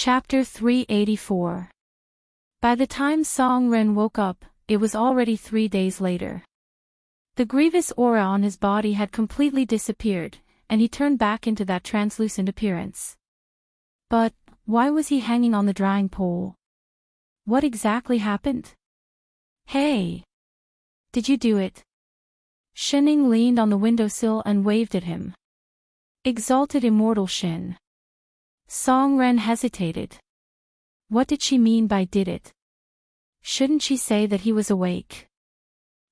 Chapter 384. By the time Song Ren woke up, it was already 3 days later. The grievous aura on his body had completely disappeared, and he turned back into that translucent appearance. But, why was he hanging on the drying pole? What exactly happened? Hey! Did you do it? Shining leaned on the windowsill and waved at him. Exalted immortal Shin. Song Ren hesitated. What did she mean by did it? Shouldn't she say that he was awake?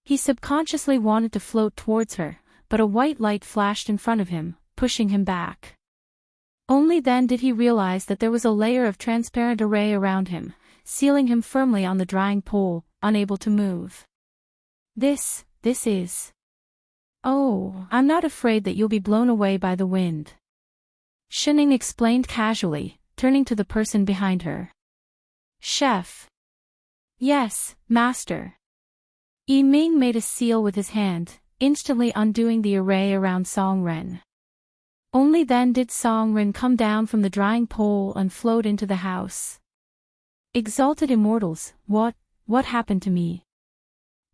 He subconsciously wanted to float towards her, but a white light flashed in front of him, pushing him back. Only then did he realize that there was a layer of transparent array around him, sealing him firmly on the drying pole, unable to move. This is... Oh, I'm not afraid that you'll be blown away by the wind. Shining explained casually, turning to the person behind her. Chef. Yes, master. Yi Ming made a seal with his hand, instantly undoing the array around Song Ren. Only then did Song Ren come down from the drying pole and float into the house. Exalted immortals, what happened to me?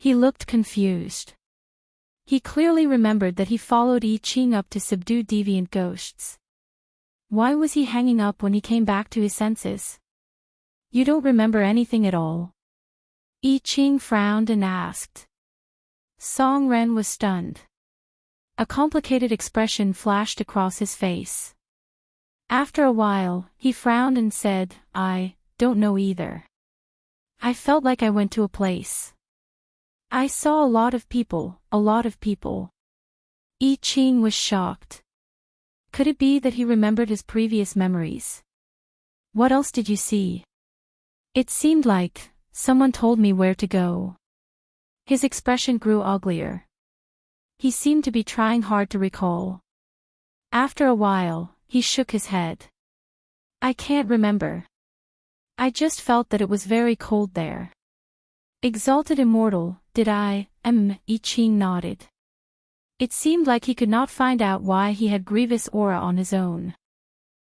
He looked confused. He clearly remembered that he followed I Ching up to subdue deviant ghosts. Why was he hanging up when he came back to his senses? You don't remember anything at all? I Ching frowned and asked. Song Ren was stunned. A complicated expression flashed across his face. After a while, he frowned and said, I don't know either. I felt like I went to a place. I saw a lot of people. I Ching was shocked. Could it be that he remembered his previous memories? What else did you see? It seemed like someone told me where to go. His expression grew uglier. He seemed to be trying hard to recall. After a while, he shook his head. I can't remember. I just felt that it was very cold there. Exalted immortal, did I? I Ching nodded. It seemed like he could not find out why he had grievous aura on his own.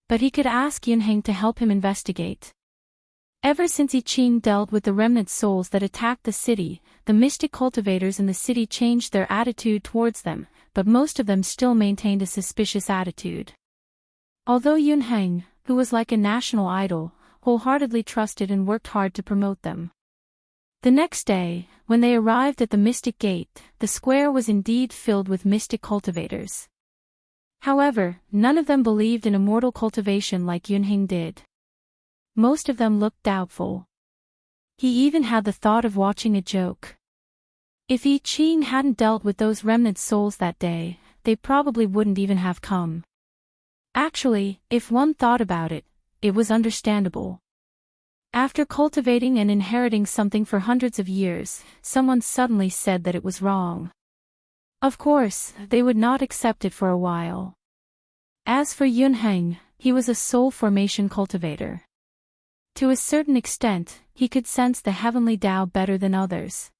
But he could ask Yunheng to help him investigate. Ever since I Ching dealt with the remnant souls that attacked the city, the mystic cultivators in the city changed their attitude towards them, but most of them still maintained a suspicious attitude. Although Yunheng, who was like a national idol, wholeheartedly trusted and worked hard to promote them. The next day, when they arrived at the Mystic Gate, the square was indeed filled with mystic cultivators. However, none of them believed in immortal cultivation like Yunheng did. Most of them looked doubtful. He even had the thought of watching a joke. If I Ching hadn't dealt with those remnant souls that day, they probably wouldn't even have come. Actually, if one thought about it, it was understandable. After cultivating and inheriting something for hundreds of years, someone suddenly said that it was wrong. Of course, they would not accept it for a while. As for Yunheng, he was a soul formation cultivator. To a certain extent, he could sense the heavenly Tao better than others.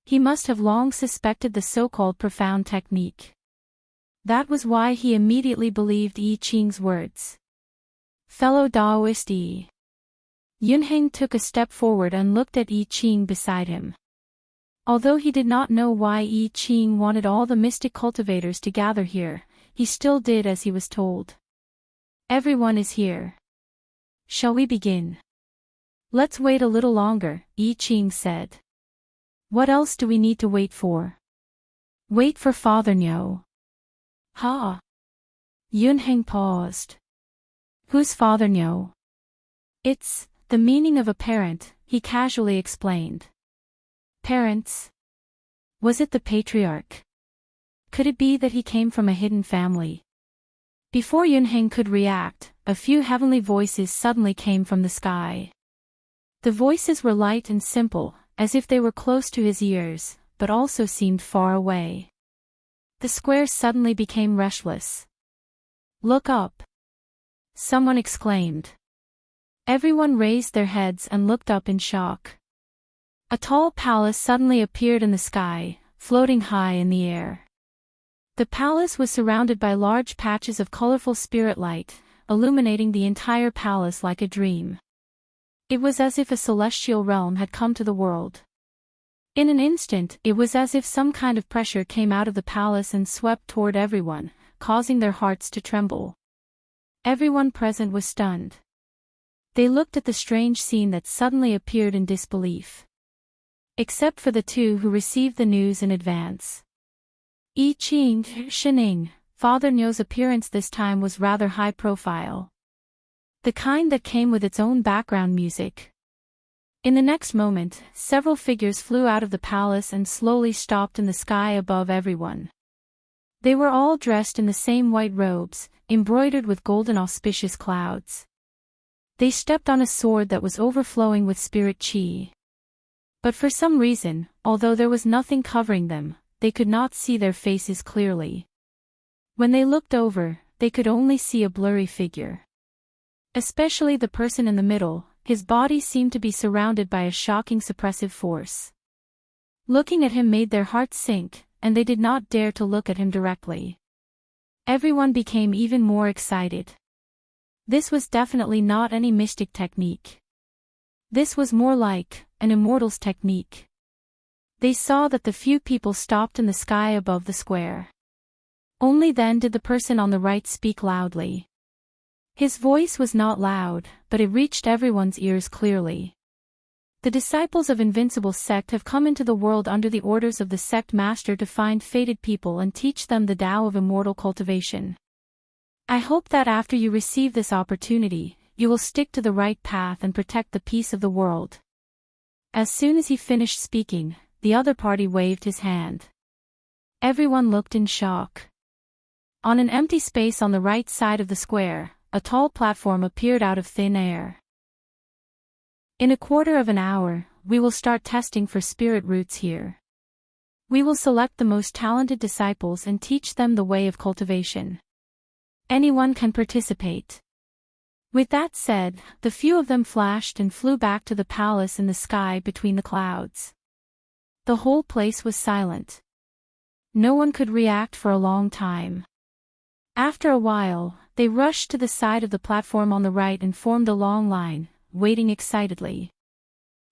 He must have long suspected the so-called profound technique. That was why he immediately believed I Ching's words. Fellow Taoist Yi. Yunheng took a step forward and looked at I Ching beside him. Although he did not know why I Ching wanted all the mystic cultivators to gather here, he still did as he was told. Everyone is here. Shall we begin? Let's wait a little longer, I Ching said. What else do we need to wait for? Wait for Father Nyo. Ha! Yunheng paused. Who's Father Nyo? It's the meaning of a parent, he casually explained. Parents? Was it the patriarch? Could it be that he came from a hidden family? Before Yunheng could react, a few heavenly voices suddenly came from the sky. The voices were light and simple, as if they were close to his ears, but also seemed far away. The square suddenly became restless. Look up! Someone exclaimed. Everyone raised their heads and looked up in shock. A tall palace suddenly appeared in the sky, floating high in the air. The palace was surrounded by large patches of colorful spirit light, illuminating the entire palace like a dream. It was as if a celestial realm had come to the world. In an instant, it was as if some kind of pressure came out of the palace and swept toward everyone, causing their hearts to tremble. Everyone present was stunned. They looked at the strange scene that suddenly appeared in disbelief. Except for the two who received the news in advance. Shining, Father Nyo's appearance this time was rather high profile. The kind that came with its own background music. In the next moment, several figures flew out of the palace and slowly stopped in the sky above everyone. They were all dressed in the same white robes, embroidered with golden auspicious clouds. They stepped on a sword that was overflowing with spirit chi. But for some reason, although there was nothing covering them, they could not see their faces clearly. When they looked over, they could only see a blurry figure. Especially the person in the middle, his body seemed to be surrounded by a shocking suppressive force. Looking at him made their hearts sink, and they did not dare to look at him directly. Everyone became even more excited. This was definitely not any mystic technique. This was more like an immortal's technique. They saw that the few people stopped in the sky above the square. Only then did the person on the right speak loudly. His voice was not loud, but it reached everyone's ears clearly. The disciples of Invincible Sect have come into the world under the orders of the sect master to find fated people and teach them the Tao of immortal cultivation. I hope that after you receive this opportunity, you will stick to the right path and protect the peace of the world. As soon as he finished speaking, the other party waved his hand. Everyone looked in shock. On an empty space on the right side of the square, a tall platform appeared out of thin air. In a quarter of an hour, we will start testing for spirit roots here. We will select the most talented disciples and teach them the way of cultivation. Anyone can participate. With that said, the few of them flashed and flew back to the palace in the sky between the clouds. The whole place was silent. No one could react for a long time. After a while, they rushed to the side of the platform on the right and formed a long line, waiting excitedly.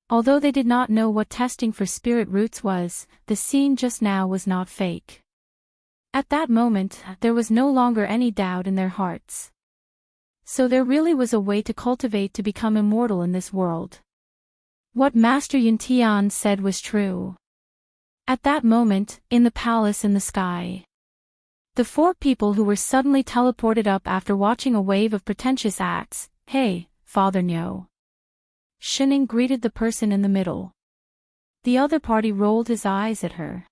Although they did not know what testing for spirit roots was, the scene just now was not fake. At that moment, there was no longer any doubt in their hearts. So there really was a way to cultivate to become immortal in this world. What Master Yuntian said was true. At that moment, in the palace in the sky, the four people who were suddenly teleported up after watching a wave of pretentious acts. Hey, Father Nyo. Shining greeted the person in the middle. The other party rolled his eyes at her.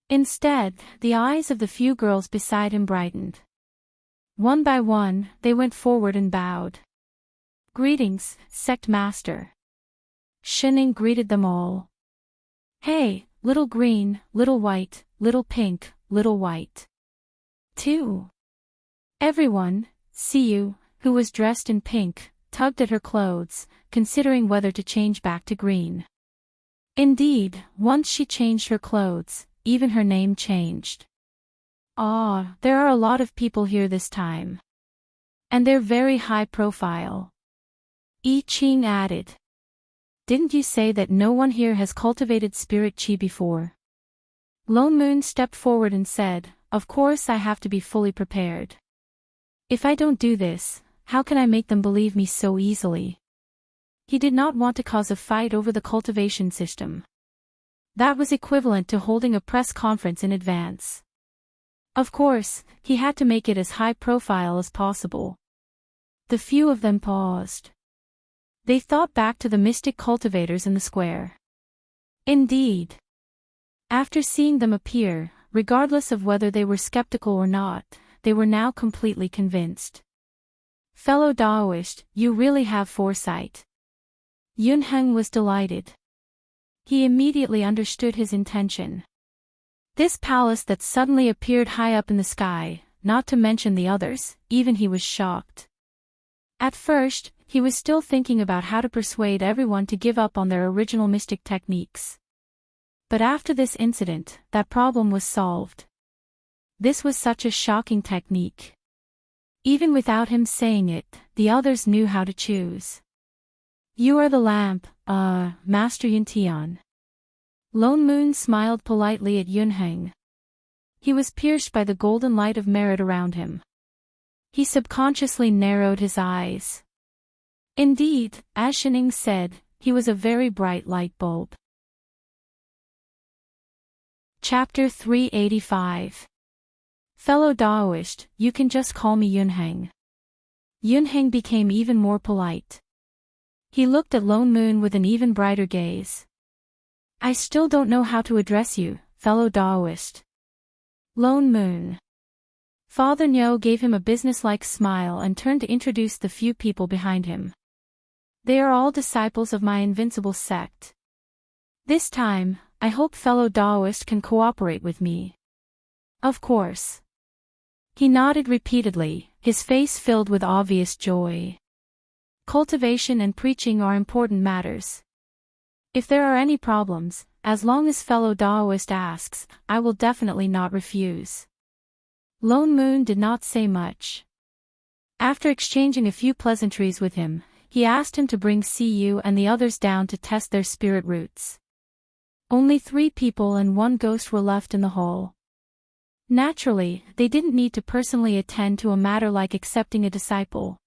Instead, the eyes of the few girls beside him brightened. One by one, they went forward and bowed. Greetings, Sect Master. Shining greeted them all. Hey, little green, little white, little pink, little white. 2. Everyone, see you, who was dressed in pink, tugged at her clothes, considering whether to change back to green. Indeed, once she changed her clothes, even her name changed. Ah, there are a lot of people here this time. And they're very high profile. I Ching added. Didn't you say that no one here has cultivated spirit chi before? Lone Moon stepped forward and said, of course I have to be fully prepared. If I don't do this, how can I make them believe me so easily? He did not want to cause a fight over the cultivation system. That was equivalent to holding a press conference in advance. Of course, he had to make it as high profile as possible. The few of them paused. They thought back to the mystic cultivators in the square. Indeed. After seeing them appear, regardless of whether they were skeptical or not, they were now completely convinced. Fellow Daoist, you really have foresight. Yun Heng was delighted. He immediately understood his intention. This palace that suddenly appeared high up in the sky, not to mention the others, even he was shocked. At first, he was still thinking about how to persuade everyone to give up on their original mystic techniques. But after this incident, that problem was solved. This was such a shocking technique. Even without him saying it, the others knew how to choose. You are the lamp, Master Yuntian. Lone Moon smiled politely at Yunheng. He was pierced by the golden light of merit around him. He subconsciously narrowed his eyes. Indeed, as Shining said, he was a very bright light bulb. Chapter 385. Fellow Daoist, you can just call me Yunheng. Yunheng became even more polite. He looked at Lone Moon with an even brighter gaze. I still don't know how to address you, fellow Daoist. Lone Moon. Father Nyo gave him a businesslike smile and turned to introduce the few people behind him. They are all disciples of my invincible sect. This time, I hope fellow Daoist can cooperate with me. Of course. He nodded repeatedly, his face filled with obvious joy. Cultivation and preaching are important matters. If there are any problems, as long as fellow Daoist asks, I will definitely not refuse. Lone Moon did not say much. After exchanging a few pleasantries with him, he asked him to bring Cu and the others down to test their spirit roots. Only 3 people and 1 ghost were left in the hall. Naturally, they didn't need to personally attend to a matter like accepting a disciple.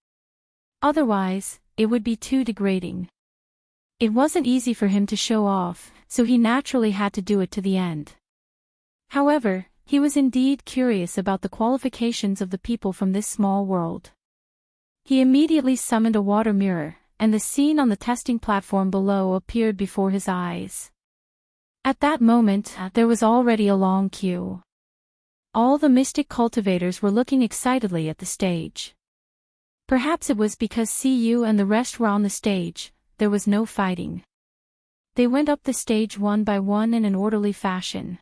Otherwise, it would be too degrading. It wasn't easy for him to show off, so he naturally had to do it to the end. However, he was indeed curious about the qualifications of the people from this small world. He immediately summoned a water mirror, and the scene on the testing platform below appeared before his eyes. At that moment, there was already a long queue. All the mystic cultivators were looking excitedly at the stage. Perhaps it was because Cu and the rest were on the stage, there was no fighting. They went up the stage one by one in an orderly fashion.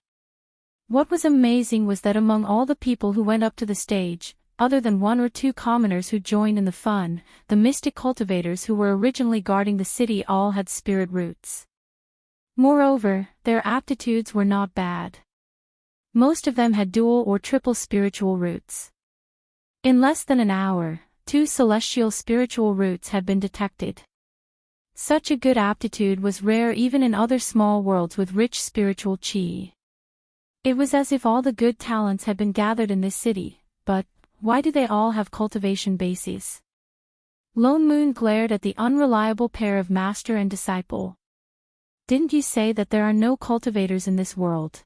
What was amazing was that among all the people who went up to the stage, other than 1 or 2 commoners who joined in the fun, the mystic cultivators who were originally guarding the city all had spirit roots. Moreover, their aptitudes were not bad. Most of them had dual or triple spiritual roots. In less than an hour, 2 celestial spiritual roots had been detected. Such a good aptitude was rare even in other small worlds with rich spiritual chi. It was as if all the good talents had been gathered in this city, but why do they all have cultivation bases? Lone Moon glared at the unreliable pair of master and disciple. Didn't you say that there are no cultivators in this world?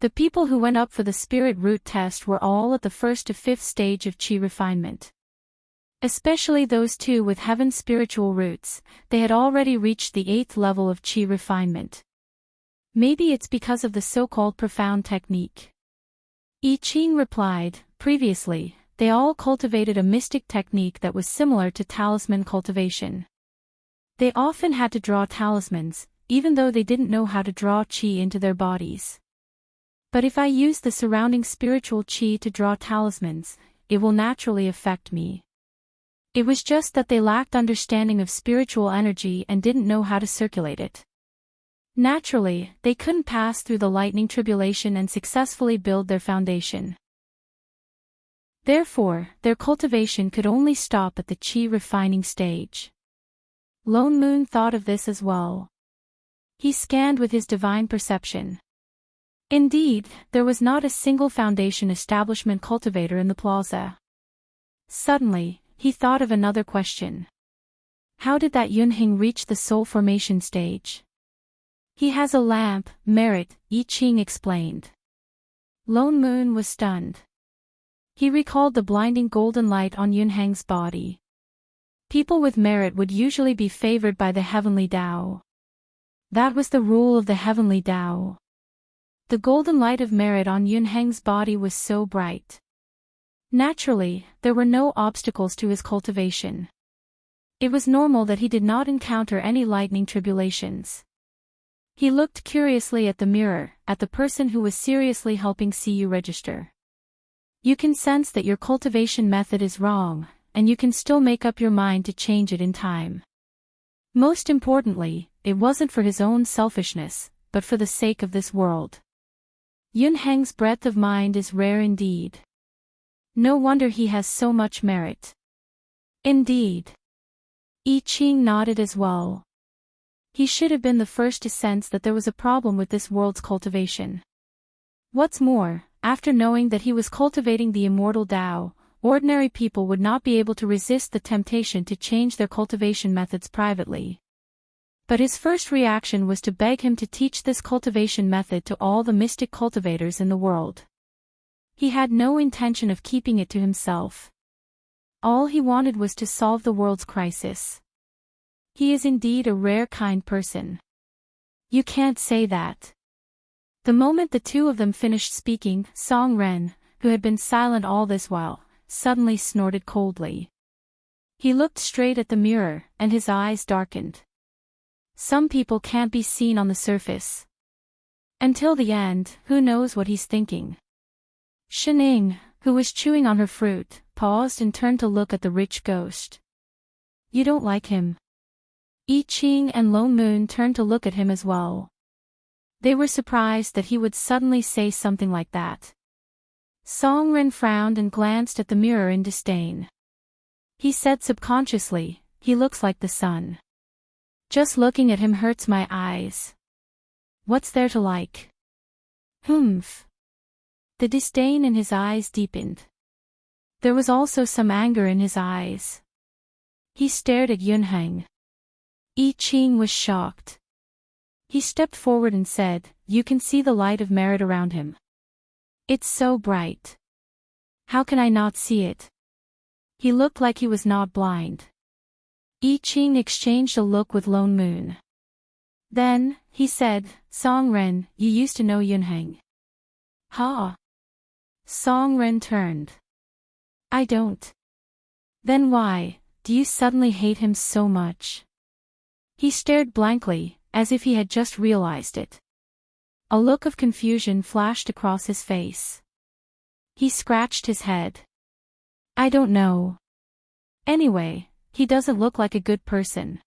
The people who went up for the spirit root test were all at the 1st to 5th stage of chi refinement. Especially those 2 with heaven's spiritual roots, they had already reached the 8th level of chi refinement. Maybe it's because of the so-called profound technique. I Ching replied, previously, they all cultivated a mystic technique that was similar to talisman cultivation. They often had to draw talismans, even though they didn't know how to draw chi into their bodies. But if I use the surrounding spiritual chi to draw talismans, it will naturally affect me. It was just that they lacked understanding of spiritual energy and didn't know how to circulate it. Naturally, they couldn't pass through the lightning tribulation and successfully build their foundation. Therefore, their cultivation could only stop at the chi refining stage. Lone Moon thought of this as well. He scanned with his divine perception. Indeed, there was not a single foundation establishment cultivator in the plaza. Suddenly, he thought of another question. How did that Yunheng reach the soul formation stage? He has a lamp, merit, I Ching explained. Lone Moon was stunned. He recalled the blinding golden light on Yunheng's body. People with merit would usually be favored by the heavenly Tao. That was the rule of the heavenly Tao. The golden light of merit on Yunheng's body was so bright. Naturally, there were no obstacles to his cultivation. It was normal that he did not encounter any lightning tribulations. He looked curiously at the mirror, at the person who was seriously helping Cu register. You can sense that your cultivation method is wrong, and you can still make up your mind to change it in time. Most importantly, it wasn't for his own selfishness, but for the sake of this world. Yunheng's breadth of mind is rare indeed. No wonder he has so much merit. Indeed. I Ching nodded as well. He should have been the first to sense that there was a problem with this world's cultivation. What's more, after knowing that he was cultivating the immortal Tao, ordinary people would not be able to resist the temptation to change their cultivation methods privately. But his first reaction was to beg him to teach this cultivation method to all the mystic cultivators in the world. He had no intention of keeping it to himself. All he wanted was to solve the world's crisis. He is indeed a rare kind person. You can't say that. The moment the two of them finished speaking, Song Ren, who had been silent all this while, suddenly snorted coldly. He looked straight at the mirror, and his eyes darkened. Some people can't be seen on the surface. Until the end, who knows what he's thinking? Shining, who was chewing on her fruit, paused and turned to look at the rich ghost. You don't like him? I Ching and Lone Moon turned to look at him as well. They were surprised that he would suddenly say something like that. Song Ren frowned and glanced at the mirror in disdain. He said subconsciously, he looks like the sun. Just looking at him hurts my eyes. What's there to like? Humph. The disdain in his eyes deepened. There was also some anger in his eyes. He stared at Yunheng. I Ching was shocked. He stepped forward and said, "You can see the light of merit around him. It's so bright. How can I not see it?" He looked like he was not blind. I Ching exchanged a look with Lone Moon. Then, he said, "Song Ren, you used to know Yunheng." "Ha." Song Ren turned. "I don't." "Then why, do you suddenly hate him so much?" He stared blankly, as if he had just realized it. A look of confusion flashed across his face. He scratched his head. "I don't know. Anyway, he doesn't look like a good person.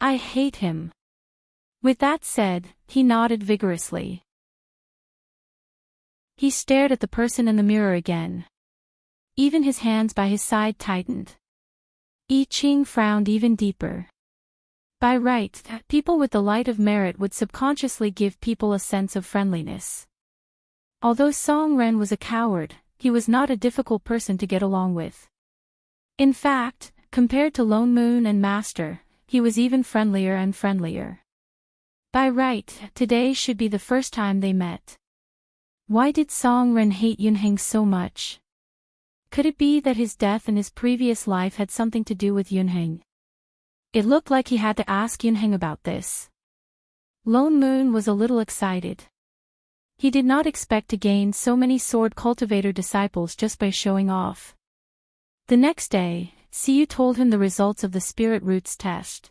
I hate him." With that said, he nodded vigorously. He stared at the person in the mirror again. Even his hands by his side tightened. I Ching frowned even deeper. By right, people with the light of merit would subconsciously give people a sense of friendliness. Although Song Ren was a coward, he was not a difficult person to get along with. In fact, compared to Lone Moon and Master, he was even friendlier and friendlier. By right, today should be the first time they met. Why did Song Ren hate Yunheng so much? Could it be that his death in his previous life had something to do with Yunheng? It looked like he had to ask Yunheng about this. Lone Moon was a little excited. He did not expect to gain so many sword cultivator disciples just by showing off. The next day, Siyu told him the results of the spirit roots test.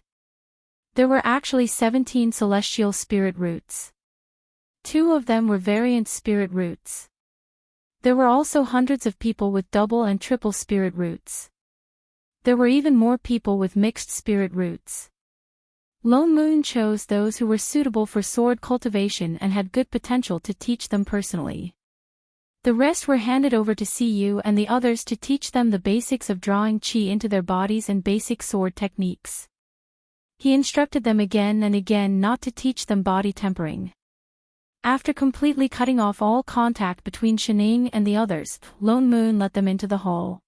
There were actually 17 celestial spirit roots. 2 of them were variant spirit roots. There were also hundreds of people with double and triple spirit roots. There were even more people with mixed spirit roots. Lone Moon chose those who were suitable for sword cultivation and had good potential to teach them personally. The rest were handed over to Siyu and the others to teach them the basics of drawing qi into their bodies and basic sword techniques. He instructed them again and again not to teach them body tempering. After completely cutting off all contact between Shining and the others, Lone Moon let them into the hall.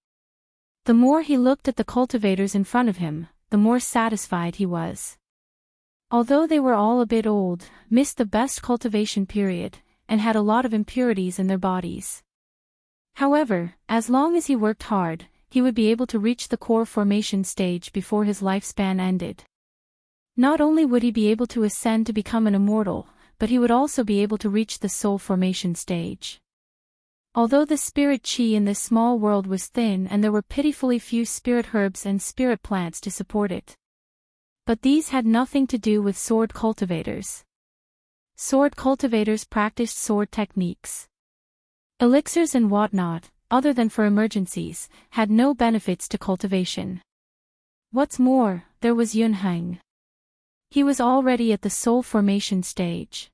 The more he looked at the cultivators in front of him, the more satisfied he was. Although they were all a bit old, missed the best cultivation period, and had a lot of impurities in their bodies. However, as long as he worked hard, he would be able to reach the core formation stage before his lifespan ended. Not only would he be able to ascend to become an immortal, but he would also be able to reach the soul formation stage. Although the spirit qi in this small world was thin and there were pitifully few spirit herbs and spirit plants to support it. But these had nothing to do with sword cultivators. Sword cultivators practiced sword techniques. Elixirs and whatnot, other than for emergencies, had no benefits to cultivation. What's more, there was Yunheng. He was already at the soul formation stage.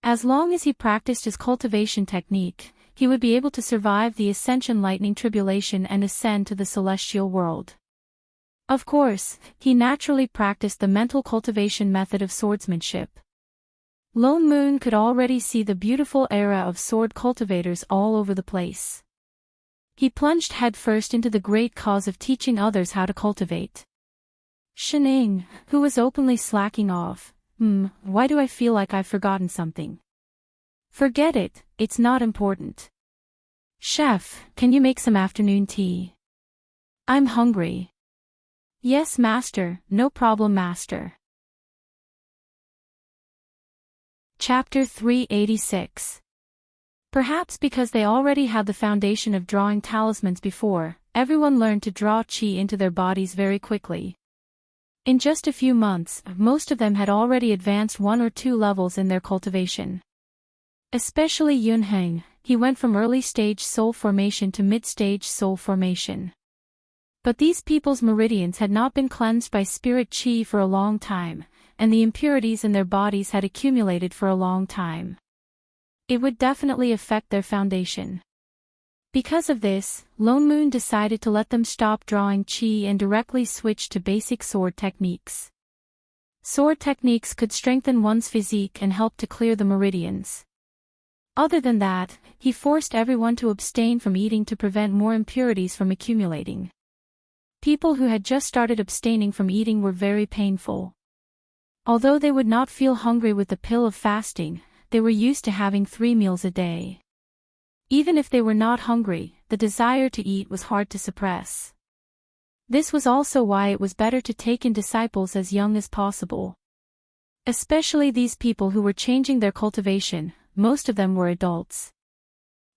As long as he practiced his cultivation technique, he would be able to survive the Ascension Lightning Tribulation and ascend to the celestial world. Of course, he naturally practiced the mental cultivation method of swordsmanship. Lone Moon could already see the beautiful era of sword cultivators all over the place. He plunged headfirst into the great cause of teaching others how to cultivate. Shining, who was openly slacking off, why do I feel like I've forgotten something? Forget it, it's not important. Chef, can you make some afternoon tea? I'm hungry. Yes, master, no problem, master. Chapter 386. Perhaps because they already had the foundation of drawing talismans before, everyone learned to draw qi into their bodies very quickly. In just a few months, most of them had already advanced 1 or 2 levels in their cultivation. Especially Yunheng, he went from early-stage soul formation to mid-stage soul formation. But these people's meridians had not been cleansed by spirit qi for a long time, and the impurities in their bodies had accumulated for a long time. It would definitely affect their foundation. Because of this, Lone Moon decided to let them stop drawing qi and directly switch to basic sword techniques. Sword techniques could strengthen one's physique and help to clear the meridians. Other than that, he forced everyone to abstain from eating to prevent more impurities from accumulating. People who had just started abstaining from eating were very painful. Although they would not feel hungry with the pill of fasting, they were used to having 3 meals a day. Even if they were not hungry, the desire to eat was hard to suppress. This was also why it was better to take in disciples as young as possible. Especially these people who were changing their cultivation, most of them were adults.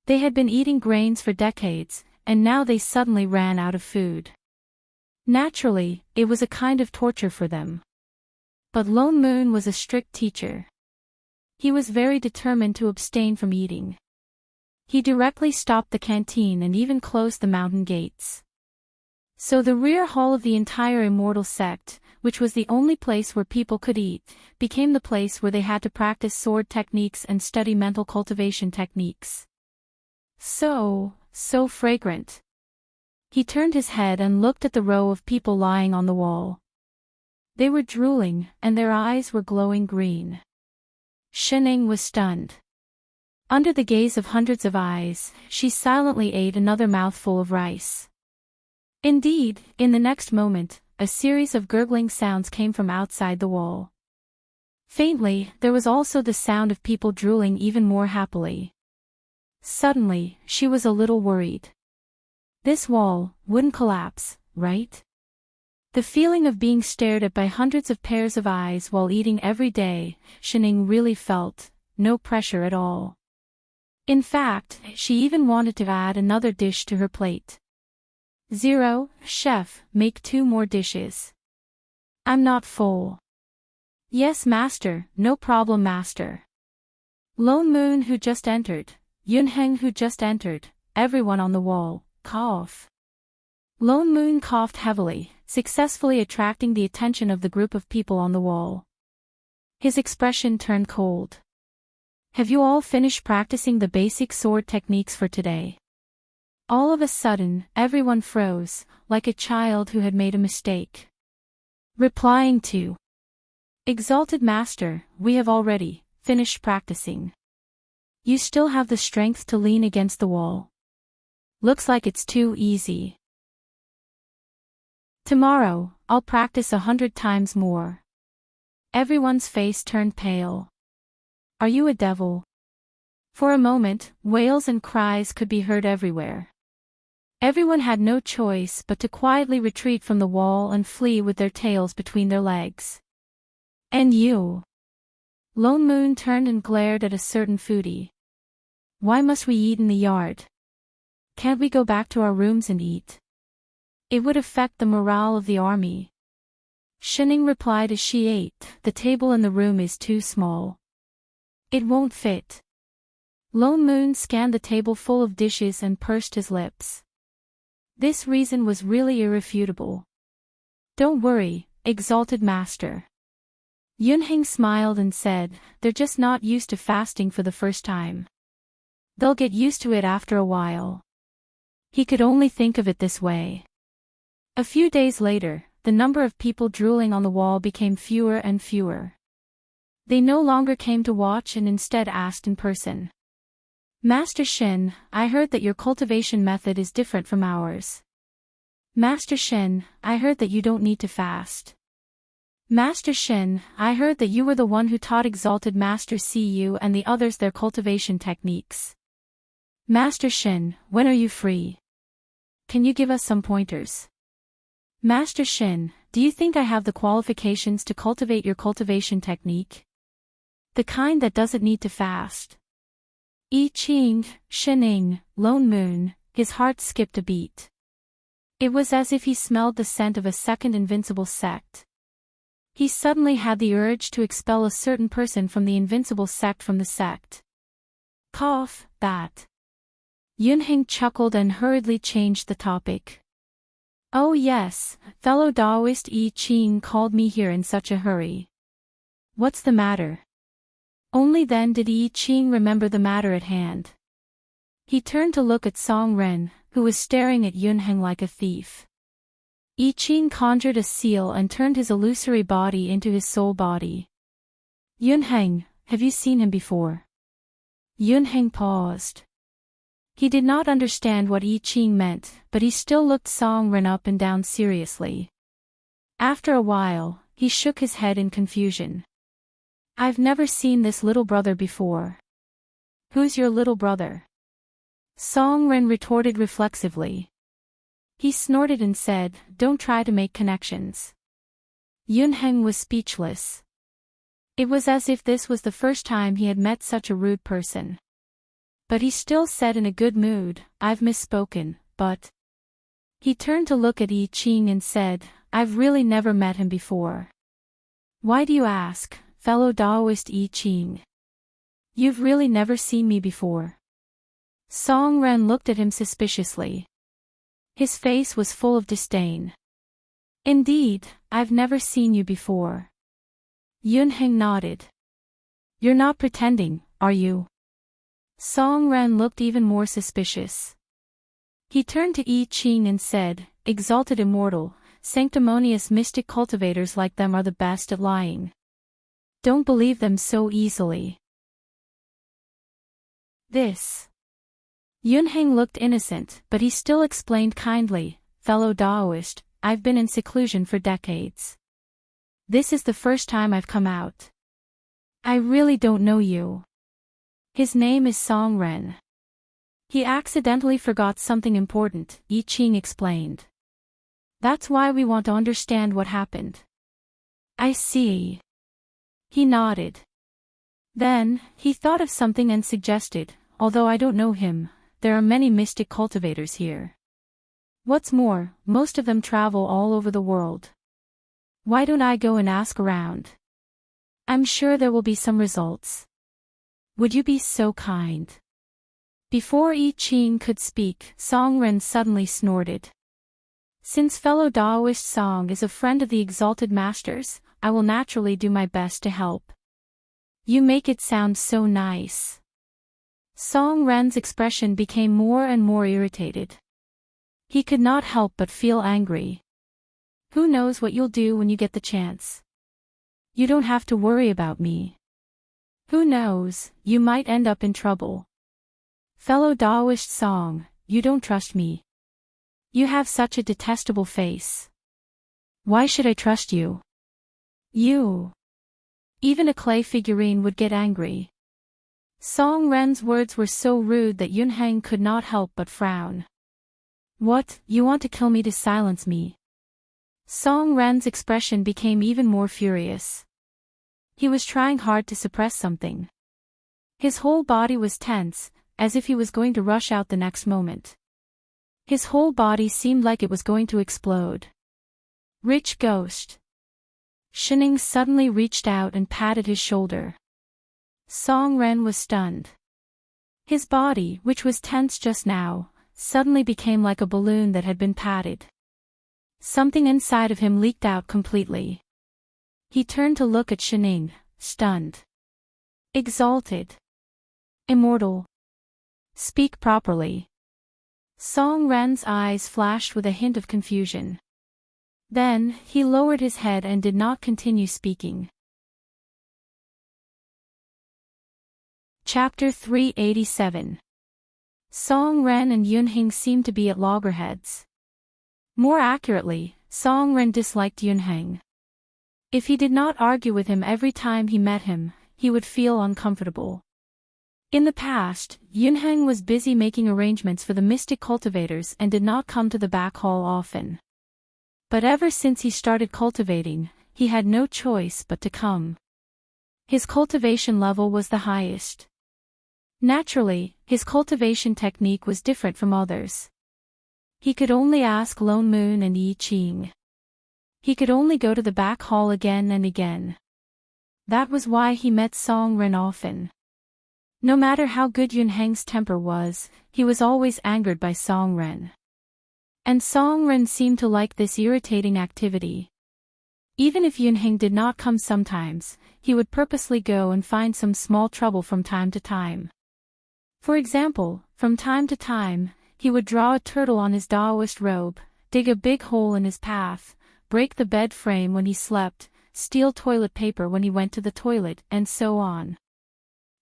They had been eating grains for decades, and now they suddenly ran out of food. Naturally, it was a kind of torture for them. But Lone Moon was a strict teacher. He was very determined to abstain from eating. He directly stopped the canteen and even closed the mountain gates. So the rear hall of the entire immortal sect, which was the only place where people could eat, became the place where they had to practice sword techniques and study mental cultivation techniques. So fragrant. He turned his head and looked at the row of people lying on the wall. They were drooling, and their eyes were glowing green. Shining was stunned. Under the gaze of hundreds of eyes, she silently ate another mouthful of rice. Indeed, in the next moment, a series of gurgling sounds came from outside the wall. Faintly, there was also the sound of people drooling even more happily. Suddenly, she was a little worried. This wall wouldn't collapse, right? The feeling of being stared at by hundreds of pairs of eyes while eating every day, Shining really felt no pressure at all. In fact, she even wanted to add another dish to her plate. 0, chef, make 2 more dishes. I'm not full. Yes, master, no problem, master. Lone Moon who just entered, Yunheng who just entered, everyone on the wall, cough. Lone Moon coughed heavily, successfully attracting the attention of the group of people on the wall. His expression turned cold. Have you all finished practicing the basic sword techniques for today? All of a sudden, everyone froze, like a child who had made a mistake. Replying to, Exalted Master, we have already finished practicing. You still have the strength to lean against the wall. Looks like it's too easy. Tomorrow, I'll practice 100 times more. Everyone's face turned pale. Are you a devil? For a moment, wails and cries could be heard everywhere. Everyone had no choice but to quietly retreat from the wall and flee with their tails between their legs. And you? Lone Moon turned and glared at a certain foodie. Why must we eat in the yard? Can't we go back to our rooms and eat? It would affect the morale of the army. Shining replied as she ate, the table in the room is too small. It won't fit. Lone Moon scanned the table full of dishes and pursed his lips. This reason was really irrefutable. Don't worry, Exalted Master. Yunheng smiled and said, they're just not used to fasting for the first time. They'll get used to it after a while. He could only think of it this way. A few days later, the number of people drooling on the wall became fewer and fewer. They no longer came to watch and instead asked in person. Master Shin, I heard that your cultivation method is different from ours. Master Shin, I heard that you don't need to fast. Master Shin, I heard that you were the one who taught Exalted Master Cu and the others their cultivation techniques. Master Shin, when are you free? Can you give us some pointers? Master Shin, do you think I have the qualifications to cultivate your cultivation technique? The kind that doesn't need to fast. I Ching, Shining, Lone Moon, his heart skipped a beat. It was as if he smelled the scent of a second invincible sect. He suddenly had the urge to expel a certain person from the invincible sect from the sect. Cough, that. Yunheng chuckled and hurriedly changed the topic. Oh yes, fellow Taoist I Ching called me here in such a hurry. What's the matter? Only then did I Ching remember the matter at hand. He turned to look at Song Ren, who was staring at Yunheng like a thief. I Ching conjured a seal and turned his illusory body into his soul body. Yunheng, have you seen him before? Yunheng paused. He did not understand what I Ching meant, but he still looked Song Ren up and down seriously. After a while, he shook his head in confusion. I've never seen this little brother before. Who's your little brother? Song Ren retorted reflexively. He snorted and said, don't try to make connections. Yunheng was speechless. It was as if this was the first time he had met such a rude person. But he still said in a good mood, I've misspoken, but... He turned to look at I Ching and said, I've really never met him before. Why do you ask, fellow Taoist I Ching? You've really never seen me before. Song Ren looked at him suspiciously. His face was full of disdain. Indeed, I've never seen you before. Yunheng nodded. You're not pretending, are you? Song Ren looked even more suspicious. He turned to I Ching and said, Exalted Immortal, sanctimonious mystic cultivators like them are the best at lying. Don't believe them so easily. This. Yunheng looked innocent, but he still explained kindly, fellow Taoist, I've been in seclusion for decades. This is the first time I've come out. I really don't know you. His name is Song Ren. He accidentally forgot something important, I Ching explained. That's why we want to understand what happened. I see. He nodded. Then, he thought of something and suggested, although I don't know him, there are many mystic cultivators here. What's more, most of them travel all over the world. Why don't I go and ask around? I'm sure there will be some results. Would you be so kind? Before I Ching could speak, Song Ren suddenly snorted. Since fellow Taoist Song is a friend of the Exalted Masters, I will naturally do my best to help. You make it sound so nice. Song Ren's expression became more and more irritated. He could not help but feel angry. Who knows what you'll do when you get the chance? You don't have to worry about me. Who knows, you might end up in trouble. Fellow Taoist Song, you don't trust me. You have such a detestable face. Why should I trust you? You. Even a clay figurine would get angry. Song Ren's words were so rude that Yunheng could not help but frown. What, you want to kill me to silence me? Song Ren's expression became even more furious. He was trying hard to suppress something. His whole body was tense, as if he was going to rush out the next moment. His whole body seemed like it was going to explode. Rich ghost. Shining suddenly reached out and patted his shoulder. Song Ren was stunned. His body, which was tense just now, suddenly became like a balloon that had been patted. Something inside of him leaked out completely. He turned to look at Shining, stunned. Exalted. Immortal. Speak properly. Song Ren's eyes flashed with a hint of confusion. Then, he lowered his head and did not continue speaking. Chapter 387. Song Ren and Yunheng seemed to be at loggerheads. More accurately, Song Ren disliked Yunheng. If he did not argue with him every time he met him, he would feel uncomfortable. In the past, Yunheng was busy making arrangements for the mystic cultivators and did not come to the back hall often. But ever since he started cultivating, he had no choice but to come. His cultivation level was the highest. Naturally, his cultivation technique was different from others. He could only ask Lone Moon and Yi Qing. He could only go to the back hall again and again. That was why he met Song Ren often. No matter how good Yunheng's temper was, he was always angered by Song Ren. And Song Ren seemed to like this irritating activity. Even if Yunheng did not come sometimes, he would purposely go and find some small trouble from time to time. For example, from time to time, he would draw a turtle on his Daoist robe, dig a big hole in his path, break the bed frame when he slept, steal toilet paper when he went to the toilet, and so on.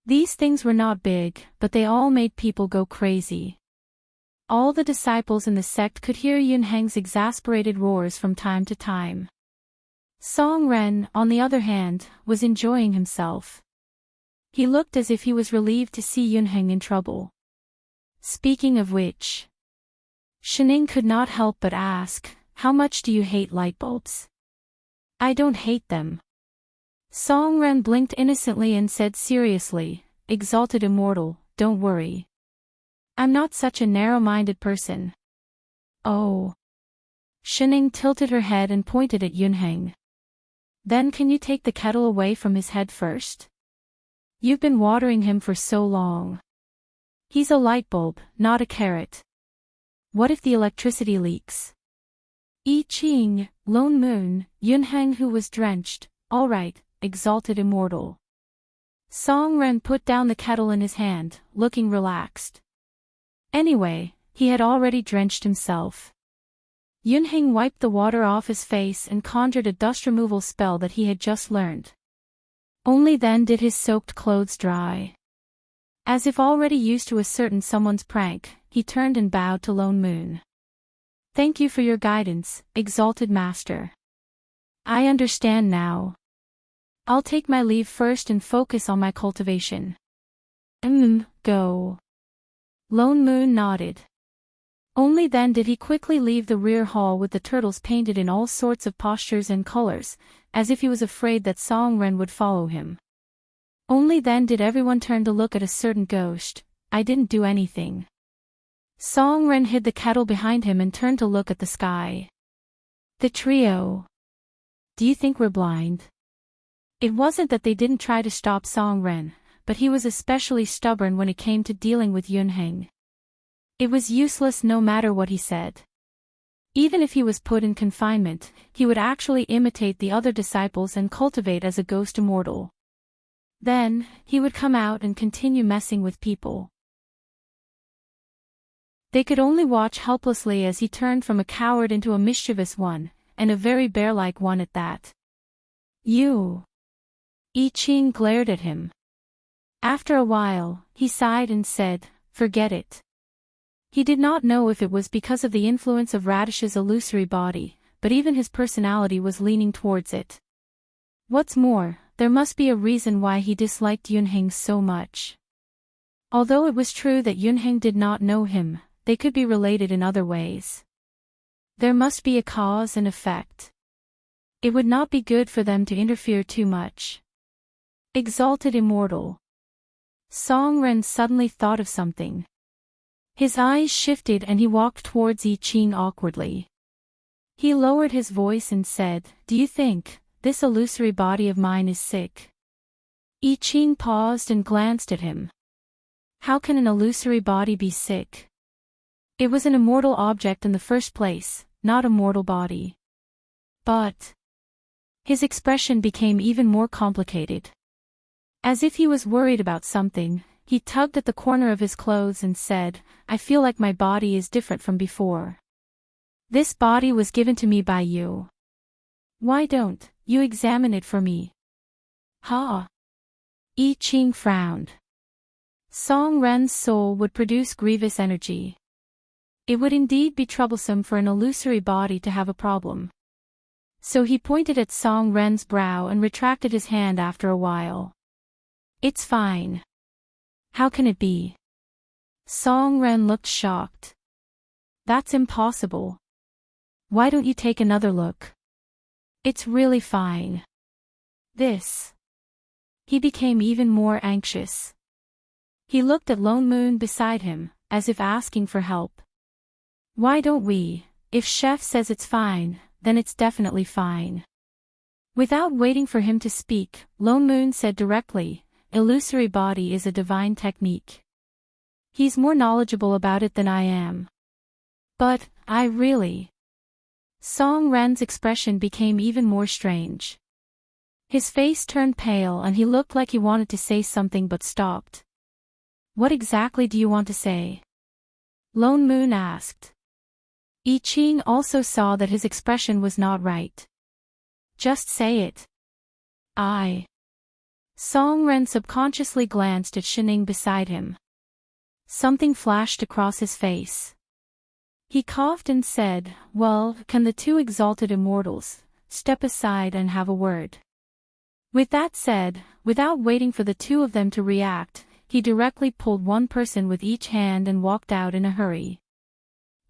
These things were not big, but they all made people go crazy. All the disciples in the sect could hear Yunheng's exasperated roars from time to time. Song Ren, on the other hand, was enjoying himself. He looked as if he was relieved to see Yunheng in trouble. Speaking of which, Shining could not help but ask, "How much do you hate light bulbs?" "I don't hate them." Song Ren blinked innocently and said seriously, "Exalted Immortal, don't worry. I'm not such a narrow-minded person." "Oh." Shining tilted her head and pointed at Yunheng. "Then can you take the kettle away from his head first? You've been watering him for so long. He's a light bulb, not a carrot. What if the electricity leaks?" Yi Qing, Lone Moon, Yunheng who was drenched, "All right, Exalted Immortal." Song Ren put down the kettle in his hand, looking relaxed. Anyway, he had already drenched himself. Yunheng wiped the water off his face and conjured a dust removal spell that he had just learned. Only then did his soaked clothes dry. As if already used to a certain someone's prank, he turned and bowed to Lone Moon. "Thank you for your guidance, Exalted Master. I understand now. I'll take my leave first and focus on my cultivation." Go." Lone Moon nodded. Only then did he quickly leave the rear hall with the turtles painted in all sorts of postures and colors, as if he was afraid that Song Ren would follow him. Only then did everyone turn to look at a certain ghost. "I didn't do anything." Song Ren hid the kettle behind him and turned to look at the sky. The trio. "Do you think we're blind?" It wasn't that they didn't try to stop Song Ren, but he was especially stubborn when it came to dealing with Yunheng. It was useless no matter what he said. Even if he was put in confinement, he would actually imitate the other disciples and cultivate as a ghost immortal. Then, he would come out and continue messing with people. They could only watch helplessly as he turned from a coward into a mischievous one, and a very bear-like one at that. "You." Yi Qing glared at him. After a while, he sighed and said, "Forget it." He did not know if it was because of the influence of Radish's illusory body, but even his personality was leaning towards it. What's more, there must be a reason why he disliked Yunheng so much. Although it was true that Yunheng did not know him, they could be related in other ways. There must be a cause and effect. It would not be good for them to interfere too much. Exalted Immortal. Song Ren suddenly thought of something. His eyes shifted and he walked towards Yi Qing awkwardly. He lowered his voice and said, "Do you think this illusory body of mine is sick?" Yi Qing paused and glanced at him. How can an illusory body be sick? It was an immortal object in the first place, not a mortal body. But his expression became even more complicated. As if he was worried about something, he tugged at the corner of his clothes and said, I feel like my body is different from before. This body was given to me by you. Why don't you examine it for me? Ha! I Ching frowned. Song Ren's soul would produce grievous energy. It would indeed be troublesome for an illusory body to have a problem. So he pointed at Song Ren's brow and retracted his hand after a while. It's fine. How can it be? Song Ren looked shocked. That's impossible. Why don't you take another look? It's really fine. This. He became even more anxious. He looked at Lone Moon beside him, as if asking for help. Why don't we? If Chef says it's fine, then it's definitely fine. Without waiting for him to speak, Lone Moon said directly, illusory body is a divine technique. He's more knowledgeable about it than I am. But, I really... Song Ren's expression became even more strange. His face turned pale and he looked like he wanted to say something but stopped. What exactly do you want to say? Lone Moon asked. I Ching also saw that his expression was not right. Just say it. Song Ren subconsciously glanced at Shining beside him. Something flashed across his face. He coughed and said, well, can the two exalted immortals step aside and have a word? With that said, without waiting for the two of them to react, he directly pulled one person with each hand and walked out in a hurry.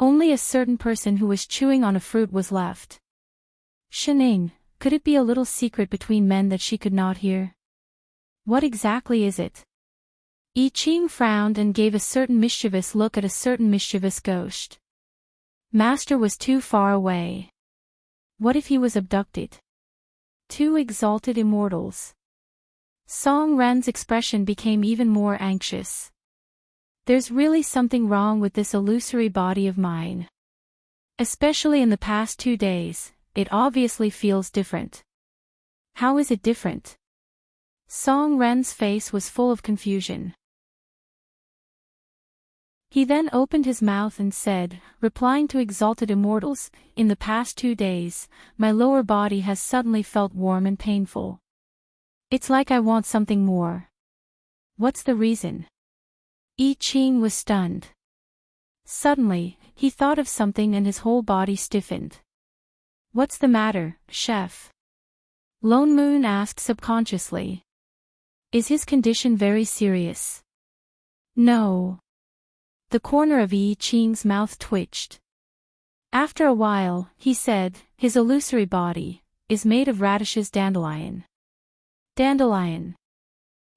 Only a certain person who was chewing on a fruit was left. Shining, could it be a little secret between men that she could not hear? What exactly is it? I Ching frowned and gave a certain mischievous look at a certain mischievous ghost. Master was too far away. What if he was abducted? Two exalted immortals. Song Ren's expression became even more anxious. There's really something wrong with this illusory body of mine. Especially in the past 2 days, it obviously feels different. How is it different? Song Ren's face was full of confusion. He then opened his mouth and said, replying to exalted immortals, in the past 2 days, my lower body has suddenly felt warm and painful. It's like I want something more. What's the reason? I Ching was stunned. Suddenly, he thought of something and his whole body stiffened. What's the matter, Chef? Lone Moon asked subconsciously. Is his condition very serious? No. The corner of I Ching's mouth twitched. After a while, he said, his illusory body is made of radishes dandelion. Dandelion.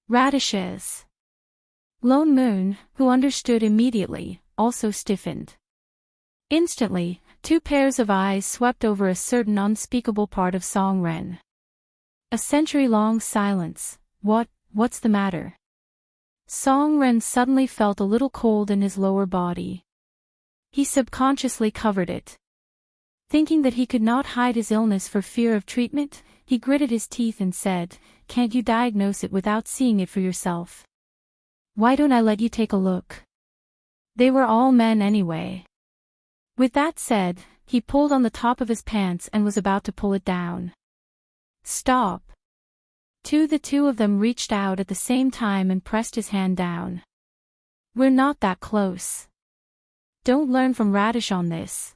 Radishes. Lone Moon, who understood immediately, also stiffened. Instantly, 2 pairs of eyes swept over a certain unspeakable part of Song Ren. A century-long silence. What's the matter? Song Ren suddenly felt a little cold in his lower body. He subconsciously covered it. Thinking that he could not hide his illness for fear of treatment, he gritted his teeth and said, can't you diagnose it without seeing it for yourself? Why don't I let you take a look? They were all men anyway. With that said, he pulled on the top of his pants and was about to pull it down. Stop. The two of them reached out at the same time and pressed his hand down. We're not that close. Don't learn from Radish on this.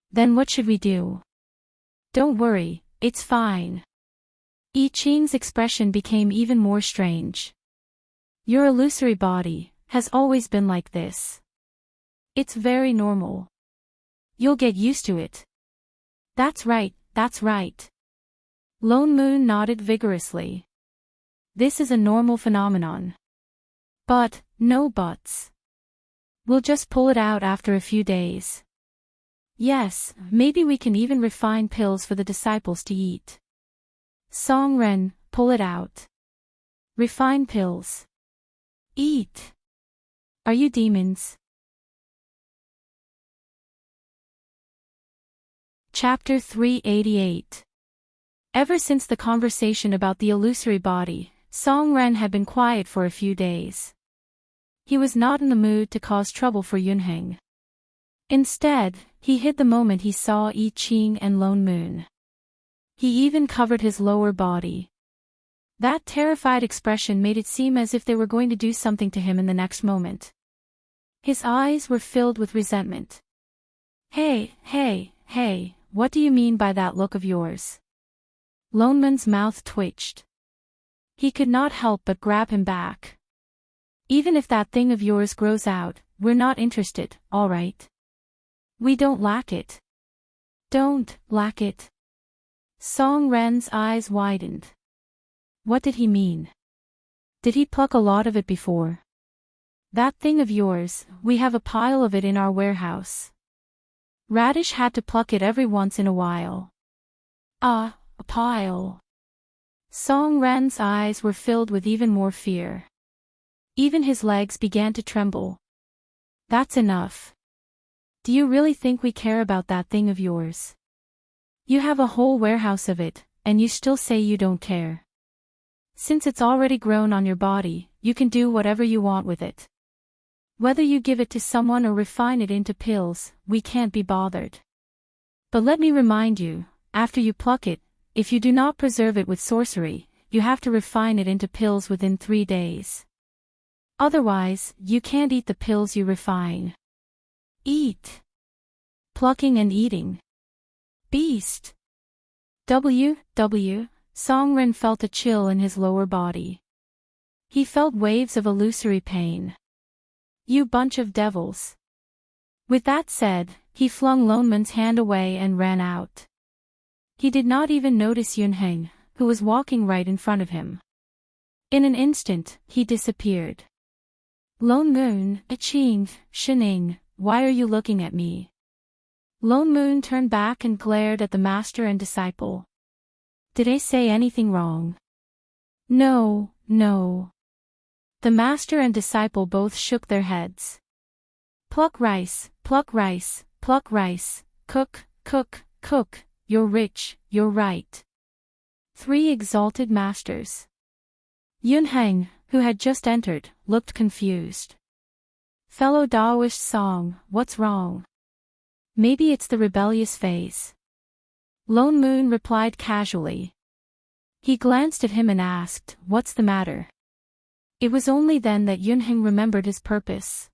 Then what should we do? Don't worry, it's fine. I Ching's expression became even more strange. Your illusory body has always been like this. It's very normal. You'll get used to it. That's right, that's right. Lone Moon nodded vigorously. This is a normal phenomenon. But, no buts. We'll just pull it out after a few days. Yes, maybe we can even refine pills for the disciples to eat. Song Ren, pull it out. Refine pills. Eat. Are you demons? Chapter 388. Ever since the conversation about the illusory body, Song Ren had been quiet for a few days. He was not in the mood to cause trouble for Yunheng. Instead, he hid the moment he saw I Ching and Lone Moon. He even covered his lower body. That terrified expression made it seem as if they were going to do something to him in the next moment. His eyes were filled with resentment. Hey, what do you mean by that look of yours? Lone Moon's mouth twitched. He could not help but grab him back. Even if that thing of yours grows out, we're not interested, all right? We don't lack it. Don't lack it. Song Ren's eyes widened. What did he mean? Did he pluck a lot of it before? That thing of yours, we have a pile of it in our warehouse. Radish had to pluck it every once in a while. A pile. Song Ren's eyes were filled with even more fear. Even his legs began to tremble. That's enough. Do you really think we care about that thing of yours? You have a whole warehouse of it, and you still say you don't care. Since it's already grown on your body, you can do whatever you want with it. Whether you give it to someone or refine it into pills, we can't be bothered. But let me remind you, after you pluck it, if you do not preserve it with sorcery, you have to refine it into pills within 3 days. Otherwise, you can't eat the pills you refine. Eat. Plucking and eating. Beast. Song Ren felt a chill in his lower body. He felt waves of illusory pain. You bunch of devils. With that said, he flung Lone Moon's hand away and ran out. He did not even notice Yunheng, who was walking right in front of him. In an instant, he disappeared. Lone Moon, Ching, Shining, why are you looking at me? Lone Moon turned back and glared at the master and disciple. Did I say anything wrong? No. The master and disciple both shook their heads. Pluck rice, pluck rice, pluck rice, cook, you're rich, you're right. 3 exalted masters. Yunheng, who had just entered, looked confused. Fellow Taoist Song, what's wrong? Maybe it's the rebellious phase. Lone Moon replied casually. He glanced at him and asked, what's the matter? It was only then that Yunheng remembered his purpose.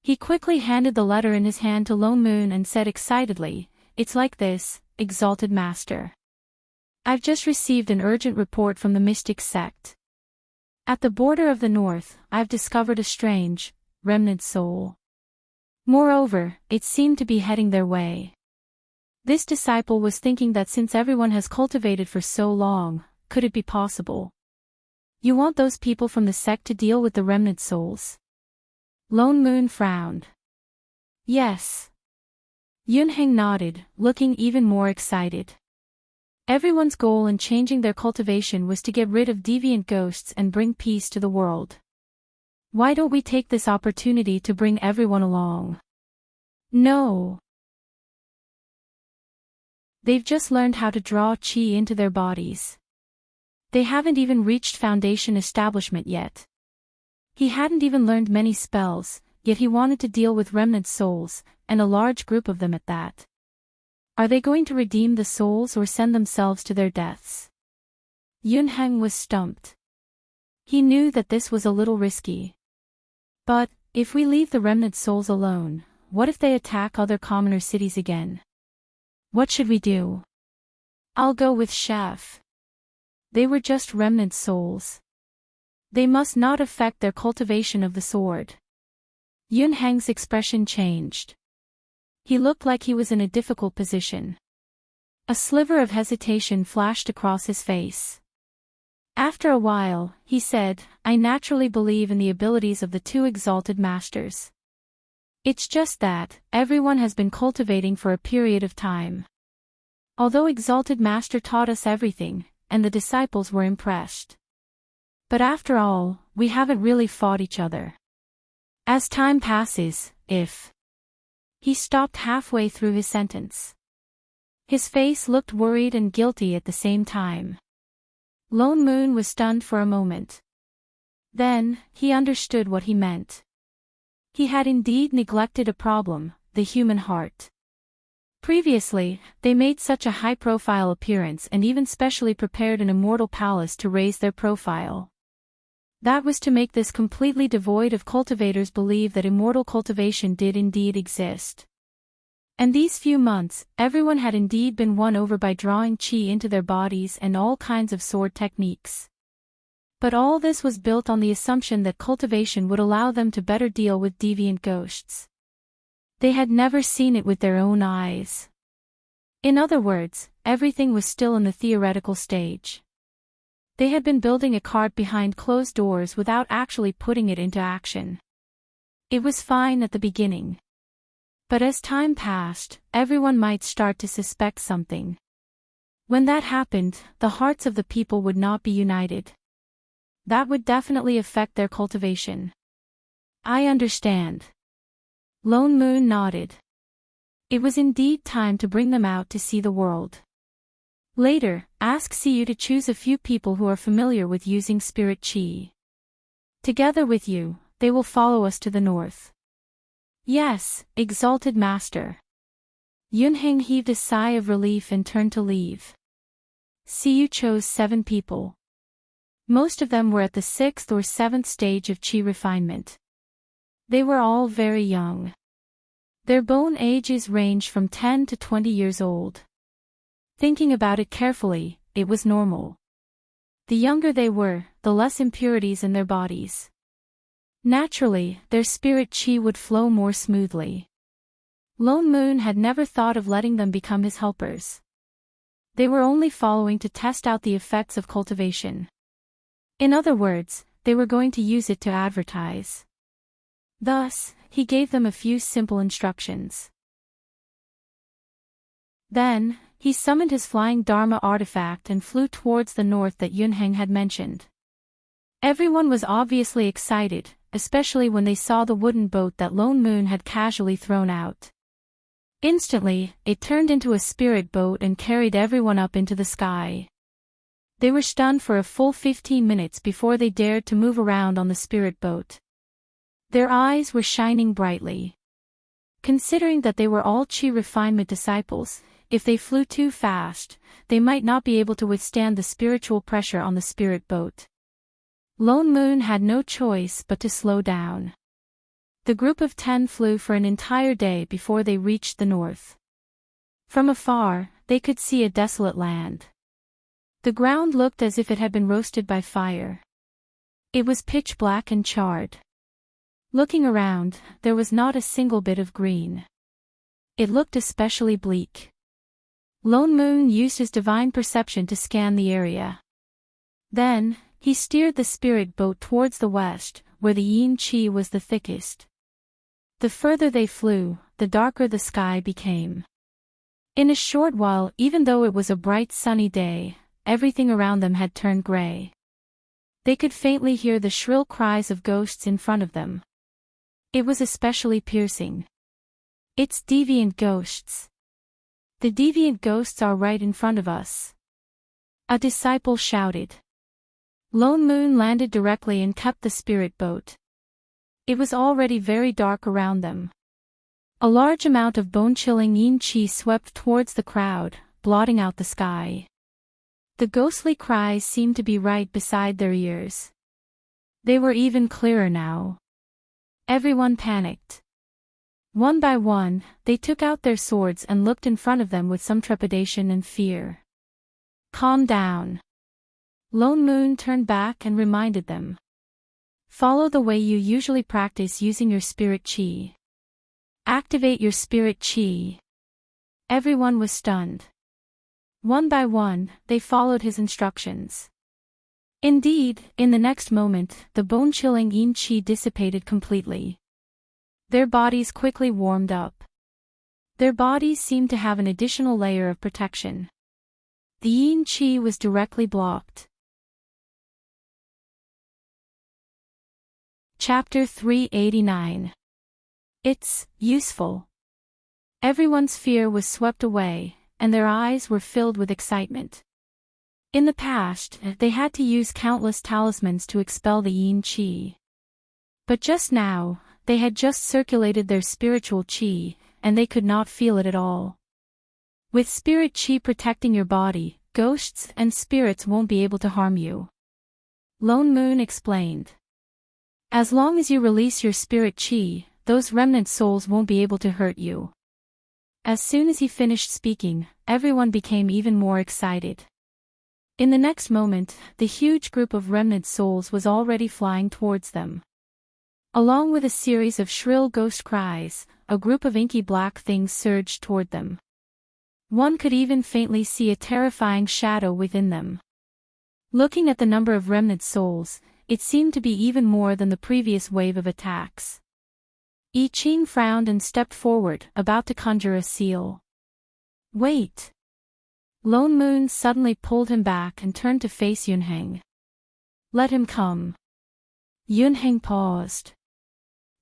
He quickly handed the letter in his hand to Lone Moon and said excitedly, it's like this, exalted master. I've just received an urgent report from the mystic sect. At the border of the north, I've discovered a strange, remnant soul. Moreover, it seemed to be heading their way. This disciple was thinking that since everyone has cultivated for so long, could it be possible? You want those people from the sect to deal with the remnant souls? Lone Moon frowned. Yes. Yunheng nodded, looking even more excited. Everyone's goal in changing their cultivation was to get rid of deviant ghosts and bring peace to the world. Why don't we take this opportunity to bring everyone along? No. They've just learned how to draw qi into their bodies. They haven't even reached foundation establishment yet. He hadn't even learned many spells, yet he wanted to deal with remnant souls, and a large group of them at that. Are they going to redeem the souls or send themselves to their deaths? Yunheng was stumped. He knew that this was a little risky. But, if we leave the remnant souls alone, what if they attack other commoner cities again? What should we do? I'll go with Chef. They were just remnant souls. They must not affect their cultivation of the sword. Yunheng's expression changed. He looked like he was in a difficult position. A sliver of hesitation flashed across his face. After a while, he said, I naturally believe in the abilities of the 2 exalted masters. It's just that, everyone has been cultivating for a period of time. Although Exalted Master taught us everything, and the disciples were impressed. But after all, we haven't really fought each other. As time passes, if... He stopped halfway through his sentence. His face looked worried and guilty at the same time. Lone Moon was stunned for a moment. Then, he understood what he meant. He had indeed neglected a problem, the human heart. Previously, they made such a high-profile appearance and even specially prepared an immortal palace to raise their profile. That was to make this completely devoid of cultivators believe that immortal cultivation did indeed exist. And these few months, everyone had indeed been won over by drawing qi into their bodies and all kinds of sword techniques. But all this was built on the assumption that cultivation would allow them to better deal with deviant ghosts. They had never seen it with their own eyes. In other words, everything was still in the theoretical stage. They had been building a cart behind closed doors without actually putting it into action. It was fine at the beginning. But as time passed, everyone might start to suspect something. When that happened, the hearts of the people would not be united. That would definitely affect their cultivation. I understand. Lone Moon nodded. It was indeed time to bring them out to see the world. Later, ask Siyu to choose a few people who are familiar with using spirit qi. Together with you, they will follow us to the north. Yes, exalted master. Yunheng heaved a sigh of relief and turned to leave. Siyu chose 7 people. Most of them were at the 6th or 7th stage of qi refinement. They were all very young. Their bone ages ranged from 10 to 20 years old. Thinking about it carefully, it was normal. The younger they were, the less impurities in their bodies. Naturally, their spirit qi would flow more smoothly. Lone Moon had never thought of letting them become his helpers. They were only following to test out the effects of cultivation. In other words, they were going to use it to advertise. Thus, he gave them a few simple instructions. Then, he summoned his flying Dharma artifact and flew towards the north that Yunheng had mentioned. Everyone was obviously excited, especially when they saw the wooden boat that Lone Moon had casually thrown out. Instantly, it turned into a spirit boat and carried everyone up into the sky. They were stunned for a full 15 minutes before they dared to move around on the spirit boat. Their eyes were shining brightly. Considering that they were all qi refinement disciples, if they flew too fast, they might not be able to withstand the spiritual pressure on the spirit boat. Lone Moon had no choice but to slow down. The group of 10 flew for an entire day before they reached the north. From afar, they could see a desolate land. The ground looked as if it had been roasted by fire. It was pitch black and charred. Looking around, there was not a single bit of green. It looked especially bleak. Lone Moon used his divine perception to scan the area. Then, he steered the spirit boat towards the west, where the yin qi was the thickest. The further they flew, the darker the sky became. In a short while, even though it was a bright sunny day, everything around them had turned gray. They could faintly hear the shrill cries of ghosts in front of them. It was especially piercing. It's deviant ghosts. The deviant ghosts are right in front of us. A disciple shouted. Lone Moon landed directly and kept the spirit boat. It was already very dark around them. A large amount of bone-chilling yin qi swept towards the crowd, blotting out the sky. The ghostly cries seemed to be right beside their ears. They were even clearer now. Everyone panicked. One by one, they took out their swords and looked in front of them with some trepidation and fear. Calm down. Lone Moon turned back and reminded them. Follow the way you usually practice using your spirit qi. Activate your spirit qi. Everyone was stunned. One by one, they followed his instructions. Indeed, in the next moment, the bone-chilling yin qi dissipated completely. Their bodies quickly warmed up. Their bodies seemed to have an additional layer of protection. The yin qi was directly blocked. Chapter 389. It's useful. Everyone's fear was swept away, and their eyes were filled with excitement. In the past, they had to use countless talismans to expel the yin qi. But just now, they had just circulated their spiritual qi, and they could not feel it at all. With spirit qi protecting your body, ghosts and spirits won't be able to harm you. Lone Moon explained. As long as you release your spirit qi, those remnant souls won't be able to hurt you. As soon as he finished speaking, everyone became even more excited. In the next moment, the huge group of remnant souls was already flying towards them. Along with a series of shrill ghost cries, a group of inky black things surged toward them. One could even faintly see a terrifying shadow within them. Looking at the number of remnant souls, it seemed to be even more than the previous wave of attacks. I Ching frowned and stepped forward, about to conjure a seal. Wait! Lone Moon suddenly pulled him back and turned to face Yunheng. Let him come. Yunheng paused.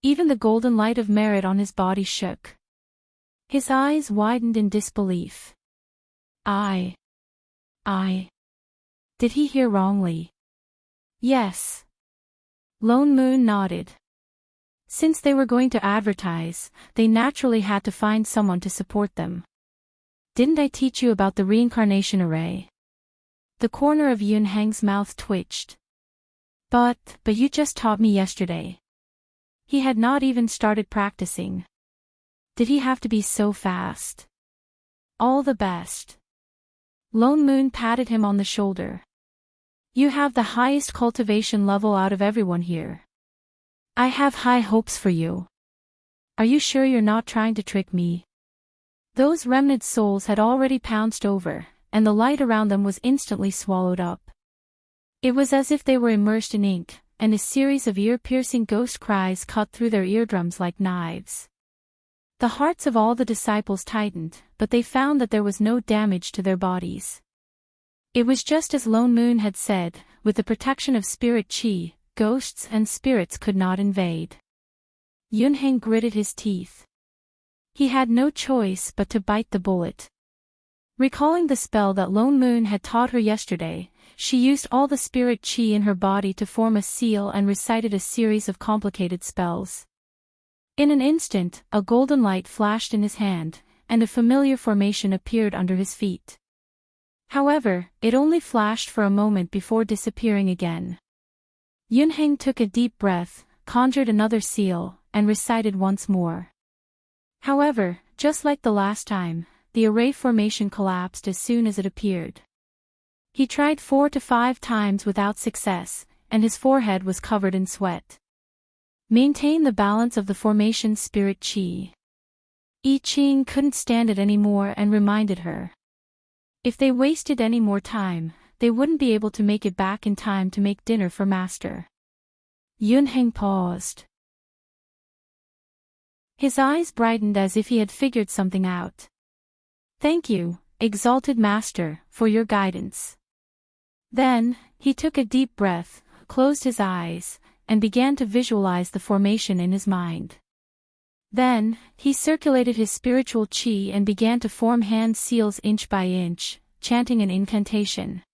Even the golden light of merit on his body shook. His eyes widened in disbelief. Did he hear wrongly? Yes. Lone Moon nodded. Since they were going to advertise, they naturally had to find someone to support them. Didn't I teach you about the reincarnation array? The corner of Yunheng's mouth twitched. But you just taught me yesterday. He had not even started practicing. Did he have to be so fast? All the best. Lone Moon patted him on the shoulder. You have the highest cultivation level out of everyone here. I have high hopes for you. Are you sure you're not trying to trick me? Those remnant souls had already pounced over, and the light around them was instantly swallowed up. It was as if they were immersed in ink, and a series of ear-piercing ghost cries cut through their eardrums like knives. The hearts of all the disciples tightened, but they found that there was no damage to their bodies. It was just as Lone Moon had said, with the protection of spirit qi, ghosts and spirits could not invade. Yunheng gritted his teeth. He had no choice but to bite the bullet. Recalling the spell that Lone Moon had taught her yesterday, she used all the spirit qi in her body to form a seal and recited a series of complicated spells. In an instant, a golden light flashed in his hand, and a familiar formation appeared under his feet. However, it only flashed for a moment before disappearing again. Yunheng took a deep breath, conjured another seal, and recited once more. However, just like the last time, the array formation collapsed as soon as it appeared. He tried 4 to 5 times without success, and his forehead was covered in sweat. Maintain the balance of the formation's spirit qi. I Ching couldn't stand it anymore and reminded her. If they wasted any more time, they wouldn't be able to make it back in time to make dinner for Master. Yunheng paused. His eyes brightened as if he had figured something out. Thank you, exalted Master, for your guidance. Then, he took a deep breath, closed his eyes, and began to visualize the formation in his mind. Then, he circulated his spiritual qi and began to form hand seals inch by inch, chanting an incantation.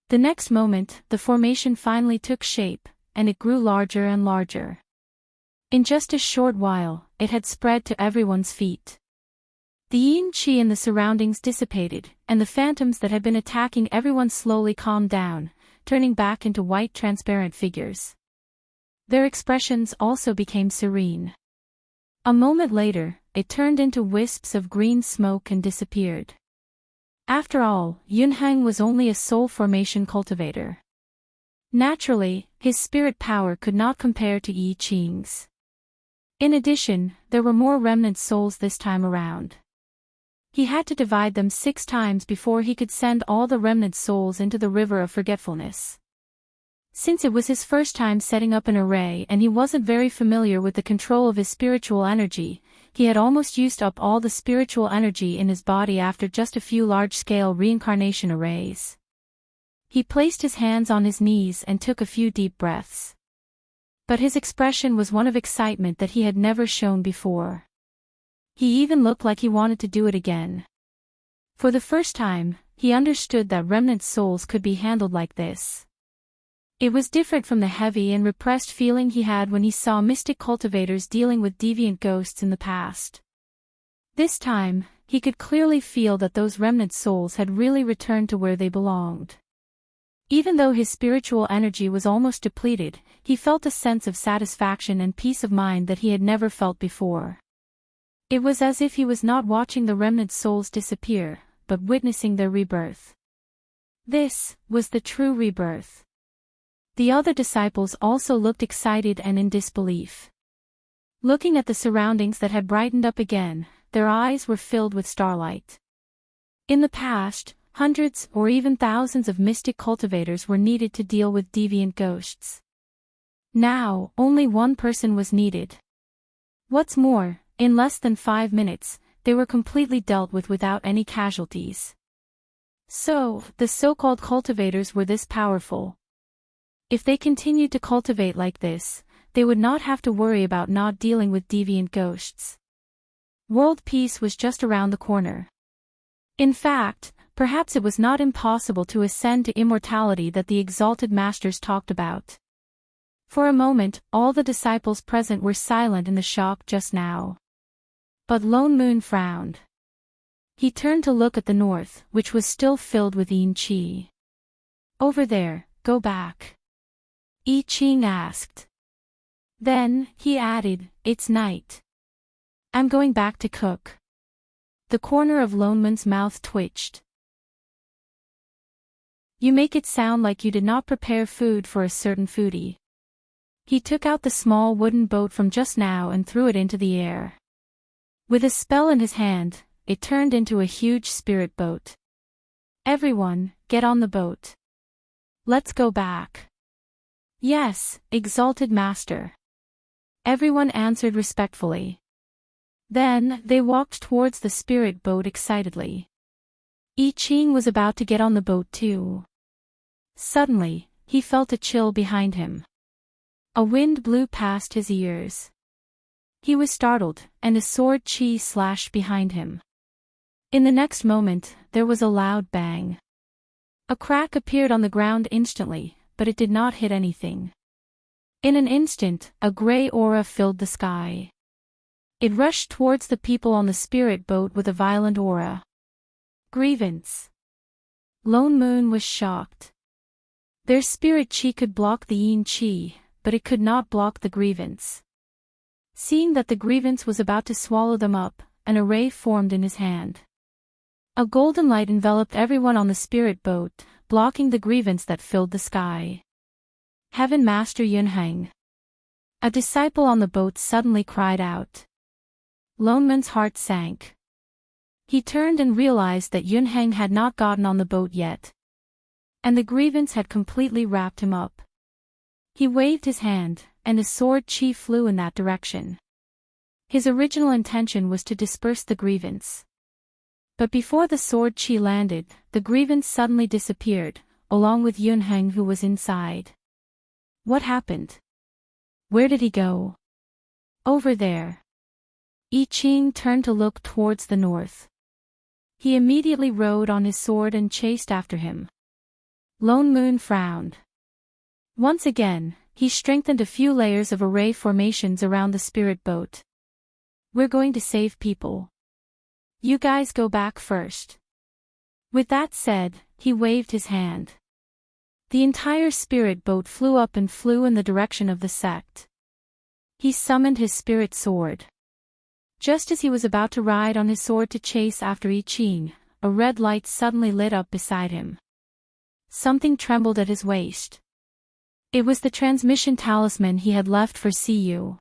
The next moment, the formation finally took shape, and it grew larger and larger. In just a short while, it had spread to everyone's feet. The yin qi in the surroundings dissipated, and the phantoms that had been attacking everyone slowly calmed down, turning back into white transparent figures. Their expressions also became serene. A moment later, it turned into wisps of green smoke and disappeared. After all, Yunheng was only a soul formation cultivator. Naturally, his spirit power could not compare to I Ching's. In addition, there were more remnant souls this time around. He had to divide them 6 times before he could send all the remnant souls into the river of forgetfulness. Since it was his first time setting up an array and he wasn't very familiar with the control of his spiritual energy, he had almost used up all the spiritual energy in his body after just a few large-scale reincarnation arrays. He placed his hands on his knees and took a few deep breaths. But his expression was one of excitement that he had never shown before. He even looked like he wanted to do it again. For the first time, he understood that remnant souls could be handled like this. It was different from the heavy and repressed feeling he had when he saw mystic cultivators dealing with deviant ghosts in the past. This time, he could clearly feel that those remnant souls had really returned to where they belonged. Even though his spiritual energy was almost depleted, he felt a sense of satisfaction and peace of mind that he had never felt before. It was as if he was not watching the remnant souls disappear, but witnessing their rebirth. This was the true rebirth. The other disciples also looked excited and in disbelief. Looking at the surroundings that had brightened up again, their eyes were filled with starlight. In the past, hundreds or even thousands of mystic cultivators were needed to deal with deviant ghosts. Now, only one person was needed. What's more, in less than 5 minutes, they were completely dealt with without any casualties. So, the so-called cultivators were this powerful. If they continued to cultivate like this, they would not have to worry about not dealing with deviant ghosts. World peace was just around the corner. In fact, perhaps it was not impossible to ascend to immortality that the exalted masters talked about. For a moment, all the disciples present were silent in the shock just now. But Lone Moon frowned. He turned to look at the north, which was still filled with Yin Qi. Over there, go back. I Ching asked. Then, he added, it's night. I'm going back to cook. The corner of Lone Moon's mouth twitched. You make it sound like you did not prepare food for a certain foodie. He took out the small wooden boat from just now and threw it into the air. With a spell in his hand, it turned into a huge spirit boat. Everyone, get on the boat. Let's go back. Yes, exalted master. Everyone answered respectfully. Then, they walked towards the spirit boat excitedly. I Ching was about to get on the boat too. Suddenly, he felt a chill behind him. A wind blew past his ears. He was startled, and a sword chi slashed behind him. In the next moment, there was a loud bang. A crack appeared on the ground instantly, but it did not hit anything. In an instant, a gray aura filled the sky. It rushed towards the people on the spirit boat with a violent aura. Grievance. Lone Moon was shocked. Their spirit chi could block the yin chi, but it could not block the grievance. Seeing that the grievance was about to swallow them up, an array formed in his hand. A golden light enveloped everyone on the spirit boat, blocking the grievance that filled the sky. Heaven Master Yunheng. A disciple on the boat suddenly cried out. Lone Moon's heart sank. He turned and realized that Yunheng had not gotten on the boat yet. And the grievance had completely wrapped him up. He waved his hand, and a sword chi flew in that direction. His original intention was to disperse the grievance. But before the sword chi landed, the grievance suddenly disappeared, along with Yunheng who was inside. What happened? Where did he go? Over there. I Ching turned to look towards the north. He immediately rode on his sword and chased after him. Lone Moon frowned. Once again, he strengthened a few layers of array formations around the spirit boat. We're going to save people. You guys go back first. With that said, he waved his hand. The entire spirit boat flew up and flew in the direction of the sect. He summoned his spirit sword. Just as he was about to ride on his sword to chase after I Ching, a red light suddenly lit up beside him. Something trembled at his waist. It was the transmission talisman he had left for Siyu.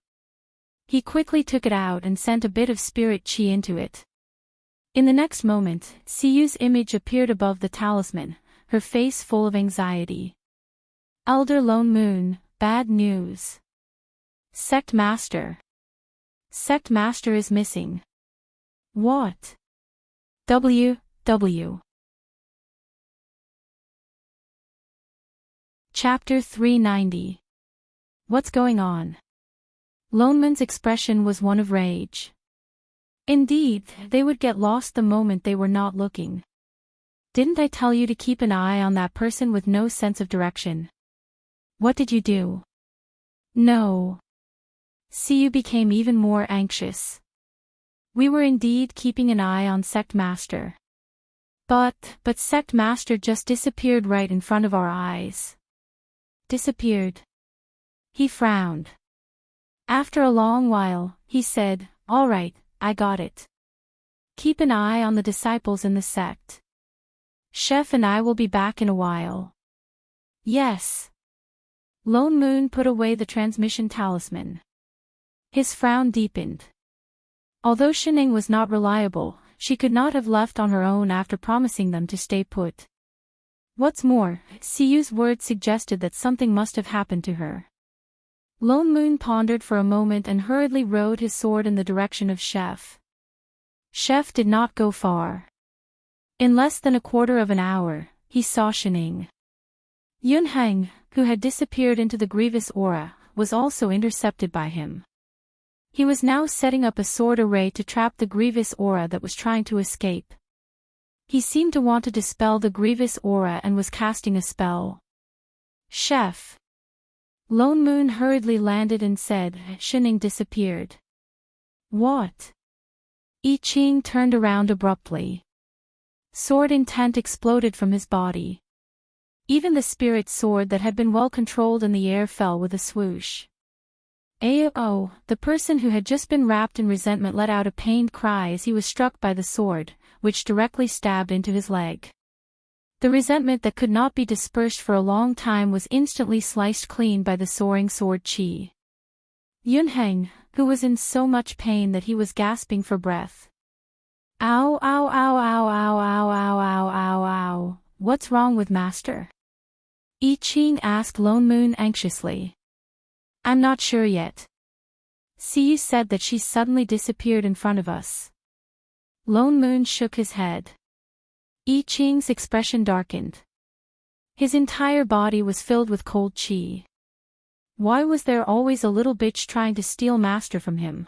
He quickly took it out and sent a bit of spirit chi into it. In the next moment, Siyu's image appeared above the talisman, her face full of anxiety. Elder Lone Moon, bad news. Sect Master. Sect Master is missing. What? W. Chapter 390. What's going on? Lone Moon's expression was one of rage. Indeed, they would get lost the moment they were not looking. Didn't I tell you to keep an eye on that person with no sense of direction? What did you do? No. Siyu became even more anxious. We were indeed keeping an eye on Sect Master. But Sect Master just disappeared right in front of our eyes. Disappeared. He frowned. After a long while, he said, "All right, I got it. Keep an eye on the disciples in the sect. Chef and I will be back in a while." Yes. Lone Moon put away the transmission talisman. His frown deepened. Although Shining was not reliable, she could not have left on her own after promising them to stay put. What's more, Siyu's words suggested that something must have happened to her. Lone Moon pondered for a moment and hurriedly rode his sword in the direction of Chef. Chef did not go far. In less than a quarter of an hour, he saw Shining. Yunheng, who had disappeared into the grievous aura, was also intercepted by him. He was now setting up a sword array to trap the grievous aura that was trying to escape. He seemed to want to dispel the grievous aura and was casting a spell. "Chef." Lone Moon hurriedly landed and said, "Shining disappeared." "What?" I Ching turned around abruptly. Sword intent exploded from his body. Even the spirit sword that had been well controlled in the air fell with a swoosh. "Ayo!" The person who had just been wrapped in resentment let out a pained cry as he was struck by the sword, which directly stabbed into his leg. The resentment that could not be dispersed for a long time was instantly sliced clean by the soaring sword chi. Yunheng, who was in so much pain that he was gasping for breath. "Ow, ow, ow, ow, ow, ow, ow, ow, ow, ow. What's wrong with Master?" I Ching asked Lone Moon anxiously. "I'm not sure yet. Siyu said that she suddenly disappeared in front of us." Lone Moon shook his head. I Ching's expression darkened. His entire body was filled with cold chi. Why was there always a little bitch trying to steal Master from him?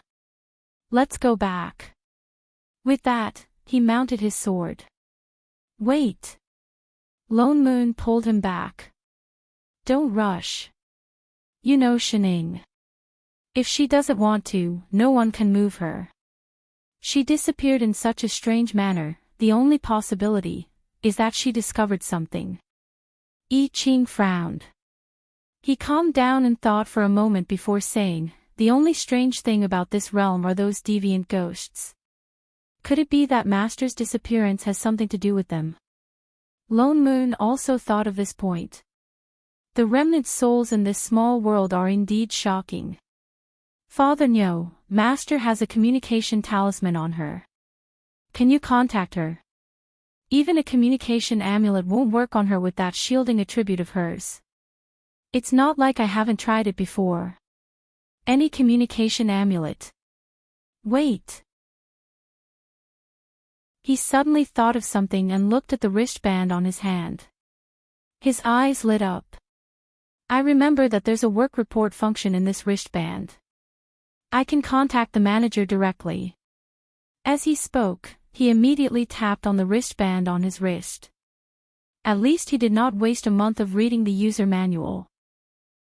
"Let's go back." With that, he mounted his sword. "Wait." Lone Moon pulled him back. "Don't rush. You know Shining. If she doesn't want to, no one can move her. She disappeared in such a strange manner, the only possibility is that she discovered something." I Ching frowned. He calmed down and thought for a moment before saying, "The only strange thing about this realm are those deviant ghosts. Could it be that Master's disappearance has something to do with them?" Lone Moon also thought of this point. The remnant souls in this small world are indeed shocking. "Father Nyo, Master has a communication talisman on her. Can you contact her? Even a communication amulet won't work on her with that shielding attribute of hers. It's not like I haven't tried it before. Any communication amulet." "Wait." He suddenly thought of something and looked at the wristband on his hand. His eyes lit up. "I remember that there's a work report function in this wristband. I can contact the manager directly." As he spoke, he immediately tapped on the wristband on his wrist. At least he did not waste a month of reading the user manual.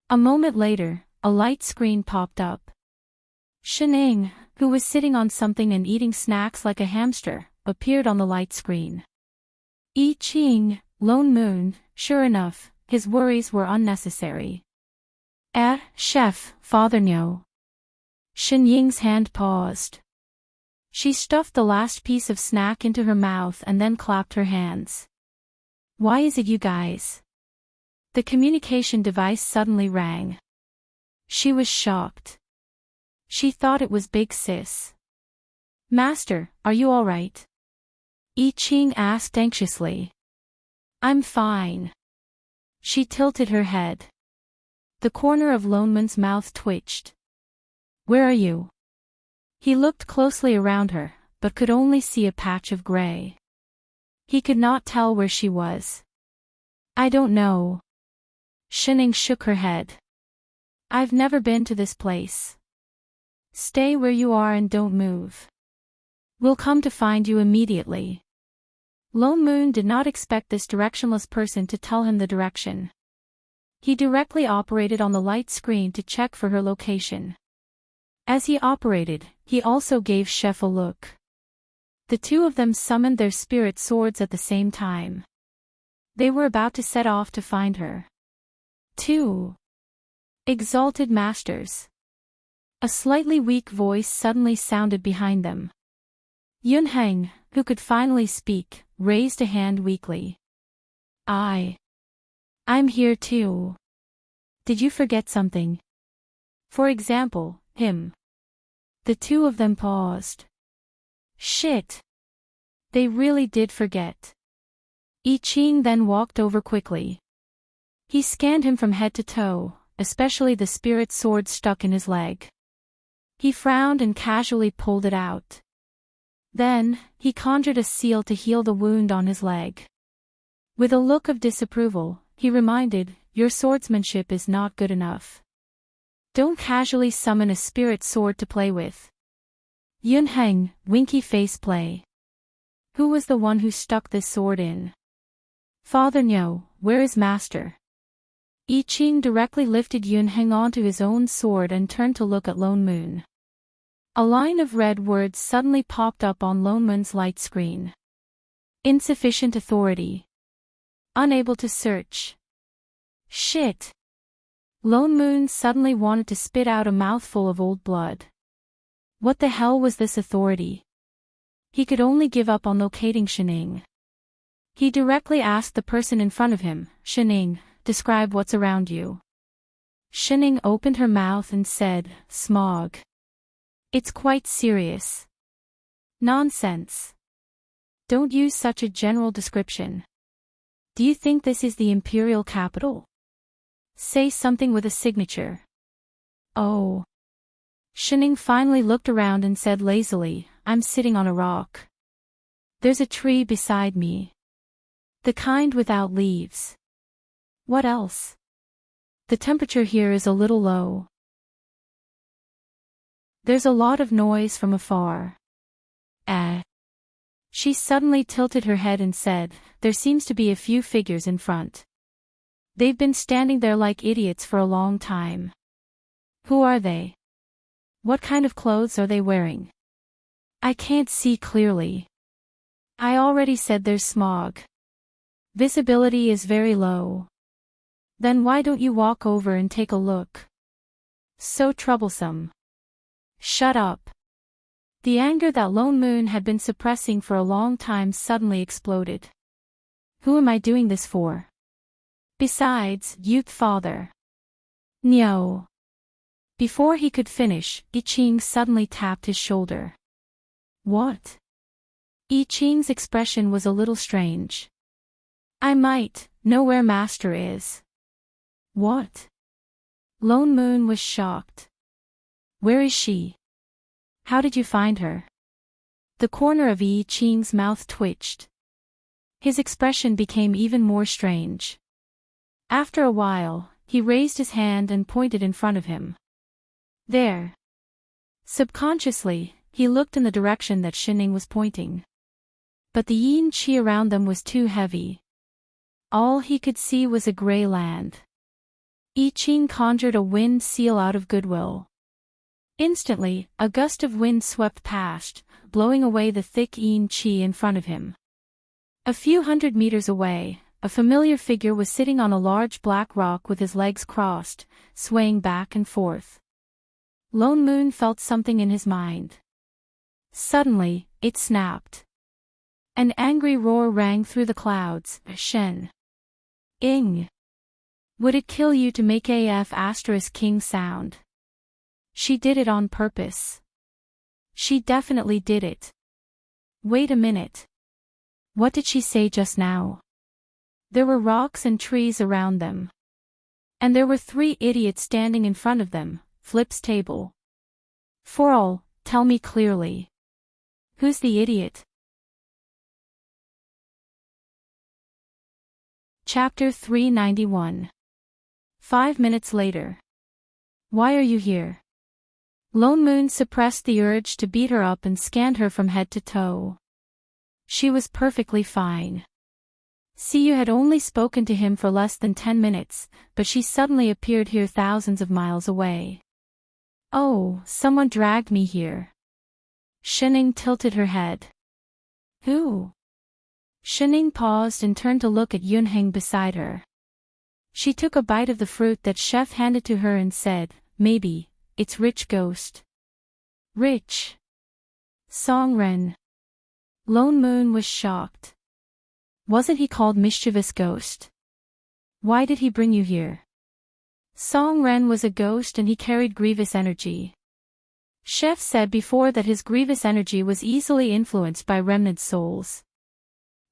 A moment later, a light screen popped up. Shining, who was sitting on something and eating snacks like a hamster, appeared on the light screen. I Ching, Lone Moon, sure enough, his worries were unnecessary. Chef, Father Nyo." Shin Ying's hand paused. She stuffed the last piece of snack into her mouth and then clapped her hands. "Why is it you guys?" The communication device suddenly rang. She was shocked. She thought it was Big Sis. "Master, are you all right?" I Ching asked anxiously. "I'm fine." She tilted her head. The corner of Lone Moon's mouth twitched. "Where are you?" He looked closely around her, but could only see a patch of gray. He could not tell where she was. "I don't know." Shining shook her head. "I've never been to this place. Stay where you are and don't move. We'll come to find you immediately." Lone Moon did not expect this directionless person to tell him the direction. He directly operated on the light screen to check for her location. As he operated, he also gave Chef a look. The two of them summoned their spirit swords at the same time. They were about to set off to find her. 2. Exalted Masters. A slightly weak voice suddenly sounded behind them. Yunheng, who could finally speak, raised a hand weakly. I'm here too. Did you forget something? For example, him. The two of them paused. Shit. They really did forget. I Ching then walked over quickly. He scanned him from head to toe, especially the spirit sword stuck in his leg. He frowned and casually pulled it out. Then, he conjured a seal to heal the wound on his leg. With a look of disapproval, he reminded, your swordsmanship is not good enough. Don't casually summon a spirit sword to play with. Yunheng, winky face play. Who was the one who stuck this sword in? Father Nyo, where is Master? I Ching directly lifted Yunheng onto his own sword and turned to look at Lone Moon. A line of red words suddenly popped up on Lone Moon's light screen. Insufficient authority. Unable to search. Shit. Lone Moon suddenly wanted to spit out a mouthful of old blood. What the hell was this authority? He could only give up on locating Shining. He directly asked the person in front of him, Shining, describe what's around you. Shining opened her mouth and said, smog. It's quite serious. Nonsense. Don't use such a general description. Do you think this is the imperial capital? Say something with a signature. Oh. Shining finally looked around and said lazily, I'm sitting on a rock. There's a tree beside me. The kind without leaves. What else? The temperature here is a little low. There's a lot of noise from afar. She suddenly tilted her head and said, there seems to be a few figures in front. They've been standing there like idiots for a long time. Who are they? What kind of clothes are they wearing? I can't see clearly. I already said there's smog. Visibility is very low. Then why don't you walk over and take a look? So troublesome. Shut up. The anger that Lone Moon had been suppressing for a long time suddenly exploded. Who am I doing this for? Besides, youth father. Nyo. Before he could finish, I Ching suddenly tapped his shoulder. What? I Ching's expression was a little strange. I might know where Master is. What? Lone Moon was shocked. Where is she? How did you find her? The corner of I Ching's mouth twitched. His expression became even more strange. After a while, he raised his hand and pointed in front of him. There. Subconsciously, he looked in the direction that Shining was pointing. But the yin qi around them was too heavy. All he could see was a gray land. I Ching conjured a wind seal out of goodwill. Instantly, a gust of wind swept past, blowing away the thick yin qi in front of him. A few hundred meters away, a familiar figure was sitting on a large black rock with his legs crossed, swaying back and forth. Lone Moon felt something in his mind. Suddenly, it snapped. An angry roar rang through the clouds. Shen. Ing. Would it kill you to make **king sound? She did it on purpose. She definitely did it. Wait a minute. What did she say just now? There were rocks and trees around them. And there were 3 idiots standing in front of them, Flip's table. For all, tell me clearly. Who's the idiot? Chapter 391. 5 minutes later. Why are you here? Lone Moon suppressed the urge to beat her up and scanned her from head to toe. She was perfectly fine. Siyu had only spoken to him for less than 10 minutes, but she suddenly appeared here thousands of miles away. Oh, someone dragged me here. Shining tilted her head. Who? Shining paused and turned to look at Yunheng beside her. She took a bite of the fruit that Chef handed to her and said, maybe, it's Rich Ghost. Rich? Songren. Lone Moon was shocked. Wasn't he called Mischievous Ghost? Why did he bring you here? Songren was a ghost and he carried grievous energy. Chef said before that his grievous energy was easily influenced by remnant souls.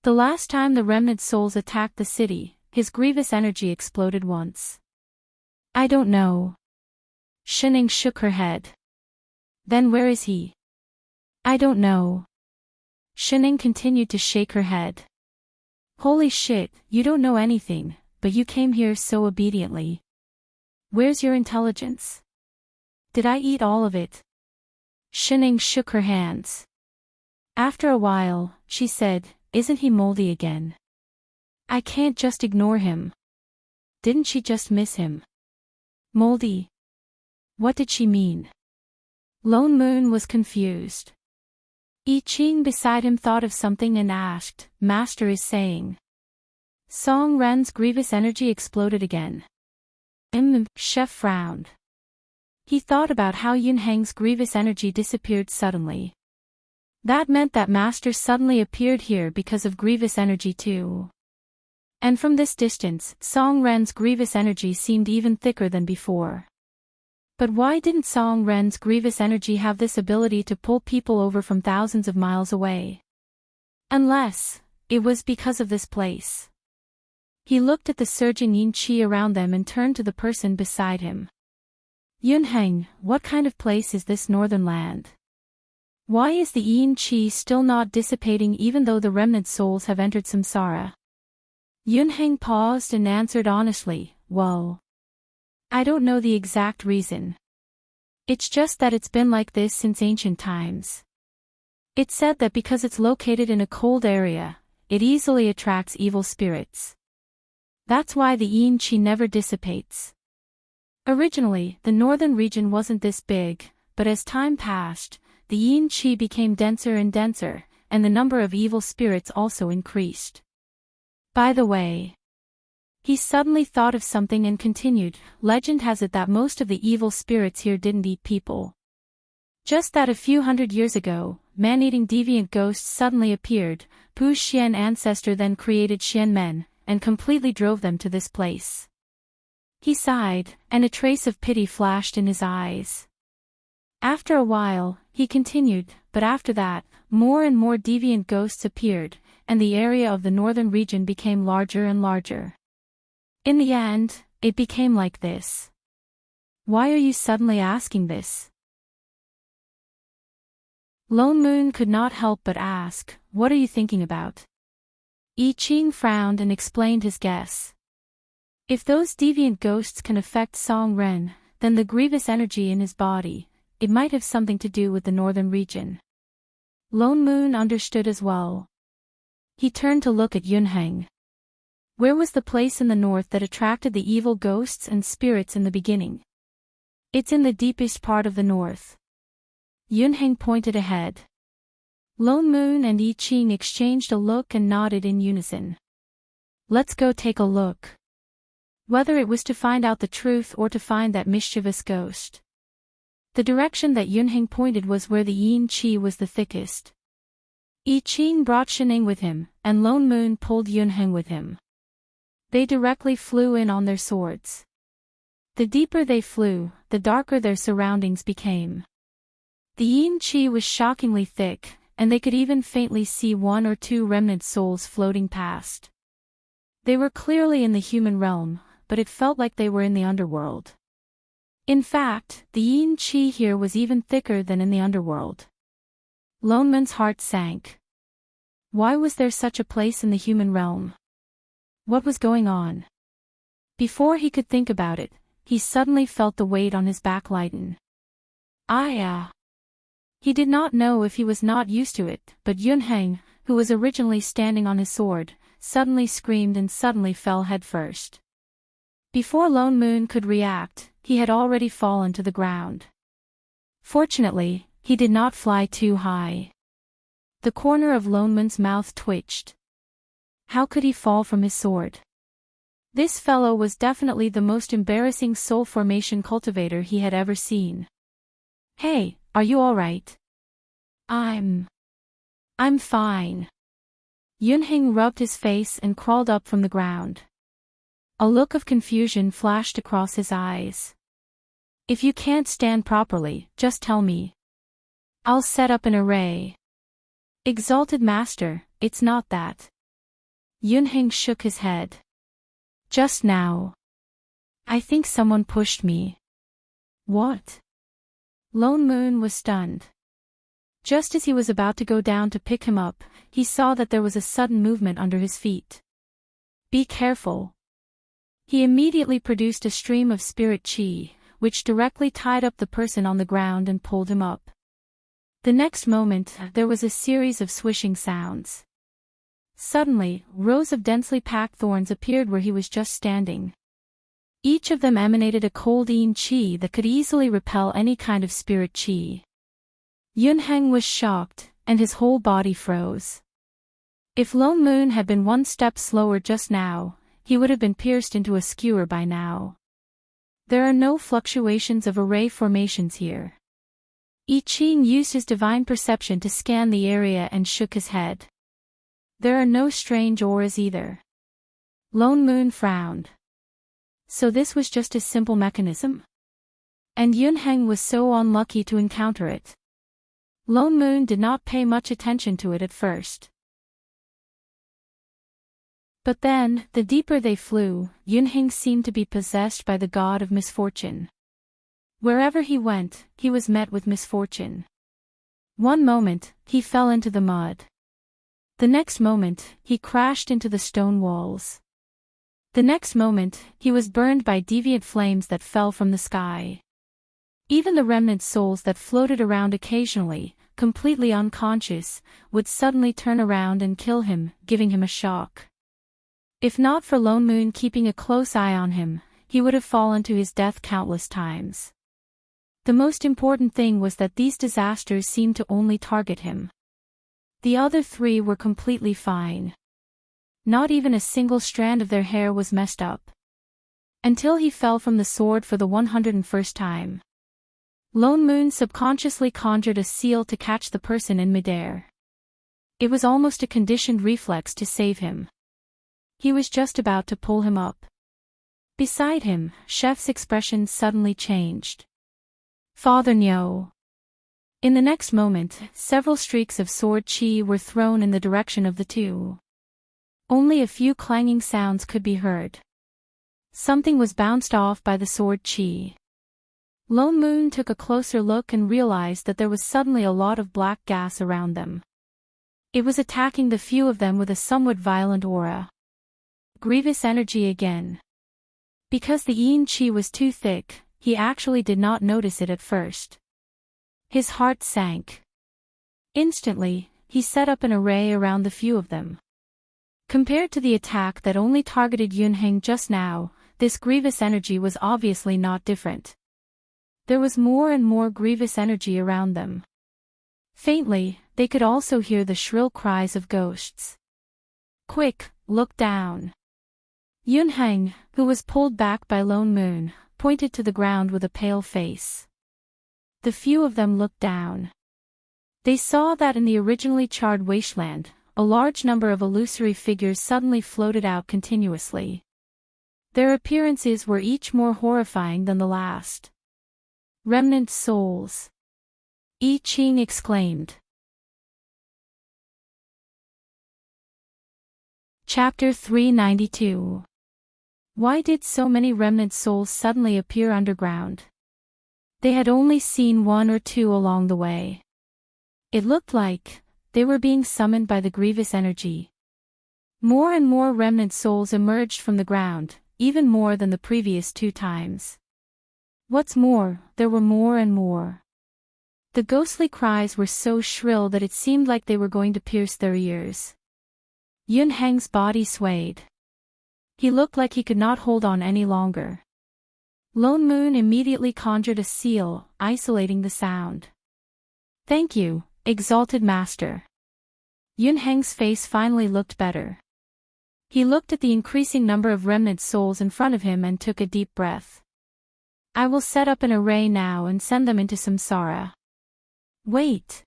The last time the remnant souls attacked the city, his grievous energy exploded once. I don't know. Shining shook her head. Then where is he? I don't know. Shining continued to shake her head. Holy shit, you don't know anything, but you came here so obediently. Where's your intelligence? Did I eat all of it? Shining shook her hands. After a while, she said, isn't he moldy again? I can't just ignore him. Didn't she just miss him? Moldy? What did she mean? Lone Moon was confused. I Ching beside him thought of something and asked, Master is saying. Song Ren's grievous energy exploded again. Chef frowned. He thought about how Yunheng's grievous energy disappeared suddenly. That meant that Master suddenly appeared here because of grievous energy too. And from this distance, Song Ren's grievous energy seemed even thicker than before. But why didn't Song Ren's grievous energy have this ability to pull people over from thousands of miles away? Unless, it was because of this place. He looked at the surging yin qi around them and turned to the person beside him. Yunheng, what kind of place is this northern land? Why is the yin qi still not dissipating even though the remnant souls have entered samsara? Yunheng paused and answered honestly, well, I don't know the exact reason. It's just that it's been like this since ancient times. It's said that because it's located in a cold area, it easily attracts evil spirits. That's why the yin qi never dissipates. Originally, the northern region wasn't this big, but as time passed, the yin qi became denser and denser, and the number of evil spirits also increased. By the way, he suddenly thought of something and continued, legend has it that most of the evil spirits here didn't eat people. Just that a few hundred years ago, man-eating deviant ghosts suddenly appeared, Pu's Xian ancestor then created Xian men, and completely drove them to this place. He sighed, and a trace of pity flashed in his eyes. After a while, he continued, but after that, more and more deviant ghosts appeared, and the area of the northern region became larger and larger. In the end, it became like this. Why are you suddenly asking this? Lone Moon could not help but ask, what are you thinking about? I Ching frowned and explained his guess. If those deviant ghosts can affect Song Ren, then the grievous energy in his body, it might have something to do with the northern region. Lone Moon understood as well. He turned to look at Yunheng. Where was the place in the north that attracted the evil ghosts and spirits in the beginning? It's in the deepest part of the north. Yunheng pointed ahead. Lone Moon and I Ching exchanged a look and nodded in unison. Let's go take a look. Whether it was to find out the truth or to find that mischievous ghost. The direction that Yunheng pointed was where the yin qi was the thickest. I Ching brought Shining with him, and Lone Moon pulled Yunheng with him. They directly flew in on their swords. The deeper they flew, the darker their surroundings became. The yin qi was shockingly thick, and they could even faintly see one or two remnant souls floating past. They were clearly in the human realm, but it felt like they were in the underworld. In fact, the yin qi here was even thicker than in the underworld. Lone Moon's heart sank. Why was there such a place in the human realm? What was going on? Before he could think about it, he suddenly felt the weight on his back lighten. He did not know if he was not used to it, but Yunheng, who was originally standing on his sword, suddenly screamed and suddenly fell headfirst. Before Lone Moon could react, he had already fallen to the ground. Fortunately, he did not fly too high. The corner of Lone Moon's mouth twitched. How could he fall from his sword? This fellow was definitely the most embarrassing soul formation cultivator he had ever seen. "Hey, are you alright?" I'm fine." Yunheng rubbed his face and crawled up from the ground. A look of confusion flashed across his eyes. "If you can't stand properly, just tell me. I'll set up an array." "Exalted Master, it's not that." Yunheng shook his head. "Just now. I think someone pushed me." "What?" Lone Moon was stunned. Just as he was about to go down to pick him up, he saw that there was a sudden movement under his feet. "Be careful." He immediately produced a stream of spirit chi, which directly tied up the person on the ground and pulled him up. The next moment, there was a series of swishing sounds. Suddenly, rows of densely packed thorns appeared where he was just standing. Each of them emanated a cold yin chi that could easily repel any kind of spirit chi. Yunheng was shocked, and his whole body froze. If Lone Moon had been one step slower just now, he would have been pierced into a skewer by now. There are no fluctuations of array formations here. I Ching used his divine perception to scan the area and shook his head. There are no strange auras either. Lone Moon frowned. So this was just a simple mechanism? And Yunheng was so unlucky to encounter it. Lone Moon did not pay much attention to it at first. But then, the deeper they flew, Yunheng seemed to be possessed by the god of misfortune. Wherever he went, he was met with misfortune. One moment, he fell into the mud. The next moment, he crashed into the stone walls. The next moment, he was burned by deviant flames that fell from the sky. Even the remnant souls that floated around occasionally, completely unconscious, would suddenly turn around and kill him, giving him a shock. If not for Lone Moon keeping a close eye on him, he would have fallen to his death countless times. The most important thing was that these disasters seemed to only target him. The other three were completely fine. Not even a single strand of their hair was messed up. Until he fell from the sword for the 101st time. Lone Moon subconsciously conjured a seal to catch the person in midair. It was almost a conditioned reflex to save him. He was just about to pull him up. Beside him, Chef's expression suddenly changed. "Father Nyo." In the next moment, several streaks of sword chi were thrown in the direction of the two. Only a few clanging sounds could be heard. Something was bounced off by the sword chi. Lone Moon took a closer look and realized that there was suddenly a lot of black gas around them. It was attacking the few of them with a somewhat violent aura. Grievous energy again. Because the yin chi was too thick, he actually did not notice it at first. His heart sank. Instantly, he set up an array around the few of them. Compared to the attack that only targeted Yunheng just now, this grievous energy was obviously not different. There was more and more grievous energy around them. Faintly, they could also hear the shrill cries of ghosts. "Quick, look down." Yunheng, who was pulled back by Lone Moon, pointed to the ground with a pale face. The few of them looked down. They saw that in the originally charred wasteland, a large number of illusory figures suddenly floated out continuously. Their appearances were each more horrifying than the last. "Remnant souls," I Ching exclaimed. Chapter 392. Why did so many remnant souls suddenly appear underground? They had only seen one or two along the way. It looked like they were being summoned by the grievous energy. More and more remnant souls emerged from the ground, even more than the previous 2 times. What's more, there were more and more. The ghostly cries were so shrill that it seemed like they were going to pierce their ears. Yun Heng's body swayed. He looked like he could not hold on any longer. Lone Moon immediately conjured a seal, isolating the sound. "Thank you, exalted master." Yun Heng's face finally looked better. He looked at the increasing number of remnant souls in front of him and took a deep breath. "I will set up an array now and send them into Samsara." "Wait."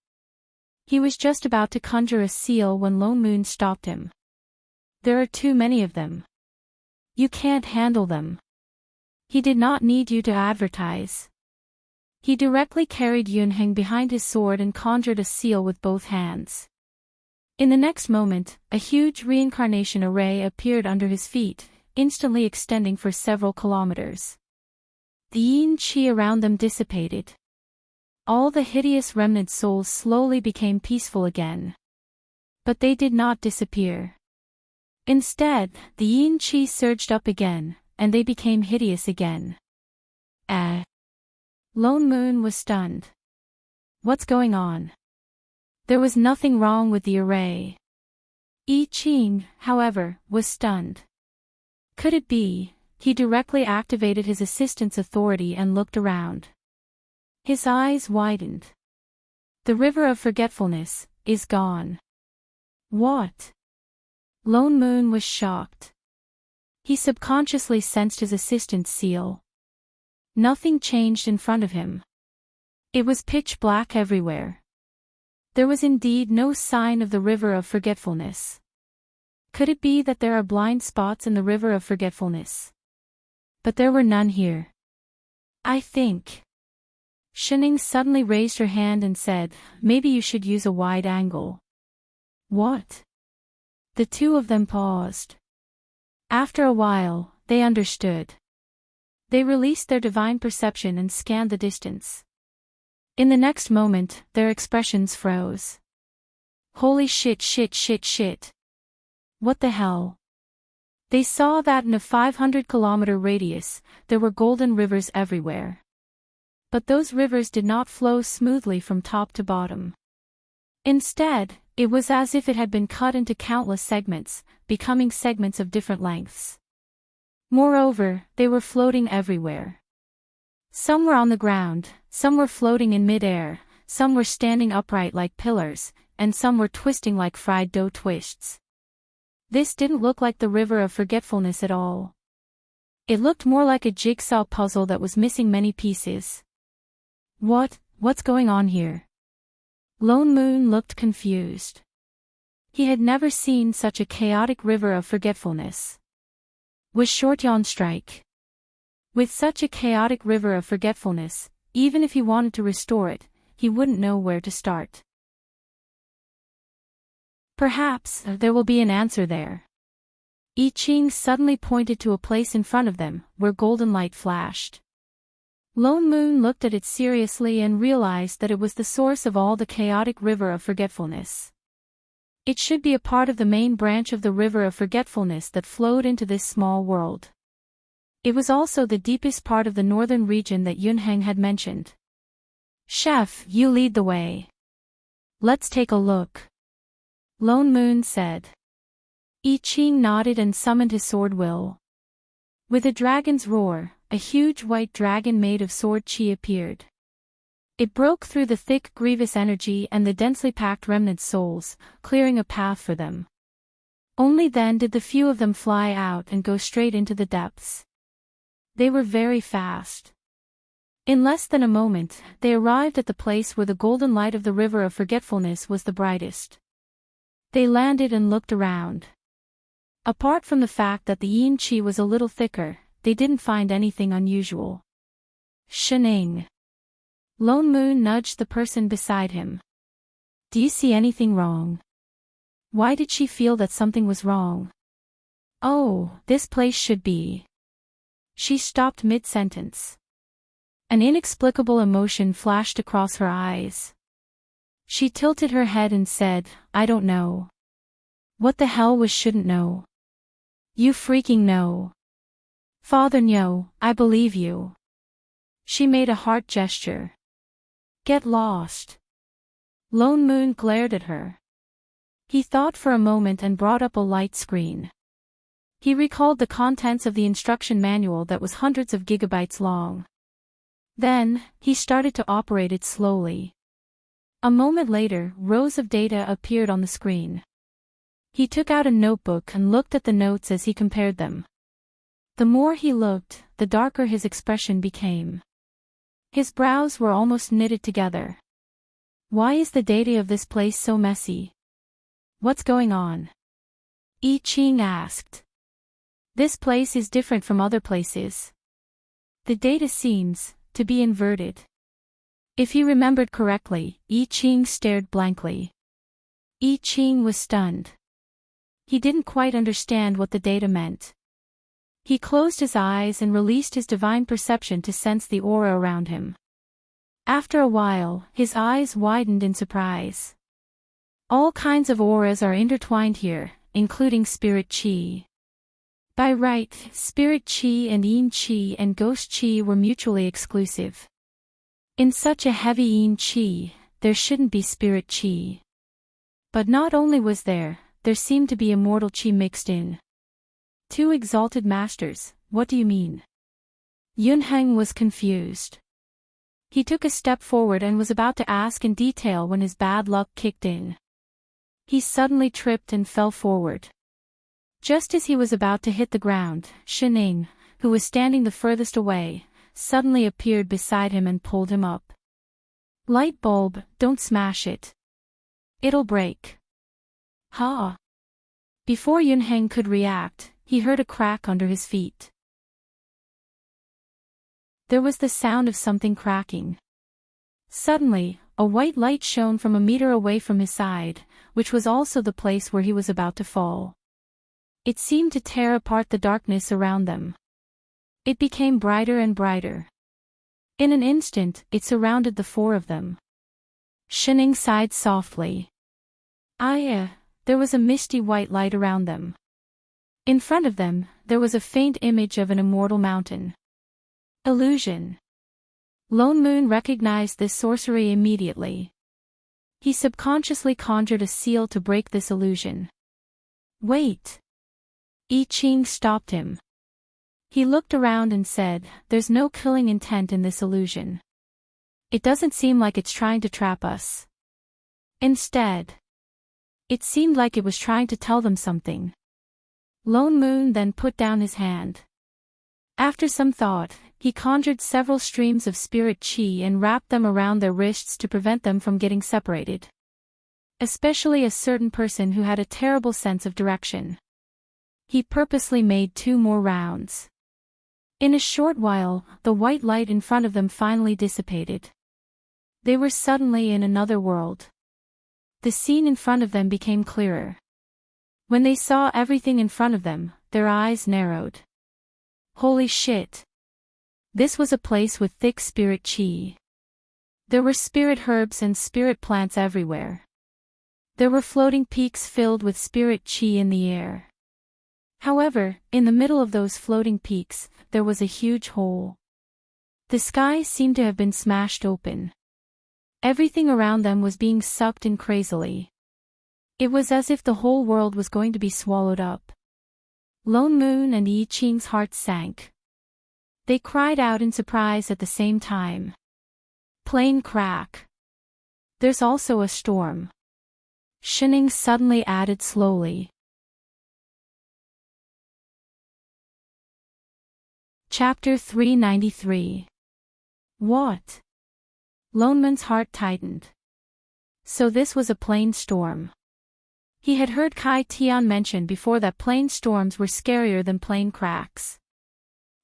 He was just about to conjure a seal when Lone Moon stopped him. "There are too many of them. You can't handle them." He did not need you to advertise. He directly carried Yun Heng behind his sword and conjured a seal with both hands. In the next moment, a huge reincarnation array appeared under his feet, instantly extending for several kilometers. The yin qi around them dissipated. All the hideous remnant souls slowly became peaceful again. But they did not disappear. Instead, the yin qi surged up again, and they became hideous again. Lone Moon was stunned. What's going on? There was nothing wrong with the array. I Ching, however, was stunned. Could it be? He directly activated his assistant's authority and looked around. His eyes widened. The river of forgetfulness is gone. What? Lone Moon was shocked. He subconsciously sensed his assistant's seal. Nothing changed in front of him. It was pitch black everywhere. There was indeed no sign of the river of forgetfulness. Could it be that there are blind spots in the river of forgetfulness? But there were none here. I think. Shining suddenly raised her hand and said, "Maybe you should use a wide angle." What? The two of them paused. After a while, they understood. They released their divine perception and scanned the distance. In the next moment, their expressions froze. Holy shit. What the hell? They saw that in a 500-kilometer radius, there were golden rivers everywhere. But those rivers did not flow smoothly from top to bottom. Instead, it was as if it had been cut into countless segments, becoming segments of different lengths. Moreover, they were floating everywhere. Some were on the ground, some were floating in mid-air, some were standing upright like pillars, and some were twisting like fried dough twists. This didn't look like the river of forgetfulness at all. It looked more like a jigsaw puzzle that was missing many pieces. What's going on here? Lone Moon looked confused. He had never seen such a chaotic river of forgetfulness. Was Shortyon strike? With such a chaotic river of forgetfulness, even if he wanted to restore it, he wouldn't know where to start. Perhaps there will be an answer there. I Ching suddenly pointed to a place in front of them, where golden light flashed. Lone Moon looked at it seriously and realized that it was the source of all the chaotic river of forgetfulness. It should be a part of the main branch of the river of forgetfulness that flowed into this small world. It was also the deepest part of the northern region that Yun Heng had mentioned. "Chef, you lead the way. Let's take a look," Lone Moon said. I Ching nodded and summoned his sword will. With a dragon's roar, a huge white dragon made of sword chi appeared. It broke through the thick grievous energy and the densely packed remnant souls, clearing a path for them. Only then did the few of them fly out and go straight into the depths. They were very fast. In less than a moment, they arrived at the place where the golden light of the river of forgetfulness was the brightest. They landed and looked around. Apart from the fact that the yin qi was a little thicker, they didn't find anything unusual. Shining. Lone Moon nudged the person beside him. "Do you see anything wrong?" Why did she feel that something was wrong? "Oh, this place should be." She stopped mid-sentence. An inexplicable emotion flashed across her eyes. She tilted her head and said, "I don't know." "What the hell was shouldn't know?" "You freaking know." "Father Nyo, I believe you." She made a heart gesture. Get lost. Lone Moon glared at her. He thought for a moment and brought up a light screen. He recalled the contents of the instruction manual that was hundreds of gigabytes long. Then, he started to operate it slowly. A moment later, rows of data appeared on the screen. He took out a notebook and looked at the notes as he compared them. The more he looked, the darker his expression became. His brows were almost knitted together. Why is the data of this place so messy? What's going on? I Ching asked. This place is different from other places. The data seems to be inverted. If he remembered correctly, I Ching stared blankly. I Ching was stunned. He didn't quite understand what the data meant. He closed his eyes and released his divine perception to sense the aura around him. After a while, his eyes widened in surprise. All kinds of auras are intertwined here, including spirit chi. By right, spirit chi and yin chi and ghost chi were mutually exclusive. In such a heavy yin chi, there shouldn't be spirit chi. But not only was there seemed to be immortal chi mixed in. Two exalted masters, what do you mean? Yunheng was confused. He took a step forward and was about to ask in detail when his bad luck kicked in. He suddenly tripped and fell forward. Just as he was about to hit the ground, Shining, who was standing the furthest away, suddenly appeared beside him and pulled him up. Light bulb, don't smash it. It'll break. Ha! Before Yunheng could react, he heard a crack under his feet. There was the sound of something cracking. Suddenly, a white light shone from a meter away from his side, which was also the place where he was about to fall. It seemed to tear apart the darkness around them. It became brighter and brighter. In an instant, it surrounded the four of them. Shining sighed softly. There was a misty white light around them. In front of them, there was a faint image of an immortal mountain. Illusion. Lone Moon recognized this sorcery immediately. He subconsciously conjured a seal to break this illusion. Wait. I Ching stopped him. He looked around and said, "There's no killing intent in this illusion. It doesn't seem like it's trying to trap us. Instead, it seemed like it was trying to tell them something." Lone Moon then put down his hand. After some thought, he conjured several streams of spirit chi and wrapped them around their wrists to prevent them from getting separated. Especially a certain person who had a terrible sense of direction. He purposely made 2 more rounds. In a short while, the white light in front of them finally dissipated. They were suddenly in another world. The scene in front of them became clearer. When they saw everything in front of them, their eyes narrowed. Holy shit! This was a place with thick spirit chi. There were spirit herbs and spirit plants everywhere. There were floating peaks filled with spirit chi in the air. However, in the middle of those floating peaks, there was a huge hole. The sky seemed to have been smashed open. Everything around them was being sucked in crazily. It was as if the whole world was going to be swallowed up. Lone Moon and I Ching's hearts sank. They cried out in surprise at the same time. Plane crack. There's also a storm. Shining suddenly added slowly. Chapter 393. What? Lone Moon's heart tightened. So this was a plane storm. He had heard Kai Tian mention before that plane storms were scarier than plane cracks.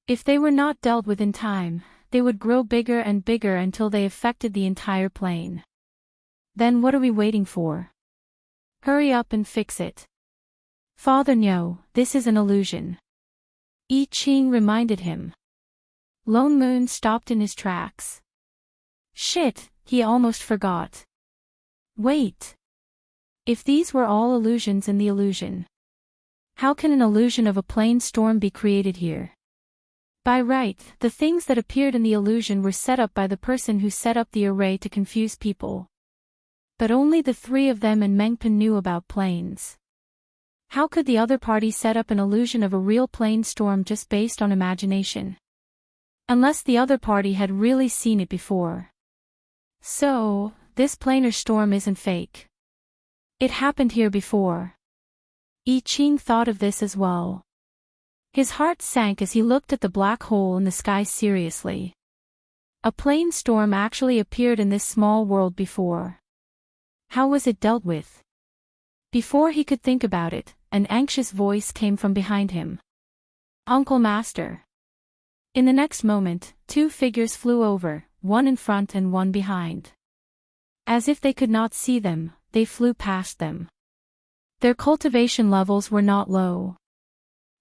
If they were not dealt with in time, they would grow bigger and bigger until they affected the entire plane. Then what are we waiting for? Hurry up and fix it. Father No, this is an illusion. I Ching reminded him. Lone Moon stopped in his tracks. Shit, he almost forgot. Wait. If these were all illusions in the illusion, how can an illusion of a plane storm be created here? By right, the things that appeared in the illusion were set up by the person who set up the array to confuse people. But only the three of them and Mengpan knew about planes. How could the other party set up an illusion of a real plane storm just based on imagination? Unless the other party had really seen it before. So, this planar storm isn't fake. It happened here before. I Ching thought of this as well. His heart sank as he looked at the black hole in the sky seriously. A plane storm actually appeared in this small world before. How was it dealt with? Before he could think about it, an anxious voice came from behind him. Uncle Master. In the next moment, two figures flew over, one in front and one behind. As if they could not see them, they flew past them. Their cultivation levels were not low.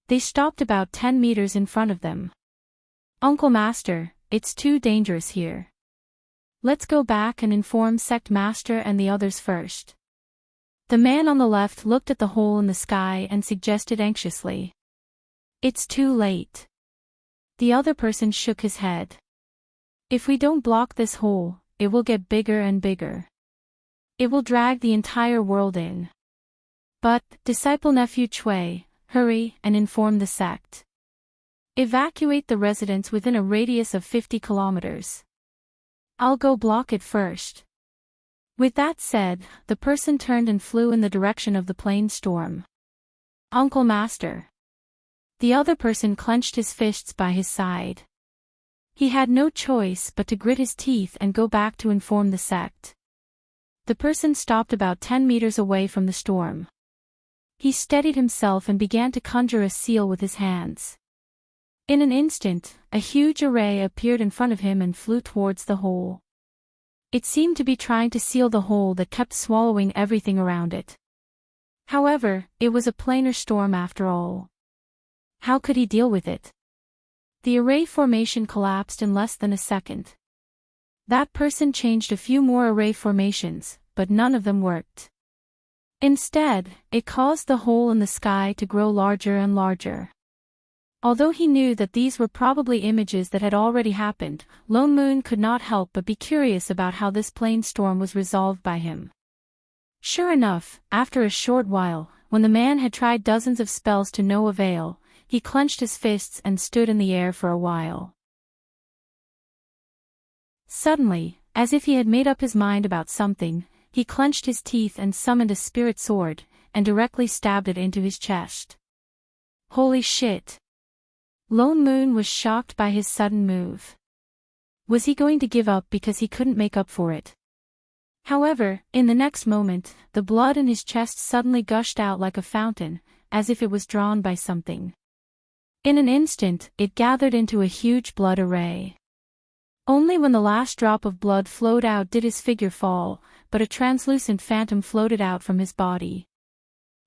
They stopped about 10 meters in front of them. Uncle Master, it's too dangerous here. Let's go back and inform Sect Master and the others first. The man on the left looked at the hole in the sky and suggested anxiously. It's too late. The other person shook his head. If we don't block this hole, it will get bigger and bigger. It will drag the entire world in. But, disciple nephew Chui, hurry and inform the sect. Evacuate the residents within a radius of 50 kilometers. I'll go block it first. With that said, the person turned and flew in the direction of the plane storm. Uncle Master. The other person clenched his fists by his side. He had no choice but to grit his teeth and go back to inform the sect. The person stopped about 10 meters away from the storm. He steadied himself and began to conjure a seal with his hands. In an instant, a huge array appeared in front of him and flew towards the hole. It seemed to be trying to seal the hole that kept swallowing everything around it. However, it was a planar storm after all. How could he deal with it? The array formation collapsed in less than a second. That person changed a few more array formations, but none of them worked. Instead, it caused the hole in the sky to grow larger and larger. Although he knew that these were probably images that had already happened, Lone Moon could not help but be curious about how this plane storm was resolved by him. Sure enough, after a short while, when the man had tried dozens of spells to no avail, he clenched his fists and stood in the air for a while. Suddenly, as if he had made up his mind about something, he clenched his teeth and summoned a spirit sword, and directly stabbed it into his chest. Holy shit! Lone Moon was shocked by his sudden move. Was he going to give up because he couldn't make up for it? However, in the next moment, the blood in his chest suddenly gushed out like a fountain, as if it was drawn by something. In an instant, it gathered into a huge blood array. Only when the last drop of blood flowed out did his figure fall, but a translucent phantom floated out from his body.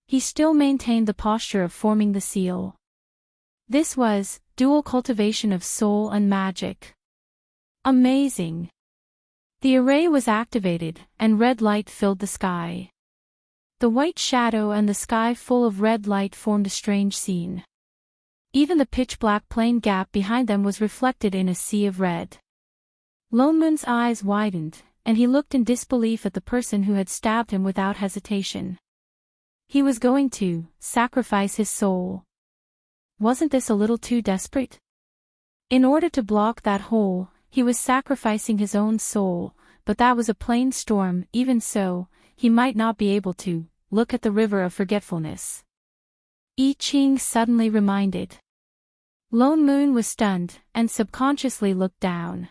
He still maintained the posture of forming the seal. This was dual cultivation of soul and magic. Amazing! The array was activated, and red light filled the sky. The white shadow and the sky full of red light formed a strange scene. Even the pitch-black plane gap behind them was reflected in a sea of red. Lone Moon's eyes widened, and he looked in disbelief at the person who had stabbed him without hesitation. He was going to sacrifice his soul. Wasn't this a little too desperate? In order to block that hole, he was sacrificing his own soul, but that was a plain storm. Even so, he might not be able to look at the river of forgetfulness. I Ching suddenly reminded. Lone Moon was stunned, and subconsciously looked down.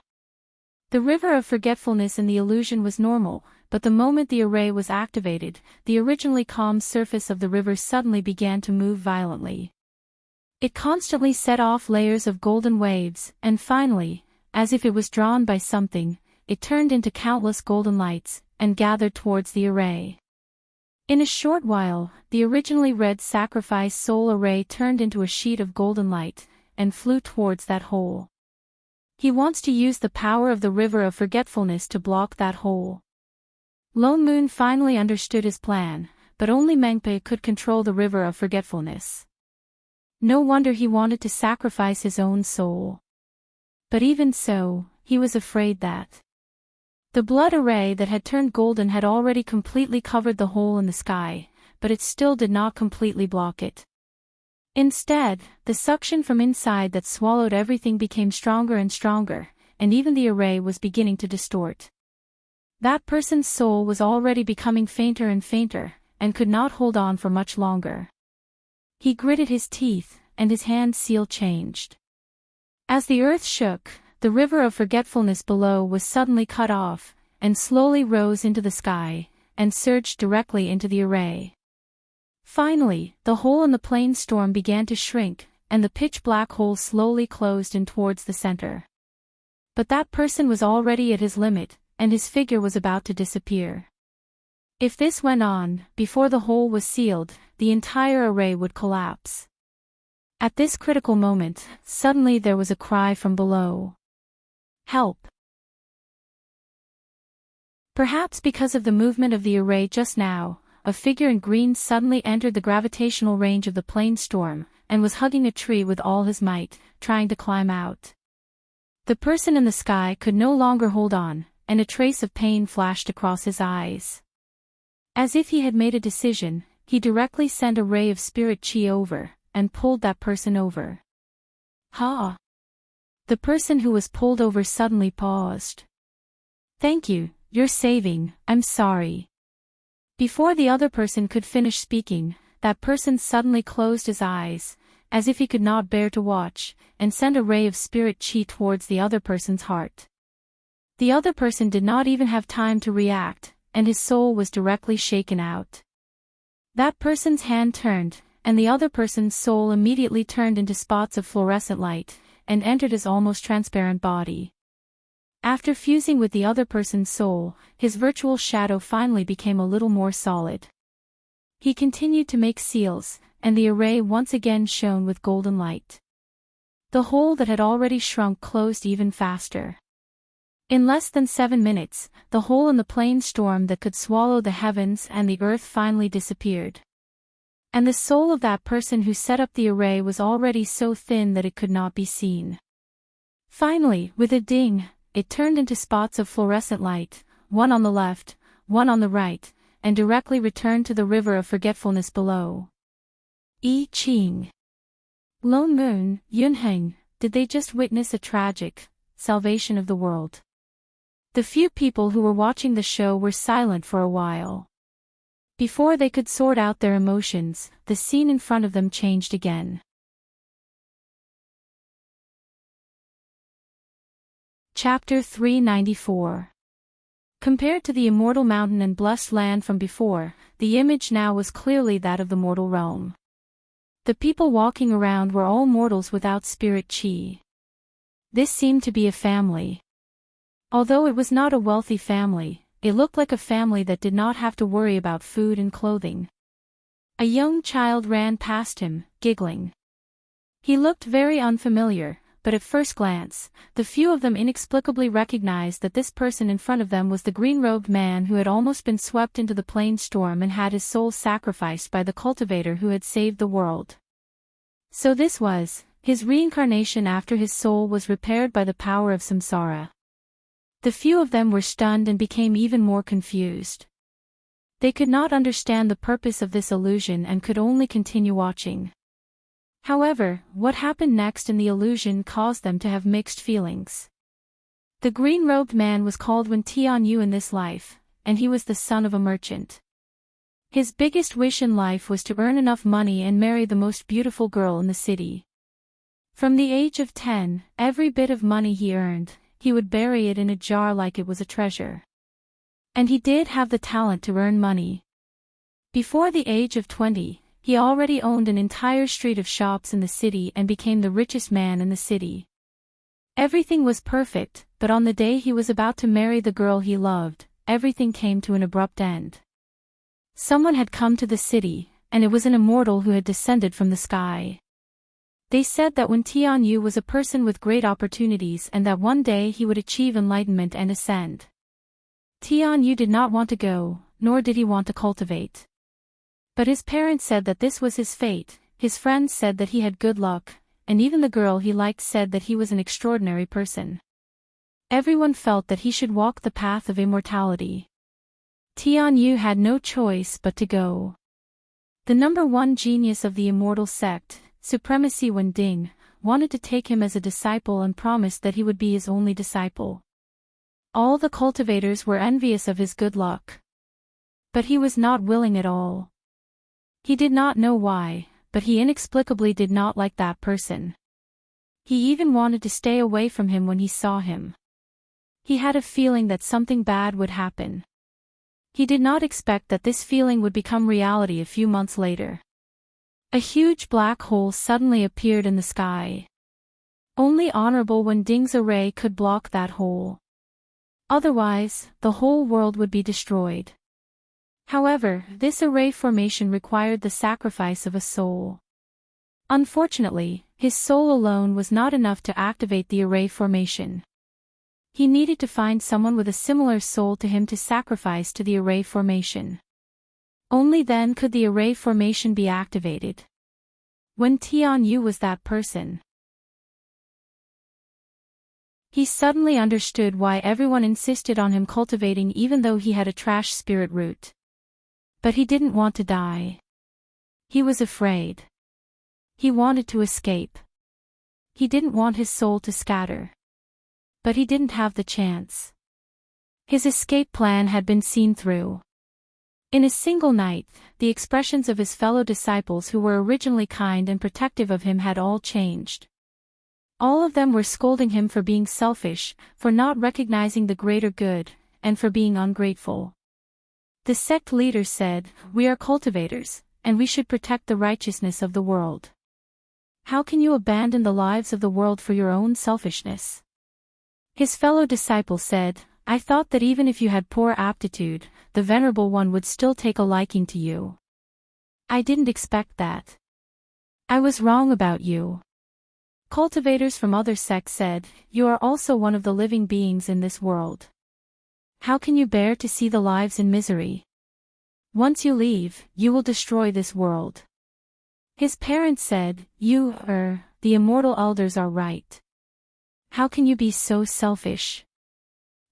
The river of forgetfulness in the illusion was normal, but the moment the array was activated, the originally calm surface of the river suddenly began to move violently. It constantly set off layers of golden waves, and finally, as if it was drawn by something, it turned into countless golden lights, and gathered towards the array. In a short while, the originally red sacrifice soul array turned into a sheet of golden light, and flew towards that hole. He wants to use the power of the river of forgetfulness to block that hole. Lone Moon finally understood his plan, but only Mengpe could control the river of forgetfulness. No wonder he wanted to sacrifice his own soul. But even so, he was afraid that the blood array that had turned golden had already completely covered the hole in the sky, but it still did not completely block it. Instead, the suction from inside that swallowed everything became stronger and stronger, and even the array was beginning to distort. That person's soul was already becoming fainter and fainter, and could not hold on for much longer. He gritted his teeth, and his hand seal changed. As the earth shook, the river of forgetfulness below was suddenly cut off, and slowly rose into the sky, and surged directly into the array. Finally, the hole in the plane storm began to shrink, and the pitch-black hole slowly closed in towards the center. But that person was already at his limit, and his figure was about to disappear. If this went on, before the hole was sealed, the entire array would collapse. At this critical moment, suddenly there was a cry from below. Help! Perhaps because of the movement of the array just now, a figure in green suddenly entered the gravitational range of the plane storm, and was hugging a tree with all his might, trying to climb out. The person in the sky could no longer hold on, and a trace of pain flashed across his eyes. As if he had made a decision, he directly sent a ray of spirit chi over, and pulled that person over. Ha! The person who was pulled over suddenly paused. Thank you, you're saving, I'm sorry. Before the other person could finish speaking, that person suddenly closed his eyes, as if he could not bear to watch, and sent a ray of spirit chi towards the other person's heart. The other person did not even have time to react, and his soul was directly shaken out. That person's hand turned, and the other person's soul immediately turned into spots of fluorescent light, and entered his almost transparent body. After fusing with the other person's soul, his virtual shadow finally became a little more solid. He continued to make seals, and the array once again shone with golden light. The hole that had already shrunk closed even faster. In less than 7 minutes, the hole in the plane storm that could swallow the heavens and the earth finally disappeared. And the soul of that person who set up the array was already so thin that it could not be seen. Finally, with a ding, it turned into spots of fluorescent light, one on the left, one on the right, and directly returned to the river of forgetfulness below. I Ching. Lone Moon, Yunheng, did they just witness a tragic salvation of the world? The few people who were watching the show were silent for a while. Before they could sort out their emotions, the scene in front of them changed again. Chapter 394. Compared to the immortal mountain and blessed land from before, the image now was clearly that of the mortal realm. The people walking around were all mortals without spirit chi. This seemed to be a family. Although it was not a wealthy family, it looked like a family that did not have to worry about food and clothing. A young child ran past him, giggling. He looked very unfamiliar, but at first glance, the few of them inexplicably recognized that this person in front of them was the green-robed man who had almost been swept into the plane storm and had his soul sacrificed by the cultivator who had saved the world. So this was his reincarnation after his soul was repaired by the power of samsara. The few of them were stunned and became even more confused. They could not understand the purpose of this illusion and could only continue watching. However, what happened next in the illusion caused them to have mixed feelings. The green-robed man was called Wen Tianyu in this life, and he was the son of a merchant. His biggest wish in life was to earn enough money and marry the most beautiful girl in the city. From the age of 10, every bit of money he earned, he would bury it in a jar like it was a treasure. And he did have the talent to earn money. Before the age of 20, he already owned an entire street of shops in the city and became the richest man in the city. Everything was perfect, but on the day he was about to marry the girl he loved, everything came to an abrupt end. Someone had come to the city, and it was an immortal who had descended from the sky. They said that Wen Tianyu was a person with great opportunities and that one day he would achieve enlightenment and ascend. Tianyu did not want to go, nor did he want to cultivate. But his parents said that this was his fate, his friends said that he had good luck, and even the girl he liked said that he was an extraordinary person. Everyone felt that he should walk the path of immortality. Tianyu had no choice but to go. The number one genius of the immortal sect, Supremacy Wending, wanted to take him as a disciple and promised that he would be his only disciple. All the cultivators were envious of his good luck. But he was not willing at all. He did not know why, but he inexplicably did not like that person. He even wanted to stay away from him when he saw him. He had a feeling that something bad would happen. He did not expect that this feeling would become reality a few months later. A huge black hole suddenly appeared in the sky. Only Honorable Wending's array could block that hole. Otherwise, the whole world would be destroyed. However, this array formation required the sacrifice of a soul. Unfortunately, his soul alone was not enough to activate the array formation. He needed to find someone with a similar soul to him to sacrifice to the array formation. Only then could the array formation be activated. When Tianyu was that person, he suddenly understood why everyone insisted on him cultivating even though he had a trash spirit root. But he didn't want to die. He was afraid. He wanted to escape. He didn't want his soul to scatter. But he didn't have the chance. His escape plan had been seen through. In a single night, the expressions of his fellow disciples who were originally kind and protective of him had all changed. All of them were scolding him for being selfish, for not recognizing the greater good, and for being ungrateful. The sect leader said, "We are cultivators, and we should protect the righteousness of the world. How can you abandon the lives of the world for your own selfishness?" His fellow disciple said, "I thought that even if you had poor aptitude, the Venerable One would still take a liking to you. I didn't expect that. I was wrong about you." Cultivators from other sects said, "You are also one of the living beings in this world. How can you bear to see the lives in misery? Once you leave, you will destroy this world." His parents said, The immortal elders are right. How can you be so selfish?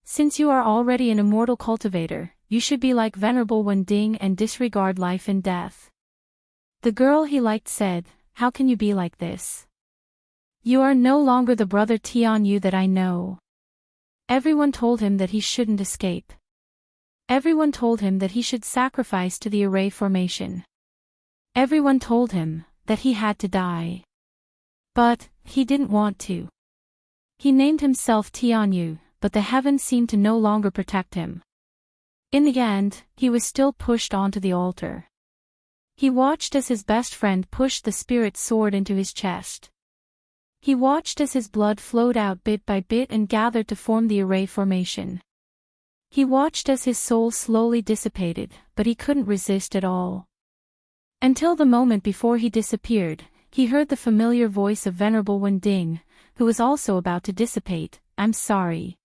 Since you are already an immortal cultivator, you should be like Venerable Wending and disregard life and death." The girl he liked said, "How can you be like this? You are no longer the brother Tianyu that I know." Everyone told him that he shouldn't escape. Everyone told him that he should sacrifice to the array formation. Everyone told him that he had to die. But he didn't want to. He named himself Tianyu, but the heavens seemed to no longer protect him. In the end, he was still pushed onto the altar. He watched as his best friend pushed the spirit sword into his chest. He watched as his blood flowed out bit by bit and gathered to form the array formation. He watched as his soul slowly dissipated, but he couldn't resist at all. Until the moment before he disappeared, he heard the familiar voice of Venerable Wending, who was also about to dissipate, "I'm sorry."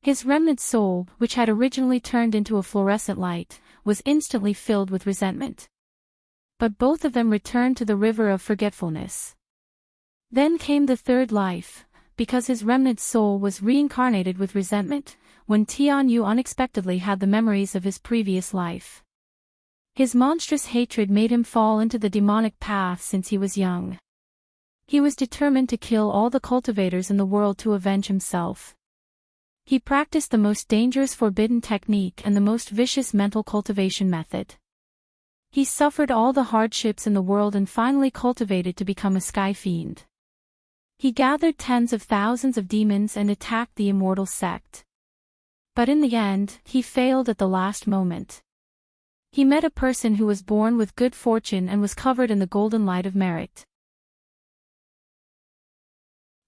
His remnant soul, which had originally turned into a fluorescent light, was instantly filled with resentment. But both of them returned to the river of forgetfulness. Then came the third life, because his remnant soul was reincarnated with resentment, when Tianyu unexpectedly had the memories of his previous life. His monstrous hatred made him fall into the demonic path since he was young. He was determined to kill all the cultivators in the world to avenge himself. He practiced the most dangerous forbidden technique and the most vicious mental cultivation method. He suffered all the hardships in the world and finally cultivated to become a sky fiend. He gathered tens of thousands of demons and attacked the immortal sect. But in the end, he failed at the last moment. He met a person who was born with good fortune and was covered in the golden light of merit.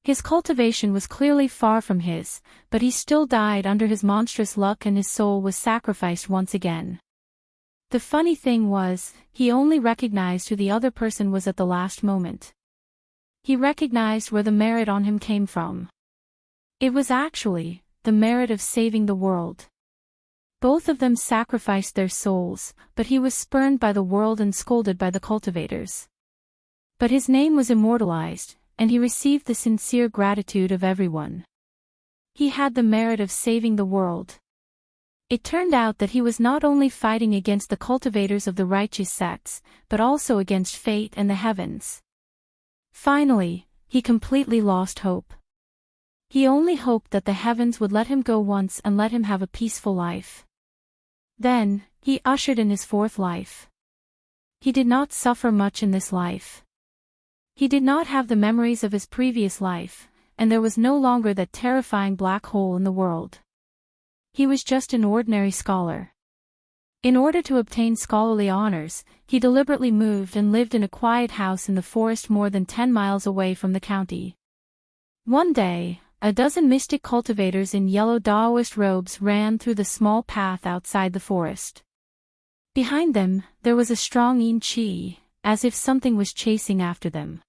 His cultivation was clearly far from his, but he still died under his monstrous luck and his soul was sacrificed once again. The funny thing was, he only recognized who the other person was at the last moment. He recognized where the merit on him came from. It was actually the merit of saving the world. Both of them sacrificed their souls, but he was spurned by the world and scolded by the cultivators. But his name was immortalized, and he received the sincere gratitude of everyone. He had the merit of saving the world. It turned out that he was not only fighting against the cultivators of the righteous sects, but also against fate and the heavens. Finally, he completely lost hope. He only hoped that the heavens would let him go once and let him have a peaceful life. Then, he ushered in his fourth life. He did not suffer much in this life. He did not have the memories of his previous life, and there was no longer that terrifying black hole in the world. He was just an ordinary scholar. In order to obtain scholarly honors, he deliberately moved and lived in a quiet house in the forest more than 10 miles away from the county. One day, a dozen mystic cultivators in yellow Daoist robes ran through the small path outside the forest. Behind them, there was a strong yin qi, as if something was chasing after them.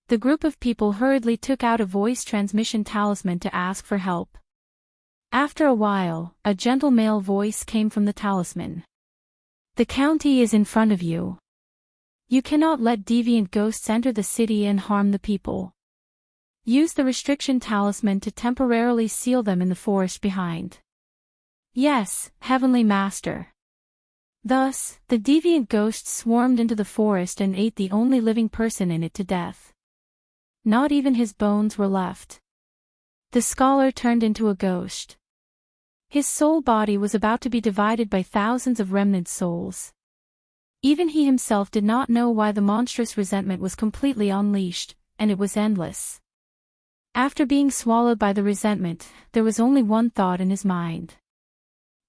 The group of people hurriedly took out a voice transmission talisman to ask for help. After a while, a gentle male voice came from the talisman. "The county is in front of you. You cannot let deviant ghosts enter the city and harm the people. Use the restriction talisman to temporarily seal them in the forest behind." "Yes, Heavenly Master." Thus, the deviant ghosts swarmed into the forest and ate the only living person in it to death. Not even his bones were left. The scholar turned into a ghost. His soul body was about to be divided by thousands of remnant souls. Even he himself did not know why the monstrous resentment was completely unleashed, and it was endless. After being swallowed by the resentment, there was only one thought in his mind.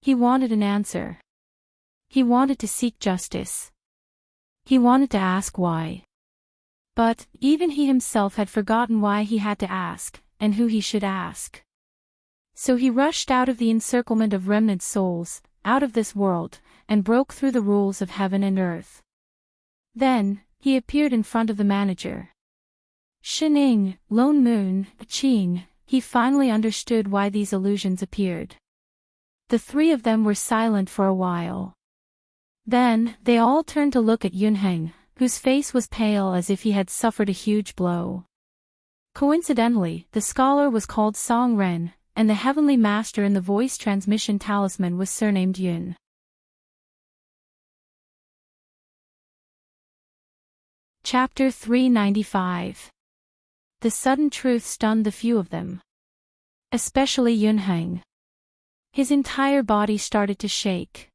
He wanted an answer. He wanted to seek justice. He wanted to ask why. But, even he himself had forgotten why he had to ask, and who he should ask. So he rushed out of the encirclement of remnant souls, out of this world, and broke through the rules of heaven and earth. Then, he appeared in front of the manager. Shining, Lone Moon, Qing, he finally understood why these illusions appeared. The three of them were silent for a while. Then, they all turned to look at Yunheng, whose face was pale as if he had suffered a huge blow. Coincidentally, the scholar was called Song Ren, and the heavenly master in the voice transmission talisman was surnamed Yun. Chapter 395. The sudden truth stunned the few of them. Especially Yunheng. His entire body started to shake.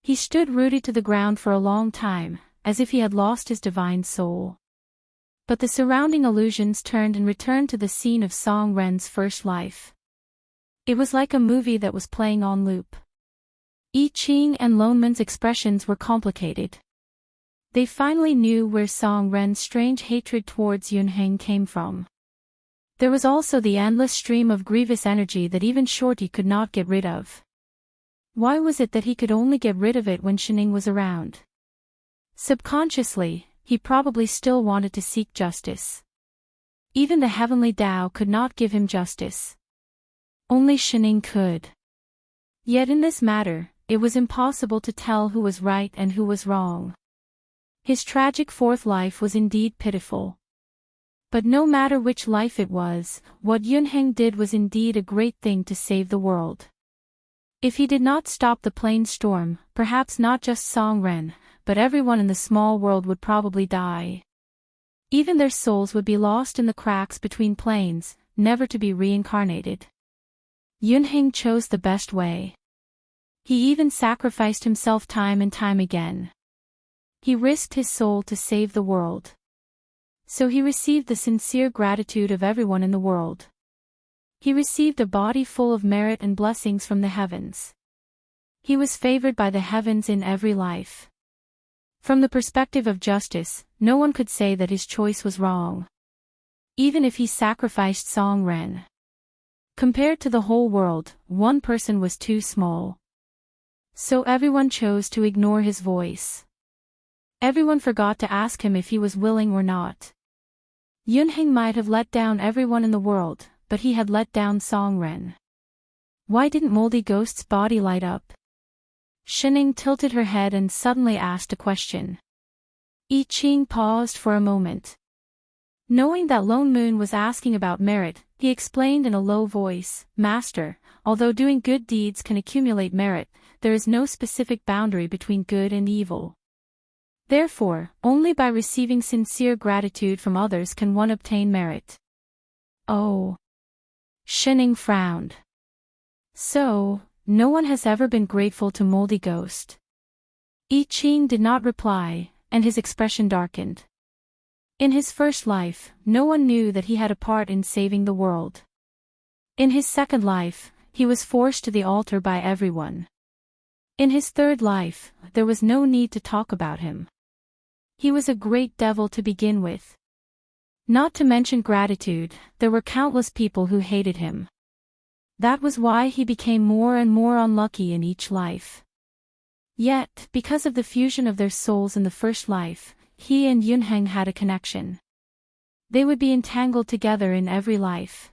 He stood rooted to the ground for a long time, as if he had lost his divine soul. But the surrounding illusions turned and returned to the scene of Song Ren's first life. It was like a movie that was playing on loop. I Ching and Loneman's expressions were complicated. They finally knew where Song Ren's strange hatred towards Yunheng came from. There was also the endless stream of grievous energy that even Shorty could not get rid of. Why was it that he could only get rid of it when Shining was around? Subconsciously, he probably still wanted to seek justice. Even the heavenly Tao could not give him justice. Only Shining could. Yet in this matter, it was impossible to tell who was right and who was wrong. His tragic fourth life was indeed pitiful. But no matter which life it was, what Yunheng did was indeed a great thing to save the world. If he did not stop the plane storm, perhaps not just Song Ren, but everyone in the small world would probably die. Even their souls would be lost in the cracks between planes, never to be reincarnated. Yunheng chose the best way. He even sacrificed himself time and time again. He risked his soul to save the world. So he received the sincere gratitude of everyone in the world. He received a body full of merit and blessings from the heavens. He was favored by the heavens in every life. From the perspective of justice, no one could say that his choice was wrong. Even if he sacrificed Song Ren. Compared to the whole world, one person was too small. So everyone chose to ignore his voice. Everyone forgot to ask him if he was willing or not. Yunheng might have let down everyone in the world, but he had let down Song Ren. Why didn't Moldy Ghost's body light up? Shining tilted her head and suddenly asked a question. I Ching paused for a moment. Knowing that Lone Moon was asking about merit, he explained in a low voice, "Master, although doing good deeds can accumulate merit, there is no specific boundary between good and evil. Therefore, only by receiving sincere gratitude from others can one obtain merit." Oh. Shining frowned. So, no one has ever been grateful to Moldy Ghost. I Ching did not reply, and his expression darkened. In his first life, no one knew that he had a part in saving the world. In his second life, he was forced to the altar by everyone. In his third life, there was no need to talk about him. He was a great devil to begin with. Not to mention gratitude, there were countless people who hated him. That was why he became more and more unlucky in each life. Yet, because of the fusion of their souls in the first life, he and Yunheng had a connection. They would be entangled together in every life.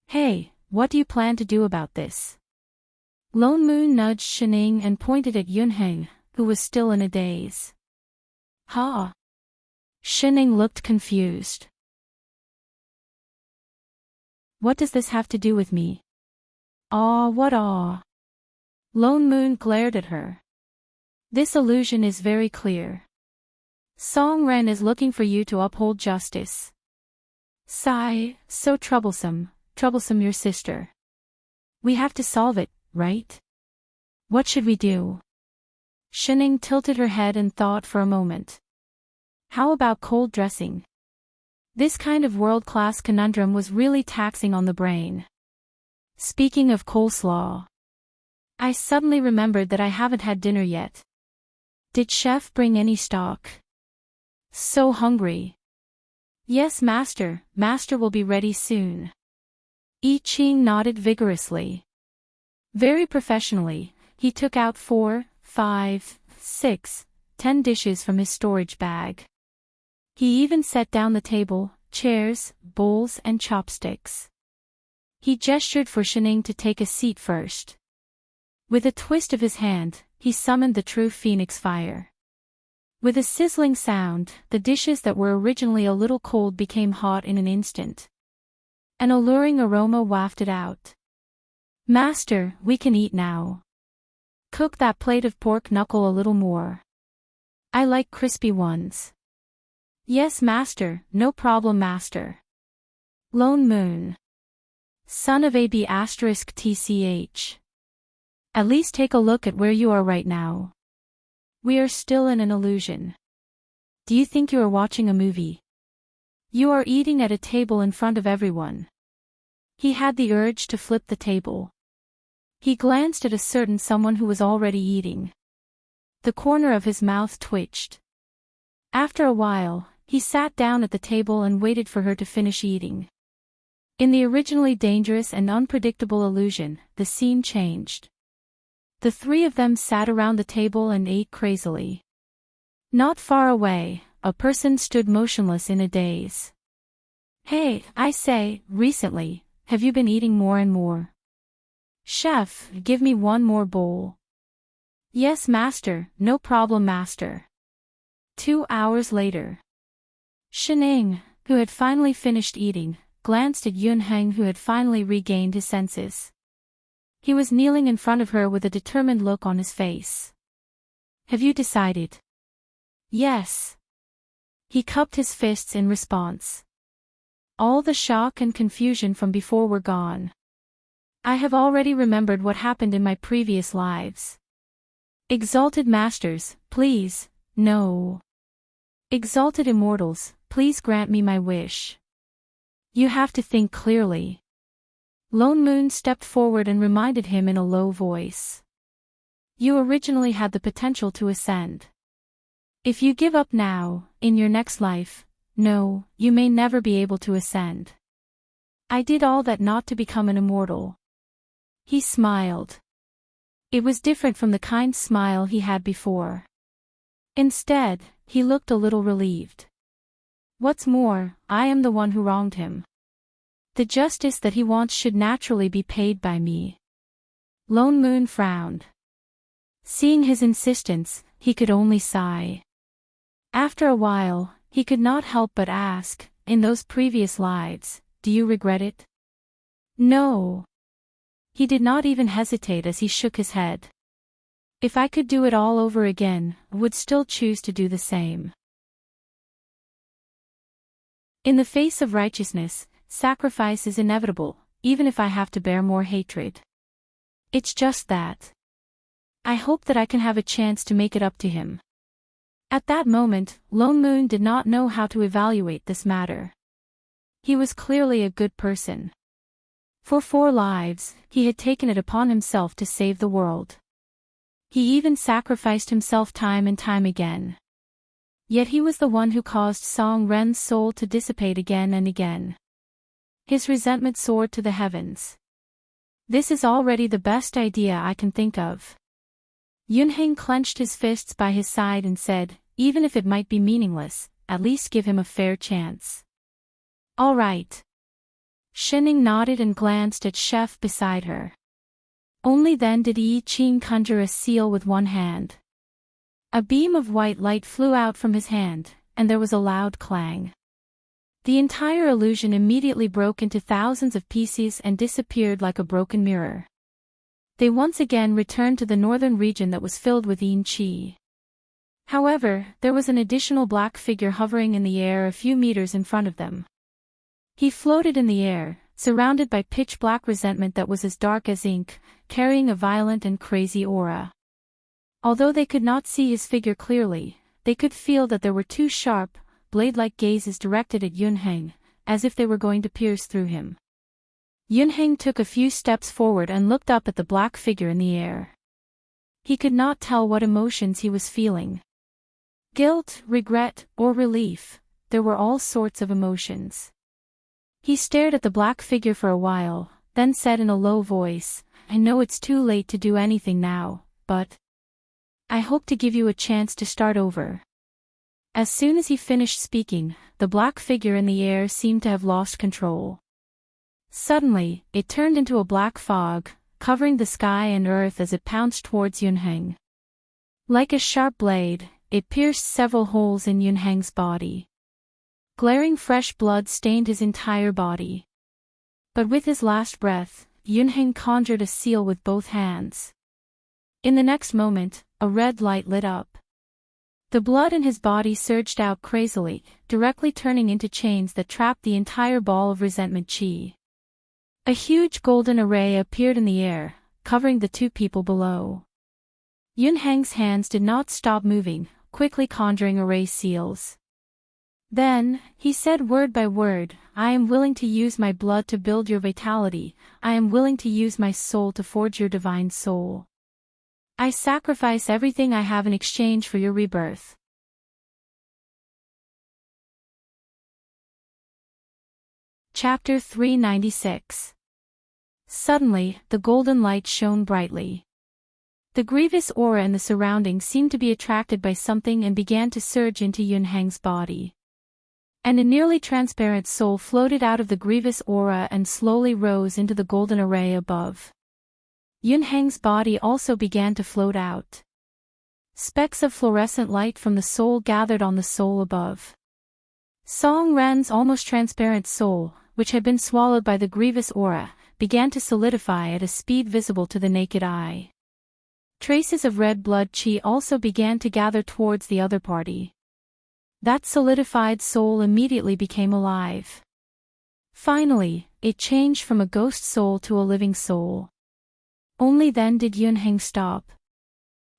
"Hey, what do you plan to do about this?" Lone Moon nudged Shining and pointed at Yunheng, who was still in a daze. "Ha!" Shining looked confused. "What does this have to do with me?" "Aw, what aw?" Lone Moon glared at her. "This illusion is very clear. Song Ren is looking for you to uphold justice." "Sigh, so troublesome your sister. We have to solve it, right? What should we do?" Shining tilted her head and thought for a moment. How about cold dressing? This kind of world-class conundrum was really taxing on the brain. Speaking of coleslaw, I suddenly remembered that I haven't had dinner yet. Did Chef bring any stock? So hungry. "Yes, Master, Master will be ready soon." I Ching nodded vigorously. Very professionally, he took out 4, 5, 6, 10 dishes from his storage bag. He even set down the table, chairs, bowls and chopsticks. He gestured for Shining to take a seat first. With a twist of his hand, he summoned the true phoenix fire. With a sizzling sound, the dishes that were originally a little cold became hot in an instant. An alluring aroma wafted out. "Master, we can eat now. Cook that plate of pork knuckle a little more. I like crispy ones." "Yes, Master, no problem, Master." Lone Moon. Son of AB *TCH. At least take a look at where you are right now. We are still in an illusion. Do you think you are watching a movie? You are eating at a table in front of everyone. He had the urge to flip the table. He glanced at a certain someone who was already eating. The corner of his mouth twitched. After a while, he sat down at the table and waited for her to finish eating. In the originally dangerous and unpredictable illusion, the scene changed. The three of them sat around the table and ate crazily. Not far away, a person stood motionless in a daze. "Hey, I say, recently, have you been eating more and more?" "Chef, give me one more bowl." "Yes, Master, no problem, Master." 2 hours later. Shining, who had finally finished eating, glanced at Yunheng, who had finally regained his senses. He was kneeling in front of her with a determined look on his face. "Have you decided?" "Yes." He cupped his fists in response. All the shock and confusion from before were gone. "I have already remembered what happened in my previous lives." "Exalted Masters, please, no. Exalted Immortals, please grant me my wish. You have to think clearly." Lone Moon stepped forward and reminded him in a low voice. "You originally had the potential to ascend. If you give up now, in your next life, no, you may never be able to ascend. I did all that not to become an immortal." He smiled. It was different from the kind smile he had before. Instead, he looked a little relieved. "What's more, I am the one who wronged him. The justice that he wants should naturally be paid by me." Lone Moon frowned. Seeing his insistence, he could only sigh. After a while, he could not help but ask, in those previous lives, do you regret it? No. He did not even hesitate as he shook his head. If I could do it all over again, I would still choose to do the same. In the face of righteousness, sacrifice is inevitable, even if I have to bear more hatred. It's just that. I hope that I can have a chance to make it up to him. At that moment, Lone Moon did not know how to evaluate this matter. He was clearly a good person. For 4 lives, he had taken it upon himself to save the world. He even sacrificed himself time and time again. Yet he was the one who caused Song Ren's soul to dissipate again and again. His resentment soared to the heavens. This is already the best idea I can think of. Yunheng clenched his fists by his side and said, even if it might be meaningless, at least give him a fair chance. All right. Shining nodded and glanced at Chef beside her. Only then did Yi Qing conjure a seal with one hand. A beam of white light flew out from his hand, and there was a loud clang. The entire illusion immediately broke into thousands of pieces and disappeared like a broken mirror. They once again returned to the northern region that was filled with Yin Qi. However, there was an additional black figure hovering in the air a few meters in front of them. He floated in the air, surrounded by pitch-black resentment that was as dark as ink, carrying a violent and crazy aura. Although they could not see his figure clearly, they could feel that there were 2 sharp, blade-like gazes directed at Yunheng, as if they were going to pierce through him. Yunheng took a few steps forward and looked up at the black figure in the air. He could not tell what emotions he was feeling. Guilt, regret, or relief, there were all sorts of emotions. He stared at the black figure for a while, then said in a low voice, I know it's too late to do anything now, but I hope to give you a chance to start over. As soon as he finished speaking, the black figure in the air seemed to have lost control. Suddenly, it turned into a black fog, covering the sky and earth as it pounced towards Yunheng. Like a sharp blade, it pierced several holes in Yunheng's body. Glaring fresh blood stained his entire body. But with his last breath, Yunheng conjured a seal with both hands. In the next moment, a red light lit up. The blood in his body surged out crazily, directly turning into chains that trapped the entire ball of resentment chi. A huge golden array appeared in the air, covering the 2 people below. Yunheng's hands did not stop moving, quickly conjuring array seals. Then, he said word by word, I am willing to use my blood to build your vitality, I am willing to use my soul to forge your divine soul. I sacrifice everything I have in exchange for your rebirth. Chapter 396. Suddenly, the golden light shone brightly. The grievous aura in the surroundings seemed to be attracted by something and began to surge into Yunheng's body. And a nearly transparent soul floated out of the grievous aura and slowly rose into the golden array above. Yunheng's body also began to float out. Specks of fluorescent light from the soul gathered on the soul above. Song Ren's almost transparent soul, which had been swallowed by the grievous aura, began to solidify at a speed visible to the naked eye. Traces of red blood chi also began to gather towards the other party. That solidified soul immediately became alive. Finally, it changed from a ghost soul to a living soul. Only then did Yunheng stop.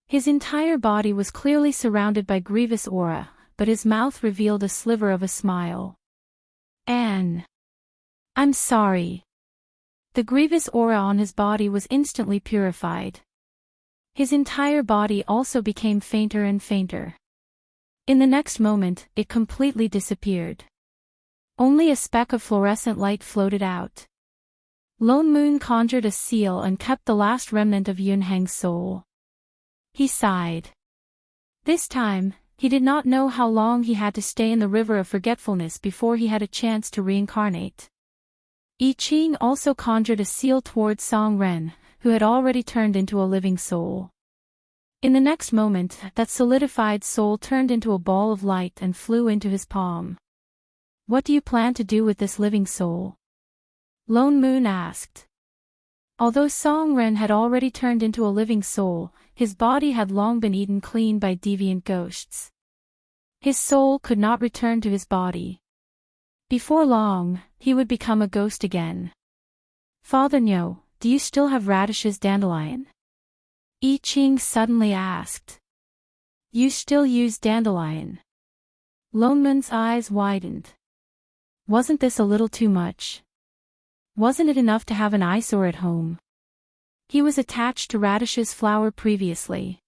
His entire body was clearly surrounded by grievous aura, but his mouth revealed a sliver of a smile. I'm sorry. The grievous aura on his body was instantly purified. His entire body also became fainter and fainter. In the next moment, it completely disappeared. Only a speck of fluorescent light floated out. Lone Moon conjured a seal and kept the last remnant of Yunheng's soul. He sighed. This time, he did not know how long he had to stay in the river of forgetfulness before he had a chance to reincarnate. I Ching also conjured a seal towards Song Ren, who had already turned into a living soul. In the next moment, that solidified soul turned into a ball of light and flew into his palm. "What do you plan to do with this living soul?" Lone Moon asked. Although Song Ren had already turned into a living soul, his body had long been eaten clean by deviant ghosts. His soul could not return to his body. Before long, he would become a ghost again. "Father Nyo, do you still have Radish's dandelion?" I Ching suddenly asked. "You still use dandelion?" Lone Moon's eyes widened. Wasn't this a little too much? Wasn't it enough to have an eyesore at home? He was attached to Radish's flower previously.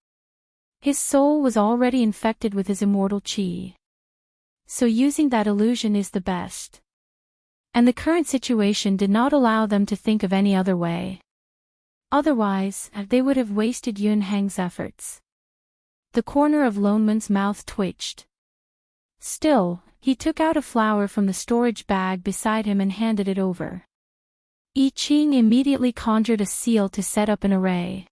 His soul was already infected with his immortal qi. So using that illusion is the best. And the current situation did not allow them to think of any other way. Otherwise, they would have wasted Yun Heng's efforts. The corner of Lone Moon's mouth twitched. Still, he took out a flower from the storage bag beside him and handed it over. I Ching immediately conjured a seal to set up an array.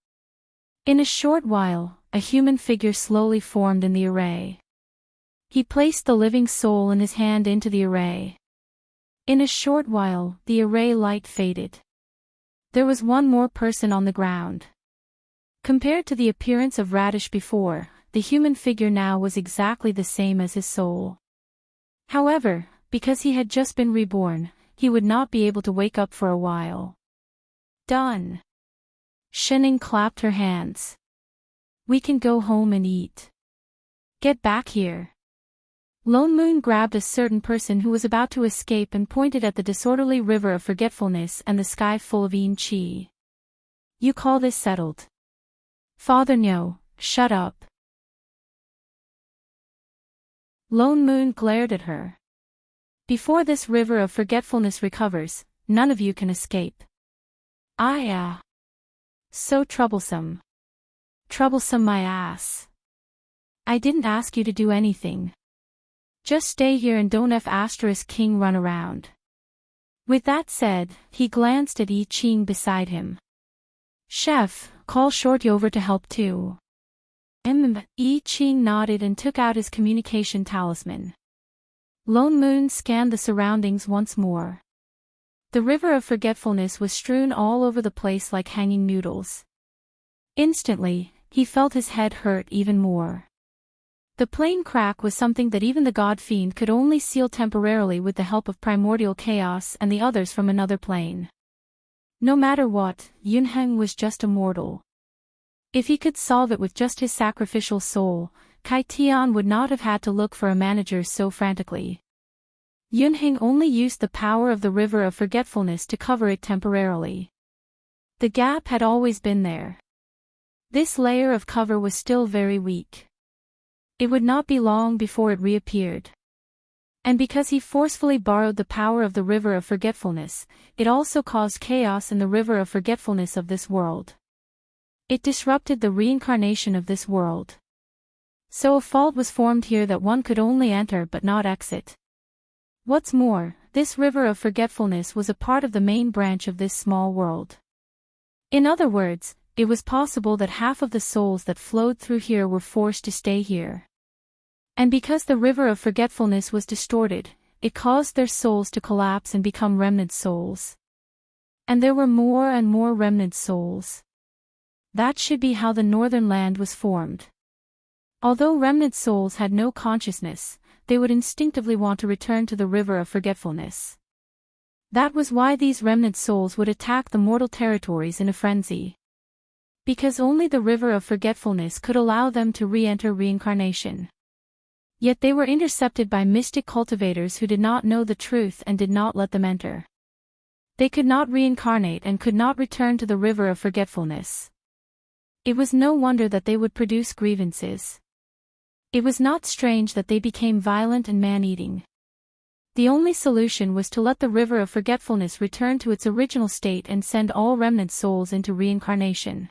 In a short while, a human figure slowly formed in the array. He placed the living soul in his hand into the array. In a short while, the array light faded. There was one more person on the ground. Compared to the appearance of Radish before, the human figure now was exactly the same as his soul. However, because he had just been reborn, he would not be able to wake up for a while. "Done." Shening clapped her hands. "We can go home and eat. Get back here." Lone Moon grabbed a certain person who was about to escape and pointed at the disorderly river of forgetfulness and the sky full of Yin Qi. "You call this settled?" "Father Nyo, shut up." Lone Moon glared at her. "Before this river of forgetfulness recovers, none of you can escape." So troublesome. Troublesome my ass. I didn't ask you to do anything. Just stay here and don't King run around." With that said, he glanced at I Ching beside him. "Chef, call Shorty over to help too." I Ching nodded and took out his communication talisman. Lone Moon scanned the surroundings once more. The river of forgetfulness was strewn all over the place like hanging noodles. Instantly, he felt his head hurt even more. The plane crack was something that even the God Fiend could only seal temporarily with the help of primordial chaos and the others from another plane. No matter what, Yun Heng was just a mortal. If he could solve it with just his sacrificial soul, Kai Tian would not have had to look for a manager so frantically. Yun Heng only used the power of the river of forgetfulness to cover it temporarily. The gap had always been there. This layer of cover was still very weak. It would not be long before it reappeared. And because he forcefully borrowed the power of the river of forgetfulness, it also caused chaos in the river of forgetfulness of this world. It disrupted the reincarnation of this world. So a fault was formed here that one could only enter but not exit. What's more, this river of forgetfulness was a part of the main branch of this small world. In other words, it was possible that half of the souls that flowed through here were forced to stay here. And because the river of forgetfulness was distorted, it caused their souls to collapse and become remnant souls. And there were more and more remnant souls. That should be how the northern land was formed. Although remnant souls had no consciousness, they would instinctively want to return to the river of forgetfulness. That was why these remnant souls would attack the mortal territories in a frenzy. Because only the river of forgetfulness could allow them to re-enter reincarnation. Yet they were intercepted by mystic cultivators who did not know the truth and did not let them enter. They could not reincarnate and could not return to the river of forgetfulness. It was no wonder that they would produce grievances. It was not strange that they became violent and man-eating. The only solution was to let the river of forgetfulness return to its original state and send all remnant souls into reincarnation.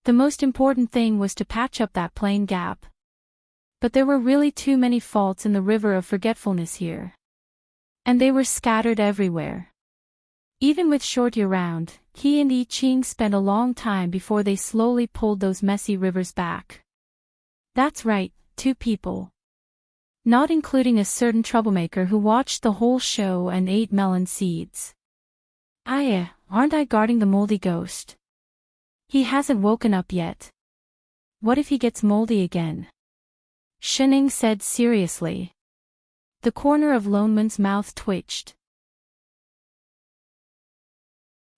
The most important thing was to patch up that plain gap. But there were really too many faults in the river of forgetfulness here. And they were scattered everywhere. Even with Shorty around, he and I Ching spent a long time before they slowly pulled those messy rivers back. That's right, 2 people. Not including a certain troublemaker who watched the whole show and ate melon seeds. Aren't I guarding the moldy ghost? He hasn't woken up yet. What if he gets moldy again? Shining said seriously. The corner of Loneman's mouth twitched.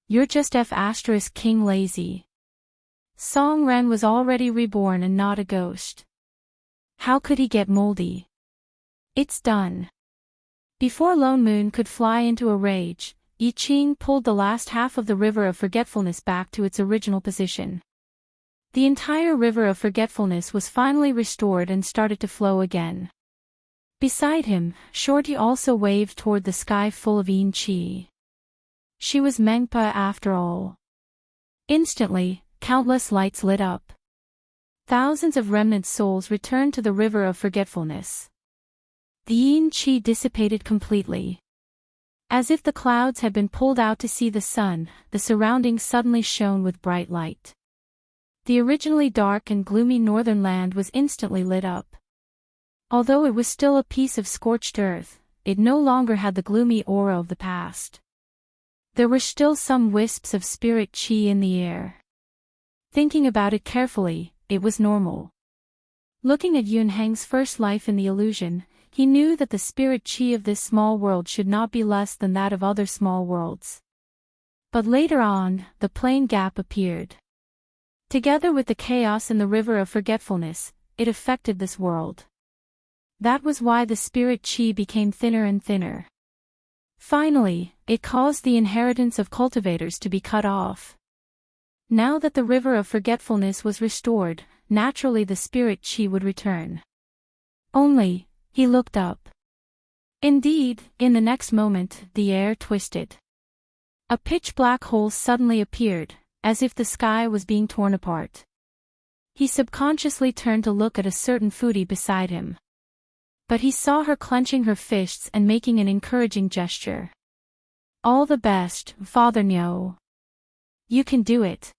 You're just King lazy. Song Ren was already reborn and not a ghost. How could he get moldy? It's done. Before Lone Moon could fly into a rage, I Ching pulled the last half of the River of Forgetfulness back to its original position. The entire River of Forgetfulness was finally restored and started to flow again. Beside him, Shorty also waved toward the sky full of Yin Chi. She was Mengpa after all. Instantly, countless lights lit up. Thousands of remnant souls returned to the River of Forgetfulness. The Yin Chi dissipated completely. As if the clouds had been pulled out to see the sun, the surroundings suddenly shone with bright light. The originally dark and gloomy northern land was instantly lit up. Although it was still a piece of scorched earth, it no longer had the gloomy aura of the past. There were still some wisps of spirit chi in the air. Thinking about it carefully, it was normal. Looking at Yun Heng's first life in the illusion, he knew that the spirit chi of this small world should not be less than that of other small worlds. But later on, the plane gap appeared. Together with the chaos in the River of Forgetfulness, it affected this world. That was why the spirit chi became thinner and thinner. Finally, it caused the inheritance of cultivators to be cut off. Now that the River of Forgetfulness was restored, naturally the spirit chi would return. Only, he looked up. Indeed, in the next moment, the air twisted. A pitch-black hole suddenly appeared, as if the sky was being torn apart. He subconsciously turned to look at a certain foodie beside him. But he saw her clenching her fists and making an encouraging gesture. All the best, Father Nyo. You can do it.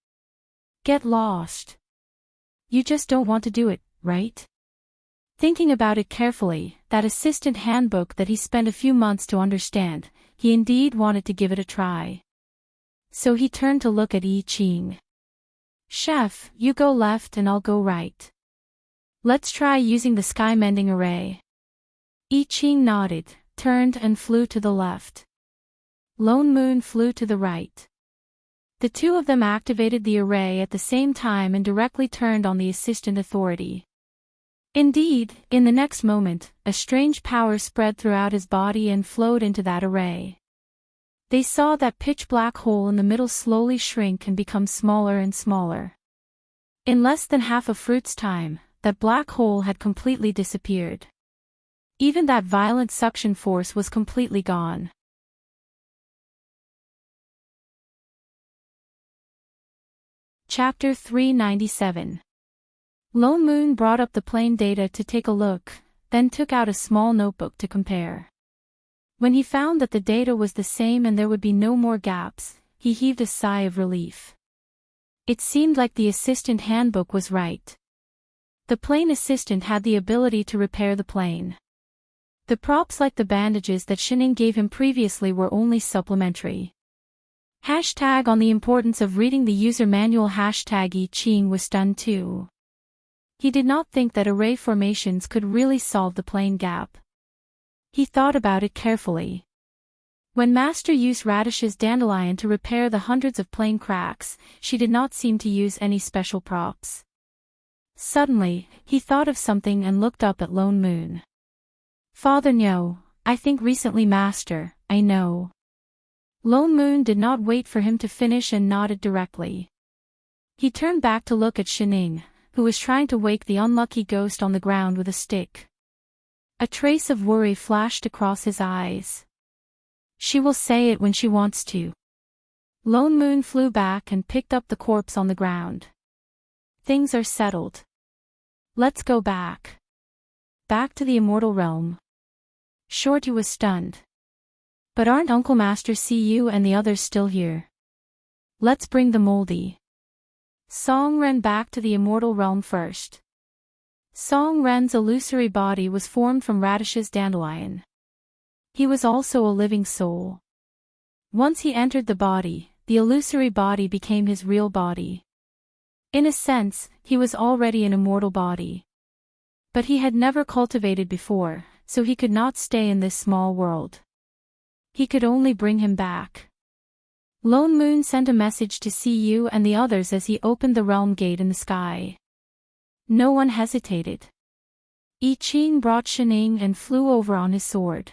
Get lost. You just don't want to do it, right? Thinking about it carefully, that assistant handbook that he spent a few months to understand, he indeed wanted to give it a try. So he turned to look at I Ching. Chef, you go left and I'll go right. Let's try using the sky mending array. I Ching nodded, turned and flew to the left. Lone Moon flew to the right. The two of them activated the array at the same time and directly turned on the assistant authority. Indeed, in the next moment, a strange power spread throughout his body and flowed into that array. They saw that pitch-black hole in the middle slowly shrink and become smaller and smaller. In less than half a fruit's time, that black hole had completely disappeared. Even that violent suction force was completely gone. Chapter 397. Lone Moon brought up the plane data to take a look, then took out a small notebook to compare. When he found that the data was the same and there would be no more gaps, he heaved a sigh of relief. It seemed like the assistant handbook was right. The plane assistant had the ability to repair the plane. The props like the bandages that Shining gave him previously were only supplementary. Hashtag on the importance of reading the user manual. Hashtag I Ching was stunned too. He did not think that array formations could really solve the plane gap. He thought about it carefully. When Master used Radish's dandelion to repair the hundreds of plane cracks, she did not seem to use any special props. Suddenly, he thought of something and looked up at Lone Moon. Father Nyo, I think recently Master, I know. Lone Moon did not wait for him to finish and nodded directly. He turned back to look at Shining, who was trying to wake the unlucky ghost on the ground with a stick. A trace of worry flashed across his eyes. She will say it when she wants to. Lone Moon flew back and picked up the corpse on the ground. Things are settled. Let's go back. Back to the immortal realm. Shorty was stunned. But aren't Uncle Master see you and the others still here? Let's bring the moldy. Song ran back to the immortal realm first. Song Ren's illusory body was formed from Radish's dandelion. He was also a living soul. Once he entered the body, the illusory body became his real body. In a sense, he was already an immortal body. But he had never cultivated before, so he could not stay in this small world. He could only bring him back. Lone Moon sent a message to see you and the others as he opened the realm gate in the sky. No one hesitated. I Ching brought Shining and flew over on his sword.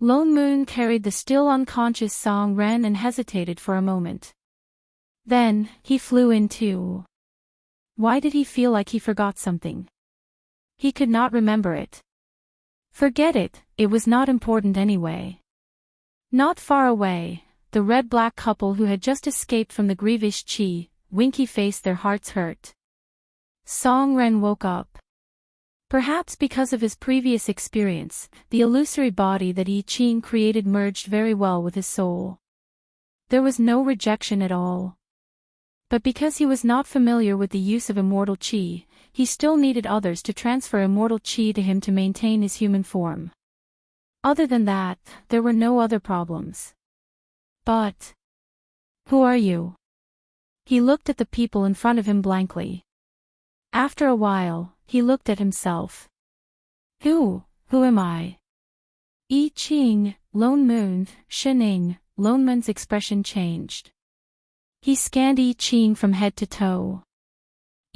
Lone Moon carried the still unconscious Song Ren and hesitated for a moment. Then, he flew in too. Why did he feel like he forgot something? He could not remember it. Forget it, it was not important anyway. Not far away, the red-black couple who had just escaped from the Grievish Chi, Winky faced their hearts hurt. Song Ren woke up. Perhaps because of his previous experience, the illusory body that I Ching created merged very well with his soul. There was no rejection at all. But because he was not familiar with the use of immortal chi, he still needed others to transfer immortal chi to him to maintain his human form. Other than that, there were no other problems. But... who are you? He looked at the people in front of him blankly. After a while, he looked at himself. Who am I? I Ching, Lone Moon, Shining. Lone Moon's expression changed. He scanned I Ching from head to toe.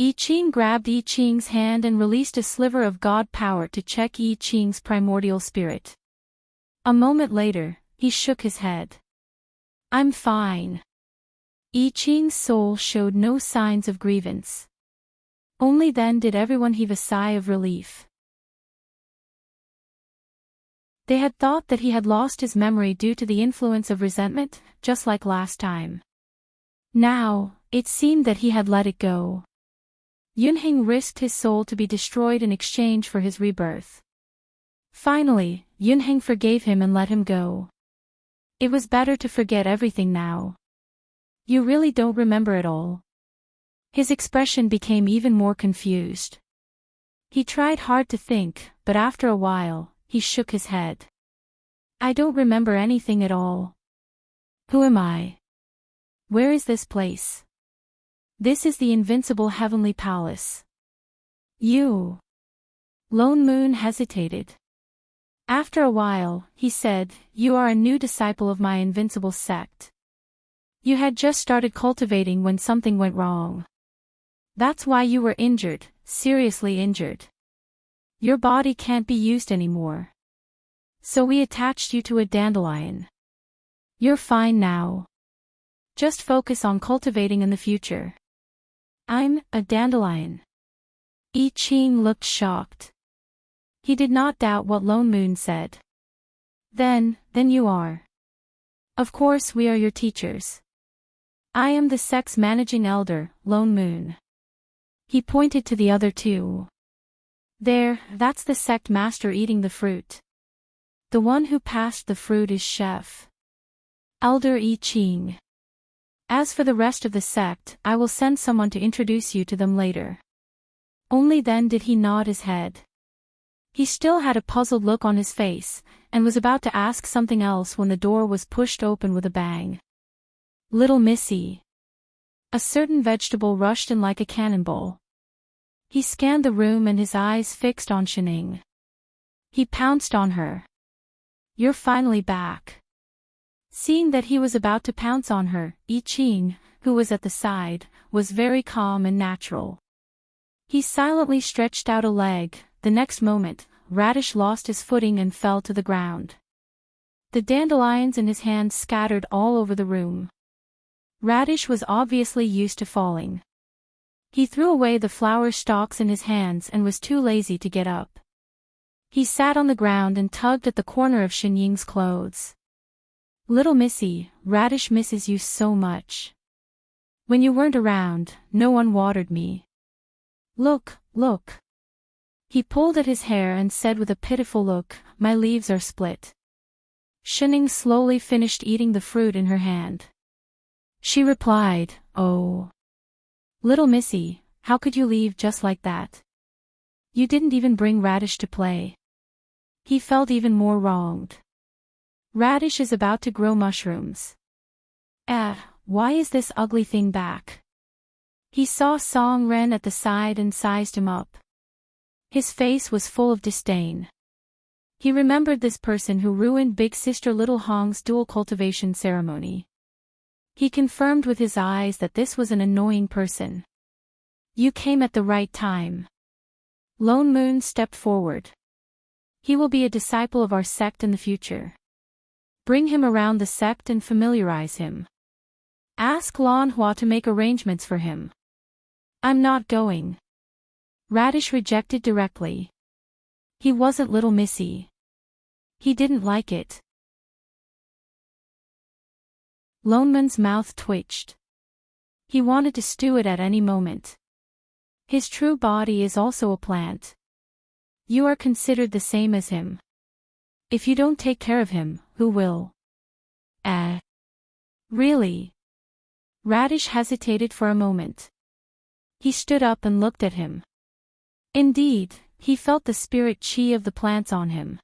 I Ching grabbed I Ching's hand and released a sliver of God power to check I Ching's primordial spirit. A moment later, he shook his head. I'm fine. I Ching's soul showed no signs of grievance. Only then did everyone heave a sigh of relief. They had thought that he had lost his memory due to the influence of resentment, just like last time. Now, it seemed that he had let it go. Yunheng risked his soul to be destroyed in exchange for his rebirth. Finally, Yunheng forgave him and let him go. It was better to forget everything now. You really don't remember it all? His expression became even more confused. He tried hard to think, but after a while, he shook his head. I don't remember anything at all. Who am I? Where is this place? This is the invincible heavenly palace. You. Lone Moon hesitated. After a while, he said, You are a new disciple of my invincible sect. You had just started cultivating when something went wrong. That's why you were injured, seriously injured. Your body can't be used anymore. So we attached you to a dandelion. You're fine now. Just focus on cultivating in the future. I'm a dandelion. I Ching looked shocked. He did not doubt what Lone Moon said. Then you are. Of course we are your teachers. I am the sect's managing elder, Lone Moon. He pointed to the other two. There, that's the sect master eating the fruit. The one who passed the fruit is Chef Elder I Ching. As for the rest of the sect, I will send someone to introduce you to them later. Only then did he nod his head. He still had a puzzled look on his face, and was about to ask something else when the door was pushed open with a bang. Little Missy. A certain vegetable rushed in like a cannonball. He scanned the room and his eyes fixed on Shining. He pounced on her. You're finally back. Seeing that he was about to pounce on her, I Ching, who was at the side, was very calm and natural. He silently stretched out a leg. The next moment, Radish lost his footing and fell to the ground. The dandelions in his hand scattered all over the room. Radish was obviously used to falling. He threw away the flower stalks in his hands and was too lazy to get up. He sat on the ground and tugged at the corner of Shinying's clothes. Little Missy, Radish misses you so much. When you weren't around, no one watered me. Look. He pulled at his hair and said with a pitiful look, My leaves are split. Shining slowly finished eating the fruit in her hand. She replied, "Oh. Little Missy, how could you leave just like that? You didn't even bring Radish to play." He felt even more wronged. Radish is about to grow mushrooms. Why is this ugly thing back? He saw Song Ren at the side and sized him up. His face was full of disdain. He remembered this person who ruined Big Sister Little Hong's dual cultivation ceremony. He confirmed with his eyes that this was an annoying person. You came at the right time. Lone Moon stepped forward. He will be a disciple of our sect in the future. Bring him around the sect and familiarize him. Ask Lan Hua to make arrangements for him. I'm not going. Radish rejected directly. He wasn't Little Missy. He didn't like it. Lone Moon's mouth twitched. He wanted to stew it at any moment. His true body is also a plant. You are considered the same as him. If you don't take care of him, who will? Really? Radish hesitated for a moment. He stood up and looked at him. Indeed, he felt the spirit chi of the plants on him.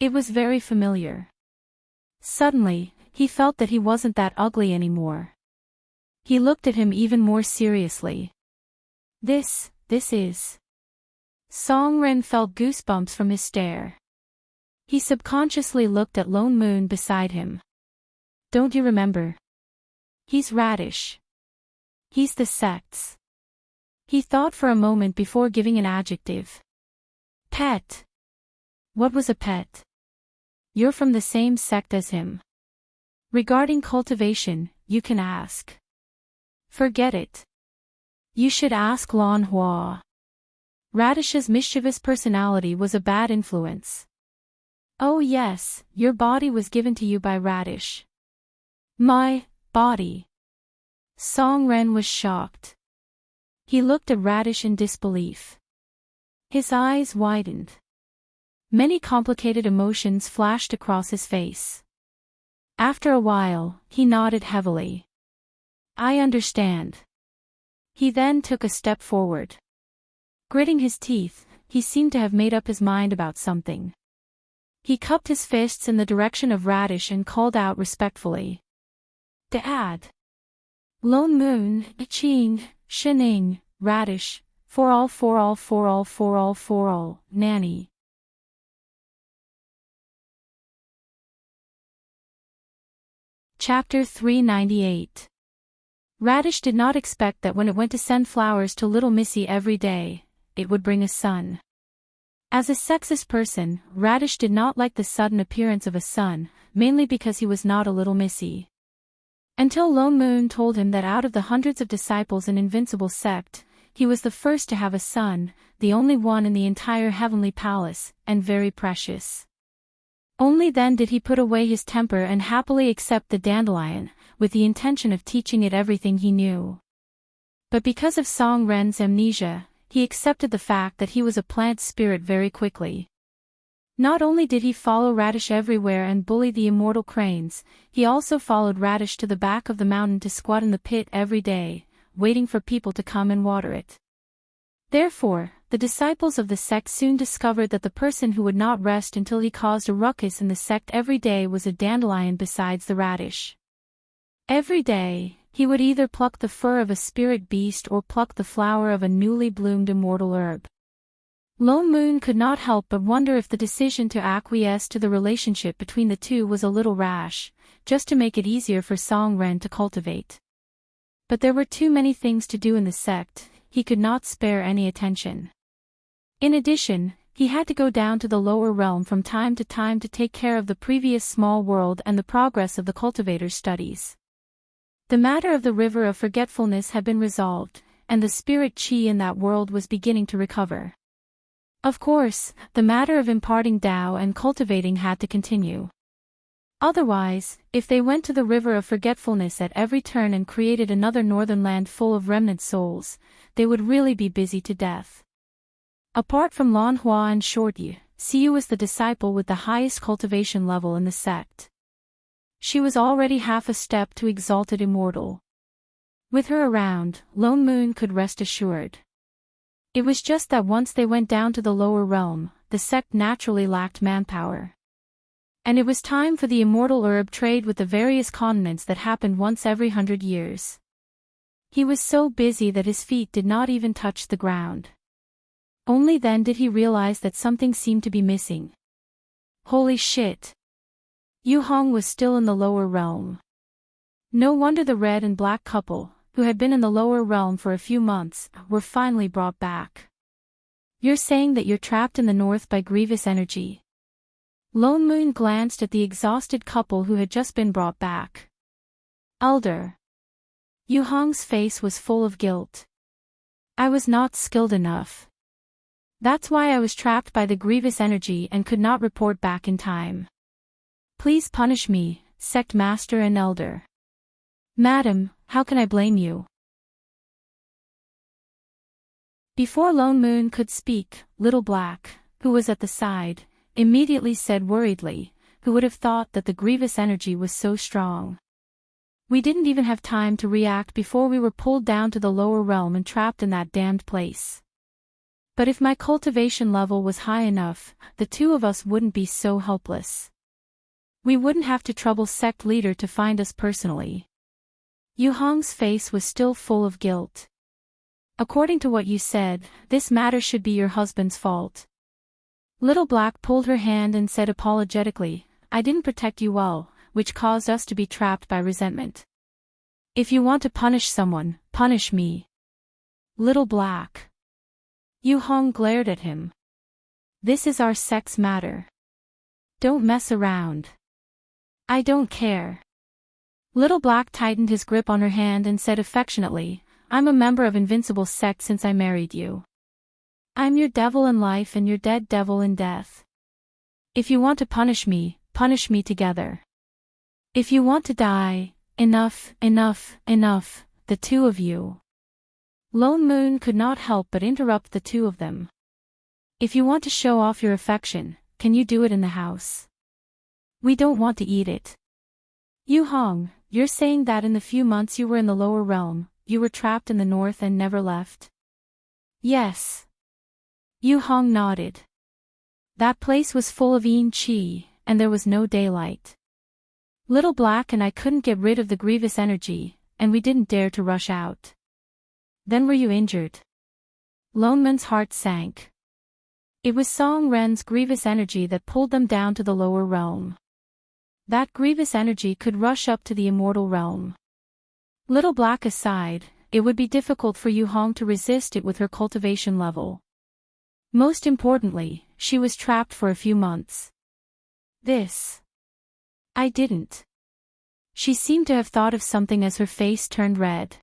It was very familiar. Suddenly, he felt that he wasn't that ugly anymore. He looked at him even more seriously. This is... Song Ren felt goosebumps from his stare. He subconsciously looked at Lone Moon beside him. Don't you remember? He's Radish. He's the sect's. He thought for a moment before giving an adjective. Pet. What was a pet? You're from the same sect as him. Regarding cultivation, you can ask. Forget it. You should ask Lan Hua. Radish's mischievous personality was a bad influence. Oh yes, your body was given to you by Radish. My body. Song Ren was shocked. He looked at Radish in disbelief. His eyes widened. Many complicated emotions flashed across his face. After a while, he nodded heavily. I understand. He then took a step forward. Gritting his teeth, he seemed to have made up his mind about something. He cupped his fists in the direction of Radish and called out respectfully. Dad. Lone Moon, Ching, Shining, Radish, for all, Nanny. Chapter 398. Radish did not expect that when it went to send flowers to Little Missy every day, it would bring a son. As a sexist person, Radish did not like the sudden appearance of a son, mainly because he was not a Little Missy. Until Lone Moon told him that out of the hundreds of disciples in Invincible Sect, he was the first to have a son, the only one in the entire heavenly palace, and very precious. Only then did he put away his temper and happily accept the dandelion, with the intention of teaching it everything he knew. But because of Song Ren's amnesia, he accepted the fact that he was a plant spirit very quickly. Not only did he follow Radish everywhere and bully the immortal cranes, he also followed Radish to the back of the mountain to squat in the pit every day, waiting for people to come and water it. Therefore, the disciples of the sect soon discovered that the person who would not rest until he caused a ruckus in the sect every day was a dandelion besides the radish. Every day, he would either pluck the fur of a spirit beast or pluck the flower of a newly bloomed immortal herb. Lone Moon could not help but wonder if the decision to acquiesce to the relationship between the two was a little rash, just to make it easier for Song Ren to cultivate. But there were too many things to do in the sect, he could not spare any attention. In addition, he had to go down to the lower realm from time to time to take care of the previous small world and the progress of the cultivator's studies. The matter of the river of forgetfulness had been resolved, and the spirit chi in that world was beginning to recover. Of course, the matter of imparting Tao and cultivating had to continue. Otherwise, if they went to the river of forgetfulness at every turn and created another northern land full of remnant souls, they would really be busy to death. Apart from Lan Hua and Shortyu, Siyu was the disciple with the highest cultivation level in the sect. She was already half a step to exalted immortal. With her around, Lone Moon could rest assured. It was just that once they went down to the lower realm, the sect naturally lacked manpower. And it was time for the immortal herb trade with the various continents that happened once every 100 years. He was so busy that his feet did not even touch the ground. Only then did he realize that something seemed to be missing. Holy shit! Yu Hong was still in the lower realm. No wonder the red and black couple, who had been in the lower realm for a few months, were finally brought back. You're saying that you're trapped in the north by grievous energy? Lone Moon glanced at the exhausted couple who had just been brought back. Elder. Yu Hong's face was full of guilt. I was not skilled enough. That's why I was trapped by the grievous energy and could not report back in time. Please punish me, sect master and elder. Madam, how can I blame you? Before Lone Moon could speak, Little Black, who was at the side, immediately said worriedly, who would have thought that the grievous energy was so strong. We didn't even have time to react before we were pulled down to the lower realm and trapped in that damned place. But if my cultivation level was high enough, the two of us wouldn't be so helpless. We wouldn't have to trouble sect leader to find us personally. Yu Hong's face was still full of guilt. According to what you said, this matter should be your husband's fault. Little Black pulled her hand and said apologetically, I didn't protect you well, which caused us to be trapped by resentment. If you want to punish someone, punish me. Little Black. Yu Hong glared at him. This is our sect's matter. Don't mess around. I don't care. Little Black tightened his grip on her hand and said affectionately, I'm a member of Invincible sect since I married you. I'm your devil in life and your dead devil in death. If you want to punish me together. If you want to die, enough, the two of you. Lone Moon could not help but interrupt the two of them. If you want to show off your affection, can you do it in the house? We don't want to eat it. Yu Hong, you're saying that in the few months you were in the lower realm, you were trapped in the north and never left? Yes. Yu Hong nodded. That place was full of yin qi, and there was no daylight. Little Black and I couldn't get rid of the grievous energy, and we didn't dare to rush out. Then were you injured? Lone Moon's heart sank. It was Song Ren's grievous energy that pulled them down to the lower realm. That grievous energy could rush up to the immortal realm. Little Black aside, it would be difficult for Yu Hong to resist it with her cultivation level. Most importantly, she was trapped for a few months. I didn't. She seemed to have thought of something as her face turned red.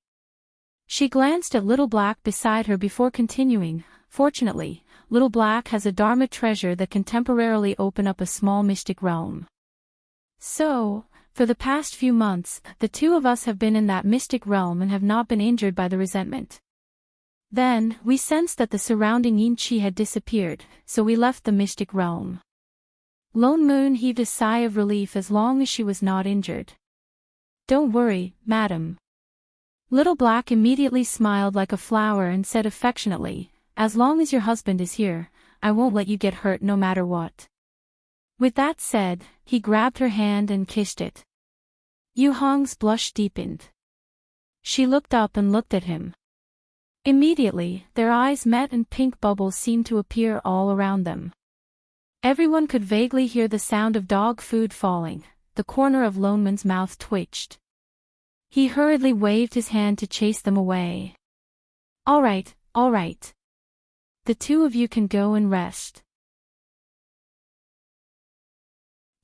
She glanced at Little Black beside her before continuing, fortunately, Little Black has a Dharma treasure that can temporarily open up a small mystic realm. So, for the past few months, the two of us have been in that mystic realm and have not been injured by the resentment. Then, we sensed that the surrounding yin qi had disappeared, so we left the mystic realm. Lone Moon heaved a sigh of relief as long as she was not injured. Don't worry, madam. Little Black immediately smiled like a flower and said affectionately, as long as your husband is here, I won't let you get hurt no matter what. With that said, he grabbed her hand and kissed it. Yu Hong's blush deepened. She looked up and looked at him. Immediately, their eyes met and pink bubbles seemed to appear all around them. Everyone could vaguely hear the sound of dog food falling. The corner of Lone Moon's mouth twitched. He hurriedly waved his hand to chase them away. All right. The two of you can go and rest.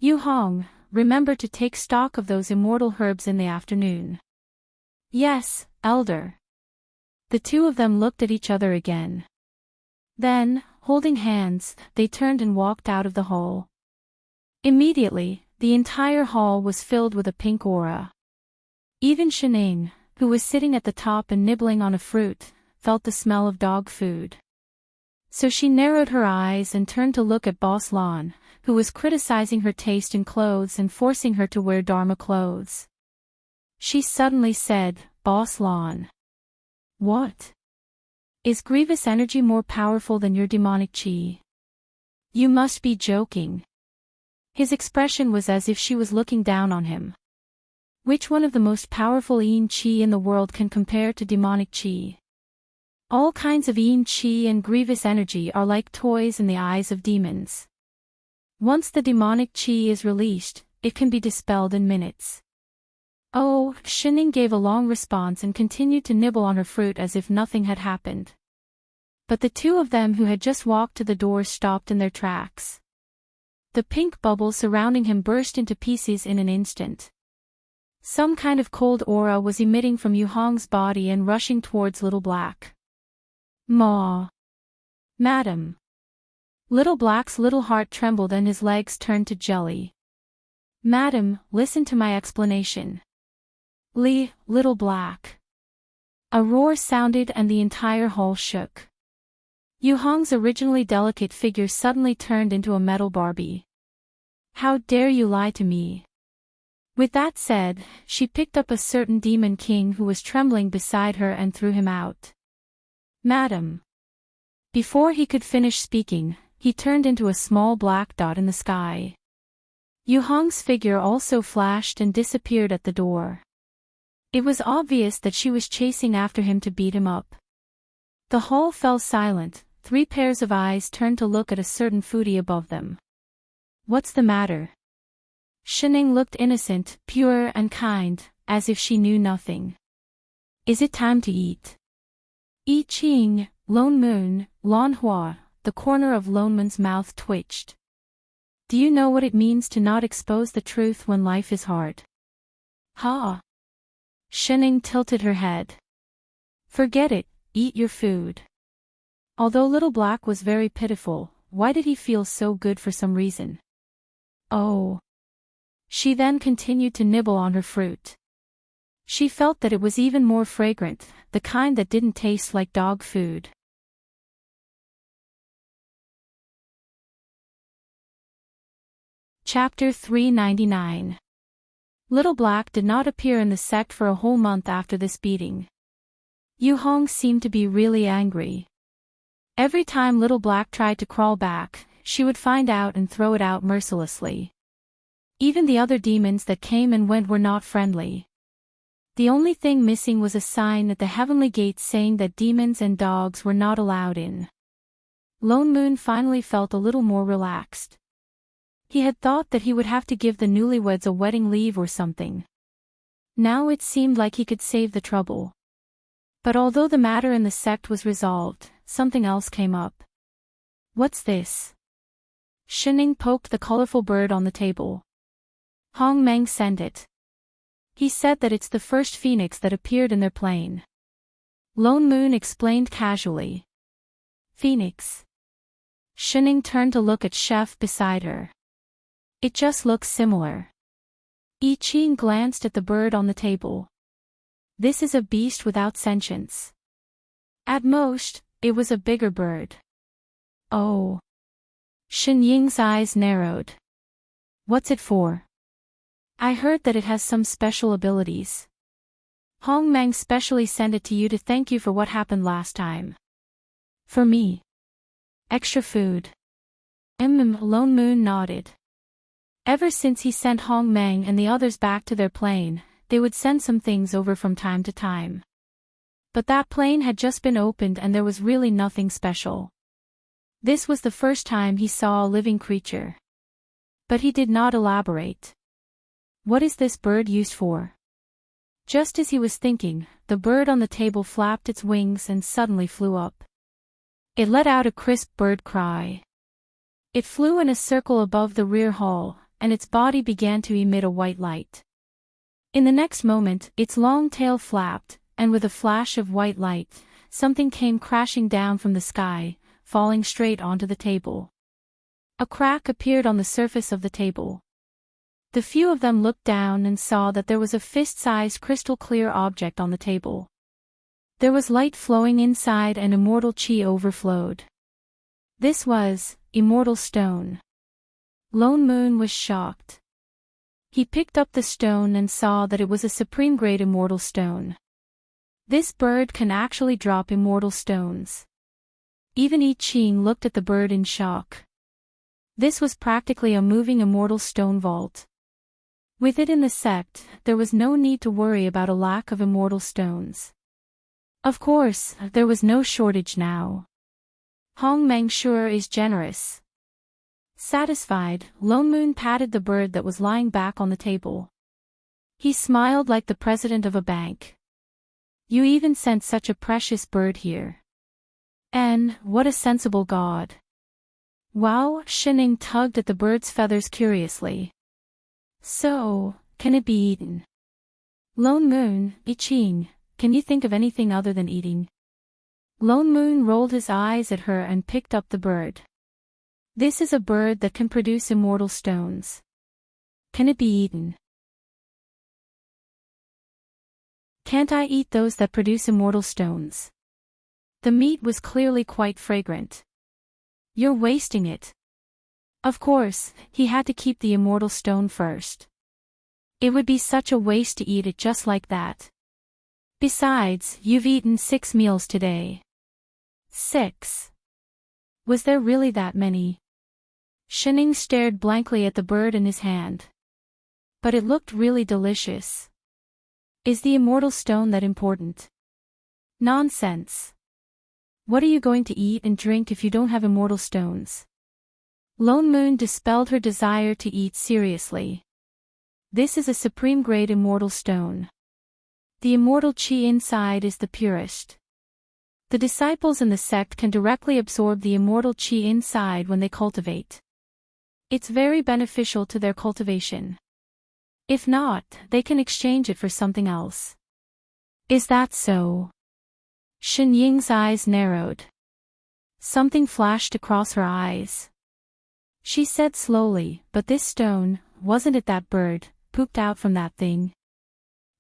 Yu Hong, remember to take stock of those immortal herbs in the afternoon. Yes, elder. The two of them looked at each other again. Then, holding hands, they turned and walked out of the hall. Immediately, the entire hall was filled with a pink aura. Even Shining, who was sitting at the top and nibbling on a fruit, felt the smell of dog food. So she narrowed her eyes and turned to look at Boss Lon, who was criticizing her taste in clothes and forcing her to wear Dharma clothes. She suddenly said, "Boss Lon. What? Is grievous energy more powerful than your demonic chi? You must be joking." His expression was as if she was looking down on him. Which one of the most powerful yin chi in the world can compare to demonic chi? All kinds of yin chi and grievous energy are like toys in the eyes of demons. Once the demonic chi is released, it can be dispelled in minutes. Oh, Shining gave a long response and continued to nibble on her fruit as if nothing had happened. But the two of them who had just walked to the door stopped in their tracks. The pink bubble surrounding him burst into pieces in an instant. Some kind of cold aura was emitting from Yu Hong's body and rushing towards Little Black. "Ma! Madam!" Little Black's little heart trembled and his legs turned to jelly. "Madam, listen to my explanation." Little Black." A roar sounded and the entire hall shook. Yu Hong's originally delicate figure suddenly turned into a metal Barbie. "How dare you lie to me?" With that said, she picked up a certain demon king who was trembling beside her and threw him out. "Madam." Before he could finish speaking, he turned into a small black dot in the sky. Yu Hong's figure also flashed and disappeared at the door. It was obvious that she was chasing after him to beat him up. The hall fell silent, 3 pairs of eyes turned to look at a certain foodie above them. "What's the matter?" Shining looked innocent, pure and kind, as if she knew nothing. "Is it time to eat?" "I Ching, Lone Moon, Lon Hua," the corner of Lone Moon's mouth twitched. "Do you know what it means to not expose the truth when life is hard?" "Ha!" Shining tilted her head. "Forget it, eat your food." Although Little Black was very pitiful, why did he feel so good for some reason? "Oh." She then continued to nibble on her fruit. She felt that it was even more fragrant, the kind that didn't taste like dog food. Chapter 399. Little Black did not appear in the sect for a whole month after this beating. Yu Hong seemed to be really angry. Every time Little Black tried to crawl back, she would find out and throw it out mercilessly. Even the other demons that came and went were not friendly. The only thing missing was a sign at the heavenly gates saying that demons and dogs were not allowed in. Lone Moon finally felt a little more relaxed. He had thought that he would have to give the newlyweds a wedding leave or something. Now it seemed like he could save the trouble. But although the matter in the sect was resolved, something else came up. "What's this?" Shining poked the colorful bird on the table. "Hong Meng sent it. He said that it's the first phoenix that appeared in their plane." Lone Moon explained casually. "Phoenix?" Shining turned to look at Chef beside her. "It just looks similar." I Ching glanced at the bird on the table. "This is a beast without sentience." At most, it was a bigger bird. "Oh." Shen Ying's eyes narrowed. "What's it for?" "I heard that it has some special abilities. Hong Meng specially sent it to you to thank you for what happened last time." "For me? Extra food?" Lone Moon nodded. Ever since he sent Hong Meng and the others back to their plane, they would send some things over from time to time. But that plane had just been opened and there was really nothing special. This was the first time he saw a living creature. But he did not elaborate. "What is this bird used for?" Just as he was thinking, the bird on the table flapped its wings and suddenly flew up. It let out a crisp bird cry. It flew in a circle above the rear hall, and its body began to emit a white light. In the next moment, its long tail flapped, and with a flash of white light, something came crashing down from the sky, falling straight onto the table. A crack appeared on the surface of the table. The few of them looked down and saw that there was a fist-sized crystal-clear object on the table. There was light flowing inside and immortal chi overflowed. This was immortal stone. Lone Moon was shocked. He picked up the stone and saw that it was a supreme-grade immortal stone. This bird can actually drop immortal stones. Even I Ching looked at the bird in shock. This was practically a moving immortal stone vault. With it in the sect, there was no need to worry about a lack of immortal stones. Of course, there was no shortage now. Hong Meng sure is generous. Satisfied, Lone Moon patted the bird that was lying back on the table. He smiled like the president of a bank. You even sent such a precious bird here. And, what a sensible god. Wow, Shining tugged at the bird's feathers curiously. So, can it be eaten? Lone Moon, I Ching, can you think of anything other than eating? Lone Moon rolled his eyes at her and picked up the bird. This is a bird that can produce immortal stones. Can it be eaten? Can't I eat those that produce immortal stones? The meat was clearly quite fragrant. You're wasting it. Of course, he had to keep the immortal stone first. It would be such a waste to eat it just like that. Besides, you've eaten 6 meals today. 6. Was there really that many? Shining stared blankly at the bird in his hand. But it looked really delicious. Is the immortal stone that important? Nonsense. What are you going to eat and drink if you don't have immortal stones? Lone Moon dispelled her desire to eat seriously. This is a supreme-grade immortal stone. The immortal chi inside is the purest. The disciples in the sect can directly absorb the immortal chi inside when they cultivate. It's very beneficial to their cultivation. If not, they can exchange it for something else. Is that so? Shen Ying's eyes narrowed. Something flashed across her eyes. She said slowly, but this stone, wasn't it that bird, pooped out from that thing?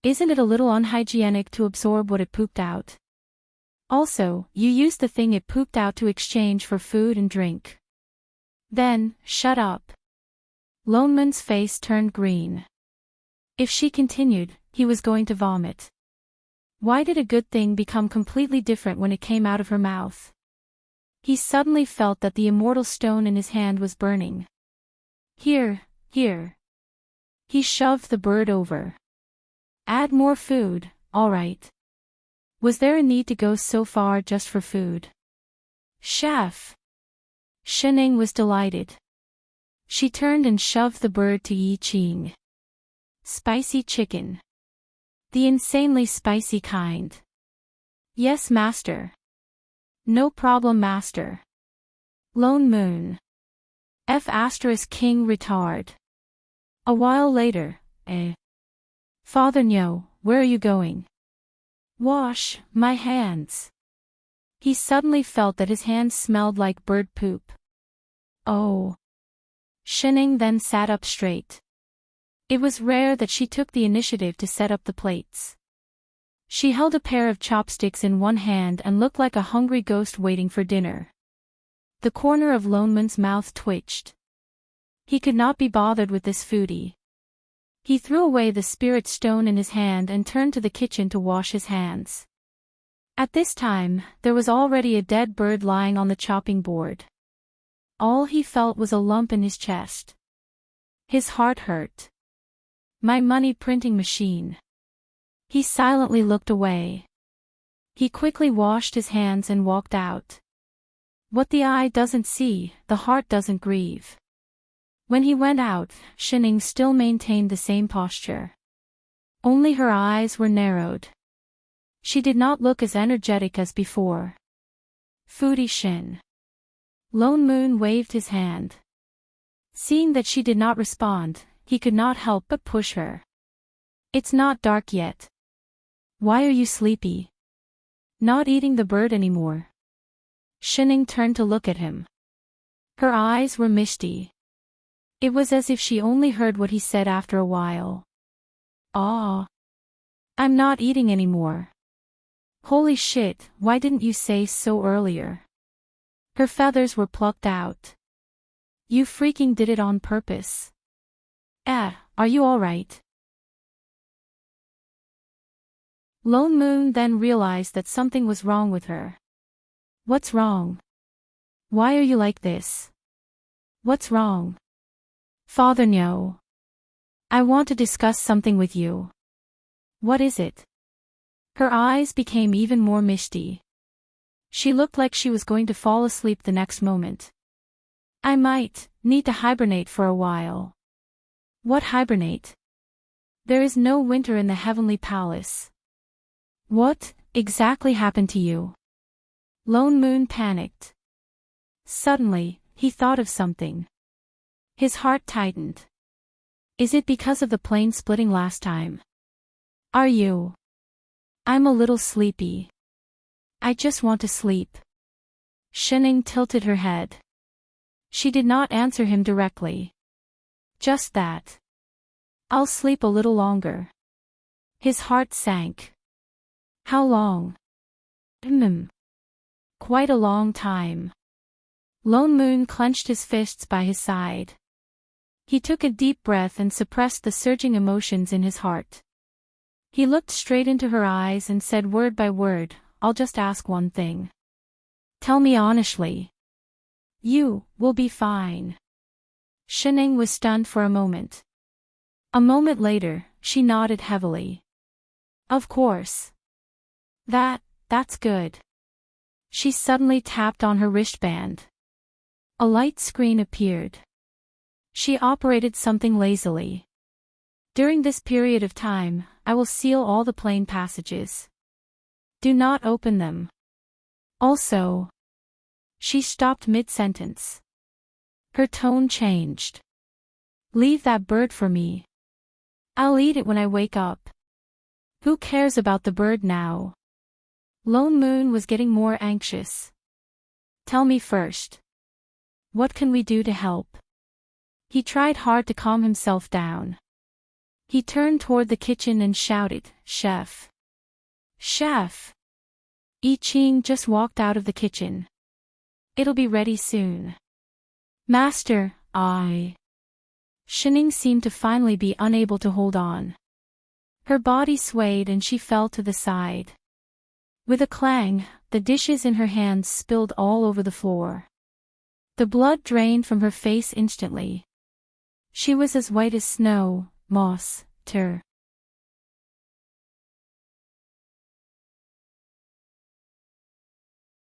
Isn't it a little unhygienic to absorb what it pooped out? Also, you used the thing it pooped out to exchange for food and drink. Then, shut up. Lone Moon's face turned green. If she continued, he was going to vomit. Why did a good thing become completely different when it came out of her mouth? He suddenly felt that the immortal stone in his hand was burning. Here. He shoved the bird over. Add more food, all right. Was there a need to go so far just for food? Chef! Shining was delighted. She turned and shoved the bird to Yi Ching. Spicy chicken. The insanely spicy kind. Yes, master. No problem, master. Lone Moon. King retard. A while later, Father Nyo, where are you going? Wash my hands. He suddenly felt that his hands smelled like bird poop. Oh. Shining then sat up straight. It was rare that she took the initiative to set up the plates. She held a pair of chopsticks in one hand and looked like a hungry ghost waiting for dinner. The corner of Lone Moon's mouth twitched. He could not be bothered with this foodie. He threw away the spirit stone in his hand and turned to the kitchen to wash his hands. At this time, there was already a dead bird lying on the chopping board. All he felt was a lump in his chest. His heart hurt. My money printing machine. He silently looked away. He quickly washed his hands and walked out. What the eye doesn't see, the heart doesn't grieve. When he went out, Shining still maintained the same posture. Only her eyes were narrowed. She did not look as energetic as before. Foodie Shin. Lone Moon waved his hand. Seeing that she did not respond, he could not help but push her. It's not dark yet. Why are you sleepy? Not eating the bird anymore. Shining turned to look at him. Her eyes were misty. It was as if she only heard what he said after a while. Ah. I'm not eating anymore. Holy shit, why didn't you say so earlier? Her feathers were plucked out. You freaking did it on purpose. Are you alright? Lone Moon then realized that something was wrong with her. What's wrong? Why are you like this? What's wrong? Father, no. I want to discuss something with you. What is it? Her eyes became even more misty. She looked like she was going to fall asleep the next moment. I might need to hibernate for a while. What hibernate? There is no winter in the Heavenly Palace. What exactly happened to you? Lone Moon panicked. Suddenly, he thought of something. His heart tightened. Is it because of the plane splitting last time? Are you? I'm a little sleepy. I just want to sleep. Shining tilted her head. She did not answer him directly. Just that. I'll sleep a little longer. His heart sank. How long? Quite a long time. Lone Moon clenched his fists by his side. He took a deep breath and suppressed the surging emotions in his heart. He looked straight into her eyes and said word by word, I'll just ask one thing. Tell me honestly. You will be fine. Shining was stunned for a moment. A moment later, she nodded heavily. Of course. That's good. She suddenly tapped on her wristband. A light screen appeared. She operated something lazily. During this period of time, I will seal all the plane passages. Do not open them. Also. She stopped mid-sentence. Her tone changed. Leave that bird for me. I'll eat it when I wake up. Who cares about the bird now? Lone Moon was getting more anxious. Tell me first. What can we do to help? He tried hard to calm himself down. He turned toward the kitchen and shouted, Chef! Chef! I Ching just walked out of the kitchen. It'll be ready soon. Master, Shining seemed to finally be unable to hold on. Her body swayed and she fell to the side. With a clang, the dishes in her hands spilled all over the floor. The blood drained from her face instantly. She was as white as snow, moss, ter.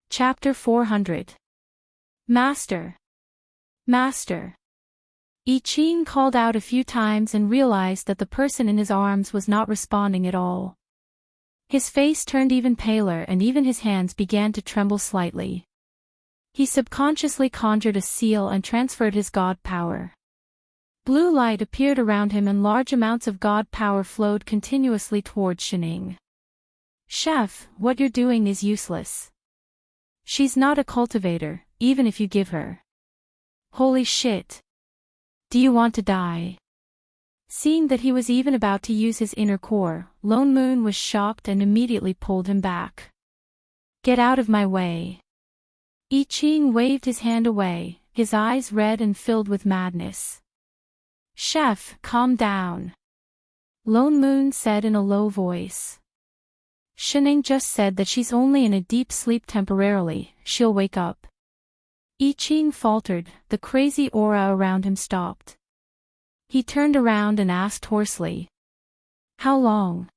Chapter 400. Master! Master! I Ching called out a few times and realized that the person in his arms was not responding at all. His face turned even paler and even his hands began to tremble slightly. He subconsciously conjured a seal and transferred his god power. Blue light appeared around him and large amounts of god power flowed continuously towards Shining. Chef, what you're doing is useless. She's not a cultivator, even if you give her. Holy shit. Do you want to die? Seeing that he was even about to use his inner core, Lone Moon was shocked and immediately pulled him back. Get out of my way. I Ching waved his hand away, his eyes red and filled with madness. Chef, calm down. Lone Moon said in a low voice. Shining just said that she's only in a deep sleep temporarily, she'll wake up. I Ching faltered, the crazy aura around him stopped. He turned around and asked hoarsely. How long?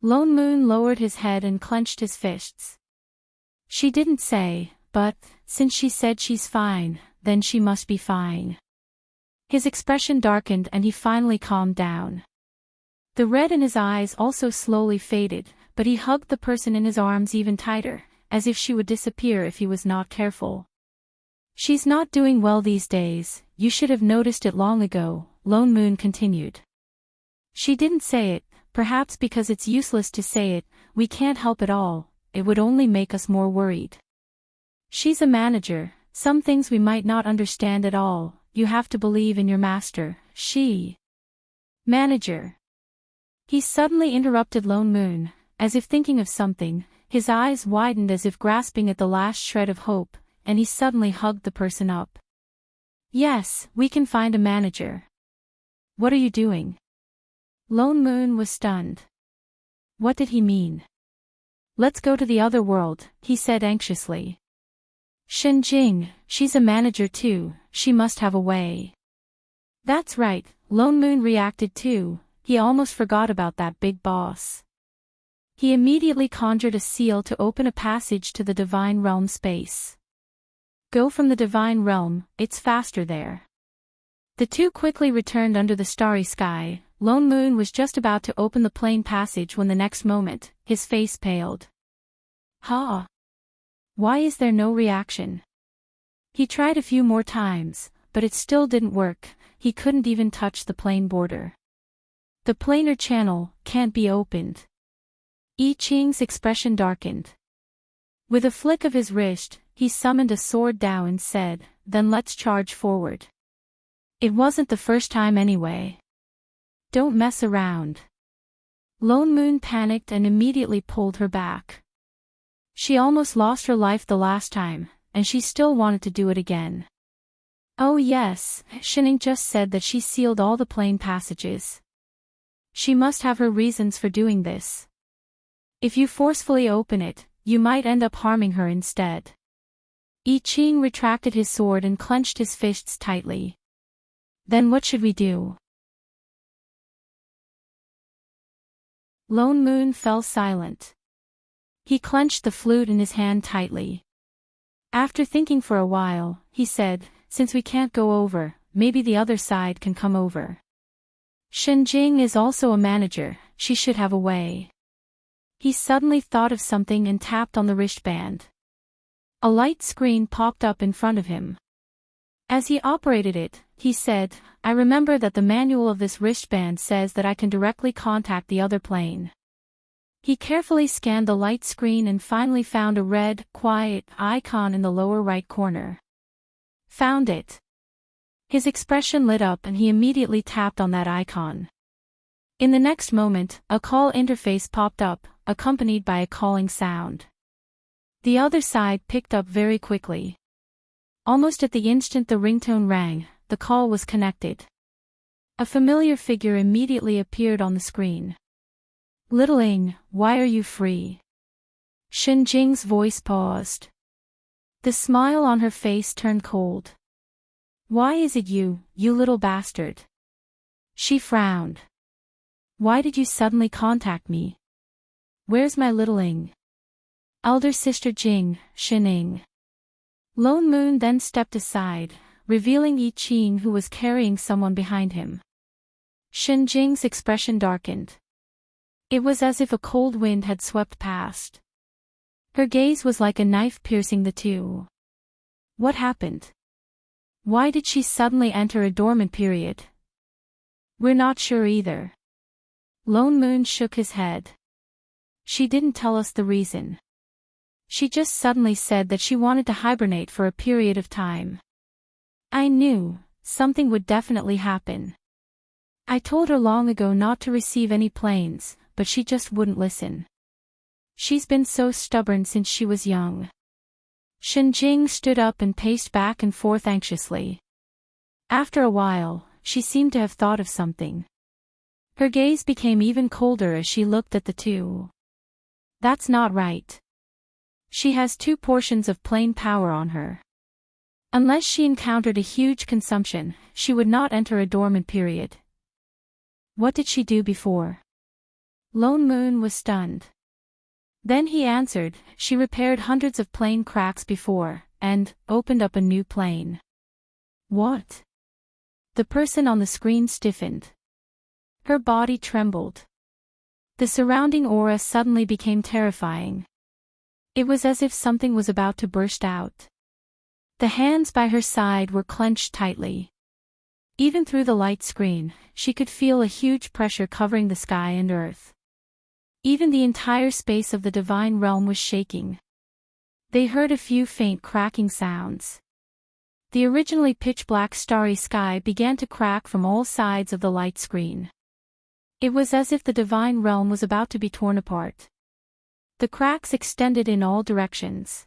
Lone Moon lowered his head and clenched his fists. She didn't say, but, since she said she's fine, then she must be fine. His expression darkened and he finally calmed down. The red in his eyes also slowly faded, but he hugged the person in his arms even tighter, as if she would disappear if he was not careful. She's not doing well these days, you should have noticed it long ago, Lone Moon continued. She didn't say it, perhaps because it's useless to say it, we can't help it all, it would only make us more worried. She's a manager, some things we might not understand at all, you have to believe in your master, she. Manager. He suddenly interrupted Lone Moon, as if thinking of something, his eyes widened as if grasping at the last shred of hope, and he suddenly hugged the person up. Yes, we can find a manager. What are you doing? Lone Moon was stunned. What did he mean? Let's go to the other world, he said anxiously. Shenjing, she's a manager too, she must have a way. That's right, Lone Moon reacted too, he almost forgot about that big boss. He immediately conjured a seal to open a passage to the Divine Realm space. Go from the Divine Realm, it's faster there. The two quickly returned under the starry sky. Lone Moon was just about to open the plane passage when the next moment, his face paled. Ha! Why is there no reaction? He tried a few more times, but it still didn't work, he couldn't even touch the plane border. The planar channel can't be opened. I Ching's expression darkened. With a flick of his wrist, he summoned a sword Dao and said, then let's charge forward. It wasn't the first time anyway. Don't mess around. Lone Moon panicked and immediately pulled her back. She almost lost her life the last time, and she still wanted to do it again. Oh yes, Shining just said that she sealed all the plane passages. She must have her reasons for doing this. If you forcefully open it, you might end up harming her instead. I Ching retracted his sword and clenched his fists tightly. Then what should we do? Lone Moon fell silent. He clenched the flute in his hand tightly. After thinking for a while, he said, since we can't go over, maybe the other side can come over. Shenjing is also a manager, she should have a way. He suddenly thought of something and tapped on the wristband. A light screen popped up in front of him. As he operated it, he said, I remember that the manual of this wristband says that I can directly contact the other plane. He carefully scanned the light screen and finally found a red, quiet icon in the lower right corner. Found it. His expression lit up and he immediately tapped on that icon. In the next moment, a call interface popped up, accompanied by a calling sound. The other side picked up very quickly. Almost at the instant the ringtone rang, the call was connected. A familiar figure immediately appeared on the screen. Littling, why are you free? Shenjing's voice paused. The smile on her face turned cold. Why is it you, you little bastard? She frowned. Why did you suddenly contact me? Where's my littling? Elder sister Jing, Shining. Lone Moon then stepped aside, revealing I Ching who was carrying someone behind him. Shenjing's expression darkened. It was as if a cold wind had swept past. Her gaze was like a knife piercing the two. What happened? Why did she suddenly enter a dormant period? We're not sure either. Lone Moon shook his head. She didn't tell us the reason. She just suddenly said that she wanted to hibernate for a period of time. I knew something would definitely happen. I told her long ago not to receive any planes, but she just wouldn't listen. She's been so stubborn since she was young. Shenjing stood up and paced back and forth anxiously. After a while, she seemed to have thought of something. Her gaze became even colder as she looked at the two. That's not right. She has 2 portions of plane power on her. Unless she encountered a huge consumption, she would not enter a dormant period. What did she do before? Lone Moon was stunned. Then he answered, she repaired hundreds of plane cracks before, and opened up a new plane. What? The person on the screen stiffened. Her body trembled. The surrounding aura suddenly became terrifying. It was as if something was about to burst out. The hands by her side were clenched tightly. Even through the light screen, she could feel a huge pressure covering the sky and earth. Even the entire space of the divine realm was shaking. They heard a few faint cracking sounds. The originally pitch-black starry sky began to crack from all sides of the light screen. It was as if the divine realm was about to be torn apart. The cracks extended in all directions.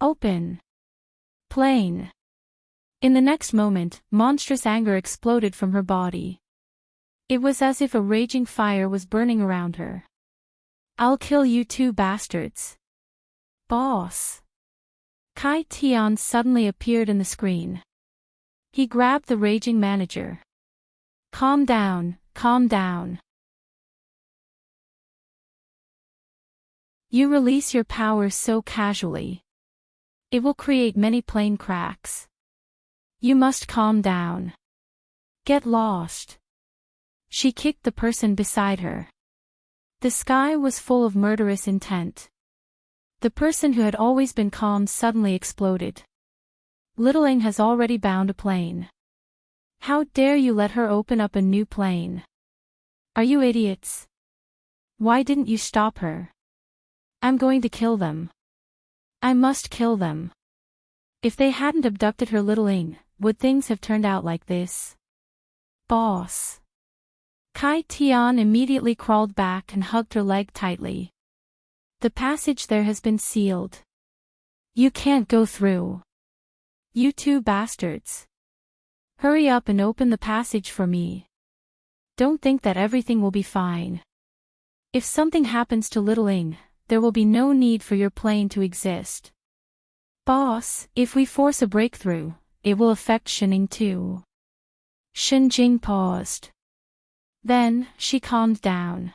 Open! Plane. In the next moment, monstrous anger exploded from her body. It was as if a raging fire was burning around her. I'll kill you two bastards. Boss. Kai Tian suddenly appeared in the screen. He grabbed the raging manager. Calm down, calm down. You release your powers so casually. It will create many plane cracks. You must calm down. Get lost. She kicked the person beside her. The sky was full of murderous intent. The person who had always been calm suddenly exploded. Little Ing has already bound a plane. How dare you let her open up a new plane? Are you idiots? Why didn't you stop her? I'm going to kill them. I must kill them. If they hadn't abducted her, Little Ing, would things have turned out like this? Boss. Kai Tian immediately crawled back and hugged her leg tightly. The passage there has been sealed. You can't go through. You two bastards. Hurry up and open the passage for me. Don't think that everything will be fine. If something happens to Little Ing, there will be no need for your plane to exist. Boss, if we force a breakthrough, it will affect Shinning too. Shinjing paused. Then, she calmed down.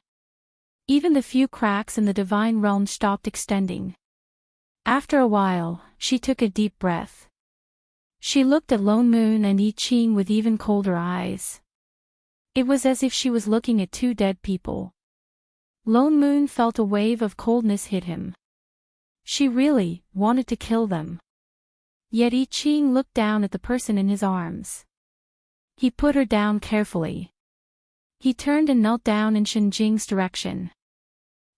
Even the few cracks in the divine realm stopped extending. After a while, she took a deep breath. She looked at Lone Moon and I Ching with even colder eyes. It was as if she was looking at two dead people. Lone Moon felt a wave of coldness hit him. She really wanted to kill them. Yet I Ching looked down at the person in his arms. He put her down carefully. He turned and knelt down in Shinjing's direction.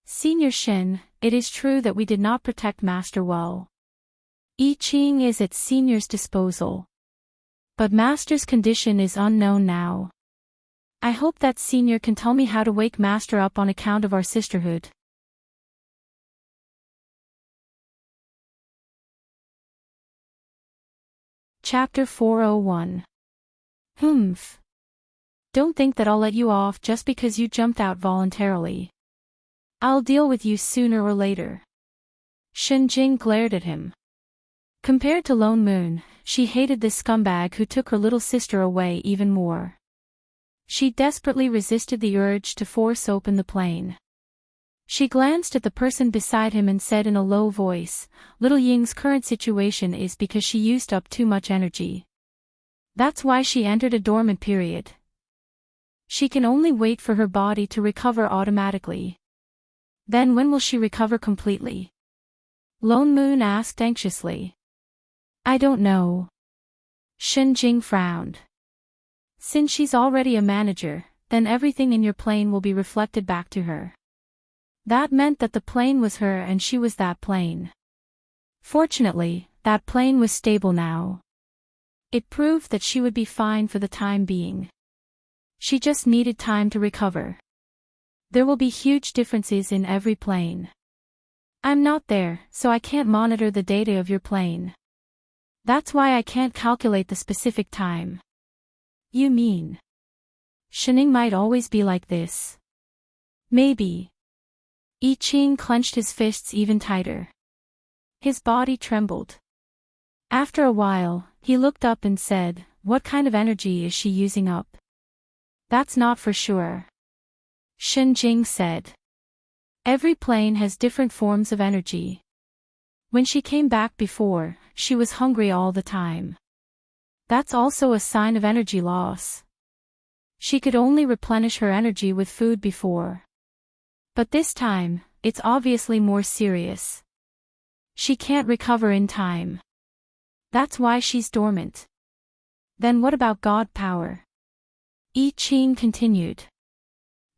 Senior Shin, it is true that we did not protect Master well. I Ching is at Senior's disposal. But Master's condition is unknown now. I hope that Senior can tell me how to wake Master up on account of our sisterhood. Chapter 401. Humph. Don't think that I'll let you off just because you jumped out voluntarily. I'll deal with you sooner or later. Shinjing glared at him. Compared to Lone Moon, she hated this scumbag who took her little sister away even more. She desperately resisted the urge to force open the plane. She glanced at the person beside him and said in a low voice, Little Ying's current situation is because she used up too much energy. That's why she entered a dormant period. She can only wait for her body to recover automatically. Then when will she recover completely? Lone Moon asked anxiously. I don't know. Shinjing frowned. Since she's already a manager, then everything in your plane will be reflected back to her. That meant that the plane was her and she was that plane. Fortunately, that plane was stable now. It proved that she would be fine for the time being. She just needed time to recover. There will be huge differences in every plane. I'm not there, so I can't monitor the data of your plane. That's why I can't calculate the specific time. You mean Shinning might always be like this? Maybe. I Ching clenched his fists even tighter. His body trembled. After a while, he looked up and said, What kind of energy is she using up? That's not for sure. Shinjing said. Every plane has different forms of energy. When she came back before, she was hungry all the time. That's also a sign of energy loss. She could only replenish her energy with food before. But this time, it's obviously more serious. She can't recover in time. That's why she's dormant. Then what about God power? I Ching continued.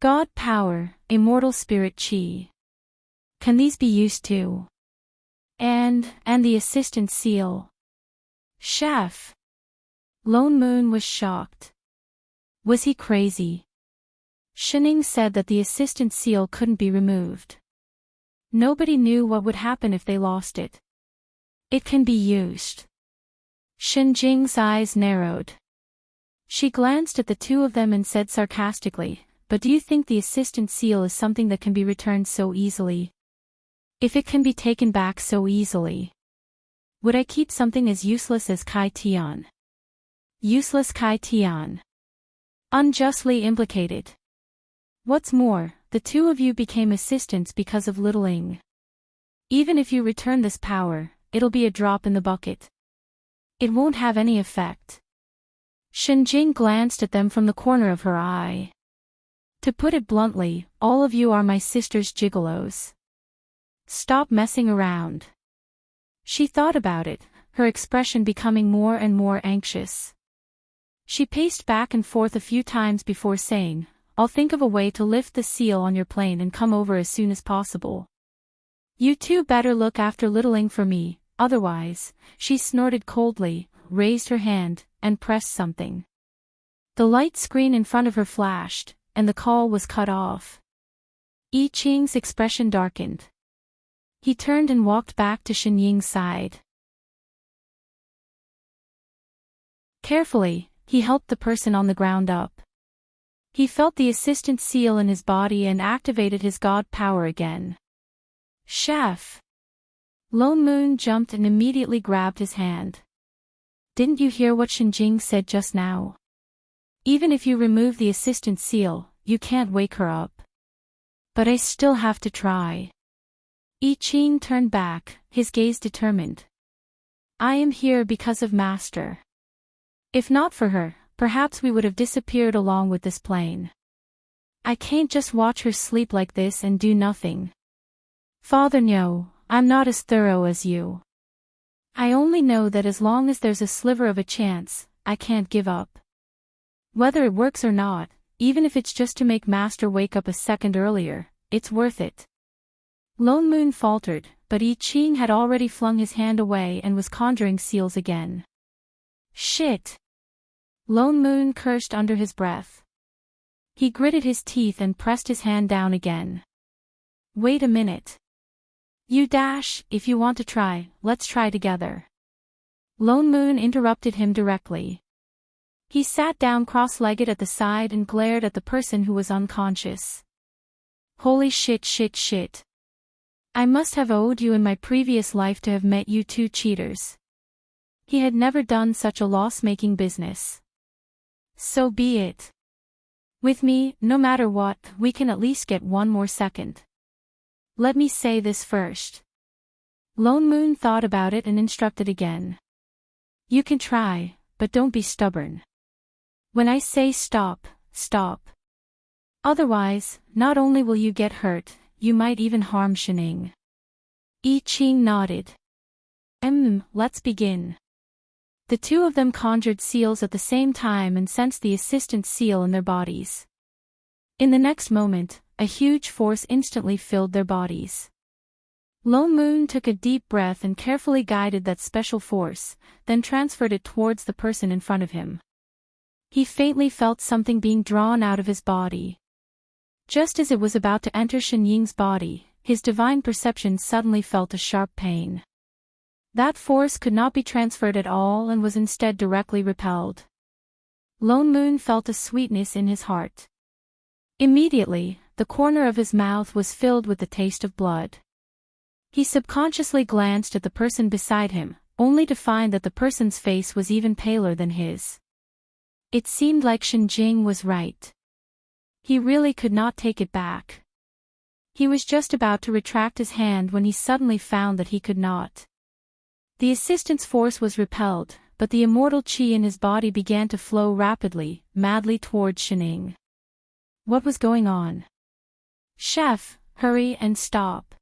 God power, immortal spirit chi. Can these be used too? And the assistant seal. Chef. Lone Moon was shocked. Was he crazy? Shinning said that the assistant seal couldn't be removed. Nobody knew what would happen if they lost it. It can be used. Shenjing's eyes narrowed. She glanced at the two of them and said sarcastically, "But do you think the assistant seal is something that can be returned so easily? If it can be taken back so easily, would I keep something as useless as Kai Tian?" Useless Kai Tian. Unjustly implicated. What's more, the two of you became assistants because of Little Ing. Even if you return this power, it'll be a drop in the bucket. It won't have any effect. Shenjing glanced at them from the corner of her eye. To put it bluntly, all of you are my sister's gigolos. Stop messing around. She thought about it, her expression becoming more and more anxious. She paced back and forth a few times before saying, "I'll think of a way to lift the seal on your plane and come over as soon as possible. You two better look after Little Ing for me, otherwise," she snorted coldly, raised her hand, and pressed something. The light screen in front of her flashed, and the call was cut off. Yi Qing's expression darkened. He turned and walked back to Shenying's side. Carefully, he helped the person on the ground up. He felt the assistant seal in his body and activated his god power again. "Chef!" Lone Moon jumped and immediately grabbed his hand. "Didn't you hear what Shenjing said just now? Even if you remove the assistant seal, you can't wake her up." "But I still have to try." Yi Qing turned back, his gaze determined. "I am here because of Master. If not for her, perhaps we would have disappeared along with this plane. I can't just watch her sleep like this and do nothing. Father no, I'm not as thorough as you. I only know that as long as there's a sliver of a chance, I can't give up. Whether it works or not, even if it's just to make Master wake up a second earlier, it's worth it." Lone Moon faltered, but Yi Qing had already flung his hand away and was conjuring seals again. "Shit!" Lone Moon cursed under his breath. He gritted his teeth and pressed his hand down again. "Wait a minute. You dash, if you want to try, let's try together." Lone Moon interrupted him directly. He sat down cross-legged at the side and glared at the person who was unconscious. "Holy shit shit shit. I must have owed you in my previous life to have met you two cheaters." He had never done such a loss-making business. "So be it. With me, no matter what, we can at least get one more second. Let me say this first." Lone Moon thought about it and instructed again. "You can try, but don't be stubborn. When I say stop, stop. Otherwise, not only will you get hurt, you might even harm Shening." Yi Qing nodded. Let's begin." The two of them conjured seals at the same time and sensed the assistant seal in their bodies. In the next moment, a huge force instantly filled their bodies. Lone Moon took a deep breath and carefully guided that special force, then transferred it towards the person in front of him. He faintly felt something being drawn out of his body. Just as it was about to enter Shenying's body, his divine perception suddenly felt a sharp pain. That force could not be transferred at all and was instead directly repelled. Lone Moon felt a sweetness in his heart. Immediately, the corner of his mouth was filled with the taste of blood. He subconsciously glanced at the person beside him, only to find that the person's face was even paler than his. It seemed like Shenjing was right. He really could not take it back. He was just about to retract his hand when he suddenly found that he could not. The assistant's force was repelled, but the immortal qi in his body began to flow rapidly, madly towards Shening. What was going on? "Chef, hurry and stop."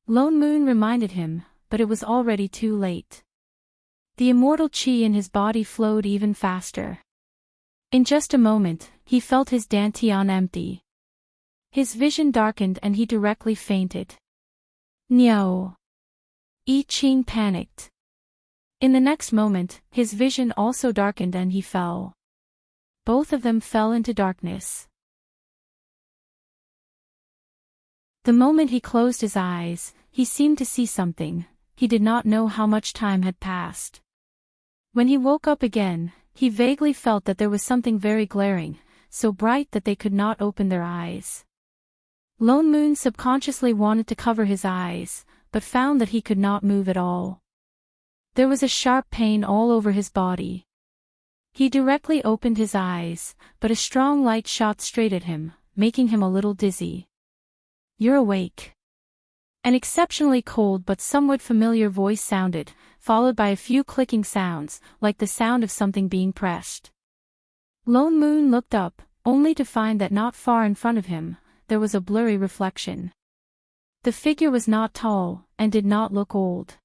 Lone Moon reminded him, but it was already too late. The immortal qi in his body flowed even faster. In just a moment, he felt his dantian empty. His vision darkened and he directly fainted. "No." Yi Qing panicked. In the next moment, his vision also darkened and he fell. Both of them fell into darkness. The moment he closed his eyes, he seemed to see something. He did not know how much time had passed. When he woke up again, he vaguely felt that there was something very glaring, so bright that they could not open their eyes. Lone Moon subconsciously wanted to cover his eyes, but found that he could not move at all. There was a sharp pain all over his body. He directly opened his eyes, but a strong light shot straight at him, making him a little dizzy. "You're awake." An exceptionally cold but somewhat familiar voice sounded, followed by a few clicking sounds, like the sound of something being pressed. Lone Moon looked up, only to find that not far in front of him, there was a blurry reflection. The figure was not tall, and did not look old.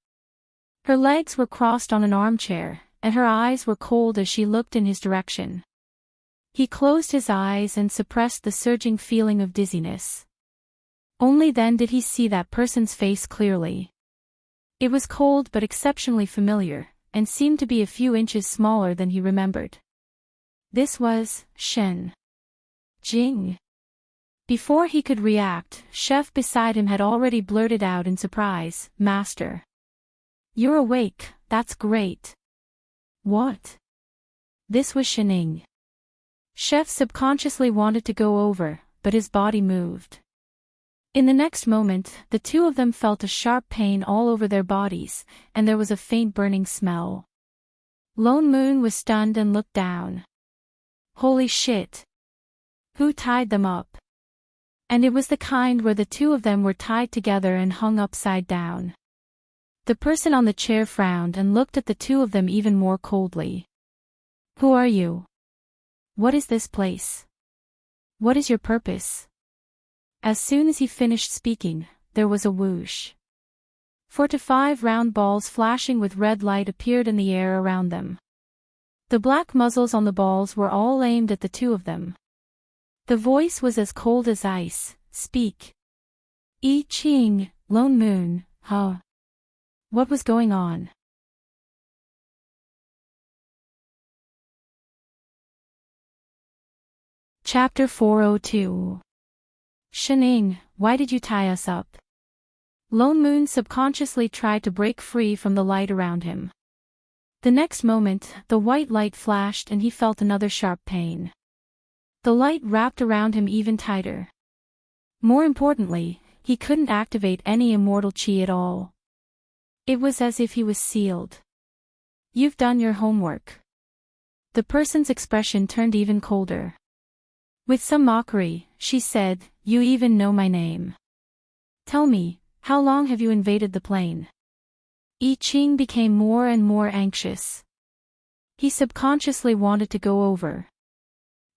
Her legs were crossed on an armchair, and her eyes were cold as she looked in his direction. He closed his eyes and suppressed the surging feeling of dizziness. Only then did he see that person's face clearly. It was cold but exceptionally familiar, and seemed to be a few inches smaller than he remembered. This was Shen Jing. Before he could react, Chef beside him had already blurted out in surprise, "Master. You're awake, that's great." "What?" This was Shening. Chef subconsciously wanted to go over, but his body moved. In the next moment, the two of them felt a sharp pain all over their bodies, and there was a faint burning smell. Lone Moon was stunned and looked down. Holy shit! Who tied them up? And it was the kind where the two of them were tied together and hung upside down. The person on the chair frowned and looked at the two of them even more coldly. "Who are you? What is this place? What is your purpose?" As soon as he finished speaking, there was a whoosh. 4 to 5 round balls flashing with red light appeared in the air around them. The black muzzles on the balls were all aimed at the two of them. The voice was as cold as ice. "Speak." "I Ching, Lone Moon, huh?" What was going on? Chapter 402. Shening, why did you tie us up? Lone Moon subconsciously tried to break free from the light around him. The next moment, the white light flashed and he felt another sharp pain. The light wrapped around him even tighter. More importantly, he couldn't activate any immortal chi at all. It was as if he was sealed. "You've done your homework." The person's expression turned even colder. With some mockery, she said, "You even know my name. Tell me, how long have you invaded the plane?" I Ching became more and more anxious. He subconsciously wanted to go over.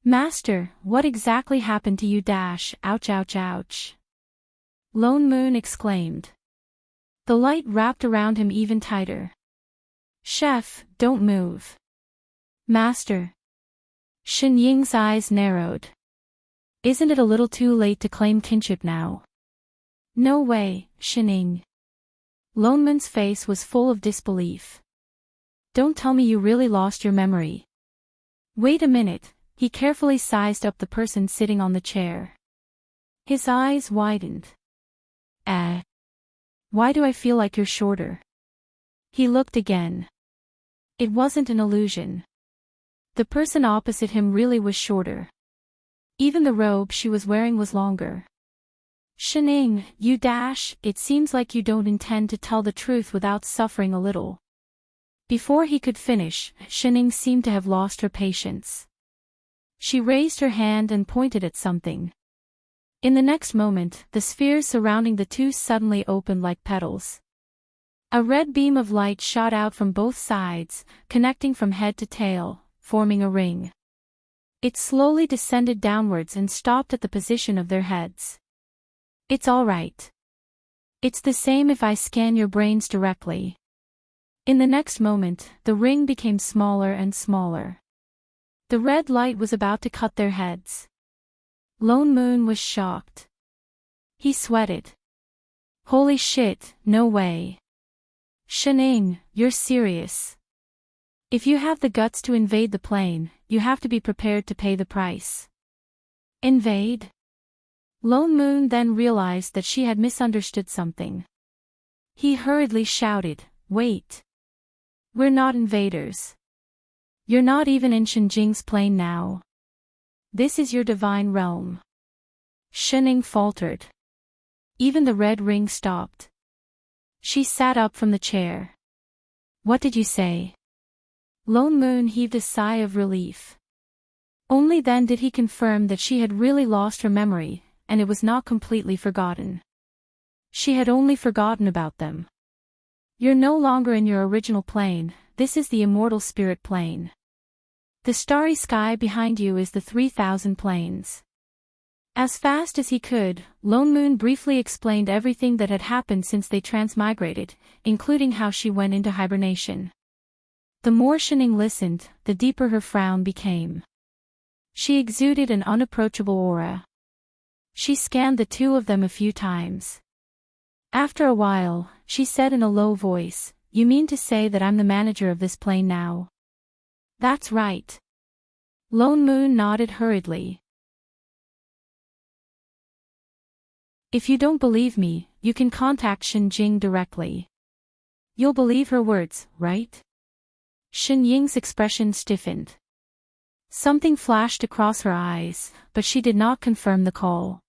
"Master, what exactly happened to you? Ouch, ouch, ouch." Lone Moon exclaimed. The light wrapped around him even tighter. "Chef, don't move." "Master." Shen Ying's eyes narrowed. "Isn't it a little too late to claim kinship now?" "No way, Shening." Lone Moon's face was full of disbelief. "Don't tell me you really lost your memory." "Wait a minute." He carefully sized up the person sitting on the chair. His eyes widened. Why do I feel like you're shorter?" He looked again. It wasn't an illusion. The person opposite him really was shorter. Even the robe she was wearing was longer. "Shening, it seems like you don't intend to tell the truth without suffering a little." Before he could finish, Shening seemed to have lost her patience. She raised her hand and pointed at something. In the next moment, the spheres surrounding the two suddenly opened like petals. A red beam of light shot out from both sides, connecting from head to tail, forming a ring. It slowly descended downwards and stopped at the position of their heads. "It's all right. It's the same if I scan your brains directly." In the next moment, the ring became smaller and smaller. The red light was about to cut their heads. Lone Moon was shocked. He sweated. "Holy shit, no way. Shening, you're serious. If you have the guts to invade the plane, you have to be prepared to pay the price." "Invade?" Lone Moon then realized that she had misunderstood something. He hurriedly shouted, "Wait. We're not invaders. You're not even in Shenjing's plane now. This is your divine realm. Shening faltered. Even the red ring stopped. She sat up from the chair. What did you say? Lone Moon heaved a sigh of relief. Only then did he confirm that she had really lost her memory, and it was not completely forgotten. She had only forgotten about them. You're no longer in your original plane, this is the immortal spirit plane. The starry sky behind you is the 3,000 planes. As fast as he could, Lone Moon briefly explained everything that had happened since they transmigrated, including how she went into hibernation. The more Shening listened, the deeper her frown became. She exuded an unapproachable aura. She scanned the two of them a few times. After a while, she said in a low voice, "You mean to say that I'm the manager of this plane now?" "That's right." Lone Moon nodded hurriedly. "If you don't believe me, you can contact Shenjing directly. You'll believe her words, right?" Shenying's expression stiffened. Something flashed across her eyes, but she did not confirm the call.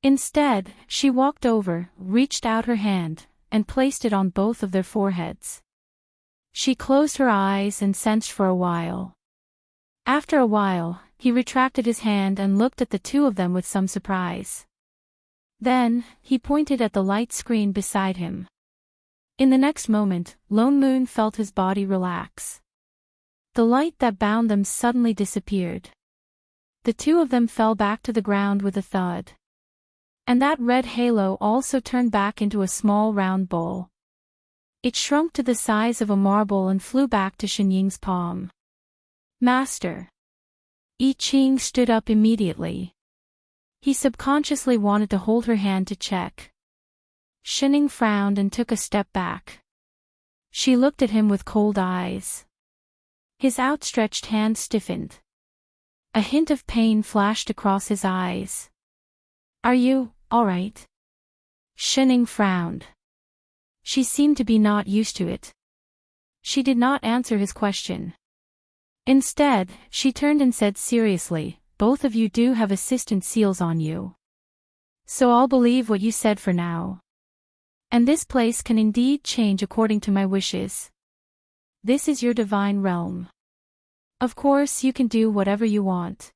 Instead, she walked over, reached out her hand, and placed it on both of their foreheads. She closed her eyes and sensed for a while. After a while, he retracted his hand and looked at the two of them with some surprise. Then, he pointed at the light screen beside him. In the next moment, Lone Moon felt his body relax. The light that bound them suddenly disappeared. The two of them fell back to the ground with a thud. And that red halo also turned back into a small round ball. It shrunk to the size of a marble and flew back to Shenying's palm. "Master." I Ching stood up immediately. He subconsciously wanted to hold her hand to check. Shening frowned and took a step back. She looked at him with cold eyes. His outstretched hand stiffened. A hint of pain flashed across his eyes. "Are you, all right?" Shening frowned. She seemed to be not used to it. She did not answer his question. Instead, she turned and said seriously, "Both of you do have assistant seals on you. So I'll believe what you said for now. And this place can indeed change according to my wishes. This is your divine realm. Of course you can do whatever you want."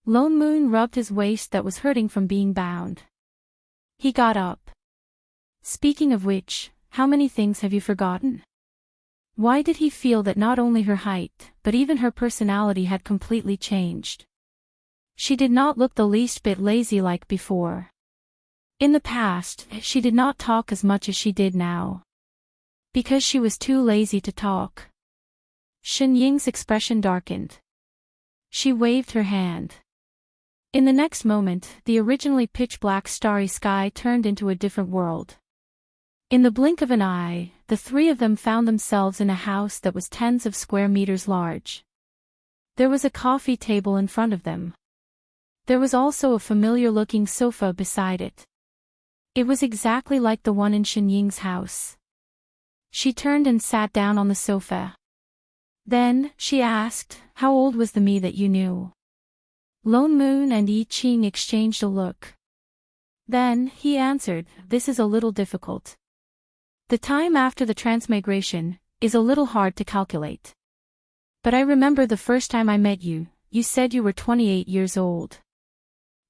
Lone Moon rubbed his waist that was hurting from being bound. He got up. "Speaking of which, how many things have you forgotten?" Why did he feel that not only her height, but even her personality had completely changed? She did not look the least bit lazy like before. In the past, she did not talk as much as she did now. Because she was too lazy to talk. Shenying's expression darkened. She waved her hand. In the next moment, the originally pitch-black starry sky turned into a different world. In the blink of an eye, the three of them found themselves in a house that was tens of square meters large. There was a coffee table in front of them. There was also a familiar-looking sofa beside it. It was exactly like the one in Shenying's house. She turned and sat down on the sofa. Then, she asked, "How old was the me that you knew?" Lone Moon and I Ching exchanged a look. Then, he answered, "This is a little difficult. The time after the transmigration is a little hard to calculate. But I remember the first time I met you, you said you were 28 years old."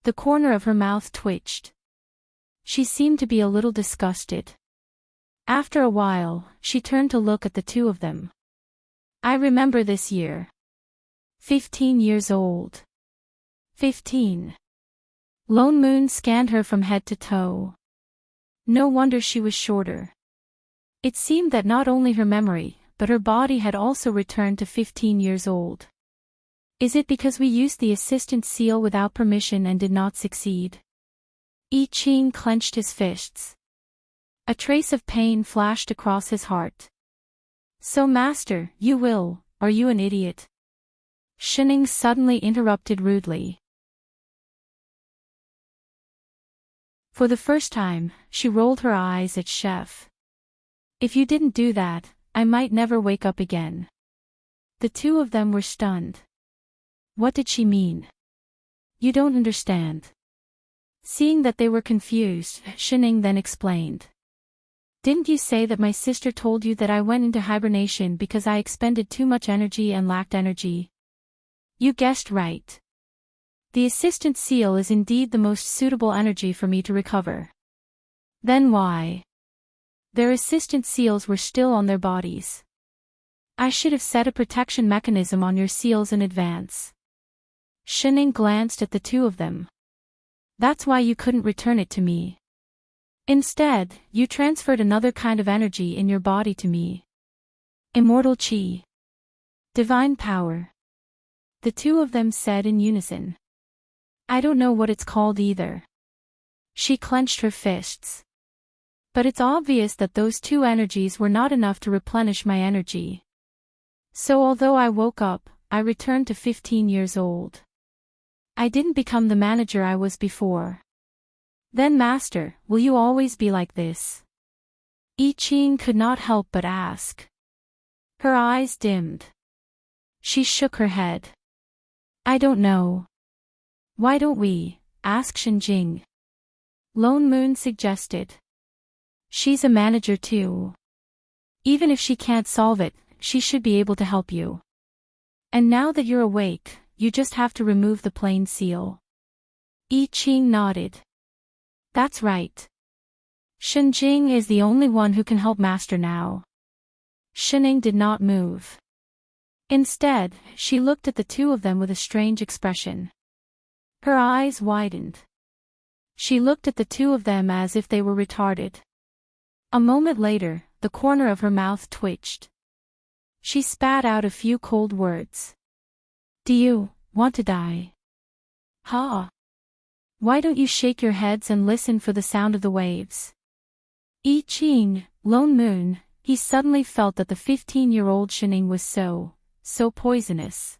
The corner of her mouth twitched. She seemed to be a little disgusted. After a while, she turned to look at the two of them. "I remember this year. 15 years old." 15. Lone Moon scanned her from head to toe. No wonder she was shorter. It seemed that not only her memory, but her body had also returned to 15 years old. Is it because we used the assistant seal without permission and did not succeed? I Ching clenched his fists. A trace of pain flashed across his heart. "So master, you will, are you an idiot?" Shening suddenly interrupted rudely. For the first time, she rolled her eyes at Chef. "If you didn't do that, I might never wake up again." The two of them were stunned. What did she mean? You don't understand. Seeing that they were confused, Shining then explained. Didn't you say that my sister told you that I went into hibernation because I expended too much energy and lacked energy? You guessed right. The assistant seal is indeed the most suitable energy for me to recover. Then why? Their assistant seals were still on their bodies. I should have set a protection mechanism on your seals in advance. Shining glanced at the two of them. That's why you couldn't return it to me. Instead, you transferred another kind of energy in your body to me. Immortal Qi. Divine power. The two of them said in unison. I don't know what it's called either. She clenched her fists. But it's obvious that those two energies were not enough to replenish my energy. So although I woke up, I returned to 15 years old. I didn't become the manager I was before. Then Master, will you always be like this? I Ching could not help but ask. Her eyes dimmed. She shook her head. I don't know. Why don't we ask Shenjing? Lone Moon suggested. She's a manager too. Even if she can't solve it, she should be able to help you. And now that you're awake, you just have to remove the plain seal. I Ching nodded. That's right. Shenjing is the only one who can help Master now. Shining did not move. Instead, she looked at the two of them with a strange expression. Her eyes widened. She looked at the two of them as if they were retarded. A moment later, the corner of her mouth twitched. She spat out a few cold words. Do you want to die? Ha! Why don't you shake your heads and listen for the sound of the waves? I Ching, Lone Moon, he suddenly felt that the 15-year-old Shining was so poisonous.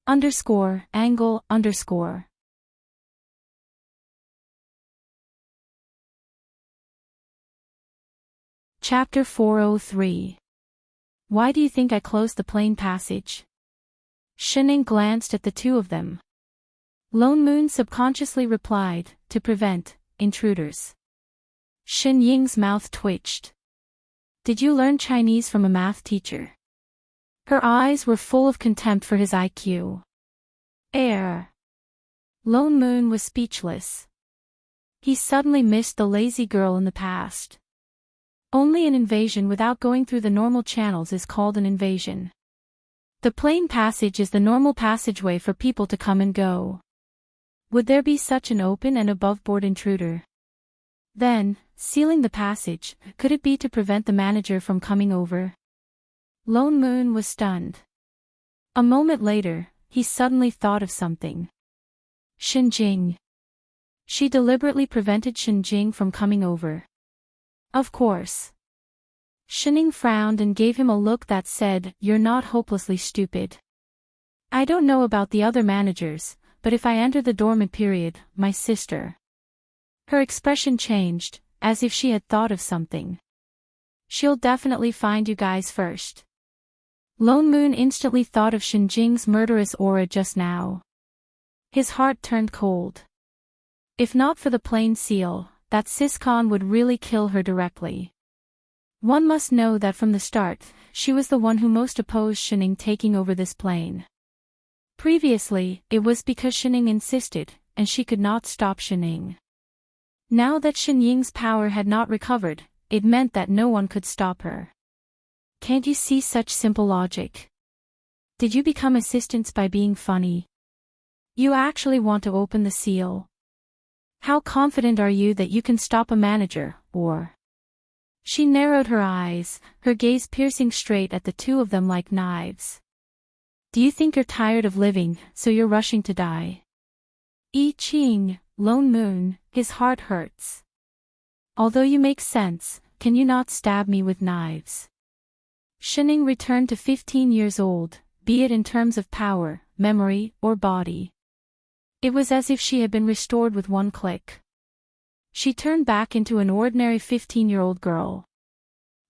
Angle. Chapter 403. Why do you think I closed the plain passage? Shining glanced at the two of them. Lone Moon subconsciously replied, to prevent intruders. Shen Ying's mouth twitched. Did you learn Chinese from a math teacher? Her eyes were full of contempt for his IQ. Lone Moon was speechless. He suddenly missed the lazy girl in the past. Only an invasion without going through the normal channels is called an invasion. The plain passage is the normal passageway for people to come and go. Would there be such an open and above-board intruder? Then, sealing the passage, could it be to prevent the manager from coming over? Lone Moon was stunned. A moment later, he suddenly thought of something. Shenjing. She deliberately prevented Shenjing from coming over. Of course. Shining frowned and gave him a look that said, you're not hopelessly stupid. I don't know about the other managers, but if I enter the dormant period, my sister. Her expression changed, as if she had thought of something. She'll definitely find you guys first. Lone Moon instantly thought of Shenjing's murderous aura just now. His heart turned cold. If not for the plain seal, that Siscon would really kill her directly. One must know that from the start, she was the one who most opposed Shining taking over this plane. Previously, it was because Shining insisted, and she could not stop Shining. Now that Shenying's power had not recovered, it meant that no one could stop her. Can't you see such simple logic? Did you become assistants by being funny? You actually want to open the seal? How confident are you that you can stop a manager, or? She narrowed her eyes, her gaze piercing straight at the two of them like knives. Do you think you're tired of living, so you're rushing to die? I Ching, Lone Moon, his heart hurts. Although you make sense, can you not stab me with knives? Shining returned to 15 years old, be it in terms of power, memory, or body. It was as if she had been restored with one click. She turned back into an ordinary 15-year-old girl.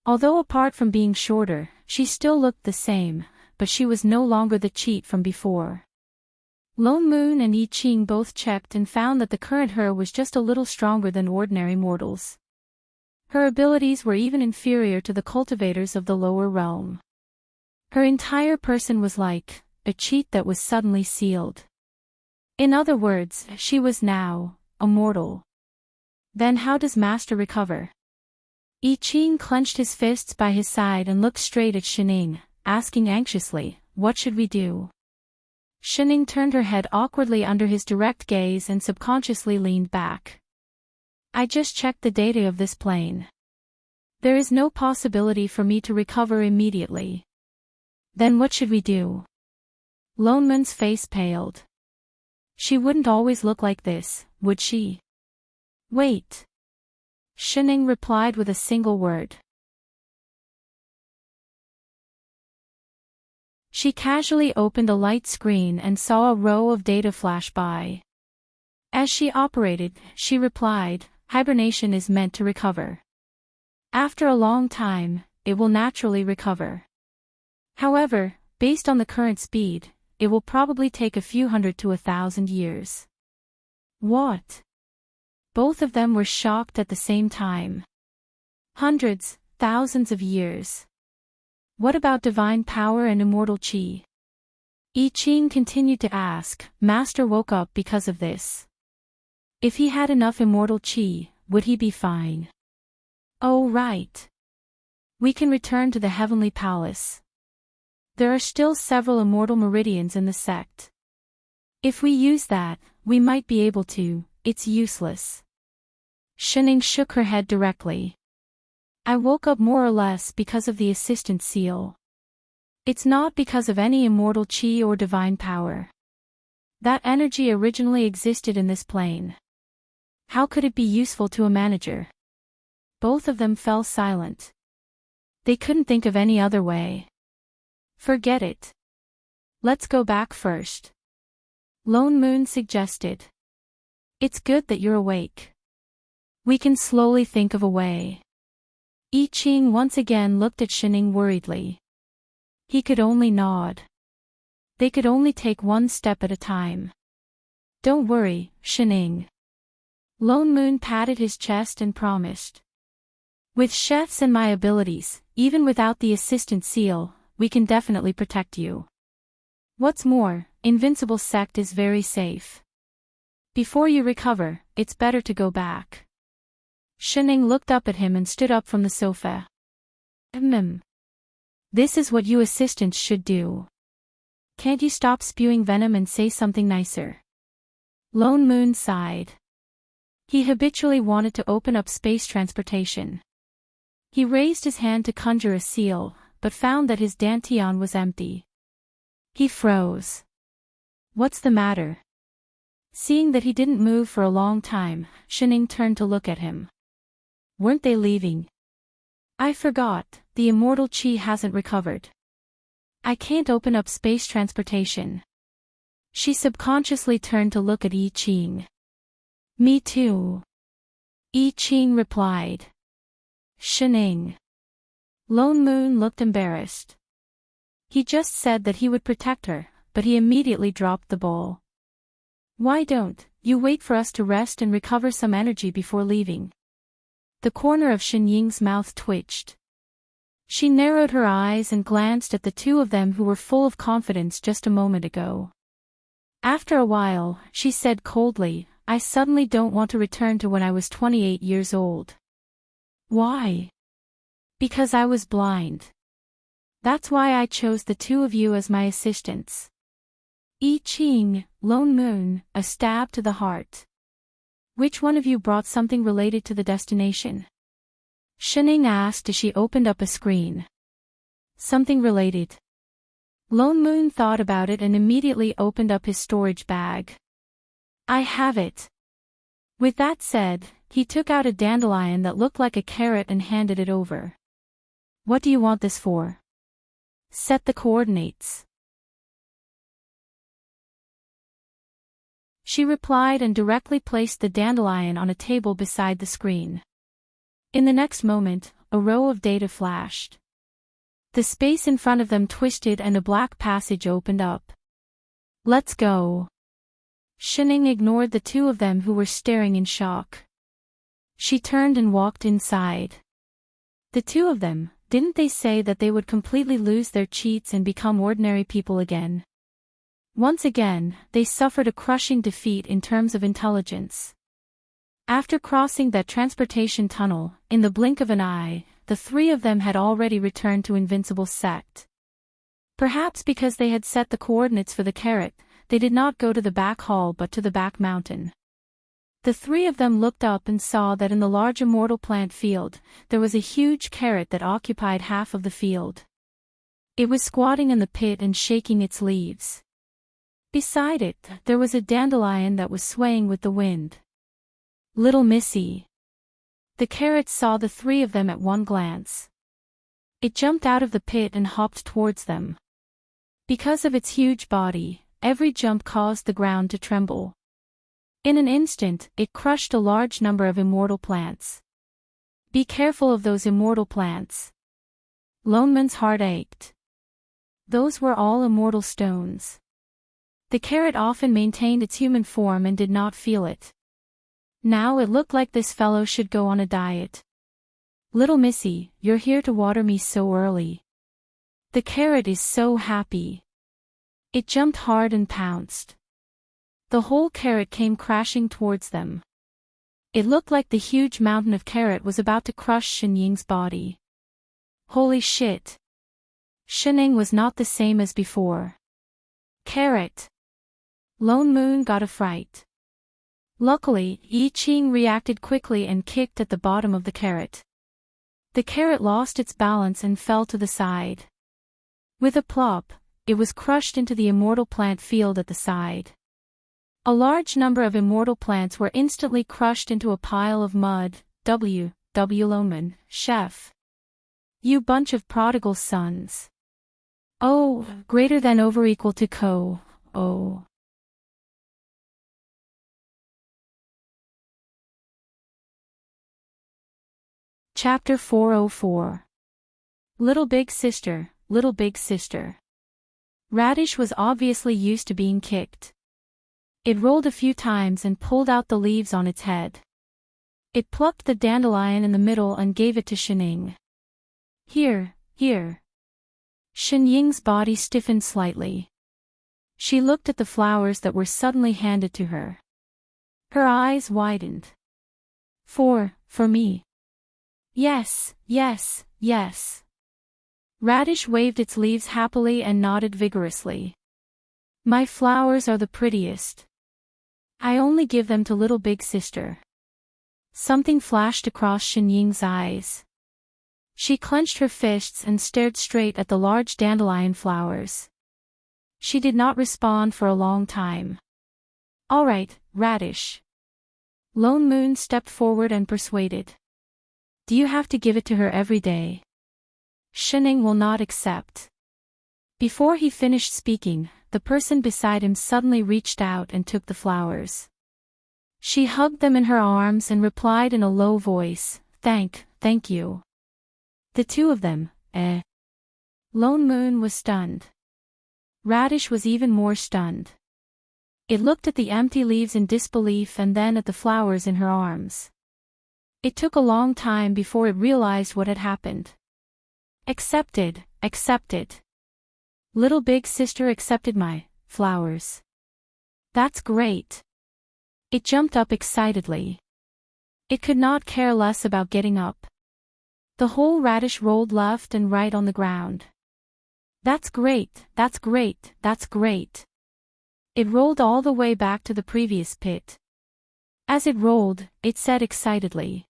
Although apart from being shorter, she still looked the same, but she was no longer the cheat from before. Lone Moon and I Ching both checked and found that the current her was just a little stronger than ordinary mortals. Her abilities were even inferior to the cultivators of the lower realm. Her entire person was like a cheat that was suddenly sealed. In other words, she was now immortal. Then how does Master recover? I Ching clenched his fists by his side and looked straight at Shining, asking anxiously, "What should we do?" Shining turned her head awkwardly under his direct gaze and subconsciously leaned back. "I just checked the data of this plane. There is no possibility for me to recover immediately." "Then what should we do?" Lone Moon's face paled. "She wouldn't always look like this, would she?" "Wait." Shining replied with a single word. She casually opened a light screen and saw a row of data flash by. As she operated, she replied, "Hibernation is meant to recover. After a long time, it will naturally recover. However, based on the current speed, it will probably take a few hundred to 1,000 years." "What?" Both of them were shocked at the same time. "Hundreds, thousands of years. What about divine power and immortal qi?" I Ching continued to ask. Master woke up because of this. If he had enough immortal qi, would he be fine? "Oh right. We can return to the heavenly palace. There are still several immortal meridians in the sect. If we use that, we might be able to." "It's useless." Shining shook her head directly. "I woke up more or less because of the assistant seal. It's not because of any immortal qi or divine power. That energy originally existed in this plane. How could it be useful to a manager?" Both of them fell silent. They couldn't think of any other way. "Forget it. Let's go back first," Lone Moon suggested. "It's good that you're awake. We can slowly think of a way." I Ching once again looked at Shining worriedly. He could only nod. They could only take one step at a time. "Don't worry, Shining." Lone Moon patted his chest and promised. "With chefs and my abilities, even without the assistant seal, we can definitely protect you. What's more, Invincible Sect is very safe. Before you recover, it's better to go back." Shining looked up at him and stood up from the sofa. This is what you assistants should do. Can't you stop spewing venom and say something nicer?" Lone Moon sighed. He habitually wanted to open up space transportation. He raised his hand to conjure a seal, but found that his dantian was empty. He froze. "What's the matter?" Seeing that he didn't move for a long time, Shining turned to look at him. "Weren't they leaving?" "I forgot, the immortal qi hasn't recovered. I can't open up space transportation." She subconsciously turned to look at I Ching. "Me too," I Ching replied. "Shining." Lone Moon looked embarrassed. He just said that he would protect her, but he immediately dropped the bowl. "Why don't you wait for us to rest and recover some energy before leaving?" The corner of Shinying's mouth twitched. She narrowed her eyes and glanced at the two of them who were full of confidence just a moment ago. After a while, she said coldly, "I suddenly don't want to return to when I was 28 years old." "Why?" "Because I was blind. That's why I chose the two of you as my assistants." I Ching, Lone Moon, a stab to the heart. "Which one of you brought something related to the destination?" Shining asked as she opened up a screen. "Something related." Lone Moon thought about it and immediately opened up his storage bag. "I have it." With that said, he took out a dandelion that looked like a carrot and handed it over. "What do you want this for?" "Set the coordinates." She replied and directly placed the dandelion on a table beside the screen. In the next moment, a row of data flashed. The space in front of them twisted and a black passage opened up. "Let's go." Shining ignored the two of them who were staring in shock. She turned and walked inside. The two of them, didn't they say that they would completely lose their cheats and become ordinary people again? Once again, they suffered a crushing defeat in terms of intelligence. After crossing that transportation tunnel, in the blink of an eye, the three of them had already returned to Invincible Sect. Perhaps because they had set the coordinates for the carrot, they did not go to the back hall but to the back mountain. The three of them looked up and saw that in the large immortal plant field, there was a huge carrot that occupied half of the field. It was squatting in the pit and shaking its leaves. Beside it, there was a dandelion that was swaying with the wind. "Little Missy." The carrot saw the three of them at one glance. It jumped out of the pit and hopped towards them. Because of its huge body, every jump caused the ground to tremble. In an instant, it crushed a large number of immortal plants. "Be careful of those immortal plants." Loneman's heart ached. Those were all immortal stones. The carrot often maintained its human form and did not feel it. Now it looked like this fellow should go on a diet. "Little Missy, you're here to water me so early." The carrot is so happy. It jumped hard and pounced. The whole carrot came crashing towards them. It looked like the huge mountain of carrot was about to crush Shen Ying's body. Holy shit! Shining was not the same as before. Carrot! Lone Moon got a fright. Luckily, Yi Qing reacted quickly and kicked at the bottom of the carrot. The carrot lost its balance and fell to the side. With a plop, it was crushed into the immortal plant field at the side. A large number of immortal plants were instantly crushed into a pile of mud. W. Loneman, chef. You bunch of prodigal sons. Oh, greater than over equal to co. Oh. Chapter 404. Little Big Sister, Little Big Sister. Radish was obviously used to being kicked. It rolled a few times and pulled out the leaves on its head. It plucked the dandelion in the middle and gave it to Shening. Here. Shen Ying's body stiffened slightly. She looked at the flowers that were suddenly handed to her. Her eyes widened. For me. Yes. Radish waved its leaves happily and nodded vigorously. My flowers are the prettiest. I only give them to Little Big Sister. Something flashed across Shen Ying's eyes. She clenched her fists and stared straight at the large dandelion flowers. She did not respond for a long time. All right, Radish. Lone Moon stepped forward and persuaded. Do you have to give it to her every day? Shening will not accept. Before he finished speaking, the person beside him suddenly reached out and took the flowers. She hugged them in her arms and replied in a low voice, Thank you. The two of them, Lone Moon was stunned. Radish was even more stunned. It looked at the empty leaves in disbelief and then at the flowers in her arms. It took a long time before it realized what had happened. Accepted. Little Big Sister accepted my flowers. That's great. It jumped up excitedly. It could not care less about getting up. The whole radish rolled left and right on the ground. That's great. It rolled all the way back to the previous pit. As it rolled, it said excitedly,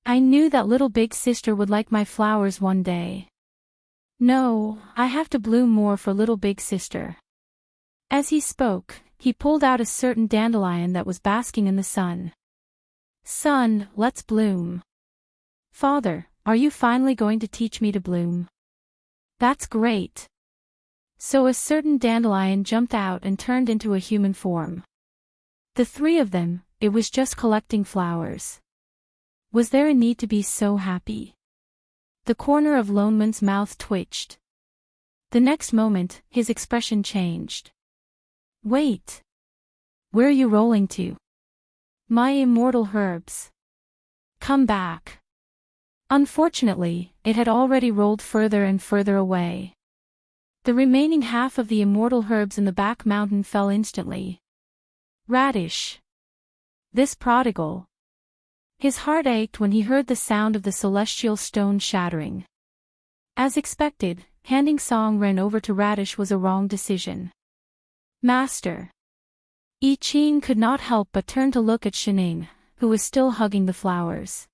I knew that Little Big Sister would like my flowers one day. No, I have to bloom more for Little Big Sister. As he spoke, he pulled out a certain dandelion that was basking in the sun. Sun, let's bloom. Father, are you finally going to teach me to bloom? That's great. So a certain dandelion jumped out and turned into a human form. The three of them, it was just collecting flowers. Was there a need to be so happy? The corner of Loneman's mouth twitched. The next moment, his expression changed. Wait. Where are you rolling to? My immortal herbs. Come back. Unfortunately, it had already rolled further and further away. The remaining half of the immortal herbs in the back mountain fell instantly. Radish. This prodigal. His heart ached when he heard the sound of the celestial stone shattering. As expected, handing Song Ren over to Radish was a wrong decision. Master. I Ching could not help but turn to look at Shining, who was still hugging the flowers.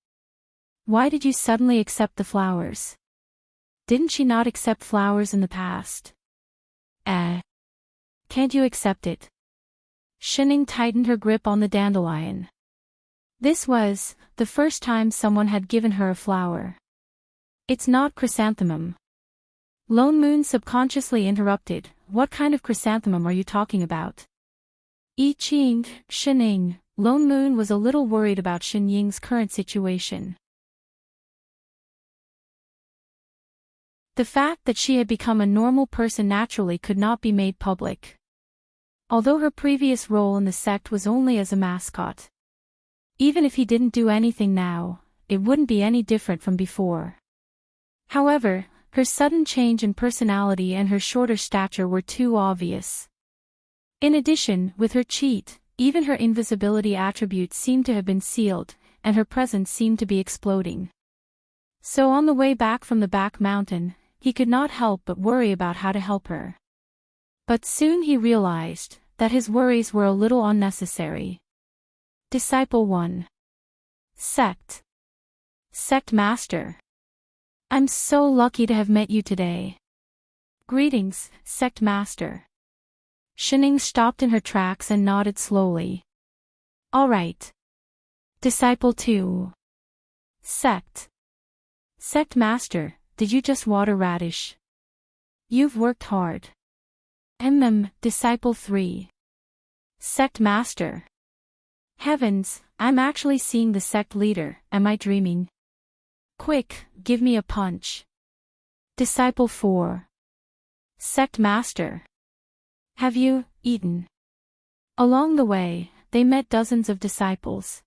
Why did you suddenly accept the flowers? Didn't she not accept flowers in the past? Can't you accept it? Shining tightened her grip on the dandelion. This was the first time someone had given her a flower. It's not chrysanthemum. Lone Moon subconsciously interrupted. What kind of chrysanthemum are you talking about? I Ching, Shining. Lone Moon was a little worried about Shin Ying's current situation. The fact that she had become a normal person naturally could not be made public. Although her previous role in the sect was only as a mascot. Even if he didn't do anything now, it wouldn't be any different from before. However, her sudden change in personality and her shorter stature were too obvious. In addition, with her cheat, even her invisibility attributes seemed to have been sealed, and her presence seemed to be exploding. So on the way back from the back mountain, he could not help but worry about how to help her. But soon he realized that his worries were a little unnecessary. Disciple 1. Sect. Sect Master. I'm so lucky to have met you today. Greetings, Sect Master. Shining stopped in her tracks and nodded slowly. All right. Disciple 2. Sect. Sect Master, did you just water Radish? You've worked hard. Disciple 3. Sect Master. Heavens, I'm actually seeing the sect leader, am I dreaming? Quick, give me a punch. Disciple 4. Sect Master. Have you eaten? Along the way, they met dozens of disciples.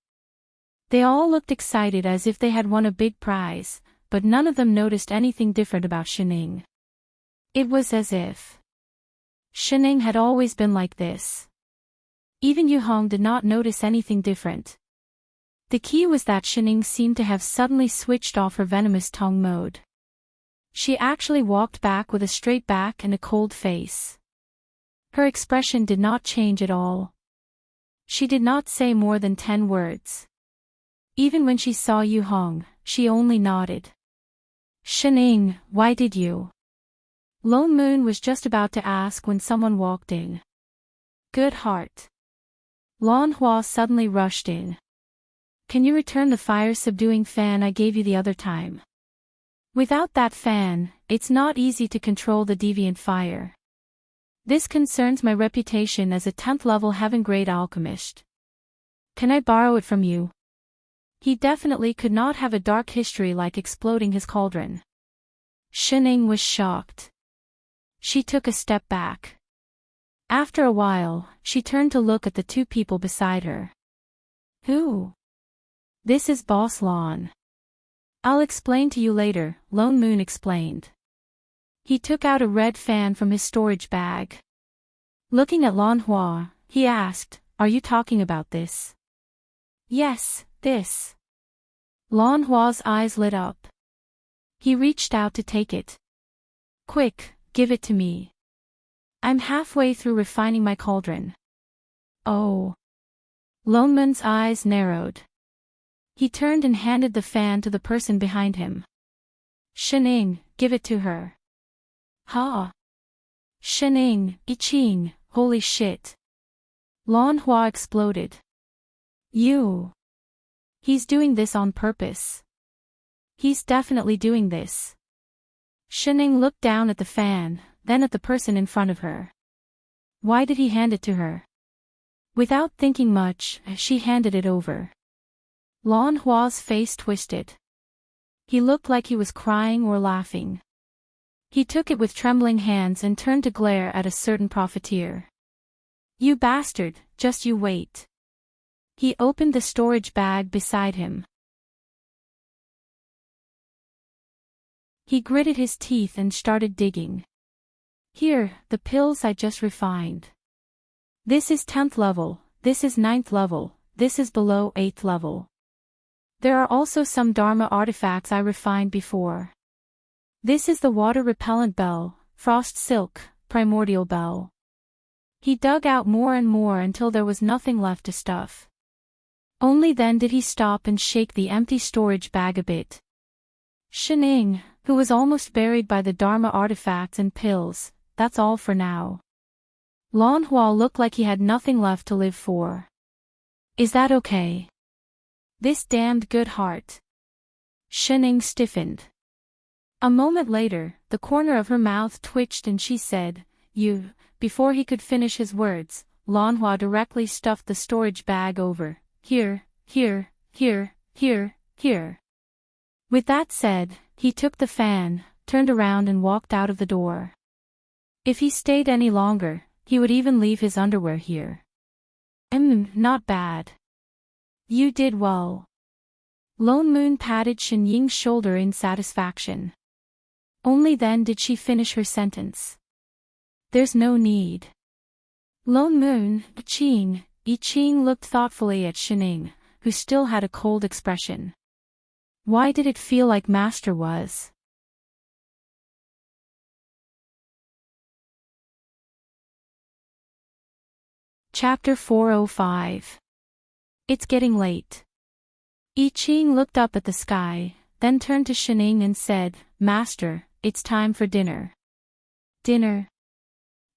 They all looked excited as if they had won a big prize, but none of them noticed anything different about Shining. It was as if Shining had always been like this. Even Yu Hong did not notice anything different. The key was that Shining seemed to have suddenly switched off her venomous tongue mode. She actually walked back with a straight back and a cold face. Her expression did not change at all. She did not say more than 10 words. Even when she saw Yu Hong, she only nodded. Shining, why did you? Lone Moon was just about to ask when someone walked in. Good heart. Lan Hua suddenly rushed in. Can you return the fire-subduing fan I gave you the other time? Without that fan, it's not easy to control the deviant fire. This concerns my reputation as a 10th level heaven-grade alchemist. Can I borrow it from you? He definitely could not have a dark history like exploding his cauldron. Shining was shocked. She took a step back. After a while, she turned to look at the two people beside her. Who? This is Boss Lan. I'll explain to you later, Lone Moon explained. He took out a red fan from his storage bag. Looking at Lan Hua, he asked, are you talking about this? Yes, this. Lan Hua's eyes lit up. He reached out to take it. Quick, give it to me. I'm halfway through refining my cauldron. Oh. Lone Moon's eyes narrowed. He turned and handed the fan to the person behind him. Shining, give it to her. Ha! Shining, I Ching, holy shit. Lan Hua exploded. You. He's doing this on purpose. He's definitely doing this. Shining looked down at the fan, then at the person in front of her. Why did he hand it to her? Without thinking much, she handed it over. Lan Hua's face twisted. He looked like he was crying or laughing. He took it with trembling hands and turned to glare at a certain profiteer. "You bastard, just you wait." He opened the storage bag beside him. He gritted his teeth and started digging. "Here, the pills I just refined. This is 10th level, this is 9th level, this is below 8th level. There are also some Dharma artifacts I refined before. This is the water-repellent bell, frost silk, primordial bell." He dug out more and more until there was nothing left to stuff. Only then did he stop and shake the empty storage bag a bit. "Shining, who was almost buried by the Dharma artifacts and pills, that's all for now." Lan Hua looked like he had nothing left to live for. "Is that okay?" "This damned good heart." Shining stiffened. A moment later, the corner of her mouth twitched and she said, "You." Before he could finish his words, Lan Hua directly stuffed the storage bag over. "Here, here, here, here, here." With that said, he took the fan, turned around and walked out of the door. If he stayed any longer, he would even leave his underwear here. Not bad. You did well." Lone Moon patted Shen Ying's shoulder in satisfaction. Only then did she finish her sentence. "There's no need." Lone Moon, I Ching looked thoughtfully at Shining, who still had a cold expression. Why did it feel like Master was? Chapter 405. It's getting late. I Ching looked up at the sky, then turned to Shining and said, "Master, it's time for dinner." "Dinner?"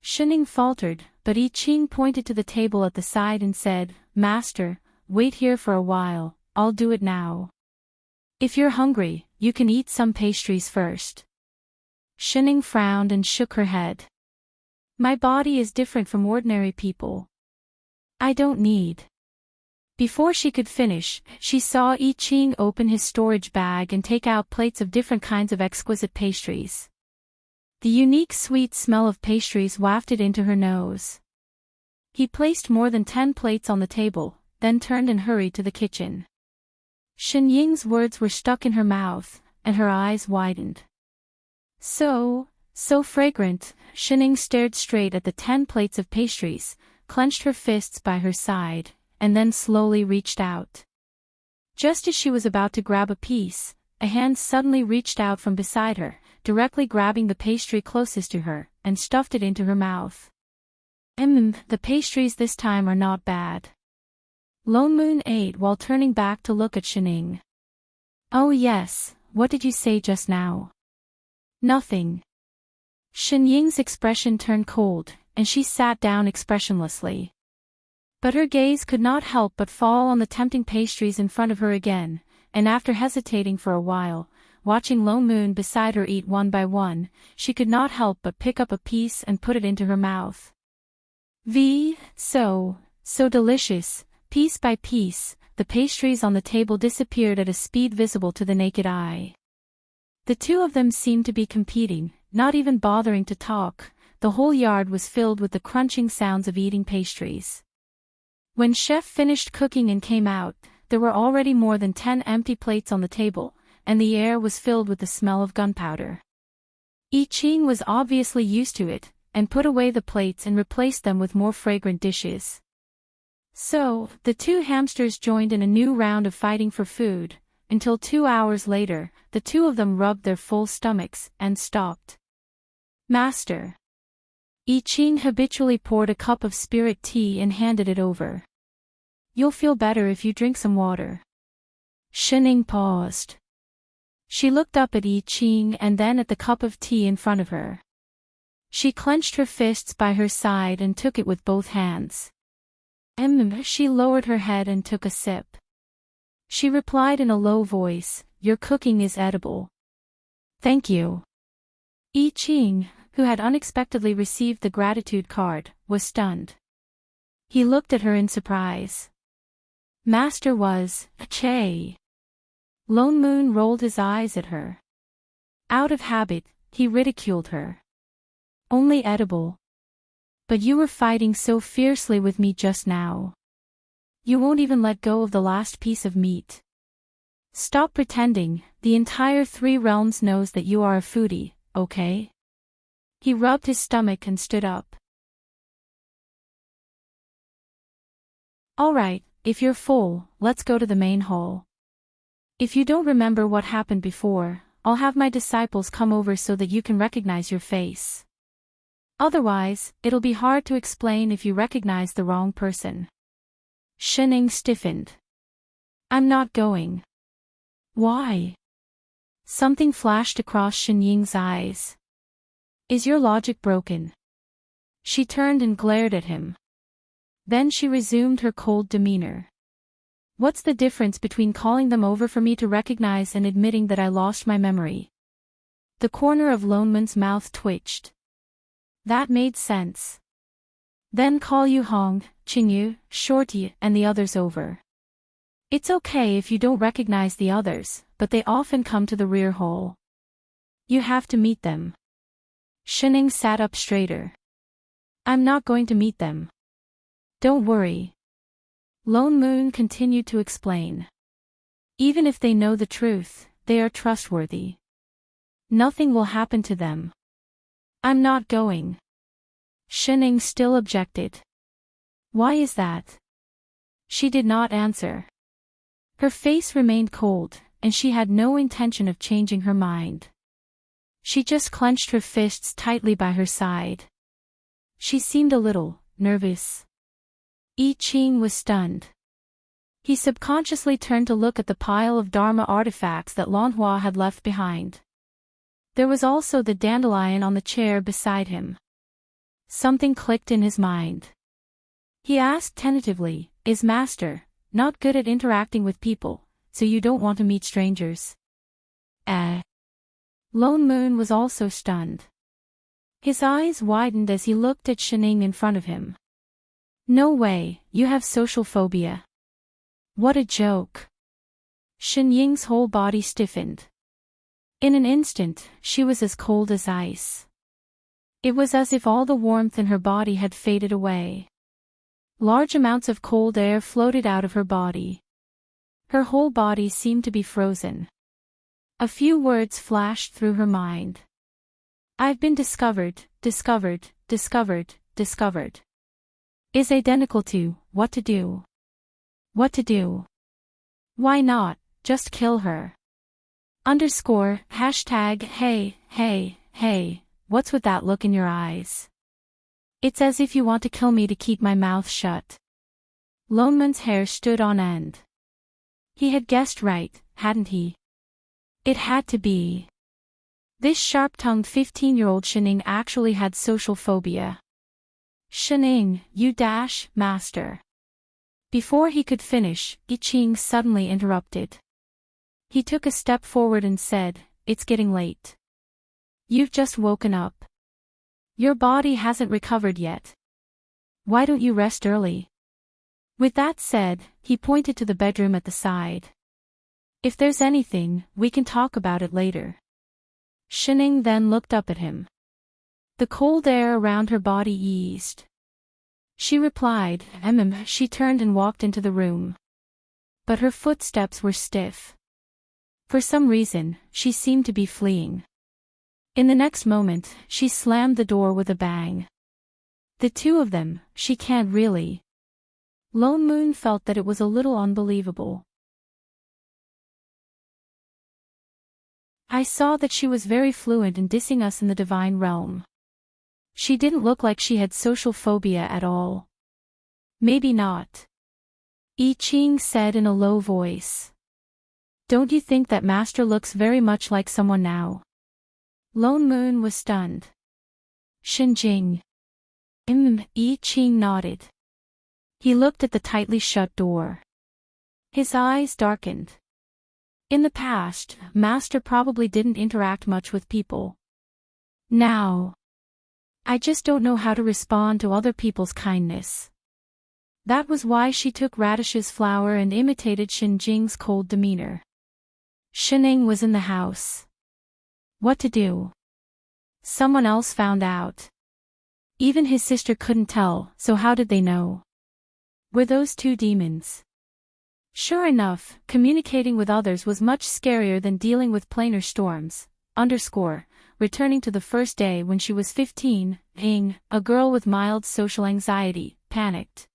Shining faltered, but I Ching pointed to the table at the side and said, "Master, wait here for a while, I'll do it now. If you're hungry, you can eat some pastries first." Shining frowned and shook her head. "My body is different from ordinary people. I don't need." Before she could finish, she saw I Ching open his storage bag and take out plates of different kinds of exquisite pastries. The unique sweet smell of pastries wafted into her nose. He placed more than 10 plates on the table, then turned and hurried to the kitchen. Shen Ying's words were stuck in her mouth, and her eyes widened. So fragrant." Shining stared straight at the 10 plates of pastries, clenched her fists by her side, and then slowly reached out. Just as she was about to grab a piece, a hand suddenly reached out from beside her, directly grabbing the pastry closest to her, and stuffed it into her mouth. The pastries this time are not bad." Lone Moon ate while turning back to look at Shining. "Oh yes, what did you say just now?" "Nothing." Shen Ying's expression turned cold, and she sat down expressionlessly. But her gaze could not help but fall on the tempting pastries in front of her again, and after hesitating for a while, watching Lone Moon beside her eat one by one, she could not help but pick up a piece and put it into her mouth. So delicious. Piece by piece, the pastries on the table disappeared at a speed visible to the naked eye. The two of them seemed to be competing, not even bothering to talk. The whole yard was filled with the crunching sounds of eating pastries. When Chef finished cooking and came out, there were already more than 10 empty plates on the table, and the air was filled with the smell of gunpowder. I Ching was obviously used to it, and put away the plates and replaced them with more fragrant dishes. So, the two hamsters joined in a new round of fighting for food, until 2 hours later, the two of them rubbed their full stomachs and stopped. "Master." I Ching habitually poured a cup of spirit tea and handed it over. "You'll feel better if you drink some water." Shining paused. She looked up at I Ching and then at the cup of tea in front of her. She clenched her fists by her side and took it with both hands. She lowered her head and took a sip. She replied in a low voice, "Your cooking is edible." "Thank you." I Ching, who had unexpectedly received the gratitude card, was stunned. He looked at her in surprise. Master was, Che. Lone Moon rolled his eyes at her. Out of habit, he ridiculed her. Only edible. But you were fighting so fiercely with me just now. You won't even let go of the last piece of meat. Stop pretending, the entire Three Realms knows that you are a foodie, okay? He rubbed his stomach and stood up. Alright, if you're full, let's go to the main hall. If you don't remember what happened before, I'll have my disciples come over so that you can recognize your face. Otherwise, it'll be hard to explain if you recognize the wrong person. Shining stiffened. I'm not going. Why? Something flashed across Xinying's eyes. Is your logic broken? She turned and glared at him. Then she resumed her cold demeanor. What's the difference between calling them over for me to recognize and admitting that I lost my memory? The corner of Lone Moon's mouth twitched. That made sense. Then call Yu Hong, Qingyu, Shorty, and the others over. It's okay if you don't recognize the others, but they often come to the rear hall. You have to meet them. Shining sat up straighter. I'm not going to meet them. Don't worry. Lone Moon continued to explain. Even if they know the truth, they are trustworthy. Nothing will happen to them. I'm not going. Shining still objected. Why is that? She did not answer. Her face remained cold, and she had no intention of changing her mind. She just clenched her fists tightly by her side. She seemed a little nervous. I Ching was stunned. He subconsciously turned to look at the pile of Dharma artifacts that Lan Hua had left behind. There was also the dandelion on the chair beside him. Something clicked in his mind. He asked tentatively, Is Master not good at interacting with people, so you don't want to meet strangers? Lone Moon was also stunned. His eyes widened as he looked at Shining in front of him. No way, you have social phobia. What a joke. Shinying's whole body stiffened. In an instant, she was as cold as ice. It was as if all the warmth in her body had faded away. Large amounts of cold air floated out of her body. Her whole body seemed to be frozen. A few words flashed through her mind. I've been discovered, discovered, discovered, discovered. Is identical to, what to do? What to do? Why not, just kill her? _, hey, what's with that look in your eyes? It's as if you want to kill me to keep my mouth shut. Lone Moon's hair stood on end. He had guessed right, hadn't he? It had to be. This sharp-tongued 15-year-old Shining actually had social phobia. Shining, Master. Before he could finish, I Ching suddenly interrupted. He took a step forward and said, It's getting late. You've just woken up. Your body hasn't recovered yet. Why don't you rest early? With that said, he pointed to the bedroom at the side. If there's anything, we can talk about it later. Shining then looked up at him. The cold air around her body eased. She replied, She turned and walked into the room. But her footsteps were stiff. For some reason, she seemed to be fleeing. In the next moment, she slammed the door with a bang. The two of them, she can't really. Lone Moon felt that it was a little unbelievable. I saw that she was very fluent in dissing us in the divine realm. She didn't look like she had social phobia at all. Maybe not. I Ching said in a low voice. Don't you think that Master looks very much like someone now? Lone Moon was stunned. Shinjing. I Ching nodded. He looked at the tightly shut door. His eyes darkened. In the past, Master probably didn't interact much with people. Now, I just don't know how to respond to other people's kindness. That was why she took Radish's flower and imitated Shinjing's cold demeanor. Shining was in the house. What to do? Someone else found out. Even his sister couldn't tell, so how did they know? Were those two demons? Sure enough, communicating with others was much scarier than dealing with planar storms. Returning to the first day when she was 15, a girl with mild social anxiety, panicked.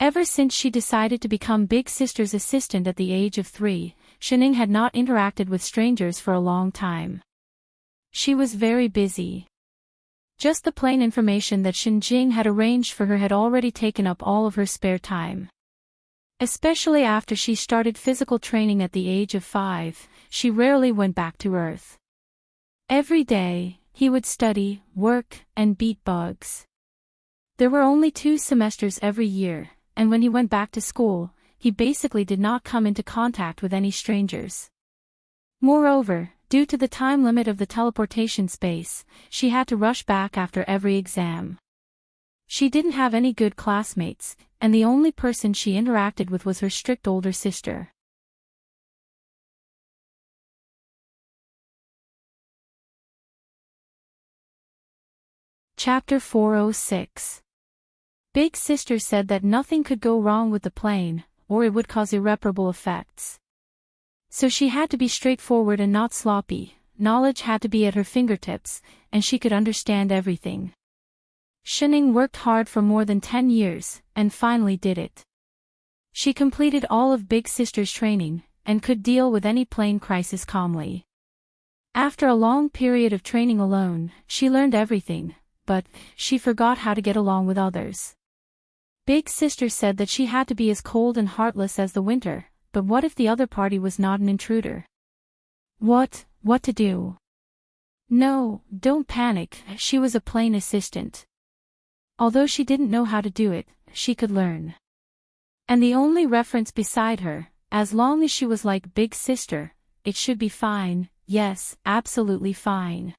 Ever since she decided to become Big Sister's assistant at the age of 3, Shining had not interacted with strangers for a long time. She was very busy. Just the plain information that Xinjing had arranged for her had already taken up all of her spare time. Especially after she started physical training at the age of 5, she rarely went back to Earth. Every day, he would study, work, and beat bugs. There were only 2 semesters every year, and when he went back to school, he basically did not come into contact with any strangers. Moreover, due to the time limit of the teleportation space, she had to rush back after every exam. She didn't have any good classmates, and the only person she interacted with was her strict older sister. Chapter 406. Big Sister said that nothing could go wrong with the plane, or it would cause irreparable effects. So she had to be straightforward and not sloppy, knowledge had to be at her fingertips, and she could understand everything. Shining worked hard for more than 10 years, and finally did it. She completed all of Big Sister's training, and could deal with any plane crisis calmly. After a long period of training alone, she learned everything, but she forgot how to get along with others. Big Sister said that she had to be as cold and heartless as the winter, but what if the other party was not an intruder? What to do? No, don't panic, she was a plane assistant. Although she didn't know how to do it, she could learn. And the only reference beside her, as long as she was like Big Sister, it should be fine, yes, absolutely fine.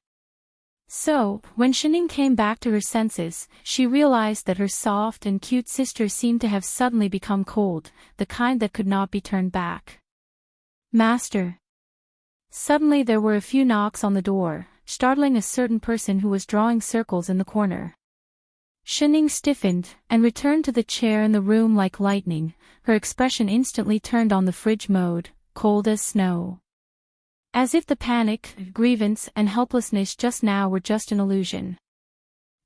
So, when Shining came back to her senses, she realized that her soft and cute sister seemed to have suddenly become cold, the kind that could not be turned back. Master. Suddenly there were a few knocks on the door, startling a certain person who was drawing circles in the corner. Shining stiffened, and returned to the chair in the room like lightning, her expression instantly turned on the fridge mode, cold as snow. As if the panic, grievance, and helplessness just now were just an illusion.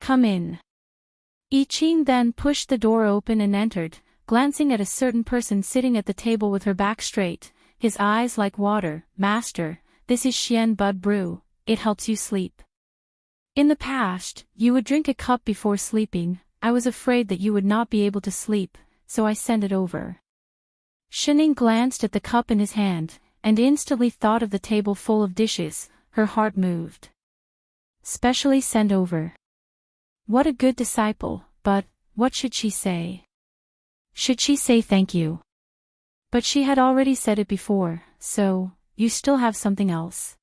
Come in. I Ching then pushed the door open and entered, glancing at a certain person sitting at the table with her back straight, his eyes like water. Master, this is Xian Bud Brew, it helps you sleep. In the past, you would drink a cup before sleeping. I was afraid that you would not be able to sleep, so I sent it over. Shining glanced at the cup in his hand, and instantly thought of the table full of dishes. Her heart moved. Specially sent over. What a good disciple, but what should she say? Should she say thank you? But she had already said it before, so, you still have something else?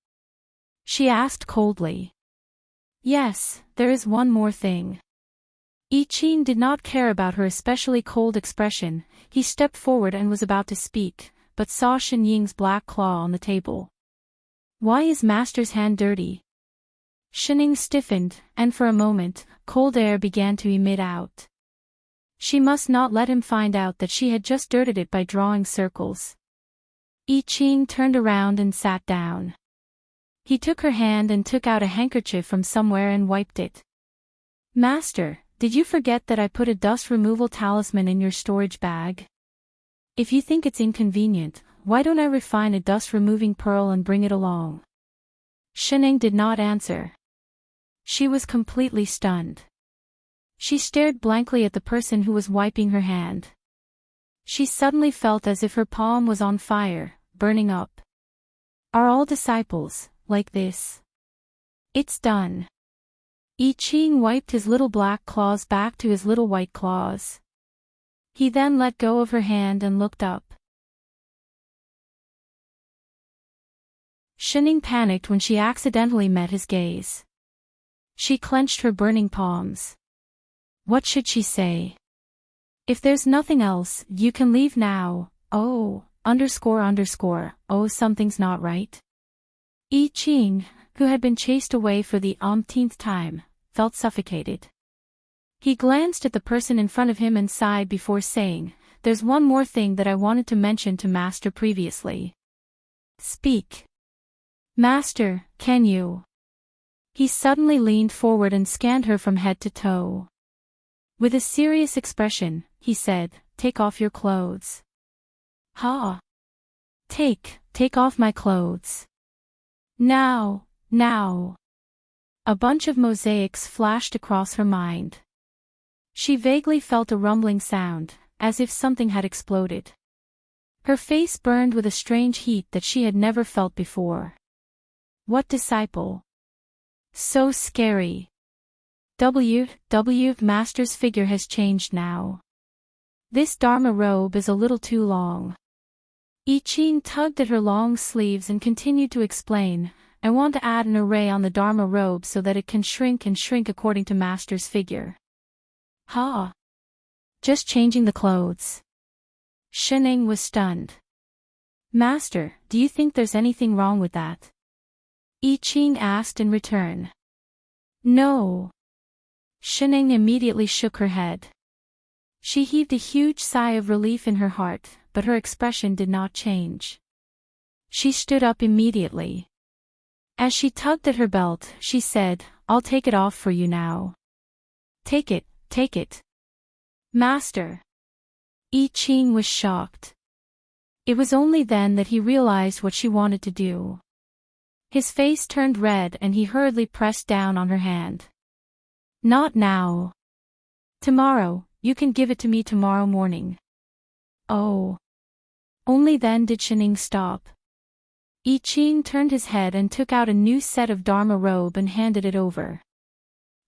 She asked coldly. Yes, there is one more thing. I Ching did not care about her especially cold expression. He stepped forward and was about to speak, but saw Shen Ying's black claw on the table. Why is Master's hand dirty? Shining stiffened, and for a moment, cold air began to emit out. She must not let him find out that she had just dirted it by drawing circles. I Ching turned around and sat down. He took her hand and took out a handkerchief from somewhere and wiped it. Master, did you forget that I put a dust removal talisman in your storage bag? If you think it's inconvenient, why don't I refine a dust-removing pearl and bring it along? Shining did not answer. She was completely stunned. She stared blankly at the person who was wiping her hand. She suddenly felt as if her palm was on fire, burning up. Are all disciples like this? It's done. I Ching wiped his little black claws back to his little white claws. He then let go of her hand and looked up. Shining panicked when she accidentally met his gaze. She clenched her burning palms. What should she say? If there's nothing else, you can leave now. Oh, Oh, something's not right. I Ching, who had been chased away for the umpteenth time, felt suffocated. He glanced at the person in front of him and sighed before saying, "There's one more thing that I wanted to mention to Master previously." "Speak." "Master, can you?" He suddenly leaned forward and scanned her from head to toe. With a serious expression, he said, "Take off your clothes." "Ha! Take off my clothes. Now. A bunch of mosaics flashed across her mind. She vaguely felt a rumbling sound, as if something had exploded. Her face burned with a strange heat that she had never felt before. What disciple? So scary. Master's figure has changed now. This Dharma robe is a little too long. I Ching tugged at her long sleeves and continued to explain, "I want to add an array on the Dharma robe so that it can shrink according to Master's figure." "Ha! Just changing the clothes." Shining was stunned. "Master, do you think there's anything wrong with that?" I Ching asked in return. "No." Shining immediately shook her head. She heaved a huge sigh of relief in her heart, but her expression did not change. She stood up immediately. As she tugged at her belt, she said, "I'll take it off for you now." Take it. Master." I Ching was shocked. It was only then that he realized what she wanted to do. His face turned red and he hurriedly pressed down on her hand. "Not now. Tomorrow, you can give it to me tomorrow morning." "Oh." Only then did Shining stop. I Ching turned his head and took out a new set of Dharma robe and handed it over.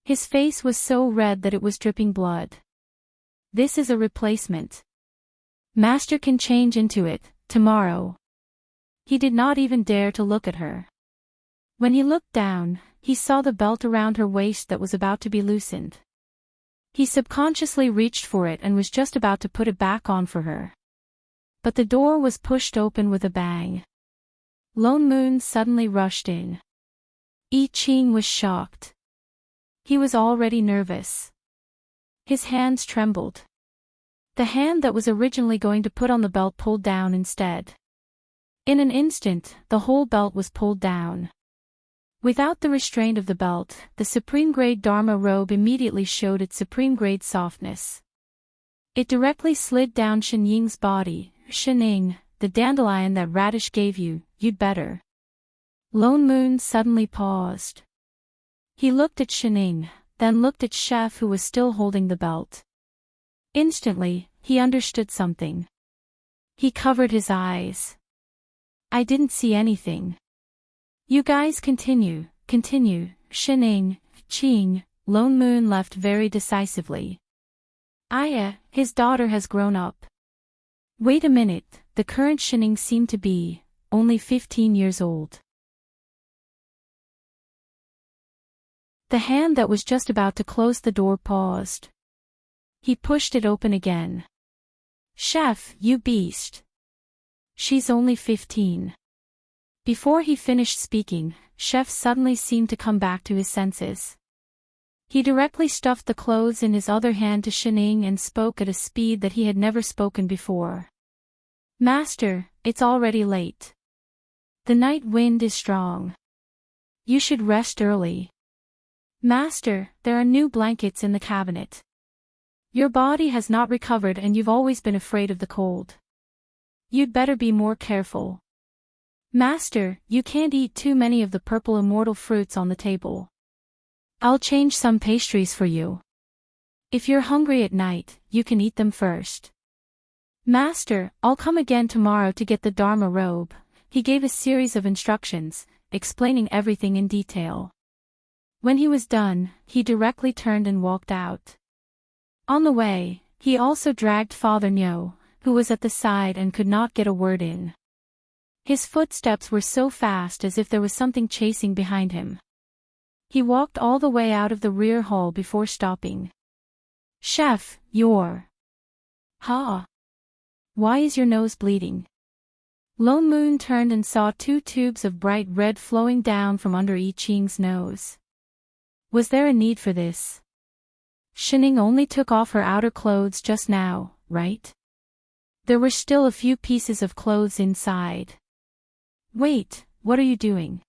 His face was so red that it was dripping blood. "This is a replacement. Master can change into it, tomorrow." He did not even dare to look at her. When he looked down, he saw the belt around her waist that was about to be loosened. He subconsciously reached for it and was just about to put it back on for her. But the door was pushed open with a bang. Lone Moon suddenly rushed in. I Ching was shocked. He was already nervous. His hands trembled. The hand that was originally going to put on the belt pulled down instead. In an instant, the whole belt was pulled down. Without the restraint of the belt, the supreme-grade Dharma robe immediately showed its supreme-grade softness. It directly slid down Shinying's body. "Shining, the dandelion that Radish gave you, you'd better." Lone Moon suddenly paused. He looked at Shining, then looked at Chef who was still holding the belt. Instantly, he understood something. He covered his eyes. "I didn't see anything." "You guys continue. Shining, Ching." Lone Moon left very decisively. His daughter has grown up." Wait a minute, the current Shining seemed to be only 15 years old. The hand that was just about to close the door paused. He pushed it open again. "Chef, you beast. She's only 15. Before he finished speaking, Chef suddenly seemed to come back to his senses. He directly stuffed the clothes in his other hand to Shining and spoke at a speed that he had never spoken before. "Master, it's already late. The night wind is strong. You should rest early. Master, there are new blankets in the cabinet. Your body has not recovered and you've always been afraid of the cold. You'd better be more careful. Master, you can't eat too many of the purple immortal fruits on the table. I'll change some pastries for you. If you're hungry at night, you can eat them first. Master, I'll come again tomorrow to get the Dharma robe." He gave a series of instructions, explaining everything in detail. When he was done, he directly turned and walked out. On the way, he also dragged Father Nyo, who was at the side and could not get a word in. His footsteps were so fast as if there was something chasing behind him. He walked all the way out of the rear hall before stopping. "Chef, you're... Ha! Why is your nose bleeding?" Lone Moon turned and saw 2 tubes of bright red flowing down from under I Ching's nose. Was there a need for this? Shining only took off her outer clothes just now, right? There were still a few pieces of clothes inside. Wait, what are you doing?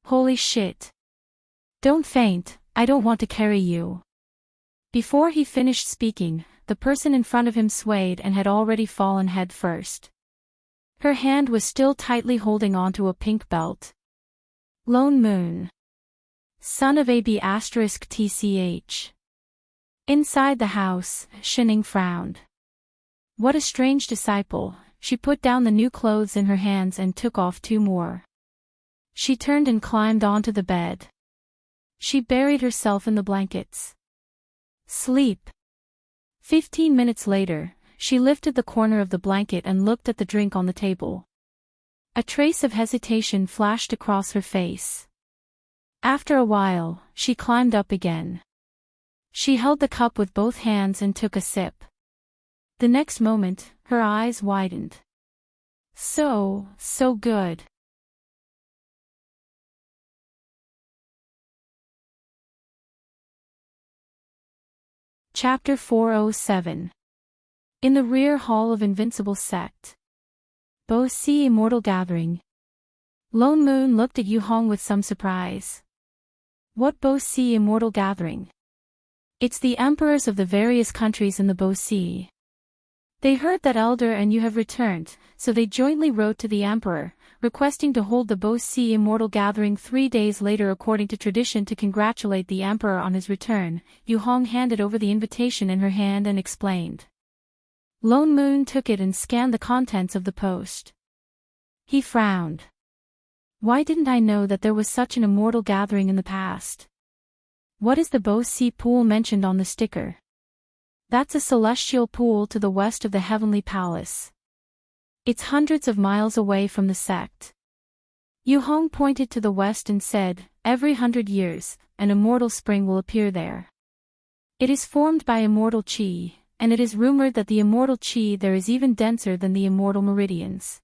Holy shit. Don't faint, I don't want to carry you. Before he finished speaking, the person in front of him swayed and had already fallen head first. Her hand was still tightly holding onto a pink belt. Lone Moon. Son of AB*TCH. Inside the house, Shining frowned. What a strange disciple. She put down the new clothes in her hands and took off 2 more. She turned and climbed onto the bed. She buried herself in the blankets. Sleep. 15 minutes later, she lifted the corner of the blanket and looked at the drink on the table. A trace of hesitation flashed across her face. After a while, she climbed up again. She held the cup with both hands and took a sip. The next moment, her eyes widened. So good. Chapter 407. In the rear hall of Invincible Sect. Bo-Si Immortal Gathering. Lone Moon looked at Yu Hong with some surprise. What Bo-Si Immortal Gathering? It's the emperors of the various countries in the Bo-Si. They heard that Elder and you have returned, so they jointly wrote to the emperor, requesting to hold the Bo-Si Immortal Gathering 3 days later according to tradition to congratulate the emperor on his return. Yu Hong handed over the invitation in her hand and explained. Lone Moon took it and scanned the contents of the post. He frowned. Why didn't I know that there was such an immortal gathering in the past? What is the Bo-Si pool mentioned on the sticker? That's a celestial pool to the west of the Heavenly Palace. It's hundreds of miles away from the sect. Yu Hong pointed to the west and said, every 100 years, an immortal spring will appear there. It is formed by immortal chi, and it is rumored that the immortal chi there is even denser than the immortal meridians.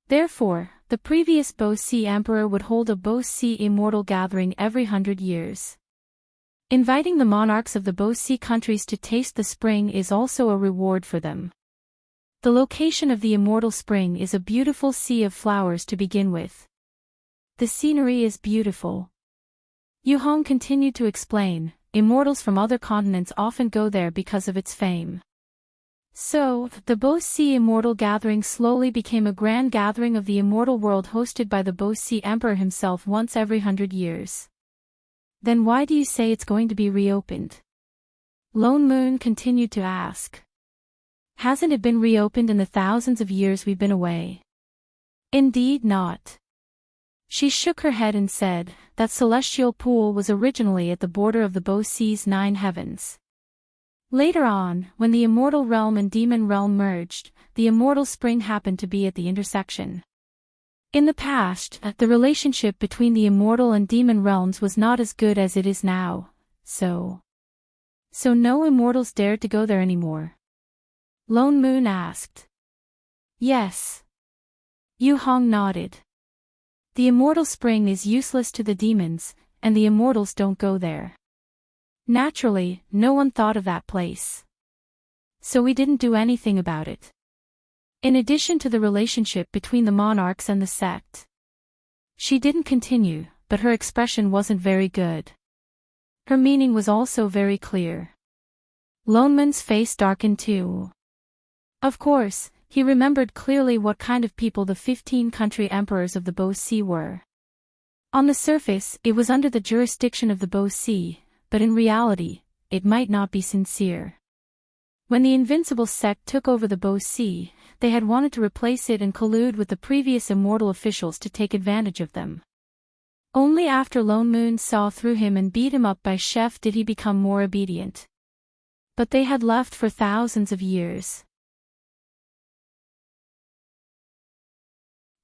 Therefore, the previous Bo-Si emperor would hold a Bo-Si immortal gathering every 100 years. Inviting the monarchs of the Bo-Si countries to taste the spring is also a reward for them. The location of the immortal spring is a beautiful sea of flowers to begin with. The scenery is beautiful. Yu Hong continued to explain, immortals from other continents often go there because of its fame. So, the Bo-Si Immortal Gathering slowly became a grand gathering of the immortal world hosted by the Bo-Si Emperor himself once every 100 years. Then why do you say it's going to be reopened? Lone Moon continued to ask. Hasn't it been reopened in the thousands of years we've been away? Indeed not. She shook her head and said, that celestial pool was originally at the border of the Bo-Si's 9 heavens. Later on, when the immortal realm and demon realm merged, the immortal spring happened to be at the intersection. In the past, the relationship between the immortal and demon realms was not as good as it is now, so no immortals dared to go there anymore. Lone Moon asked. Yes. Yu Hong nodded. The immortal spring is useless to the demons, and the immortals don't go there. Naturally, no one thought of that place. So we didn't do anything about it. In addition to the relationship between the monarchs and the sect. She didn't continue, but her expression wasn't very good. Her meaning was also very clear. Lone Moon's face darkened too. Of course, he remembered clearly what kind of people the 15 country emperors of the Bo-Si were. On the surface, it was under the jurisdiction of the Bo-Si, but in reality, it might not be sincere. When the Invincible Sect took over the Bo-Si, they had wanted to replace it and collude with the previous immortal officials to take advantage of them. Only after Lone Moon saw through him and beat him up by chef did he become more obedient. But they had left for thousands of years.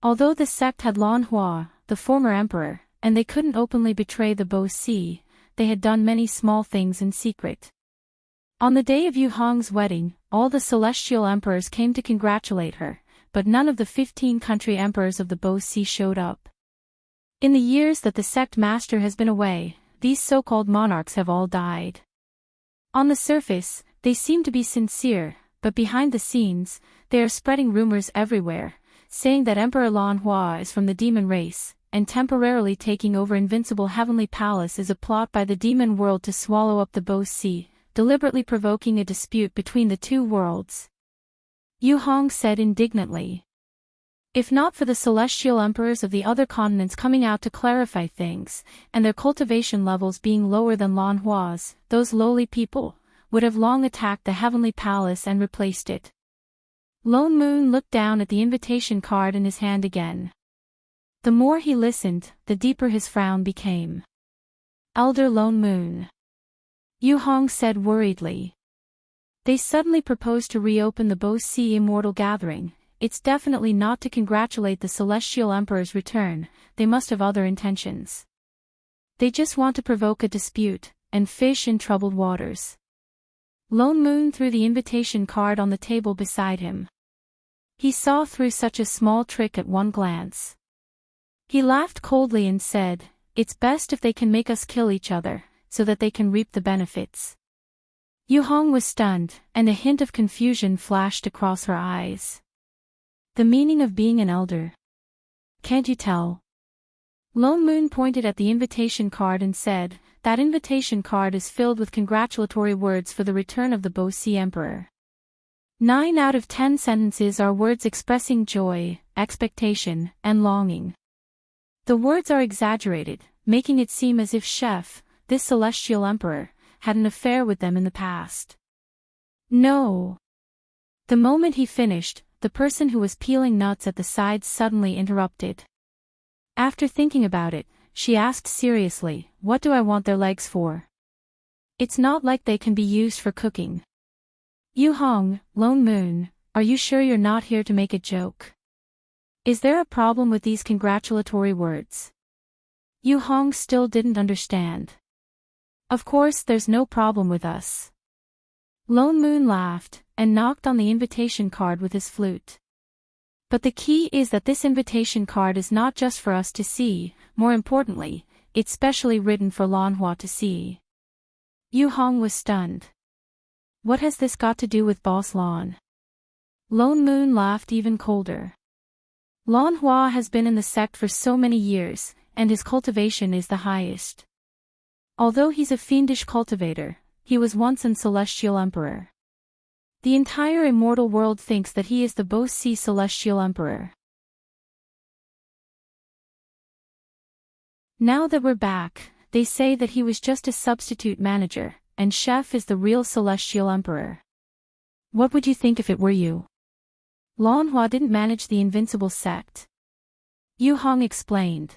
Although the sect had Lan Hua, the former emperor, and they couldn't openly betray the Bo-Si, they had done many small things in secret. On the day of Yu Hong's wedding, all the celestial emperors came to congratulate her, but none of the 15 country emperors of the Boci showed up. In the years that the sect master has been away, these so-called monarchs have all died. On the surface, they seem to be sincere, but behind the scenes, they are spreading rumors everywhere, saying that Emperor Lan Hua is from the demon race, and temporarily taking over Invincible Heavenly Palace is a plot by the demon world to swallow up the Boci, deliberately provoking a dispute between the two worlds. Yu Hong said indignantly. If not for the celestial emperors of the other continents coming out to clarify things, and their cultivation levels being lower than Lan Hua's, those lowly people would have long attacked the Heavenly Palace and replaced it. Lone Moon looked down at the invitation card in his hand again. The more he listened, the deeper his frown became. Elder Lone Moon. Yu Hong said worriedly. They suddenly proposed to reopen the Boci Immortal Gathering. It's definitely not to congratulate the Celestial Emperor's return, they must have other intentions. They just want to provoke a dispute, and fish in troubled waters. Lone Moon threw the invitation card on the table beside him. He saw through such a small trick at one glance. He laughed coldly and said, "It's best if they can make us kill each other, so that they can reap the benefits." Yu Hong was stunned, and a hint of confusion flashed across her eyes. The meaning of being an elder. Can't you tell? Lone Moon pointed at the invitation card and said, "That invitation card is filled with congratulatory words for the return of the Boci Emperor. 9 out of 10 sentences are words expressing joy, expectation, and longing. The words are exaggerated, making it seem as if Chef, this celestial emperor, had an affair with them in the past." No. The moment he finished, the person who was peeling nuts at the sides suddenly interrupted. After thinking about it, she asked seriously, "What do I want their legs for? It's not like they can be used for cooking." Yu Hong, Lone Moon, are you sure you're not here to make a joke? Is there a problem with these congratulatory words? Yu Hong still didn't understand. Of course there's no problem with us. Lone Moon laughed, and knocked on the invitation card with his flute. But the key is that this invitation card is not just for us to see, more importantly, it's specially written for Lan Hua to see. Yu Hong was stunned. What has this got to do with Boss Lan? Lone Moon laughed even colder. Lan Hua has been in the sect for so many years, and his cultivation is the highest. Although he's a fiendish cultivator, he was once an celestial emperor. The entire immortal world thinks that he is the Boci celestial emperor. Now that we're back, they say that he was just a substitute manager, and Chef is the real celestial emperor. What would you think if it were you? Lan Hua didn't manage the invincible sect. Yu Hong explained.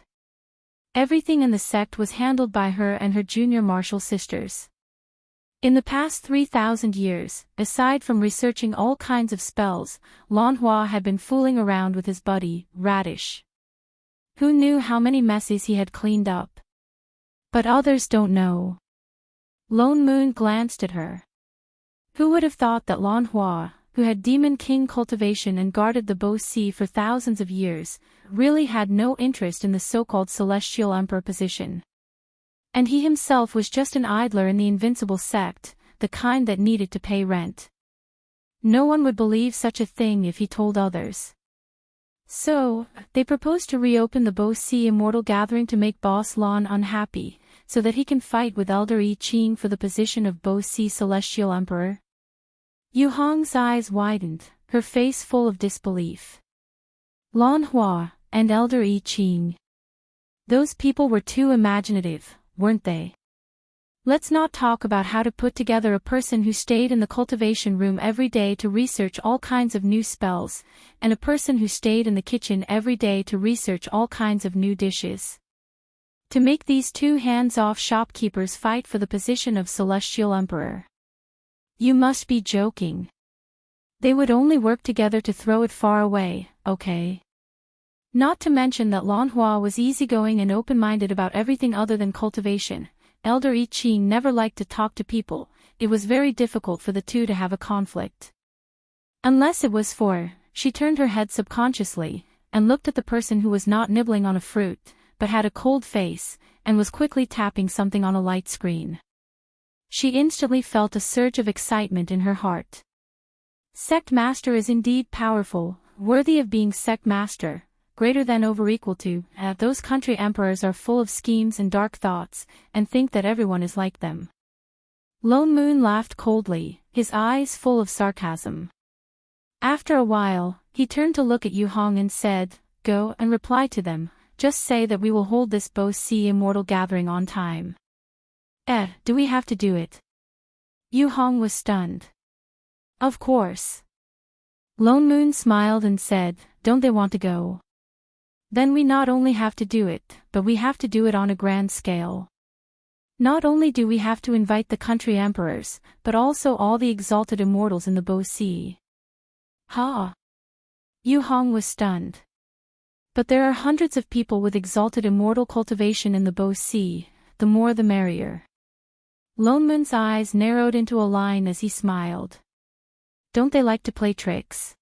Everything in the sect was handled by her and her junior martial sisters. In the past 3,000 years, aside from researching all kinds of spells, Lan Hua had been fooling around with his buddy, Radish. Who knew how many messes he had cleaned up? But others don't know. Lone Moon glanced at her. Who would have thought that Lan Hua, who had Demon King cultivation and guarded the Boci for thousands of years, really had no interest in the so-called Celestial Emperor position. And he himself was just an idler in the invincible sect, the kind that needed to pay rent. No one would believe such a thing if he told others. So, they proposed to reopen the Boci Immortal Gathering to make Boss Lan unhappy, so that he can fight with Elder I Ching for the position of Boci Celestial Emperor. Yu Hong's eyes widened, her face full of disbelief. Lan Hua, and Elder I Ching. Those people were too imaginative, weren't they? Let's not talk about how to put together a person who stayed in the cultivation room every day to research all kinds of new spells, and a person who stayed in the kitchen every day to research all kinds of new dishes. To make these two hands-off shopkeepers fight for the position of Celestial Emperor. You must be joking. They would only work together to throw it far away, okay? Not to mention that Lan Hua was easygoing and open-minded about everything other than cultivation. Elder I Ching never liked to talk to people. It was very difficult for the two to have a conflict. Unless it was for she turned her head subconsciously, and looked at the person who was not nibbling on a fruit, but had a cold face, and was quickly tapping something on a light screen. She instantly felt a surge of excitement in her heart. Sect Master is indeed powerful, worthy of being Sect Master, greater than over equal to. Those country emperors are full of schemes and dark thoughts, and think that everyone is like them. Lone Moon laughed coldly, his eyes full of sarcasm. After a while, he turned to look at Yu Hong and said, "Go and reply to them, just say that we will hold this Bo Si Immortal Gathering on time." Do we have to do it?" Yu Hong was stunned. "Of course." Lone Moon smiled and said, "Don't they want to go? Then we not only have to do it, but we have to do it on a grand scale. Not only do we have to invite the country emperors, but also all the exalted immortals in the Bo Si." "Ha!" Yu Hong was stunned. "But there are hundreds of people with exalted immortal cultivation in the Bo Si, the more the merrier." Lone Moon's eyes narrowed into a line as he smiled. "Don't they like to play tricks?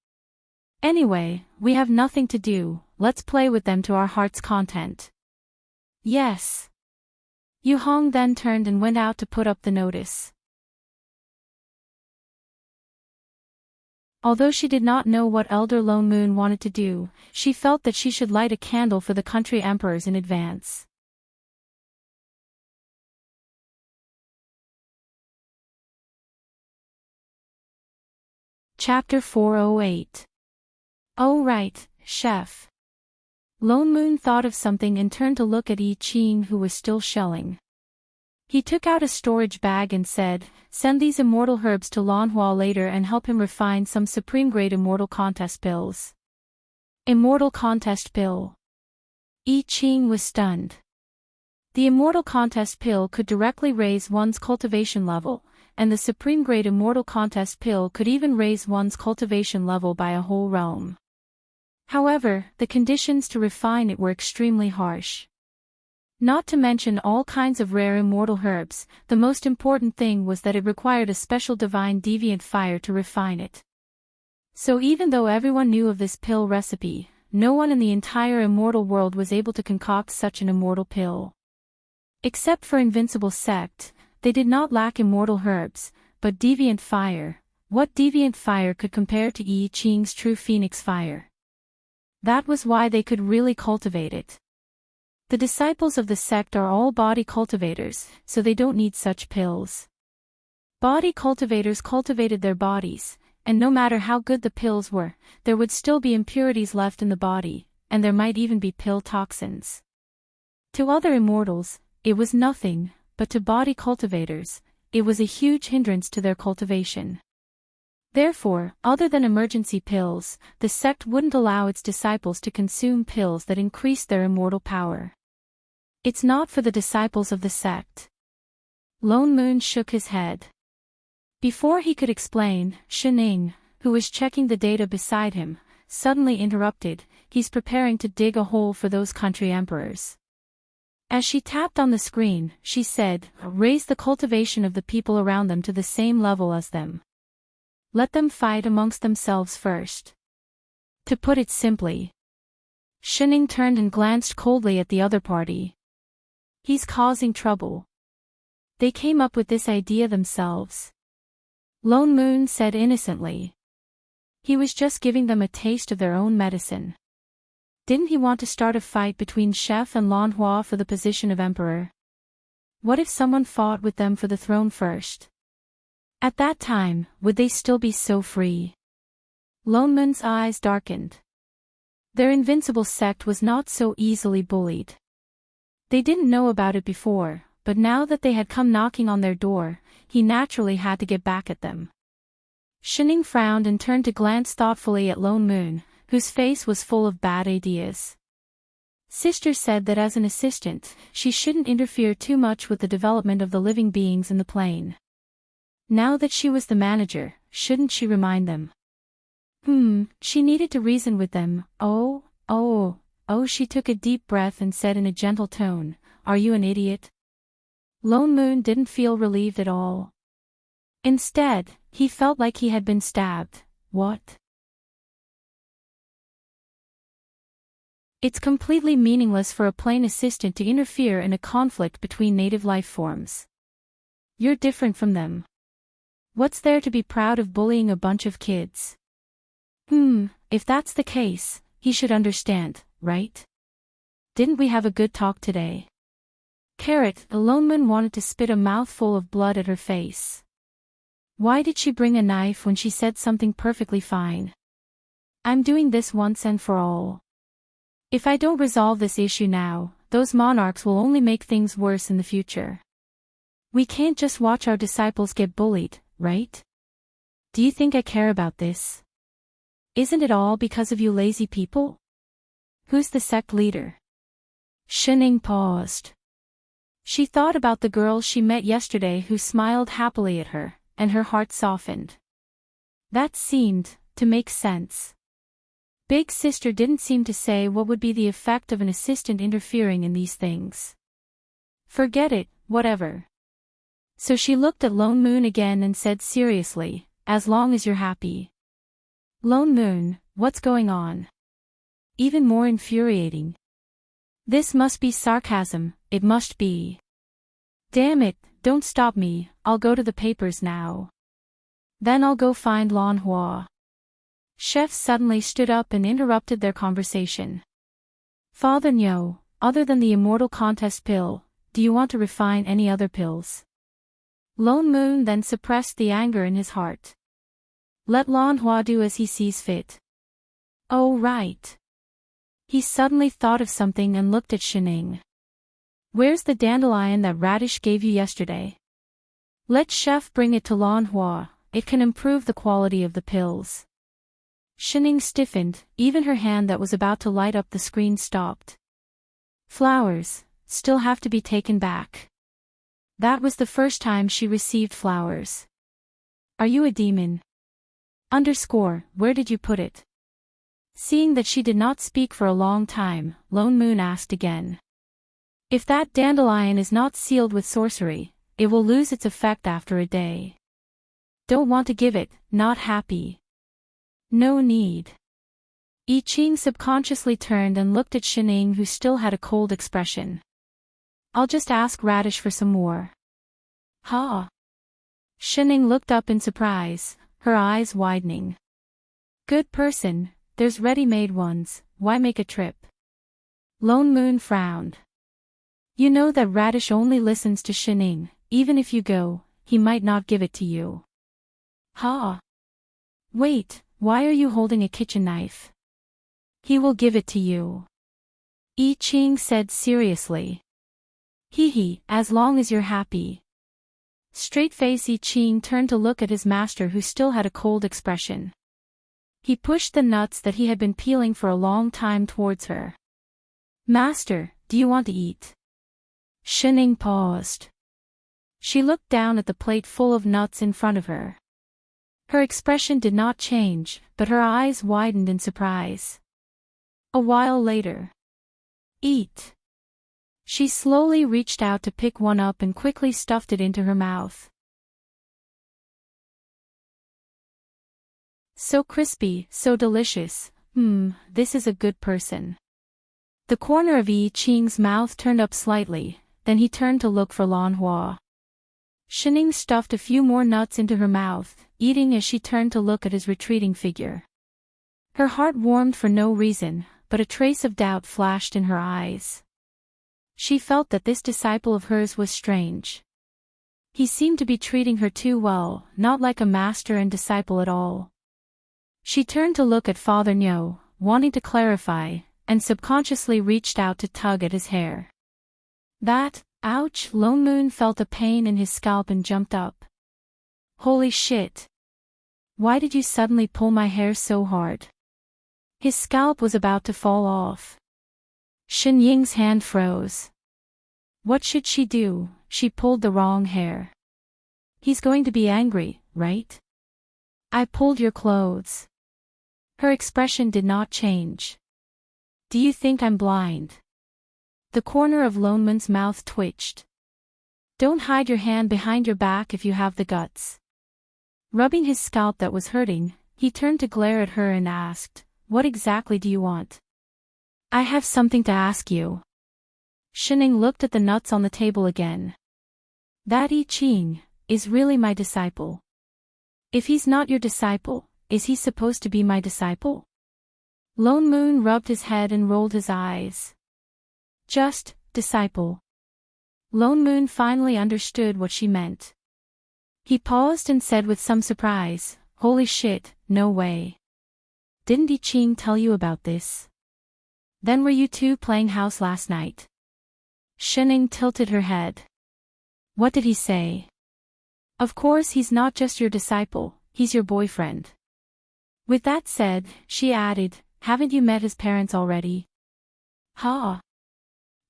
Anyway, we have nothing to do, let's play with them to our heart's content." "Yes." Yu Hong then turned and went out to put up the notice. Although she did not know what Elder Lone Moon wanted to do, she felt that she should light a candle for the country emperors in advance. Chapter 408. "Oh right, Chef." Lone Moon thought of something and turned to look at Yi Qing, who was still shelling. He took out a storage bag and said, "Send these immortal herbs to Lanhua later and help him refine some supreme-grade immortal contest pills." Immortal contest pill. Yi Qing was stunned. The immortal contest pill could directly raise one's cultivation level, and the supreme-grade immortal contest pill could even raise one's cultivation level by a whole realm. However, the conditions to refine it were extremely harsh. Not to mention all kinds of rare immortal herbs, the most important thing was that it required a special divine deviant fire to refine it. So even though everyone knew of this pill recipe, no one in the entire immortal world was able to concoct such an immortal pill. Except for Invincible Sect, they did not lack immortal herbs, but deviant fire. What deviant fire could compare to Yi Qing's true phoenix fire? That was why they could really cultivate it. The disciples of the sect are all body cultivators, so they don't need such pills. Body cultivators cultivated their bodies, and no matter how good the pills were, there would still be impurities left in the body, and there might even be pill toxins. To other immortals, it was nothing, but to body cultivators, it was a huge hindrance to their cultivation. Therefore, other than emergency pills, the sect wouldn't allow its disciples to consume pills that increased their immortal power. It's not for the disciples of the sect. Lone Moon shook his head. Before he could explain, Shining, who was checking the data beside him, suddenly interrupted, "He's preparing to dig a hole for those country emperors." As she tapped on the screen, she said, "Raise the cultivation of the people around them to the same level as them. Let them fight amongst themselves first." To put it simply. Shining turned and glanced coldly at the other party. "He's causing trouble. They came up with this idea themselves." Lone Moon said innocently. "He was just giving them a taste of their own medicine. Didn't he want to start a fight between Chef and Lanhua for the position of emperor? What if someone fought with them for the throne first? At that time, would they still be so free?" Lone Moon's eyes darkened. Their invincible sect was not so easily bullied. They didn't know about it before, but now that they had come knocking on their door, he naturally had to get back at them. Shining frowned and turned to glance thoughtfully at Lone Moon, whose face was full of bad ideas. Sister said that as an assistant, she shouldn't interfere too much with the development of the living beings in the plane. Now that she was the manager, shouldn't she remind them? She needed to reason with them. Oh, she took a deep breath and said in a gentle tone, "Are you an idiot?" Lone Moon didn't feel relieved at all. Instead, he felt like he had been stabbed. What? It's completely meaningless for a plain assistant to interfere in a conflict between native life forms. You're different from them. What's there to be proud of bullying a bunch of kids? If that's the case, he should understand, right? Didn't we have a good talk today? Carrot, the lone moon wanted to spit a mouthful of blood at her face. Why did she bring a knife when she said something perfectly fine? I'm doing this once and for all. If I don't resolve this issue now, those monarchs will only make things worse in the future. We can't just watch our disciples get bullied, right? Do you think I care about this? Isn't it all because of you lazy people? Who's the sect leader? Shining paused. She thought about the girl she met yesterday who smiled happily at her, and her heart softened. That seemed to make sense. Big Sister didn't seem to say what would be the effect of an assistant interfering in these things. Forget it, whatever. So she looked at Lone Moon again and said seriously, as long as you're happy. Lone Moon, what's going on? Even more infuriating. This must be sarcasm, it must be. Damn it, don't stop me, I'll go to the papers now. Then I'll go find Lan Hua. Chef suddenly stood up and interrupted their conversation. Father Nyo, other than the immortal contest pill, do you want to refine any other pills? Lone Moon then suppressed the anger in his heart. Let Lan Hua do as he sees fit. Oh right. He suddenly thought of something and looked at Shining. Where's the dandelion that Radish gave you yesterday? Let Chef bring it to Lan Hua, it can improve the quality of the pills. Shining stiffened, even her hand that was about to light up the screen stopped. Flowers, still have to be taken back. That was the first time she received flowers. Are you a demon? Where did you put it? Seeing that she did not speak for a long time, Lone Moon asked again. If that dandelion is not sealed with sorcery, it will lose its effect after a day. Don't want to give it, not happy. No need. I Ching subconsciously turned and looked at Shining who still had a cold expression. I'll just ask Radish for some more. Ha! Shining looked up in surprise, her eyes widening. Good person, there's ready-made ones, why make a trip? Lone Moon frowned. You know that Radish only listens to Shining, even if you go, he might not give it to you. Ha! Wait, why are you holding a kitchen knife? He will give it to you. I Ching said seriously. As long as you're happy. Straight-faced I Ching turned to look at his master who still had a cold expression. He pushed the nuts that he had been peeling for a long time towards her. Master, do you want to eat? Shining paused. She looked down at the plate full of nuts in front of her. Her expression did not change, but her eyes widened in surprise. A while later. Eat. She slowly reached out to pick one up and quickly stuffed it into her mouth. So crispy, so delicious, this is a good person. The corner of I Ching's mouth turned up slightly, then he turned to look for Lan Hua. Shining stuffed a few more nuts into her mouth, eating as she turned to look at his retreating figure. Her heart warmed for no reason, but a trace of doubt flashed in her eyes. She felt that this disciple of hers was strange. He seemed to be treating her too well, not like a master and disciple at all. She turned to look at Father Nyo, wanting to clarify, and subconsciously reached out to tug at his hair. Ouch! Lone Moon felt a pain in his scalp and jumped up. Holy shit! Why did you suddenly pull my hair so hard? His scalp was about to fall off. Shen Ying's hand froze. What should she do? She pulled the wrong hair. He's going to be angry, right? I pulled your clothes. Her expression did not change. Do you think I'm blind? The corner of Lone Moon's mouth twitched. Don't hide your hand behind your back if you have the guts. Rubbing his scalp that was hurting, he turned to glare at her and asked, what exactly do you want? I have something to ask you. Shining looked at the nuts on the table again. That I Ching is really my disciple. If he's not your disciple, is he supposed to be my disciple? Lone Moon rubbed his head and rolled his eyes. Just, disciple. Lone Moon finally understood what she meant. He paused and said with some surprise, Holy shit, no way. Didn't I Ching tell you about this? Then were you two playing house last night? Shining tilted her head. What did he say? Of course he's not just your disciple, he's your boyfriend. With that said, she added, haven't you met his parents already? Ha!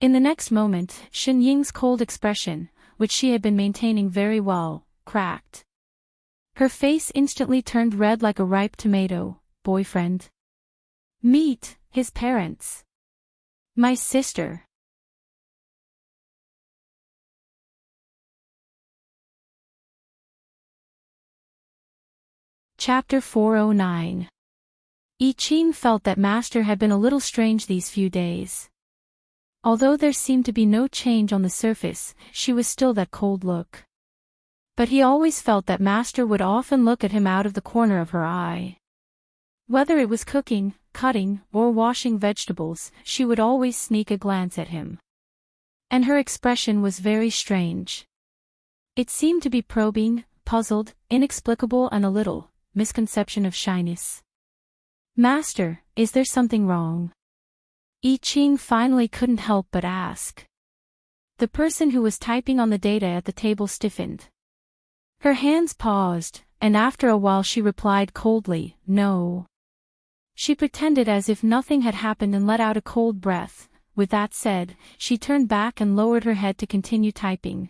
In the next moment, Shen Ying's cold expression, which she had been maintaining very well, cracked. Her face instantly turned red like a ripe tomato. Boyfriend? Meet his parents. My sister. Chapter 409. I Ching felt that Master had been a little strange these few days. Although there seemed to be no change on the surface, she was still that cold look. But he always felt that Master would often look at him out of the corner of her eye. Whether it was cooking, cutting, or washing vegetables, she would always sneak a glance at him. And her expression was very strange. It seemed to be probing, puzzled, inexplicable and a little misconception of shyness. Master, is there something wrong? I Ching finally couldn't help but ask. The person who was typing on the data at the table stiffened. Her hands paused, and after a while she replied coldly, no. She pretended as if nothing had happened and let out a cold breath. With that said, she turned back and lowered her head to continue typing.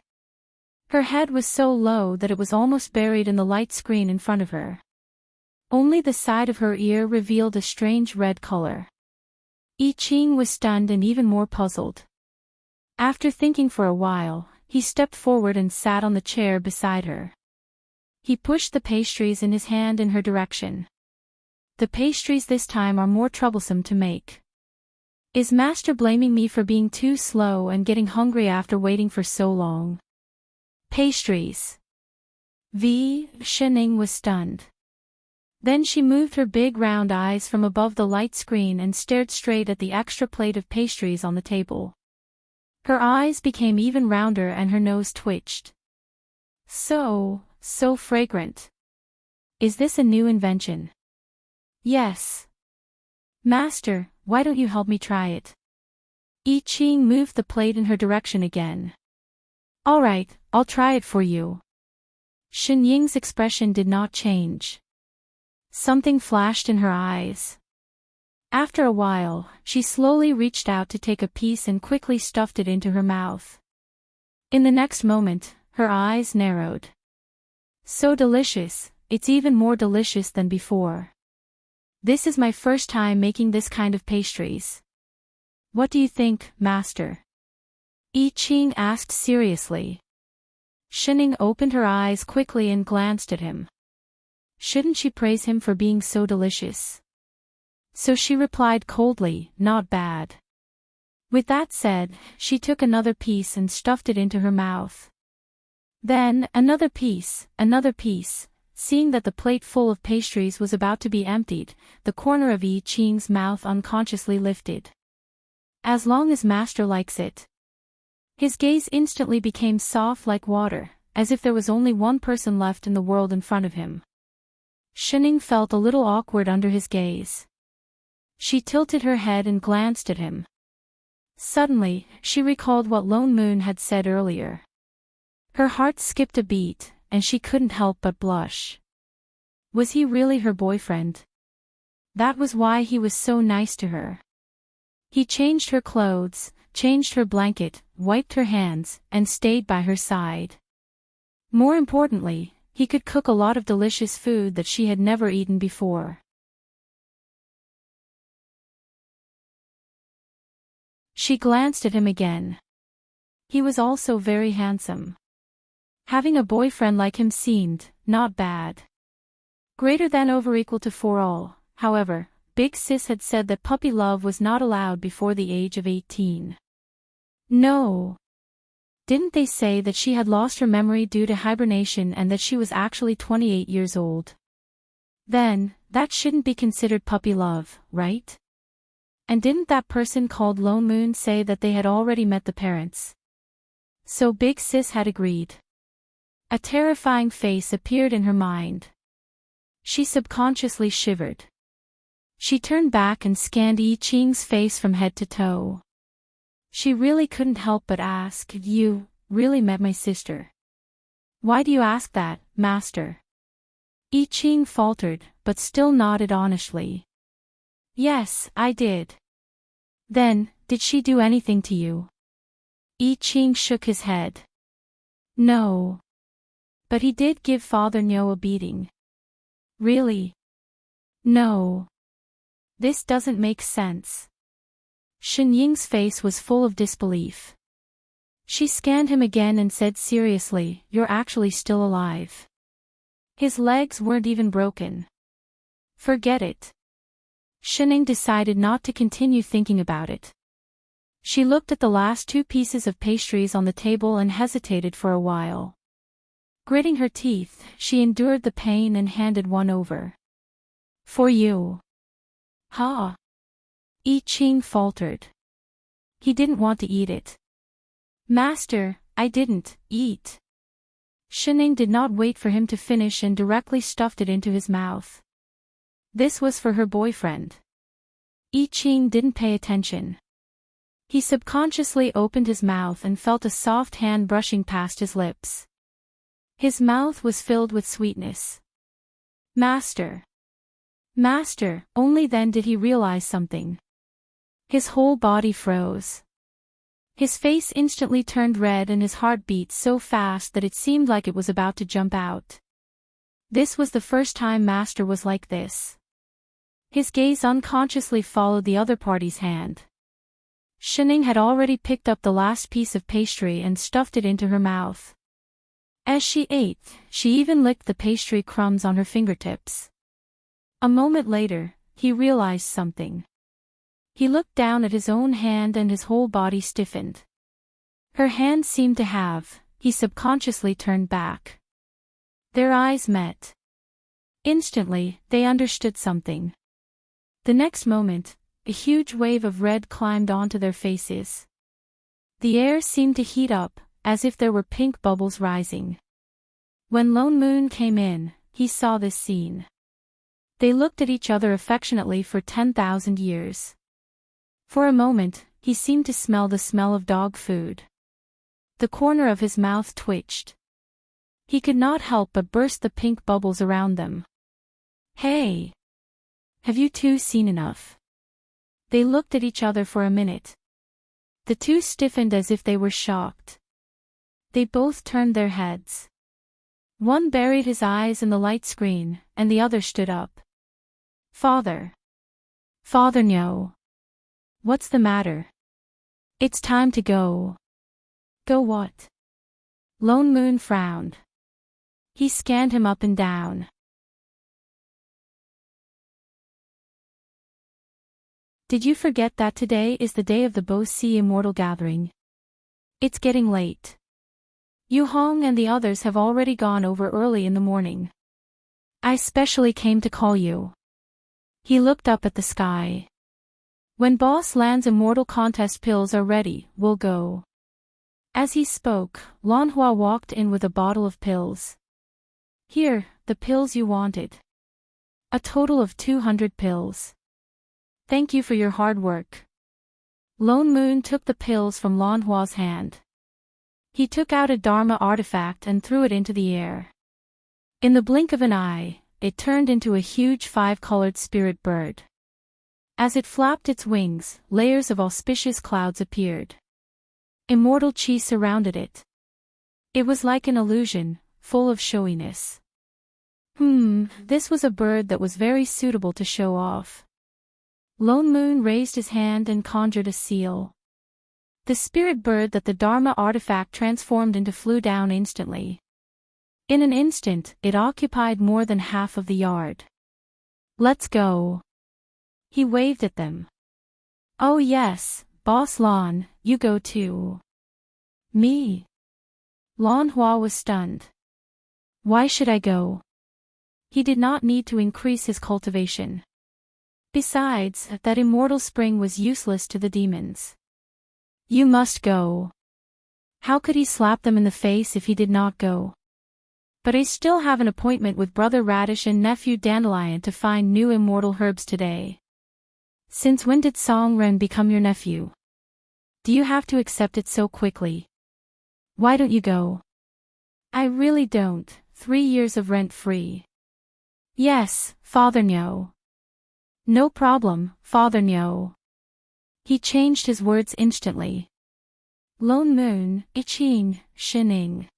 Her head was so low that it was almost buried in the light screen in front of her. Only the side of her ear revealed a strange red color. I Ching was stunned and even more puzzled. After thinking for a while, he stepped forward and sat on the chair beside her. He pushed the pastries in his hand in her direction. The pastries this time are more troublesome to make. Is Master blaming me for being too slow and getting hungry after waiting for so long? Pastries. Shining was stunned. Then she moved her big round eyes from above the light screen and stared straight at the extra plate of pastries on the table. Her eyes became even rounder and her nose twitched. So fragrant. Is this a new invention? Yes. Master, why don't you help me try it? I Ching moved the plate in her direction again. All right, I'll try it for you. Shen Ying's expression did not change. Something flashed in her eyes. After a while, she slowly reached out to take a piece and quickly stuffed it into her mouth. In the next moment, her eyes narrowed. So delicious, it's even more delicious than before. This is my first time making this kind of pastries. What do you think, Master? I Ching asked seriously. Shining opened her eyes quickly and glanced at him. Shouldn't she praise him for being so delicious? So she replied coldly, not bad. With that said, she took another piece and stuffed it into her mouth. Then, another piece. Seeing that the plate full of pastries was about to be emptied, the corner of I Ching's mouth unconsciously lifted. As long as Master likes it. His gaze instantly became soft like water, as if there was only one person left in the world in front of him. Shining felt a little awkward under his gaze. She tilted her head and glanced at him. Suddenly, she recalled what Lone Moon had said earlier. Her heart skipped a beat, and she couldn't help but blush. Was he really her boyfriend? That was why he was so nice to her. He changed her clothes, changed her blanket, wiped her hands, and stayed by her side. More importantly, he could cook a lot of delicious food that she had never eaten before. She glanced at him again. He was also very handsome. Having a boyfriend like him seemed not bad. Greater than over equal to for all, however, Big Sis had said that puppy love was not allowed before the age of 18. No. Didn't they say that she had lost her memory due to hibernation and that she was actually 28 years old? Then, that shouldn't be considered puppy love, right? And didn't that person called Lone Moon say that they had already met the parents? So Big Sis had agreed. A terrifying face appeared in her mind. She subconsciously shivered. She turned back and scanned Yi Qing's face from head to toe. She really couldn't help but ask, "You really met my sister?" "Why do you ask that, master?" Yi Qing faltered, but still nodded honestly. "Yes, I did." "Then, did she do anything to you?" Yi Qing shook his head. "No. But he did give Father Nyo a beating." "Really?" "No. This doesn't make sense." Shen Ying's face was full of disbelief. She scanned him again and said seriously, "You're actually still alive. His legs weren't even broken." "Forget it." Shen Ying decided not to continue thinking about it. She looked at the last 2 pieces of pastries on the table and hesitated for a while. Gritting her teeth, she endured the pain and handed one over. "For you." "Huh?" Yi Qing faltered. He didn't want to eat it. "Master, I didn't eat." Shen Ying did not wait for him to finish and directly stuffed it into his mouth. This was for her boyfriend. Yi Qing didn't pay attention. He subconsciously opened his mouth and felt a soft hand brushing past his lips. His mouth was filled with sweetness. "Master. Master," only then did he realize something. His whole body froze. His face instantly turned red and his heart beat so fast that it seemed like it was about to jump out. This was the first time Master was like this. His gaze unconsciously followed the other party's hand. Shen Ying had already picked up the last piece of pastry and stuffed it into her mouth. As she ate, she even licked the pastry crumbs on her fingertips. A moment later, he realized something. He looked down at his own hand and his whole body stiffened. Her hand seemed to have, he subconsciously turned back. Their eyes met. Instantly, they understood something. The next moment, a huge wave of red climbed onto their faces. The air seemed to heat up, as if there were pink bubbles rising. When Lone Moon came in, he saw this scene. They looked at each other affectionately for 10,000 years. For a moment, he seemed to smell the smell of dog food. The corner of his mouth twitched. He could not help but burst the pink bubbles around them. "Hey! Have you two seen enough?" They looked at each other for a minute. The two stiffened as if they were shocked. They both turned their heads. One buried his eyes in the light screen, and the other stood up. "Father. Father Nyo. What's the matter?" "It's time to go." "Go what?" Lone Moon frowned. He scanned him up and down. "Did you forget that today is the day of the Bo Si Immortal Gathering? It's getting late. Yu Hong and the others have already gone over early in the morning. I specially came to call you." He looked up at the sky. "When Boss Land's Immortal Contest pills are ready, we'll go." As he spoke, Lan Hua walked in with a bottle of pills. "Here, the pills you wanted. A total of 200 pills. Thank you for your hard work." Lone Moon took the pills from Lan Hua's hand. He took out a Dharma artifact and threw it into the air. In the blink of an eye, it turned into a huge 5-colored spirit bird. As it flapped its wings, layers of auspicious clouds appeared. Immortal chi surrounded it. It was like an illusion, full of showiness. This was a bird that was very suitable to show off. Lone Moon raised his hand and conjured a seal. The spirit bird that the Dharma artifact transformed into flew down instantly. In an instant, it occupied more than half of the yard. "Let's go." He waved at them. Oh yes, Boss Lan, you go too. Me? Lan Hua was stunned. Why should I go? He did not need to increase his cultivation. Besides, that immortal spring was useless to the demons. You must go. How could he slap them in the face if he did not go? But I still have an appointment with Brother Radish and Nephew Dandelion to find new immortal herbs today. Since when did Song Ren become your nephew? Do you have to accept it so quickly? Why don't you go? I really don't. 3 years of rent-free. Yes, Father Nyo. No problem, Father Nyo. He changed his words instantly. Lone Moon, Iching, Shining.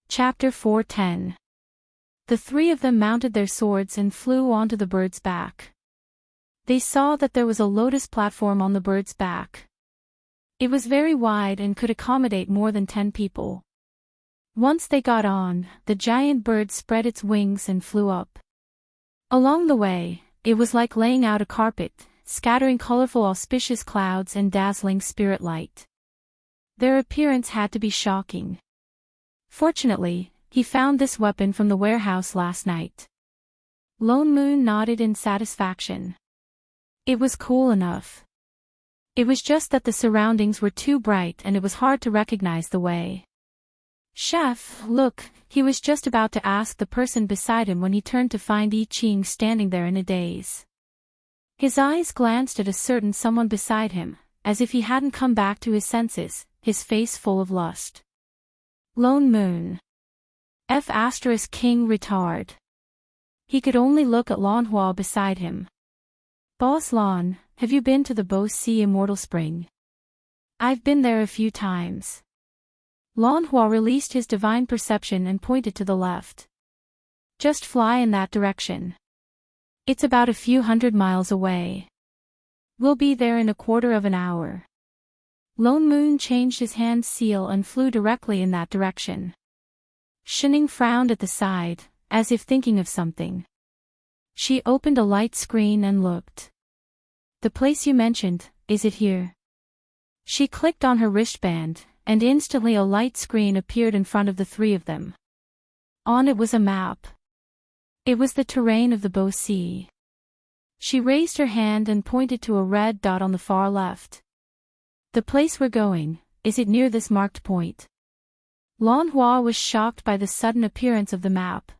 Chapter 410. The three of them mounted their swords and flew onto the bird's back. They saw that there was a lotus platform on the bird's back. It was very wide and could accommodate more than 10 people. Once they got on, the giant bird spread its wings and flew up. Along the way, it was like laying out a carpet, scattering colorful auspicious clouds and dazzling spirit light. Their appearance had to be shocking. Fortunately, he found this weapon from the warehouse last night. Lone Moon nodded in satisfaction. It was cool enough. It was just that the surroundings were too bright and it was hard to recognize the way. Chef, look, he was just about to ask the person beside him when he turned to find I Ching standing there in a daze. His eyes glanced at a certain someone beside him, as if he hadn't come back to his senses, his face full of lust. Lone Moon. F** King retard. He could only look at Lan Hua beside him. Boss Lan, have you been to the Bo Si Immortal Spring? I've been there a few times. Lan Hua released his divine perception and pointed to the left. Just fly in that direction. It's about a few 100 miles away. We'll be there in a quarter of an hour. Lone Moon changed his hand seal and flew directly in that direction. Shining frowned at the side, as if thinking of something. She opened a light screen and looked. The place you mentioned, is it here? She clicked on her wristband, and instantly a light screen appeared in front of the three of them. On it was a map. It was the terrain of the Bo Si. She raised her hand and pointed to a red dot on the far left. The place we're going, is it near this marked point? Lan Hua was shocked by the sudden appearance of the map.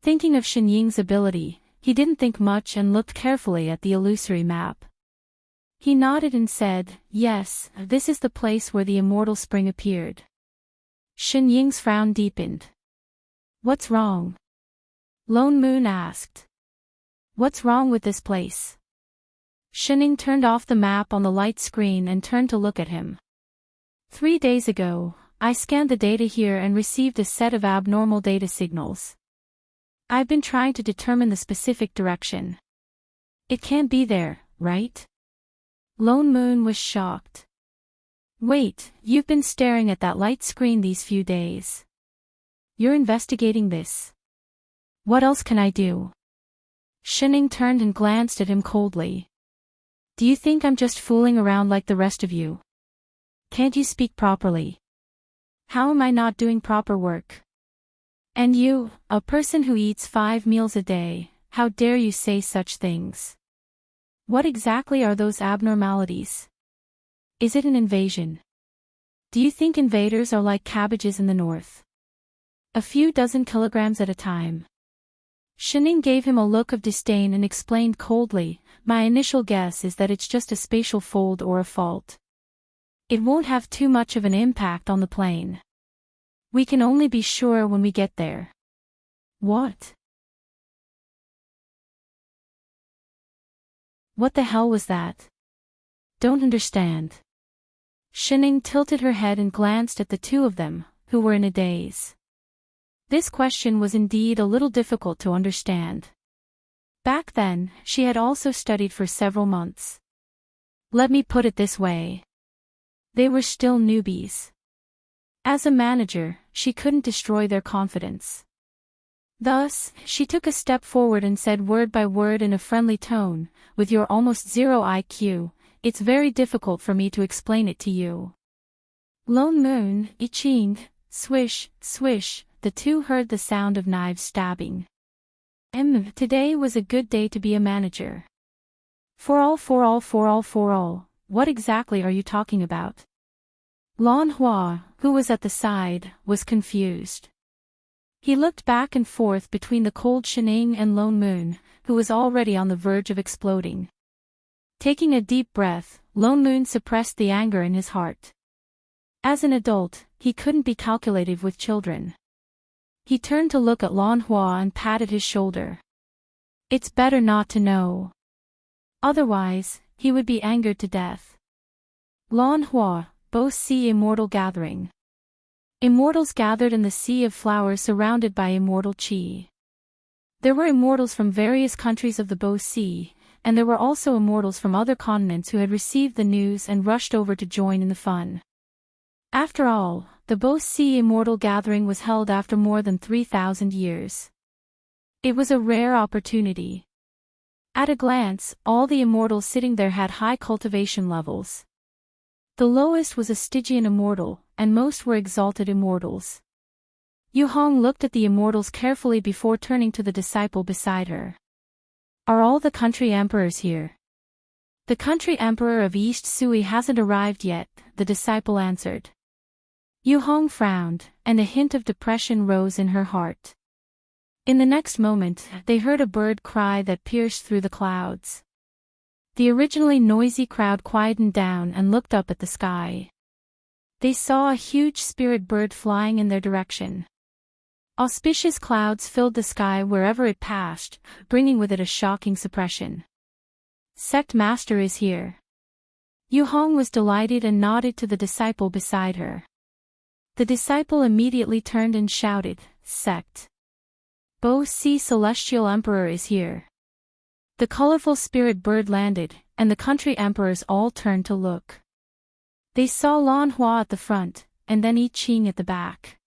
Thinking of Shen Ying's ability, he didn't think much and looked carefully at the illusory map. He nodded and said, yes, this is the place where the immortal spring appeared. Shen Ying's frown deepened. What's wrong? Lone Moon asked. What's wrong with this place? Shining turned off the map on the light screen and turned to look at him. 3 days ago, I scanned the data here and received a set of abnormal data signals. I've been trying to determine the specific direction. It can't be there, right? Lone Moon was shocked. Wait, you've been staring at that light screen these few days. You're investigating this. What else can I do? Shining turned and glanced at him coldly. Do you think I'm just fooling around like the rest of you? Can't you speak properly? How am I not doing proper work? And you, a person who eats 5 meals a day, how dare you say such things? What exactly are those abnormalities? Is it an invasion? Do you think invaders are like cabbages in the north? A few dozen kilograms at a time. Shining gave him a look of disdain and explained coldly, my initial guess is that it's just a spatial fold or a fault. It won't have too much of an impact on the plane. We can only be sure when we get there. What? What the hell was that? Don't understand. Shining tilted her head and glanced at the two of them, who were in a daze. This question was indeed a little difficult to understand. Back then, she had also studied for several months. Let me put it this way. They were still newbies. As a manager, she couldn't destroy their confidence. Thus, she took a step forward and said word by word in a friendly tone, "With your almost zero IQ, it's very difficult for me to explain it to you." Lone Moon, I-Ching, swish, swish, the two heard the sound of knives stabbing. Today was a good day to be a manager. For all, what exactly are you talking about? Lan Hua, who was at the side, was confused. He looked back and forth between the cold Shining and Lone Moon, who was already on the verge of exploding. Taking a deep breath, Lone Moon suppressed the anger in his heart. As an adult, he couldn't be calculative with children. He turned to look at Lan Hua and patted his shoulder. It's better not to know. Otherwise, he would be angered to death. Lan Hua, Bo Sea Immortal Gathering. Immortals gathered in the sea of flowers surrounded by immortal chi. There were immortals from various countries of the Bo Sea, and there were also immortals from other continents who had received the news and rushed over to join in the fun. After all, the Bo Sea Immortal Gathering was held after more than 3,000 years. It was a rare opportunity. At a glance, all the immortals sitting there had high cultivation levels. The lowest was a Stygian immortal, and most were exalted immortals. Yu Hong looked at the immortals carefully before turning to the disciple beside her. Are all the country emperors here? The country emperor of East Sui hasn't arrived yet, the disciple answered. Yu Hong frowned, and a hint of depression rose in her heart. In the next moment, they heard a bird cry that pierced through the clouds. The originally noisy crowd quietened down and looked up at the sky. They saw a huge spirit bird flying in their direction. Auspicious clouds filled the sky wherever it passed, bringing with it a shocking suppression. Sect Master is here. Yu Hong was delighted and nodded to the disciple beside her. The disciple immediately turned and shouted, "Sect! Bo Sea Celestial Emperor is here." The colorful spirit bird landed, and the country emperors all turned to look. They saw Lan Hua at the front, and then I-Ching at the back.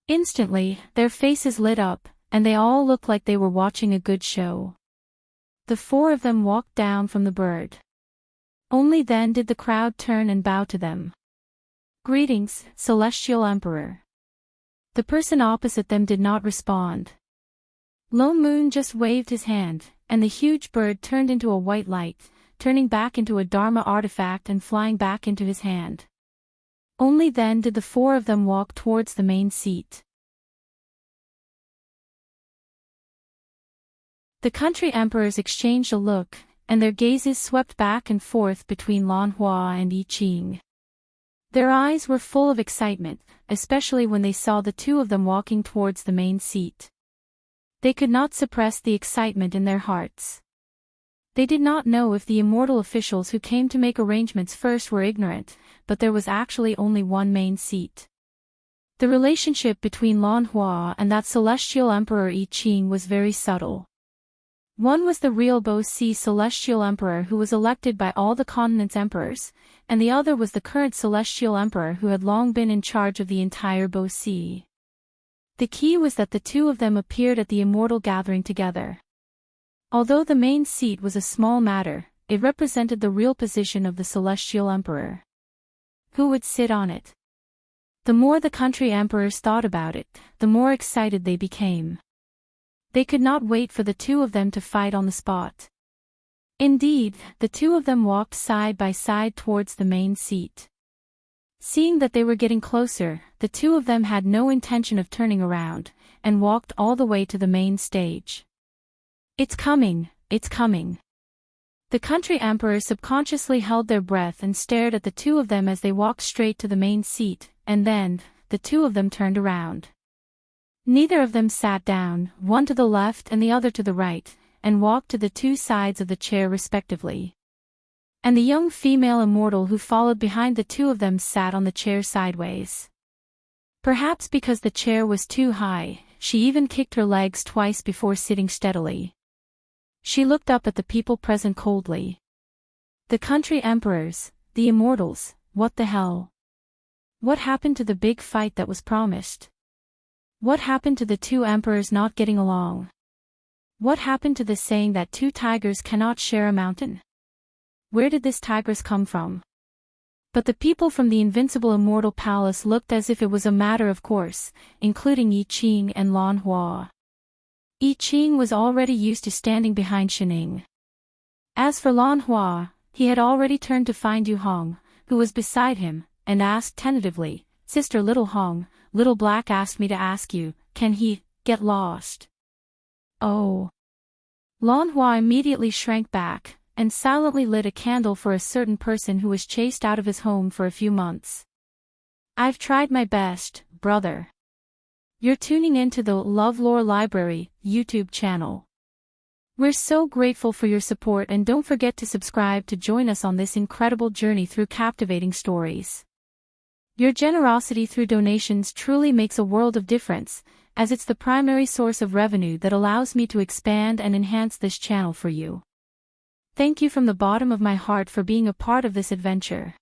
Instantly, their faces lit up, and they all looked like they were watching a good show. The four of them walked down from the bird. Only then did the crowd turn and bow to them. "Greetings, Celestial Emperor." The person opposite them did not respond. Lone Moon just waved his hand, and the huge bird turned into a white light, turning back into a Dharma artifact and flying back into his hand. Only then did the four of them walk towards the main seat. The country emperors exchanged a look, and their gazes swept back and forth between Lan Hua and I-Ching. Their eyes were full of excitement, especially when they saw the two of them walking towards the main seat. They could not suppress the excitement in their hearts. They did not know if the immortal officials who came to make arrangements first were ignorant, but there was actually only one main seat. The relationship between Lan Hua and that celestial emperor I-Ching was very subtle. One was the real Bo Sea celestial emperor who was elected by all the continent's emperors, and the other was the current celestial emperor who had long been in charge of the entire Bo Sea. The key was that the two of them appeared at the immortal gathering together. Although the main seat was a small matter, it represented the real position of the celestial emperor. Who would sit on it? The more the country emperors thought about it, the more excited they became. They could not wait for the two of them to fight on the spot. Indeed, the two of them walked side by side towards the main seat. Seeing that they were getting closer, the two of them had no intention of turning around, and walked all the way to the main stage. "It's coming, it's coming." The country emperors subconsciously held their breath and stared at the two of them as they walked straight to the main seat, and then, the two of them turned around. Neither of them sat down, one to the left and the other to the right, and walked to the two sides of the chair respectively. And the young female immortal who followed behind the two of them sat on the chair sideways. Perhaps because the chair was too high, she even kicked her legs twice before sitting steadily. She looked up at the people present coldly. The country emperors, the immortals, what the hell? What happened to the big fight that was promised? What happened to the two emperors not getting along? What happened to the saying that two tigers cannot share a mountain? Where did this tigress come from? But the people from the invincible immortal palace looked as if it was a matter of course, including Yi Qing and Lan Hua. Yi Qing was already used to standing behind Shining. As for Lan Hua, he had already turned to find Yu Hong, who was beside him, and asked tentatively, "Sister Little Hong, Little Black asked me to ask you, can he get lost?" Oh. Lan Hua immediately shrank back, and silently lit a candle for a certain person who was chased out of his home for a few months. "I've tried my best, brother." You're tuning in to the LoveLore Library YouTube channel. We're so grateful for your support, and don't forget to subscribe to join us on this incredible journey through captivating stories. Your generosity through donations truly makes a world of difference, as it's the primary source of revenue that allows me to expand and enhance this channel for you. Thank you from the bottom of my heart for being a part of this adventure.